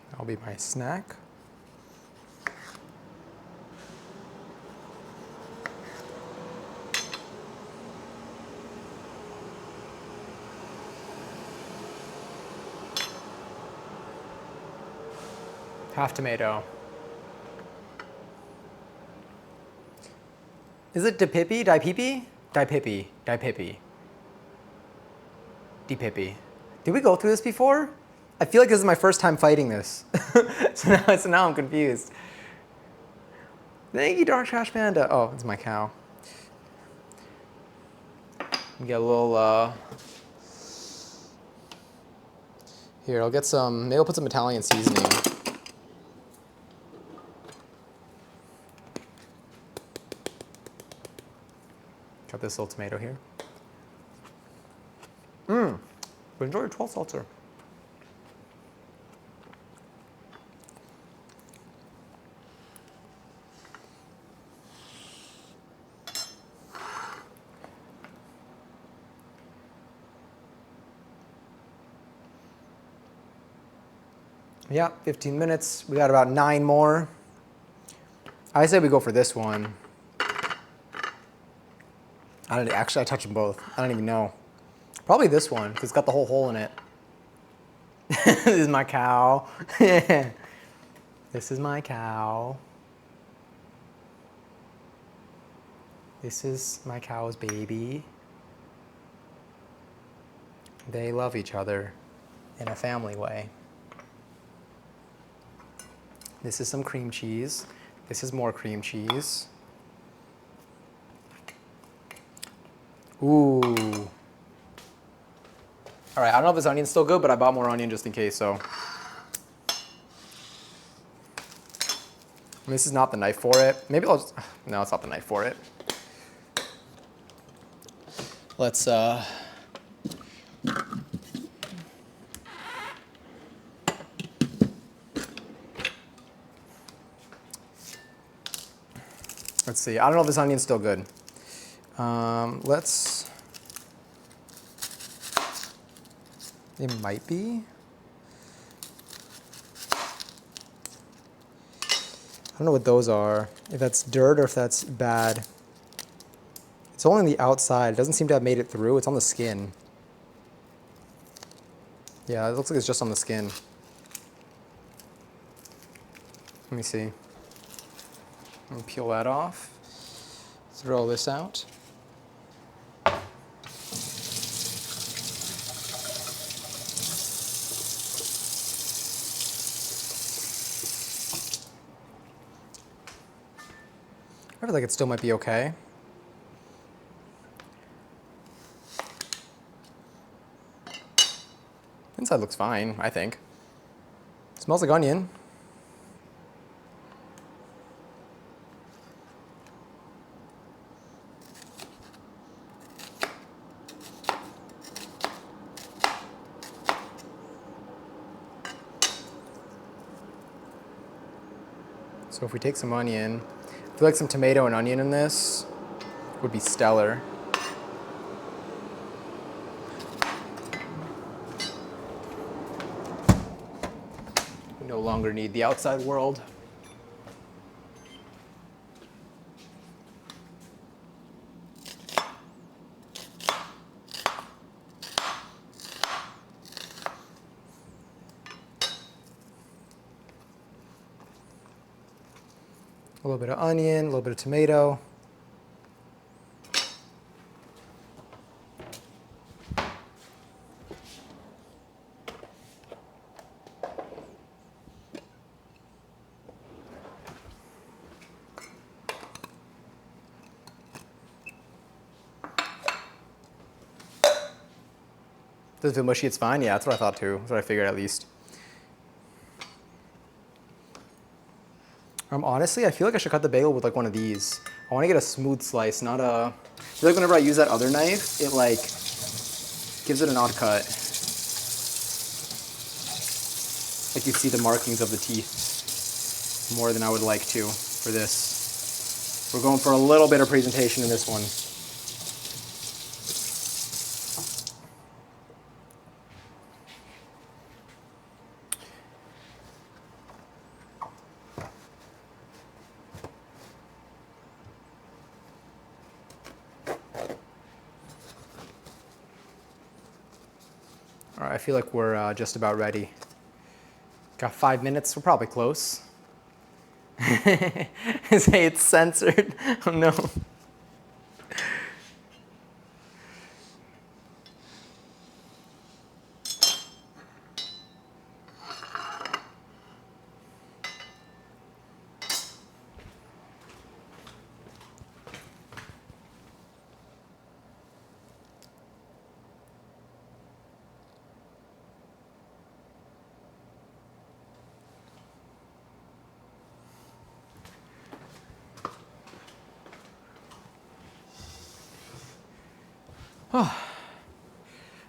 That'll be my snack. Half tomato. Is it Dipipi? Dipipi? Dipipi. Dipipi. Dipipi. Did we go through this before? I feel like this is my first time fighting this. so now I'm confused. Thank you, Dark Trash Panda. Oh, it's my cow. Get a little, Here, I'll get some, maybe I'll put some Italian seasoning. Got this little tomato here. Enjoy your 12 seltzer. Yeah, 15 minutes. We got about 9 more. I say we go for this one. Actually, I touched them both. I don't even know. Probably this one, because it's got the whole hole in it. This is my cow. This is my cow. This is my cow's baby. They love each other in a family way. This is some cream cheese. This is more cream cheese. Ooh. All right, I don't know if this onion's still good, but I bought more onion just in case, so. This is not the knife for it. Maybe I'll just, no, it's not the knife for it. Let's, let's see. I don't know if this onion's still good. It might be. I don't know what those are. If that's dirt or if that's bad. It's only on the outside. It doesn't seem to have made it through. It's on the skin. Yeah, it looks like it's just on the skin. Let me see. Let me peel that off. Throw this out. I feel like it still might be okay. Inside looks fine, I think. Smells like onion. So if we take some onion, I feel like some tomato and onion in this would be stellar. We no longer need the outside world. A little bit of onion, a little bit of tomato. Does it feel mushy? It's fine? Yeah, that's what I thought too. That's what I figured at least. Honestly, I feel like I should cut the bagel with like one of these. I want to get a smooth slice, not a... I feel like whenever I use that other knife, it like gives it an odd cut. Like you see the markings of the teeth more than I would like to for this. We're going for a little bit of presentation in this one. All right, I feel like we're just about ready. Got 5 minutes, we're probably close. Say it's censored. Oh no.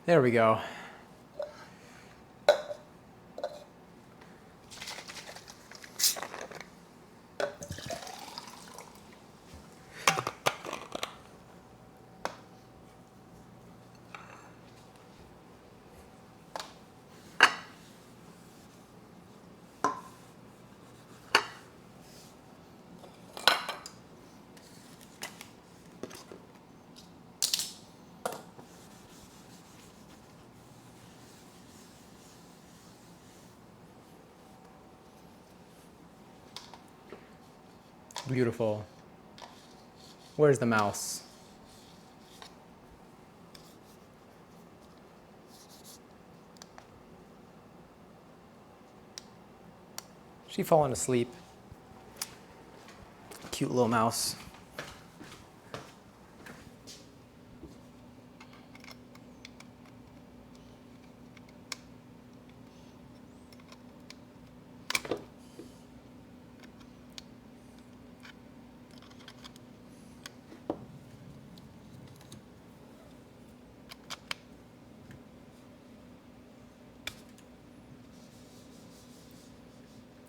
There we go. Beautiful. Where's the mouse? She falling asleep. Cute little mouse.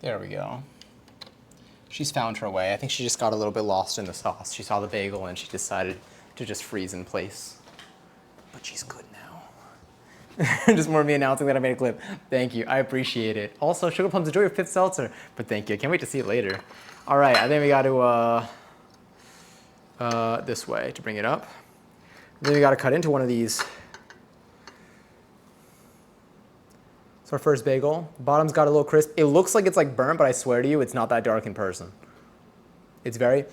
There we go. She's found her way. I think she just got a little bit lost in the sauce. She saw the bagel and she decided to just freeze in place. But she's good now. Just more me announcing that I made a clip. Thank you, I appreciate it. Also, Sugar Plums, enjoy your 5th seltzer. But thank you, I can't wait to see it later. All right, I think we got to, this way to bring it up. Then we got to cut into one of these. It's our first bagel. Bottom's got a little crisp. It looks like it's like burnt, but I swear to you, it's not that dark in person. It's very,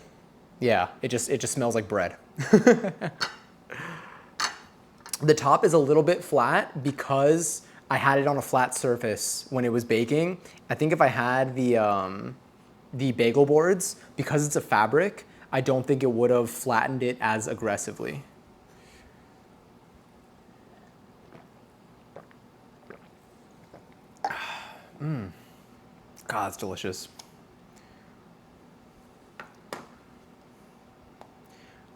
yeah, it just smells like bread. The top is a little bit flat because I had it on a flat surface when it was baking. I think if I had the bagel boards, because it's a fabric, I don't think it would have flattened it as aggressively. God, it's delicious.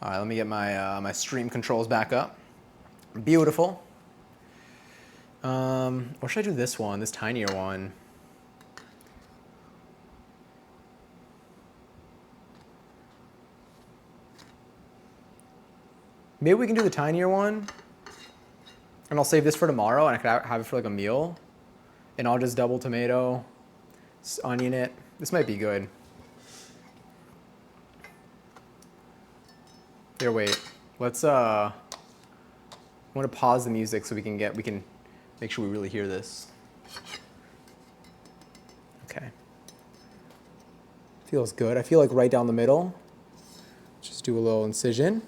All right, let me get my stream controls back up. Beautiful. Or should I do this one, this tinier one? Maybe we can do the tinier one, and I'll save this for tomorrow, and I could have it for like a meal. And I'll just double tomato, onion it. This might be good. Here, wait. Let's I want to pause the music so we can make sure we really hear this. Okay. Feels good. I feel like right down the middle. Just do a little incision.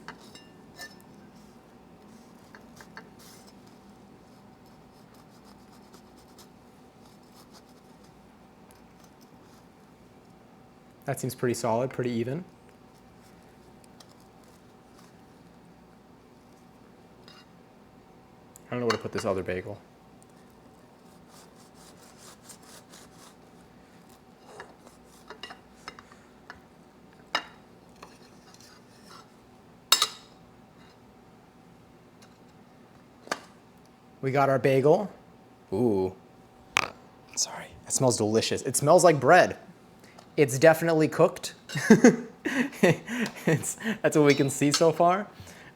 That seems pretty solid, pretty even. I don't know what a put this other bagel. We got our bagel. Ooh. Sorry. It smells delicious. It smells like bread. It's definitely cooked. That's what we can see so far.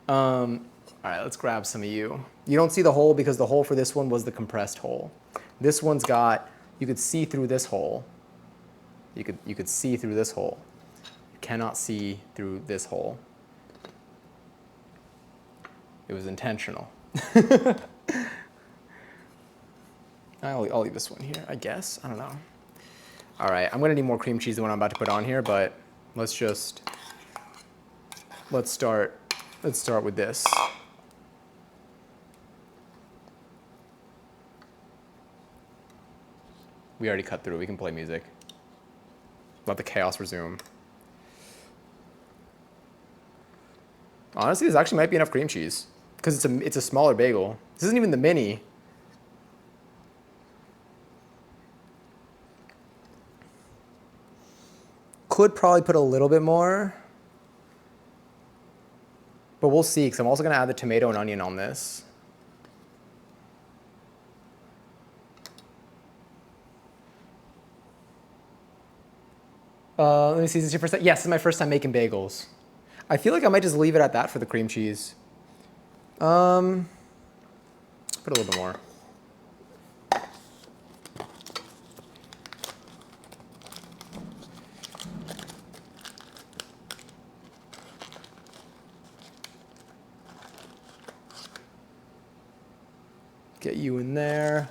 All right, let's grab some of you. You don't see the hole because the hole for this one was the compressed hole. This one's got, you could see through this hole. You could see through this hole. You cannot see through this hole. It was intentional. I'll leave this one here, I guess. I don't know. All right, I'm gonna need more cream cheese than what I'm about to put on here, but let's start with this. We already cut through, we can play music. Let the chaos resume. Honestly, this actually might be enough cream cheese because it's a smaller bagel. This isn't even the mini. Could probably put a little bit more, but we'll see because I'm also gonna add the tomato and onion on this. Let me see, is this your first time? Yes, this is my first time making bagels. I feel like I might just leave it at that for the cream cheese. Put a little bit more. Get you in there.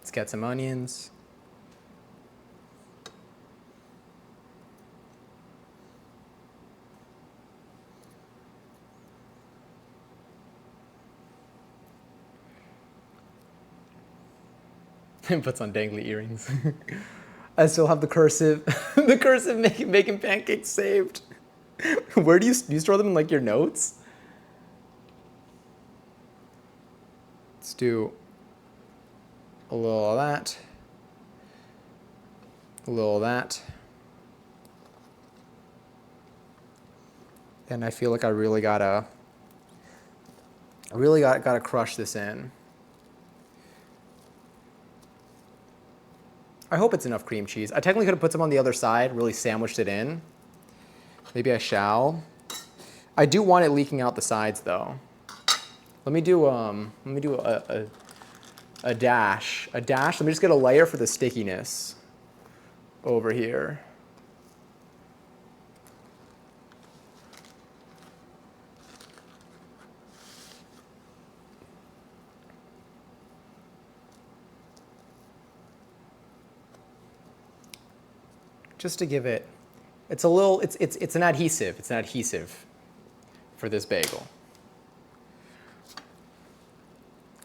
Let's get some onions. And puts on dangly earrings. I still have the cursive, the cursive making pancakes saved. Where do you store them in like your notes? Let's do a little of that, a little of that. And I feel like I really gotta crush this in. I hope it's enough cream cheese. I technically could have put some on the other side, really sandwiched it in. Maybe I shall. I do want it leaking out the sides though. Let me do a dash. A dash. Let me just get a layer for the stickiness over here. Just to give it, it's an adhesive. It's an adhesive for this bagel.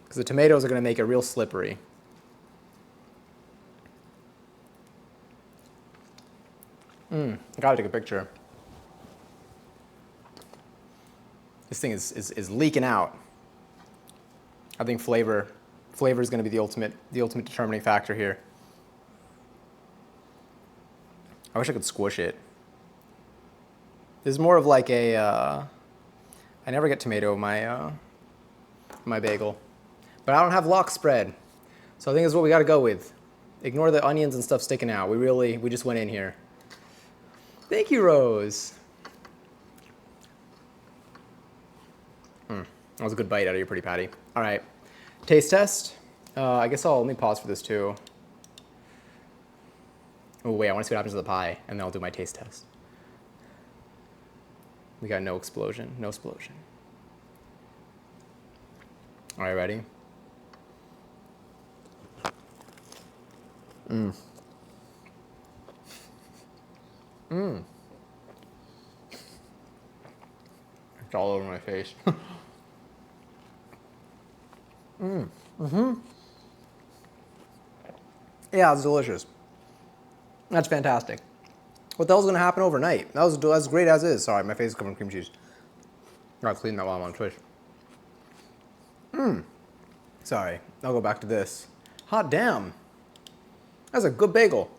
Because the tomatoes are going to make it real slippery. I gotta take a picture. This thing is leaking out. I think flavor is going to be the ultimate determining factor here. I wish I could squish it. This is more of like a, I never get tomato in my bagel. But I don't have lock spread. So I think this is what we gotta go with. Ignore the onions and stuff sticking out. We just went in here. Thank you, Rose. That was a good bite out of your pretty patty. All right, taste test. I guess let me pause for this too. Oh wait, I want to see what happens to the pie, and then I'll do my taste test. We got no explosion, no explosion. All right, ready? It's all over my face. Yeah, it's delicious. That's fantastic. What the hell's gonna happen overnight? That's great as is. Sorry, my face is covered in cream cheese. I'll clean that while I'm on Twitch. Sorry, I'll go back to this. Hot damn. That's a good bagel.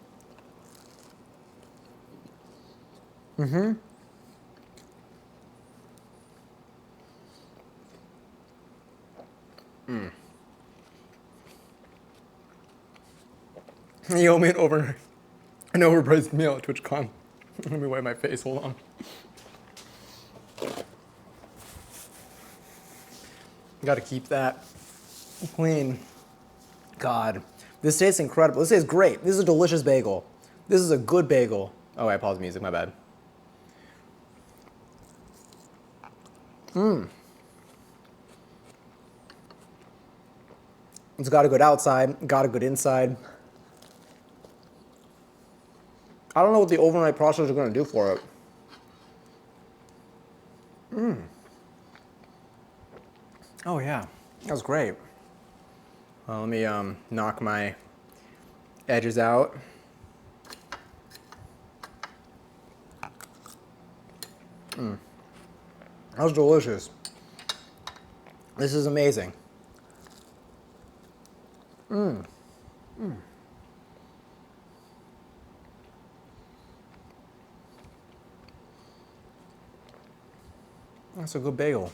You owe me an overpriced meal at TwitchCon. Let me wipe my face, hold on. Gotta keep that clean. God, this tastes incredible. This tastes great. This is a delicious bagel. This is a good bagel. Oh, I paused music, my bad. It's got a good outside, got a good inside. I don't know what the overnight process is gonna do for it. Oh yeah, that was great. Well, let me knock my edges out. That was delicious. This is amazing. That's a good bagel.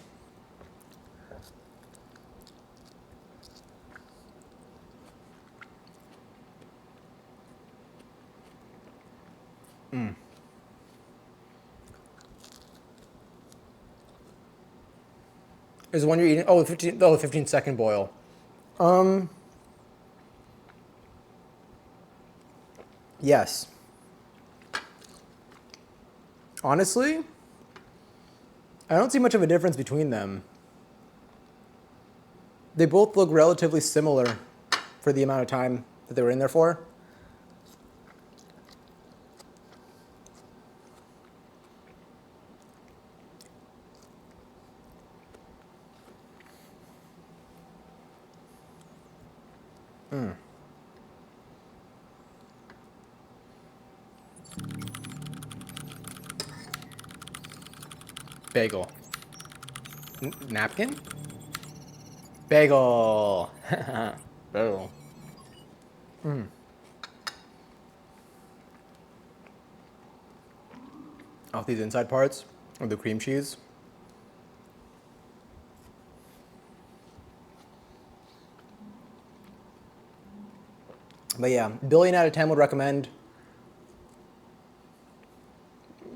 Is the one you're eating? Oh, the 15-second boil. Yes. Honestly, I don't see much of a difference between them. They both look relatively similar for the amount of time that they were in there for. Bagel. Napkin? Bagel. Bagel. Off these inside parts of the cream cheese. But yeah, billion out of 10 would recommend.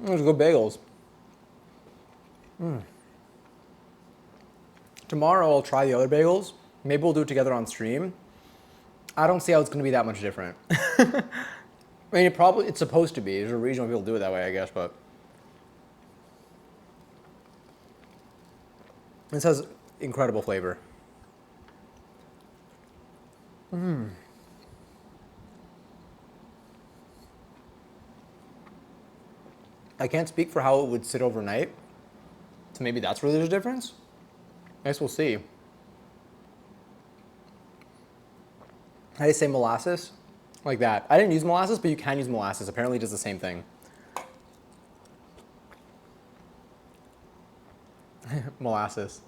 Those are good bagels. Tomorrow I'll try the other bagels. Maybe we'll do it together on stream. I don't see how it's going to be that much different. I mean, it's supposed to be. There's a reason why people do it that way, I guess, but. This has incredible flavor. I can't speak for how it would sit overnight. So maybe that's where there's a difference. I guess we'll see. How do you say molasses? Like that. I didn't use molasses, but you can use molasses. Apparently it does the same thing. Molasses.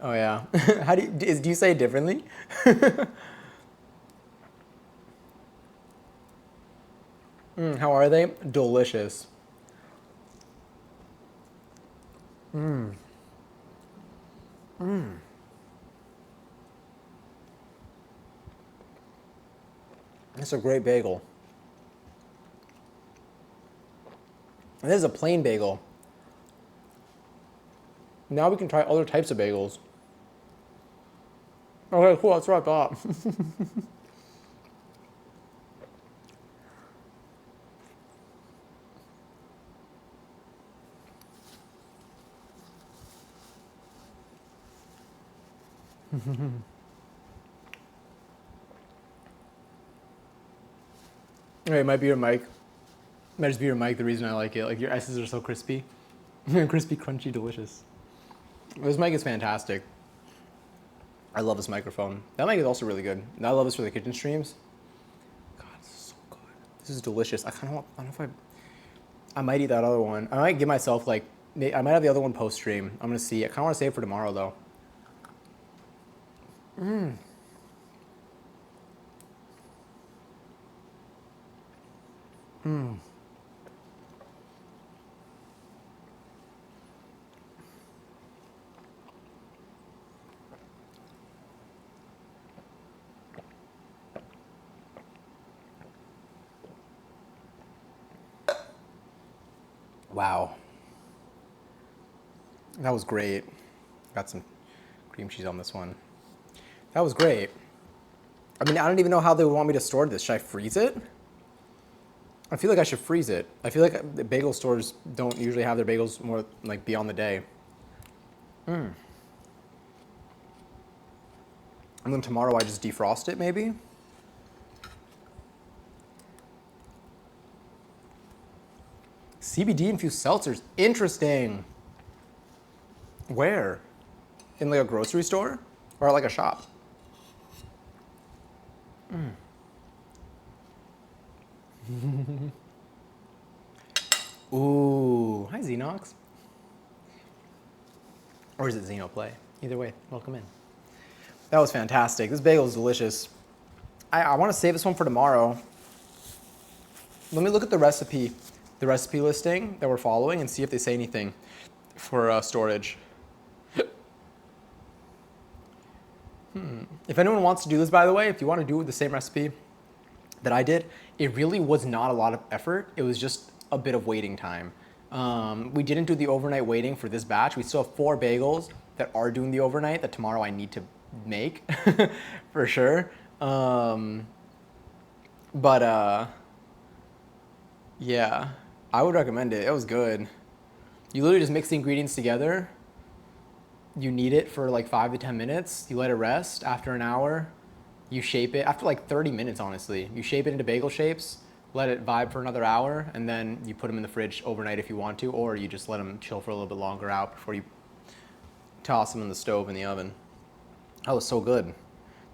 Oh yeah. How do you say it differently? How are they? Delicious. It's a great bagel. And this is a plain bagel. Now we can try other types of bagels. Okay, cool, that's what I thought. Okay, it might be your mic. Might just be your mic the reason I like it. Like your S's are so crispy. Crispy, crunchy, delicious. This mic is fantastic. I love this microphone. That mic is also really good. And I love this for the kitchen streams. God, this is so good. This is delicious. I kind of want, I don't know if I might eat that other one. I might give myself like, I might have the other one post stream. I'm gonna see. I kind of want to save it for tomorrow though. Wow. That was great. Got some cream cheese on this one. That was great. I mean, I don't even know how they would want me to store this. Should I freeze it? I feel like I should freeze it. I feel like the bagel stores don't usually have their bagels more like beyond the day. And then tomorrow I just defrost it maybe? CBD infused seltzers, interesting. Where? In like a grocery store or like a shop? Ooh, hi Xenox. Or is it Xenoplay? Either way, welcome in. That was fantastic. This bagel is delicious. I want to save this one for tomorrow. Let me look at the recipe listing that we're following and see if they say anything for storage. If anyone wants to do this, by the way, if you want to do the same recipe that I did, it really was not a lot of effort. It was just a bit of waiting time. We didn't do the overnight waiting for this batch. We still have 4 bagels that are doing the overnight that tomorrow I need to make for sure. Yeah, I would recommend it. It was good. You literally just mix the ingredients together. You knead it for like 5 to 10 minutes. You let it rest. After an hour, you shape it. After like 30 minutes, honestly, you shape it into bagel shapes, let it vibe for another hour, and then you put them in the fridge overnight if you want to, or you just let them chill for a little bit longer out before you toss them in the stove in the oven. That was so good.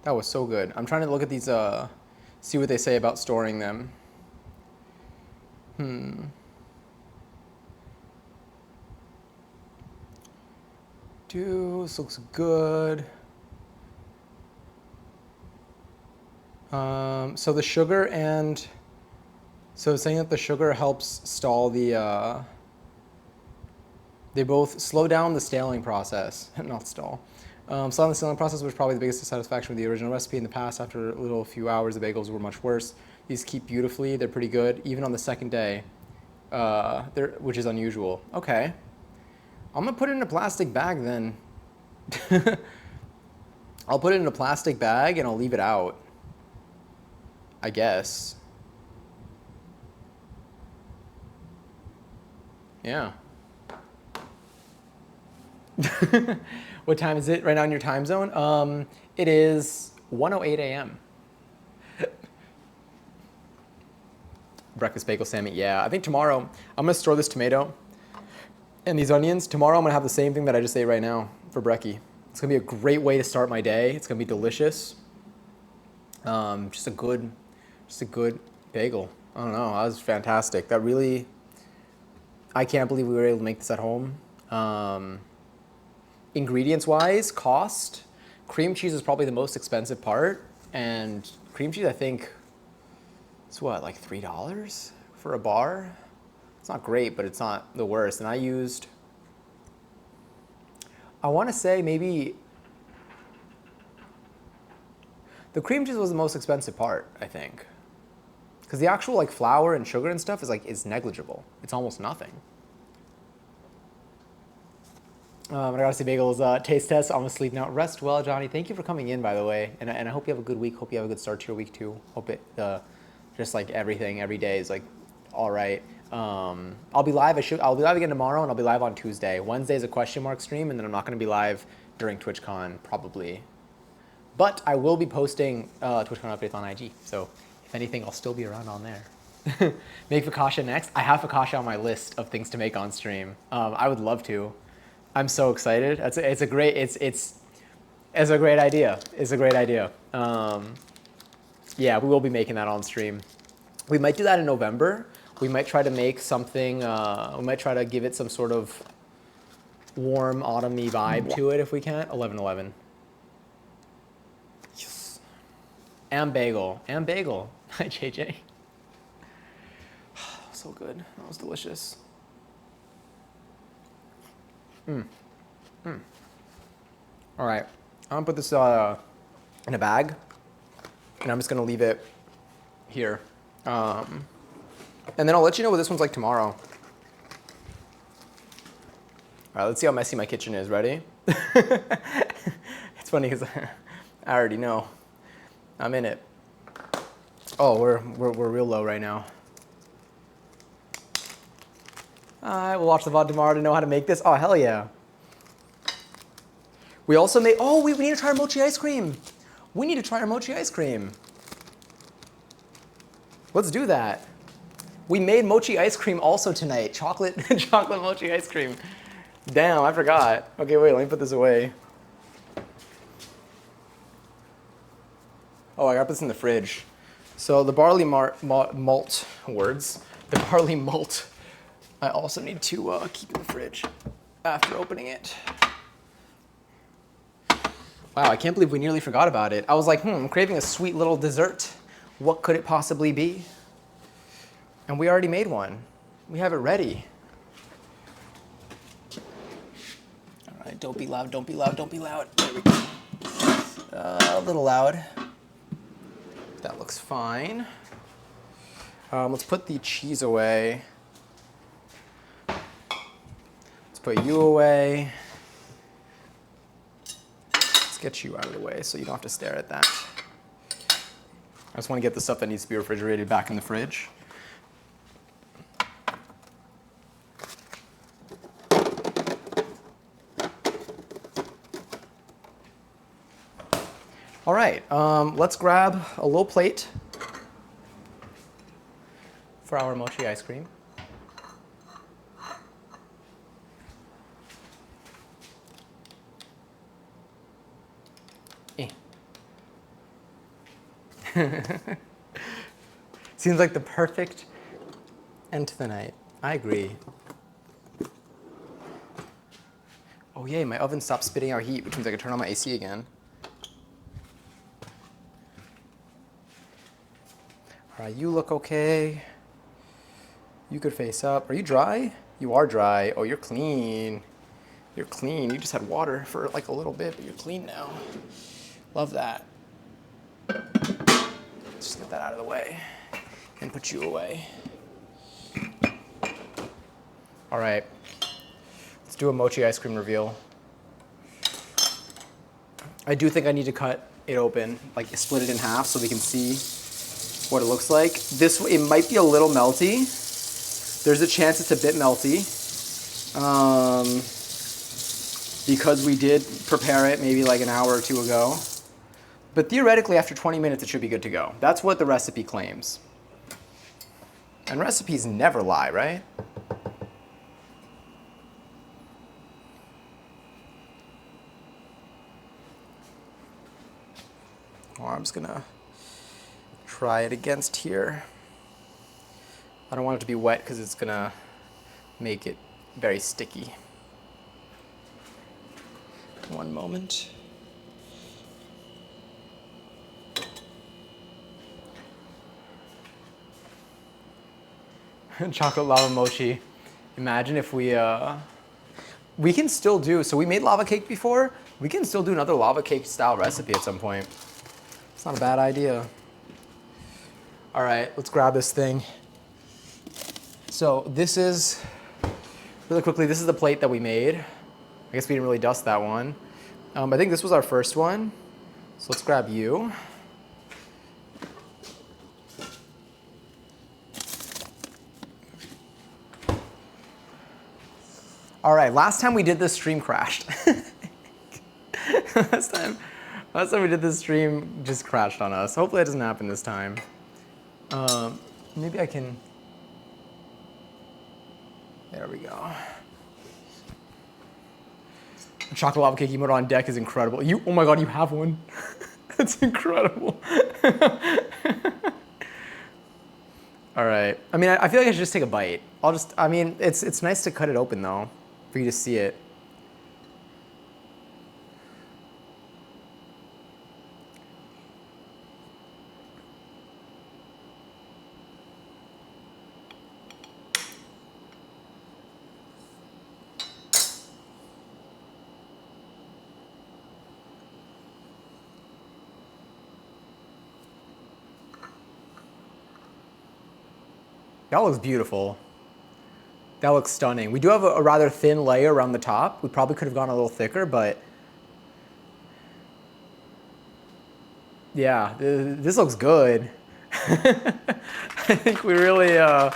That was so good. I'm trying to look at these, see what they say about storing them. Dude, this looks good. So the sugar and, so it's saying that the sugar helps stall the, they both slow down the staling process, not stall. Slowing the staling process was probably the biggest dissatisfaction with the original recipe in the past. After a few hours, the bagels were much worse. These keep beautifully, they're pretty good, even on the second day, which is unusual. Okay. I'm gonna put it in a plastic bag then. I'll put it in a plastic bag and I'll leave it out, I guess. Yeah. What time is it right now in your time zone? It is 1:08 a.m. Breakfast bagel salmon. Yeah, I think tomorrow I'm gonna store this tomato and these onions. Tomorrow I'm gonna have the same thing that I just ate right now for brekkie. It's gonna be a great way to start my day. It's gonna be delicious. Just a good bagel. I don't know, that was fantastic. That really, I can't believe we were able to make this at home. Ingredients wise, cost, cream cheese is probably the most expensive part. And cream cheese, I think, it's what, like $3 for a bar? It's not great, but it's not the worst. And I used, I want to say maybe, the cream cheese was the most expensive part, I think. Because the actual like flour and sugar and stuff is negligible. It's almost nothing. I gotta say bagels taste test. I'm gonna sleep now. Rest well, Johnny. Thank you for coming in, by the way. And I hope you have a good week. Hope you have a good start to your week too. Hope it just like everything every day is like all right. I'll be live. I'll be live again tomorrow, and I'll be live on Tuesday. Wednesday is a question mark stream, and then I'm not gonna be live during TwitchCon probably. But I will be posting TwitchCon updates on IG. So if anything, I'll still be around on there. Make focaccia next. I have focaccia on my list of things to make on stream. I would love to. I'm so excited. It's a great idea. It's a great idea. Yeah, we will be making that on stream. We might do that in November. We might try to make something. We might try to give it some sort of warm autumny vibe to it if we can. 11:11. Yes. And bagel. And bagel. Hi, JJ. So good. That was delicious. All right. I'm gonna put this in a bag, and I'm just gonna leave it here. And then I'll let you know what this one's like tomorrow. All right, let's see how messy my kitchen is. Ready? It's funny because I already know. I'm in it. Oh, we're real low right now. All right, we'll watch the VOD tomorrow to know how to make this. Oh, hell yeah. We also made, oh, we need to try our mochi ice cream. We need to try our mochi ice cream. Let's do that. We made mochi ice cream also tonight. Chocolate mochi ice cream. Damn, I forgot. Okay, wait, let me put this away. Oh, I got this in the fridge. So the barley malt words. The barley malt. I also need to keep in the fridge after opening it. Wow, I can't believe we nearly forgot about it. I was like, I'm craving a sweet little dessert. What could it possibly be? And we already made one. We have it ready. All right, don't be loud, don't be loud, don't be loud. There we go. A little loud. That looks fine. Let's put the cheese away. Let's put you away. Let's get you out of the way so you don't have to stare at that. I just want to get the stuff that needs to be refrigerated back in the fridge. All right, let's grab a little plate for our mochi ice cream. Seems like the perfect end to the night. I agree. Oh yay, my oven stopped spitting out heat, which means I can turn on my AC again. All right, you look okay. You could face up. Are you dry? You are dry. Oh, you're clean. You're clean. You just had water for like a little bit, but you're clean now. Love that. Just get that out of the way and put you away. All right, let's do a mochi ice cream reveal. I do think I need to cut it open, like split it in half so we can see what it looks like. It might be a little melty. There's a chance it's a bit melty because we did prepare it maybe like an hour or two ago. But theoretically, after 20 minutes, it should be good to go. That's what the recipe claims. And recipes never lie, right? Or I'm just gonna try it against here. I don't want it to be wet because it's gonna make it very sticky. One moment. Chocolate lava mochi. Imagine if we can still do, so we made lava cake before, we can still do another lava cake style recipe at some point. It's not a bad idea. All right, let's grab this thing. So this is, really quickly, this is the plate that we made. I guess we didn't really dust that one. I think this was our first one. So let's grab you. All right, last time we did this, stream crashed. last time we did this, stream just crashed on us. Hopefully that doesn't happen this time. Maybe I can, there we go. Chocolate lava cake emote on deck is incredible. Oh my god, you have one. That's incredible. All right. I mean, I feel like I should just take a bite. I mean, it's nice to cut it open though, for you to see it. That looks beautiful. That looks stunning. We do have a rather thin layer around the top. We probably could have gone a little thicker, but yeah, this looks good. I think we really, I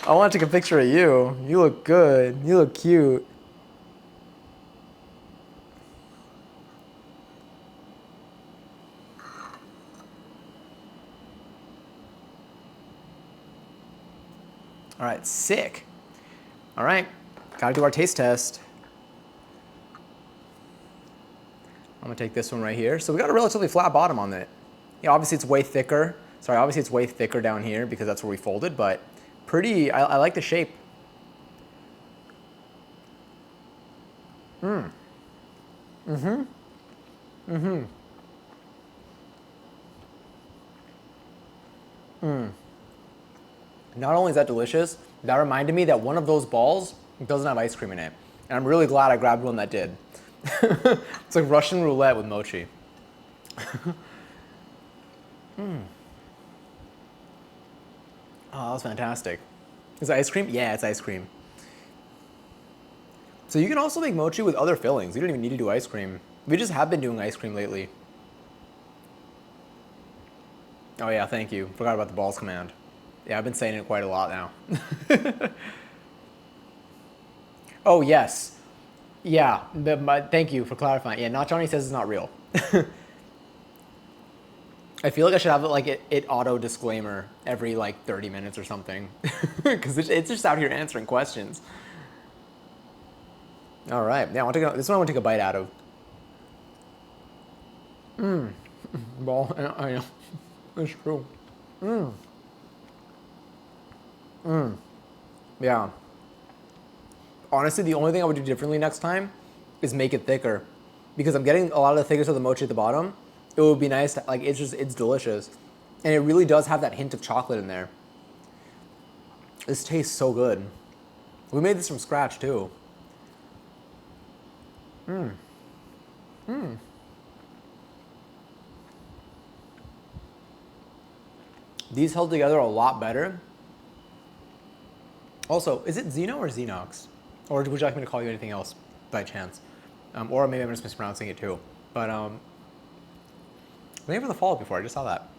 want to take a picture of you. You look good. You look cute. All right, sick. All right, gotta do our taste test. I'm gonna take this one right here. So we got a relatively flat bottom on it. Yeah, obviously it's way thicker. Sorry, obviously it's way thicker down here because that's where we folded, but pretty, I like the shape. Not only is that delicious, that reminded me that one of those balls doesn't have ice cream in it. And I'm really glad I grabbed one that did. It's like Russian roulette with mochi. Oh, that was fantastic. Is it ice cream? Yeah, it's ice cream. So you can also make mochi with other fillings. You don't even need to do ice cream. We just have been doing ice cream lately. Oh yeah, thank you. Forgot about the balls command. Yeah, I've been saying it quite a lot now. Oh yes. Yeah, thank you for clarifying. Yeah, Not Johnny says it's not real. I feel like I should have it auto disclaimer every like 30 minutes or something. Because it's just out here answering questions. All right, yeah, this one I want to take a bite out of. Ball, I know. It's true. Yeah. Honestly, the only thing I would do differently next time is make it thicker. Because I'm getting a lot of the thickness of the mochi at the bottom. It would be nice, it's delicious. And it really does have that hint of chocolate in there. This tastes so good. We made this from scratch too. These held together a lot better. Also, is it Xeno or Xenox? Or would you like me to call you anything else by chance? Or maybe I'm just mispronouncing it too. But maybe for the follow-up before, I just saw that.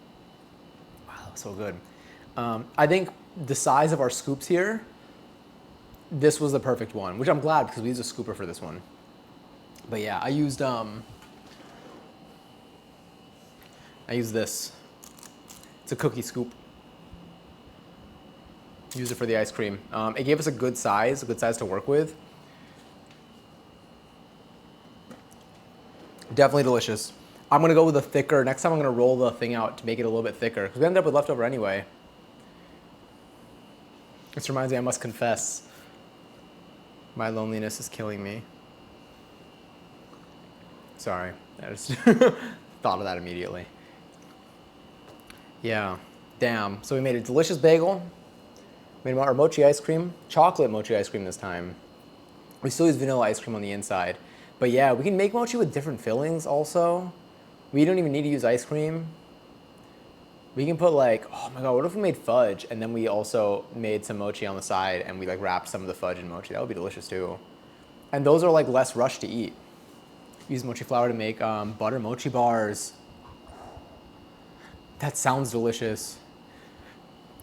Wow, that was so good. I think the size of our scoops here, this was the perfect one, which I'm glad because we used a scooper for this one. But yeah, I used this. It's a cookie scoop. Use it for the ice cream. It gave us a good size to work with. Definitely delicious. I'm gonna go with a thicker, next time I'm gonna roll the thing out to make it a little bit thicker, because we ended up with leftover anyway. This reminds me, I must confess, my loneliness is killing me. Sorry, I just thought of that immediately. Yeah, damn. So we made a delicious bagel, made our mochi ice cream, chocolate mochi ice cream this time. We still use vanilla ice cream on the inside. But yeah, we can make mochi with different fillings also. We don't even need to use ice cream. We can put like, oh my god, what if we made fudge and then we also made some mochi on the side and we like wrapped some of the fudge in mochi? That would be delicious too. And those are like less rush to eat. Use mochi flour to make butter mochi bars. That sounds delicious.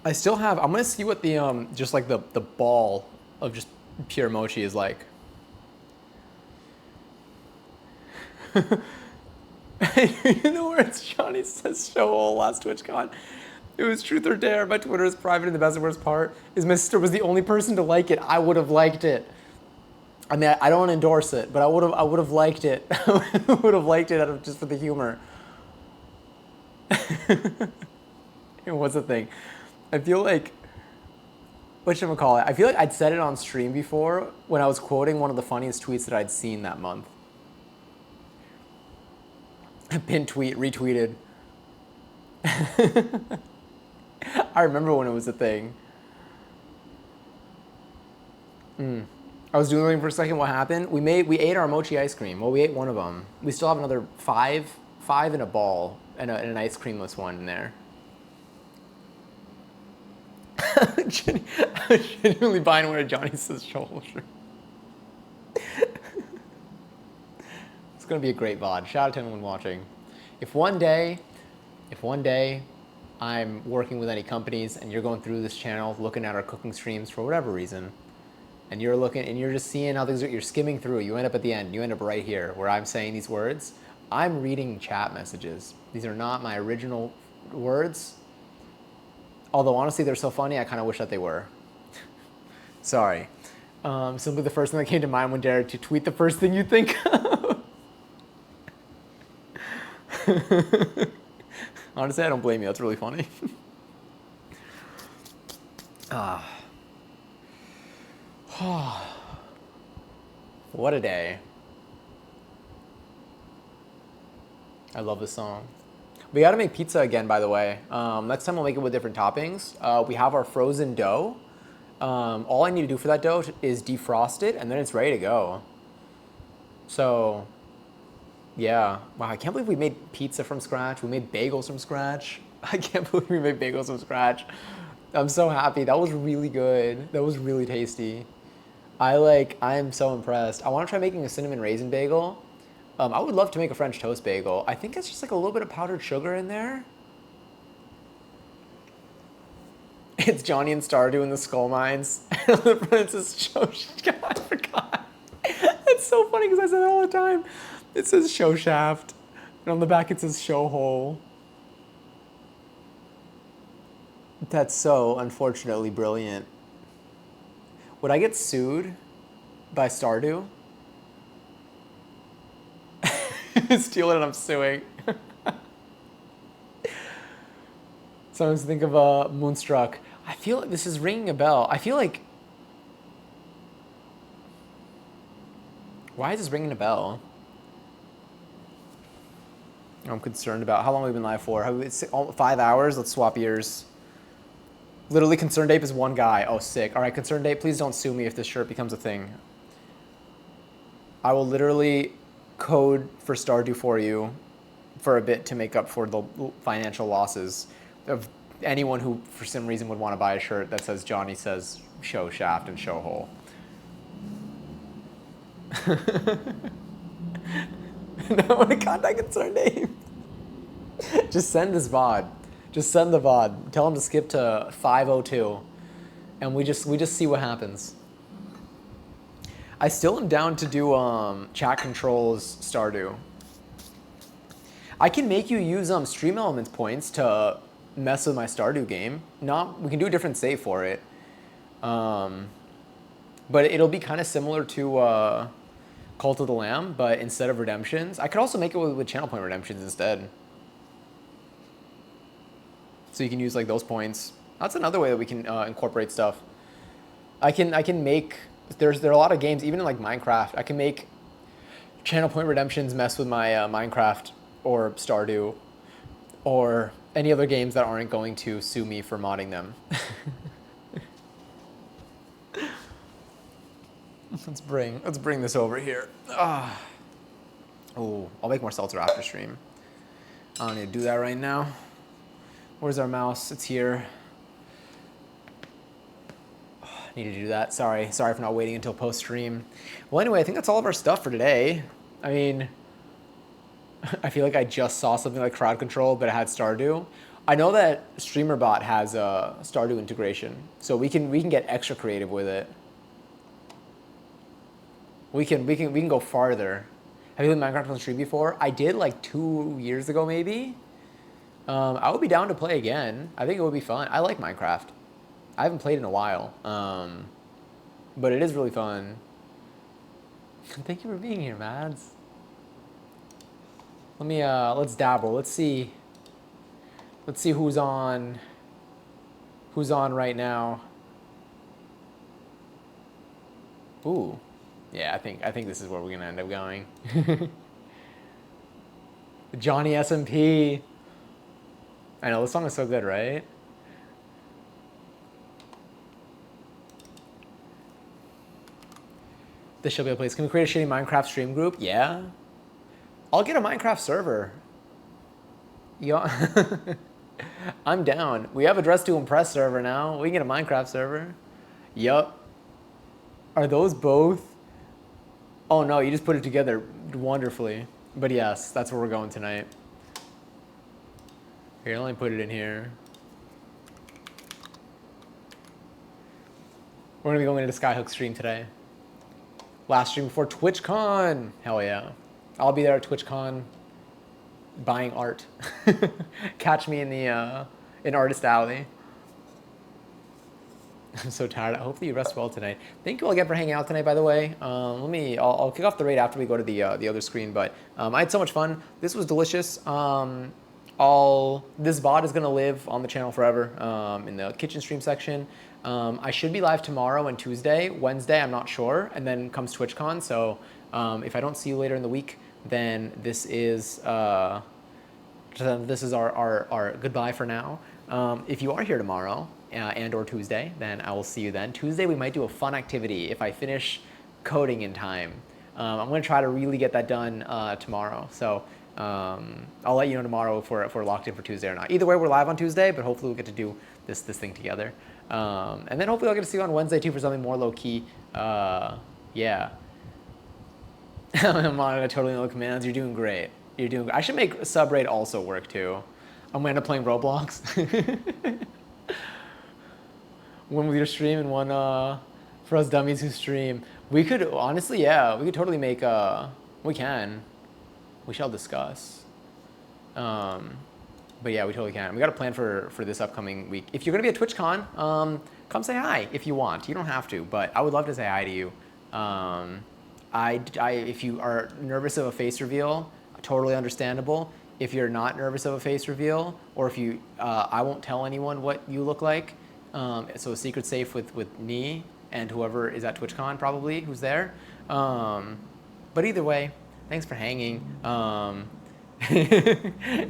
I still have, I'm gonna see what the, just like the ball of just pure mochi is like. You know where it's Johnny says show all last TwitchCon. It was truth or dare. My Twitter is private and the best and worst part is my sister was the only person to like it. I would have liked it. I mean, I don't endorse it, but I would have liked it. I would have liked it just for the humor. What's the thing? I feel like, whatchamacallit, I feel like I'd said it on stream before when I was quoting one of the funniest tweets that I'd seen that month. Pinned tweet, retweeted. I remember when it was a thing. I was doing for a second. What happened? We ate our mochi ice cream. Well, we ate one of them. We still have another five in a ball and an ice creamless one in there. I'm genuinely buying one of Johnny says shoulder. It's gonna be a great VOD. Shout out to anyone watching. If one day I'm working with any companies and you're going through this channel looking at our cooking streams for whatever reason, and you're looking and you're just seeing how things are, you're skimming through, you end up at the end, you end up right here where I'm saying these words, I'm reading chat messages. These are not my original words. Although honestly, they're so funny, I kind of wish that they were. Sorry. Simply the first thing that came to mind when dared to tweet the first thing you think of. Honestly, I don't blame you. That's really funny. What a day. I love this song. We gotta make pizza again, by the way. Next time we'll make it with different toppings. We have our frozen dough. All I need to do for that dough is defrost it, and then it's ready to go. So, yeah. Wow, I can't believe we made pizza from scratch. We made bagels from scratch. I can't believe we made bagels from scratch. I'm so happy. That was really good. That was really tasty. I am so impressed. I want to try making a cinnamon raisin bagel. I would love to make a French toast bagel. I think it's just like a little bit of powdered sugar in there. It's Johnny and Stardew in the skull mines. And on the front it says show. God, I forgot. It's so funny because I say that all the time. It says show shaft. And on the back it says show hole. That's so unfortunately brilliant. Would I get sued by Stardew? Steal it and I'm suing. Sometimes think of Moonstruck. I feel like this is ringing a bell. I feel like... Why is this ringing a bell? I'm concerned about how long we've been live for. 5 hours? Let's swap ears. Literally, Concerned Ape is one guy. Oh, sick. All right, Concerned Ape, please don't sue me if this shirt becomes a thing. I will literally code for Stardew for you for a bit to make up for the financial losses of anyone who, for some reason, would want to buy a shirt that says Johnny says show shaft and show hole. No, I want to contact Concerned Ape. Just send this VOD. Just send the VOD. Tell him to skip to 5:02, and we just see what happens. I still am down to do chat controls Stardew. I can make you use Stream Elements points to mess with my Stardew game. We can do a different save for it, but it'll be kind of similar to Cult of the Lamb, but instead of redemptions, I could also make it with channel point redemptions instead. So you can use like those points. That's another way that we can incorporate stuff. I can make, there are a lot of games, even in like Minecraft, I can make channel point redemptions mess with my Minecraft or Stardew or any other games that aren't going to sue me for modding them. Let's bring this over here. Oh, I'll make more seltzer after stream. I don't need to do that right now. Where's our mouse? It's here. Need to do that. Sorry for not waiting until post stream. Well, anyway, I think that's all of our stuff for today. I mean, I feel like I just saw something like crowd control, but it had Stardew. I know that StreamerBot has a Stardew integration, so we can get extra creative with it. We can go farther. Have you played Minecraft on stream before? I did like 2 years ago, maybe. I would be down to play again. I think it would be fun. I like Minecraft. I haven't played in a while, but it is really fun. Thank you for being here, Mads. Let me let's dabble. Let's see who's on right now. Ooh. Yeah, I think this is where we're gonna end up going. Johnny SMP. I know, this song is so good, right? This shall be a place. Can we create a shitty Minecraft stream group? Yeah. I'll get a Minecraft server. Yeah. I'm down. We have a Dress to Impress server now. We can get a Minecraft server. Yup. Are those both? Oh no, you just put it together wonderfully. But yes, that's where we're going tonight. Here, let me put it in here. We're gonna be going into Skyhook stream today. Last stream before TwitchCon. Hell yeah. I'll be there at TwitchCon buying art. Catch me in the in Artist Alley. I'm so tired. I hope that you rest well tonight. Thank you all again for hanging out tonight, by the way. I'll kick off the raid after we go to the other screen, but I had so much fun. This was delicious. This VOD is gonna live on the channel forever in the kitchen stream section. I should be live tomorrow and Tuesday. Wednesday, I'm not sure, and then comes TwitchCon. So if I don't see you later in the week, then this is our goodbye for now. If you are here tomorrow and or Tuesday, then I will see you then. Tuesday, we might do a fun activity if I finish coding in time. I'm going to try to really get that done tomorrow. So I'll let you know tomorrow if we're locked in for Tuesday or not. Either way, we're live on Tuesday, but hopefully we'll get to do this thing together. And then hopefully I'll get to see you on Wednesday too for something more low key. Yeah. I'm on. I totally know the commands. You're doing great. You're doing. I should make sub raid also work too. I'm gonna end up playing Roblox. One with your stream and one for us dummies who stream. We could honestly, yeah, we could totally make. We can. We shall discuss. But yeah, we totally can. We got a plan for this upcoming week. If you're gonna be at TwitchCon, come say hi if you want. You don't have to, but I would love to say hi to you. If you are nervous of a face reveal, totally understandable. If you're not nervous of a face reveal, or if you, I won't tell anyone what you look like. So a secret safe with me and whoever is at TwitchCon probably, who's there. But either way, thanks for hanging.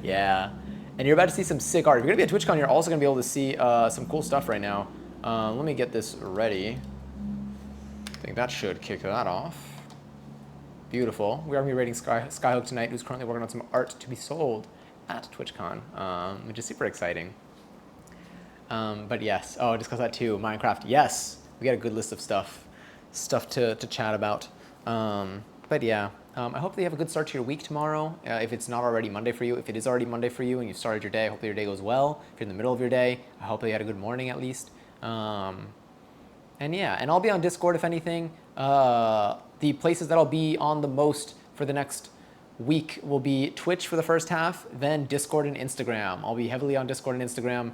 Yeah. And you're about to see some sick art. If you're gonna be at TwitchCon, you're also gonna be able to see some cool stuff right now. Let me get this ready. I think that should kick that off. Beautiful. We are going to be rating Skyhook tonight, who's currently working on some art to be sold at TwitchCon, which is super exciting. But yes, oh, discuss that too. Minecraft, yes. We got a good list of stuff to chat about. But yeah, I hope that you have a good start to your week tomorrow. If it's not already Monday for you, if it is already Monday for you and you started your day, I hope that your day goes well. If you're in the middle of your day, I hope that you had a good morning at least. And yeah, and I'll be on Discord if anything. The places that I'll be on the most for the next week will be Twitch for the first half, then Discord and Instagram. I'll be heavily on Discord and Instagram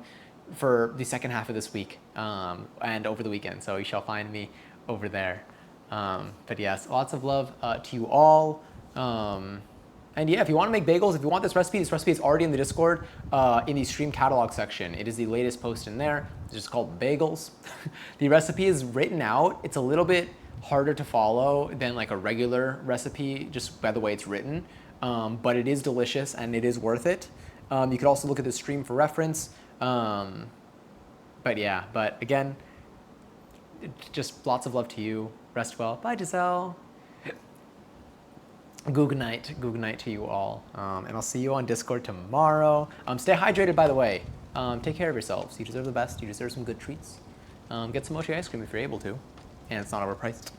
for the second half of this week and over the weekend. So you shall find me over there. But yes, lots of love to you all. And yeah, if you want to make bagels, if you want this recipe is already in the Discord in the stream catalog section. It is the latest post in there. It's just called Bagels. The recipe is written out. It's a little bit harder to follow than like a regular recipe, just by the way it's written. But it is delicious and it is worth it. You could also look at the stream for reference. But yeah, but again, just lots of love to you. Rest well. Bye, Giselle. Good night to you all. And I'll see you on Discord tomorrow. Stay hydrated, by the way. Take care of yourselves. You deserve the best. You deserve some good treats. Get some mochi ice cream if you're able to. And it's not overpriced.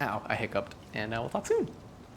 Ow, I hiccuped. And we'll talk soon.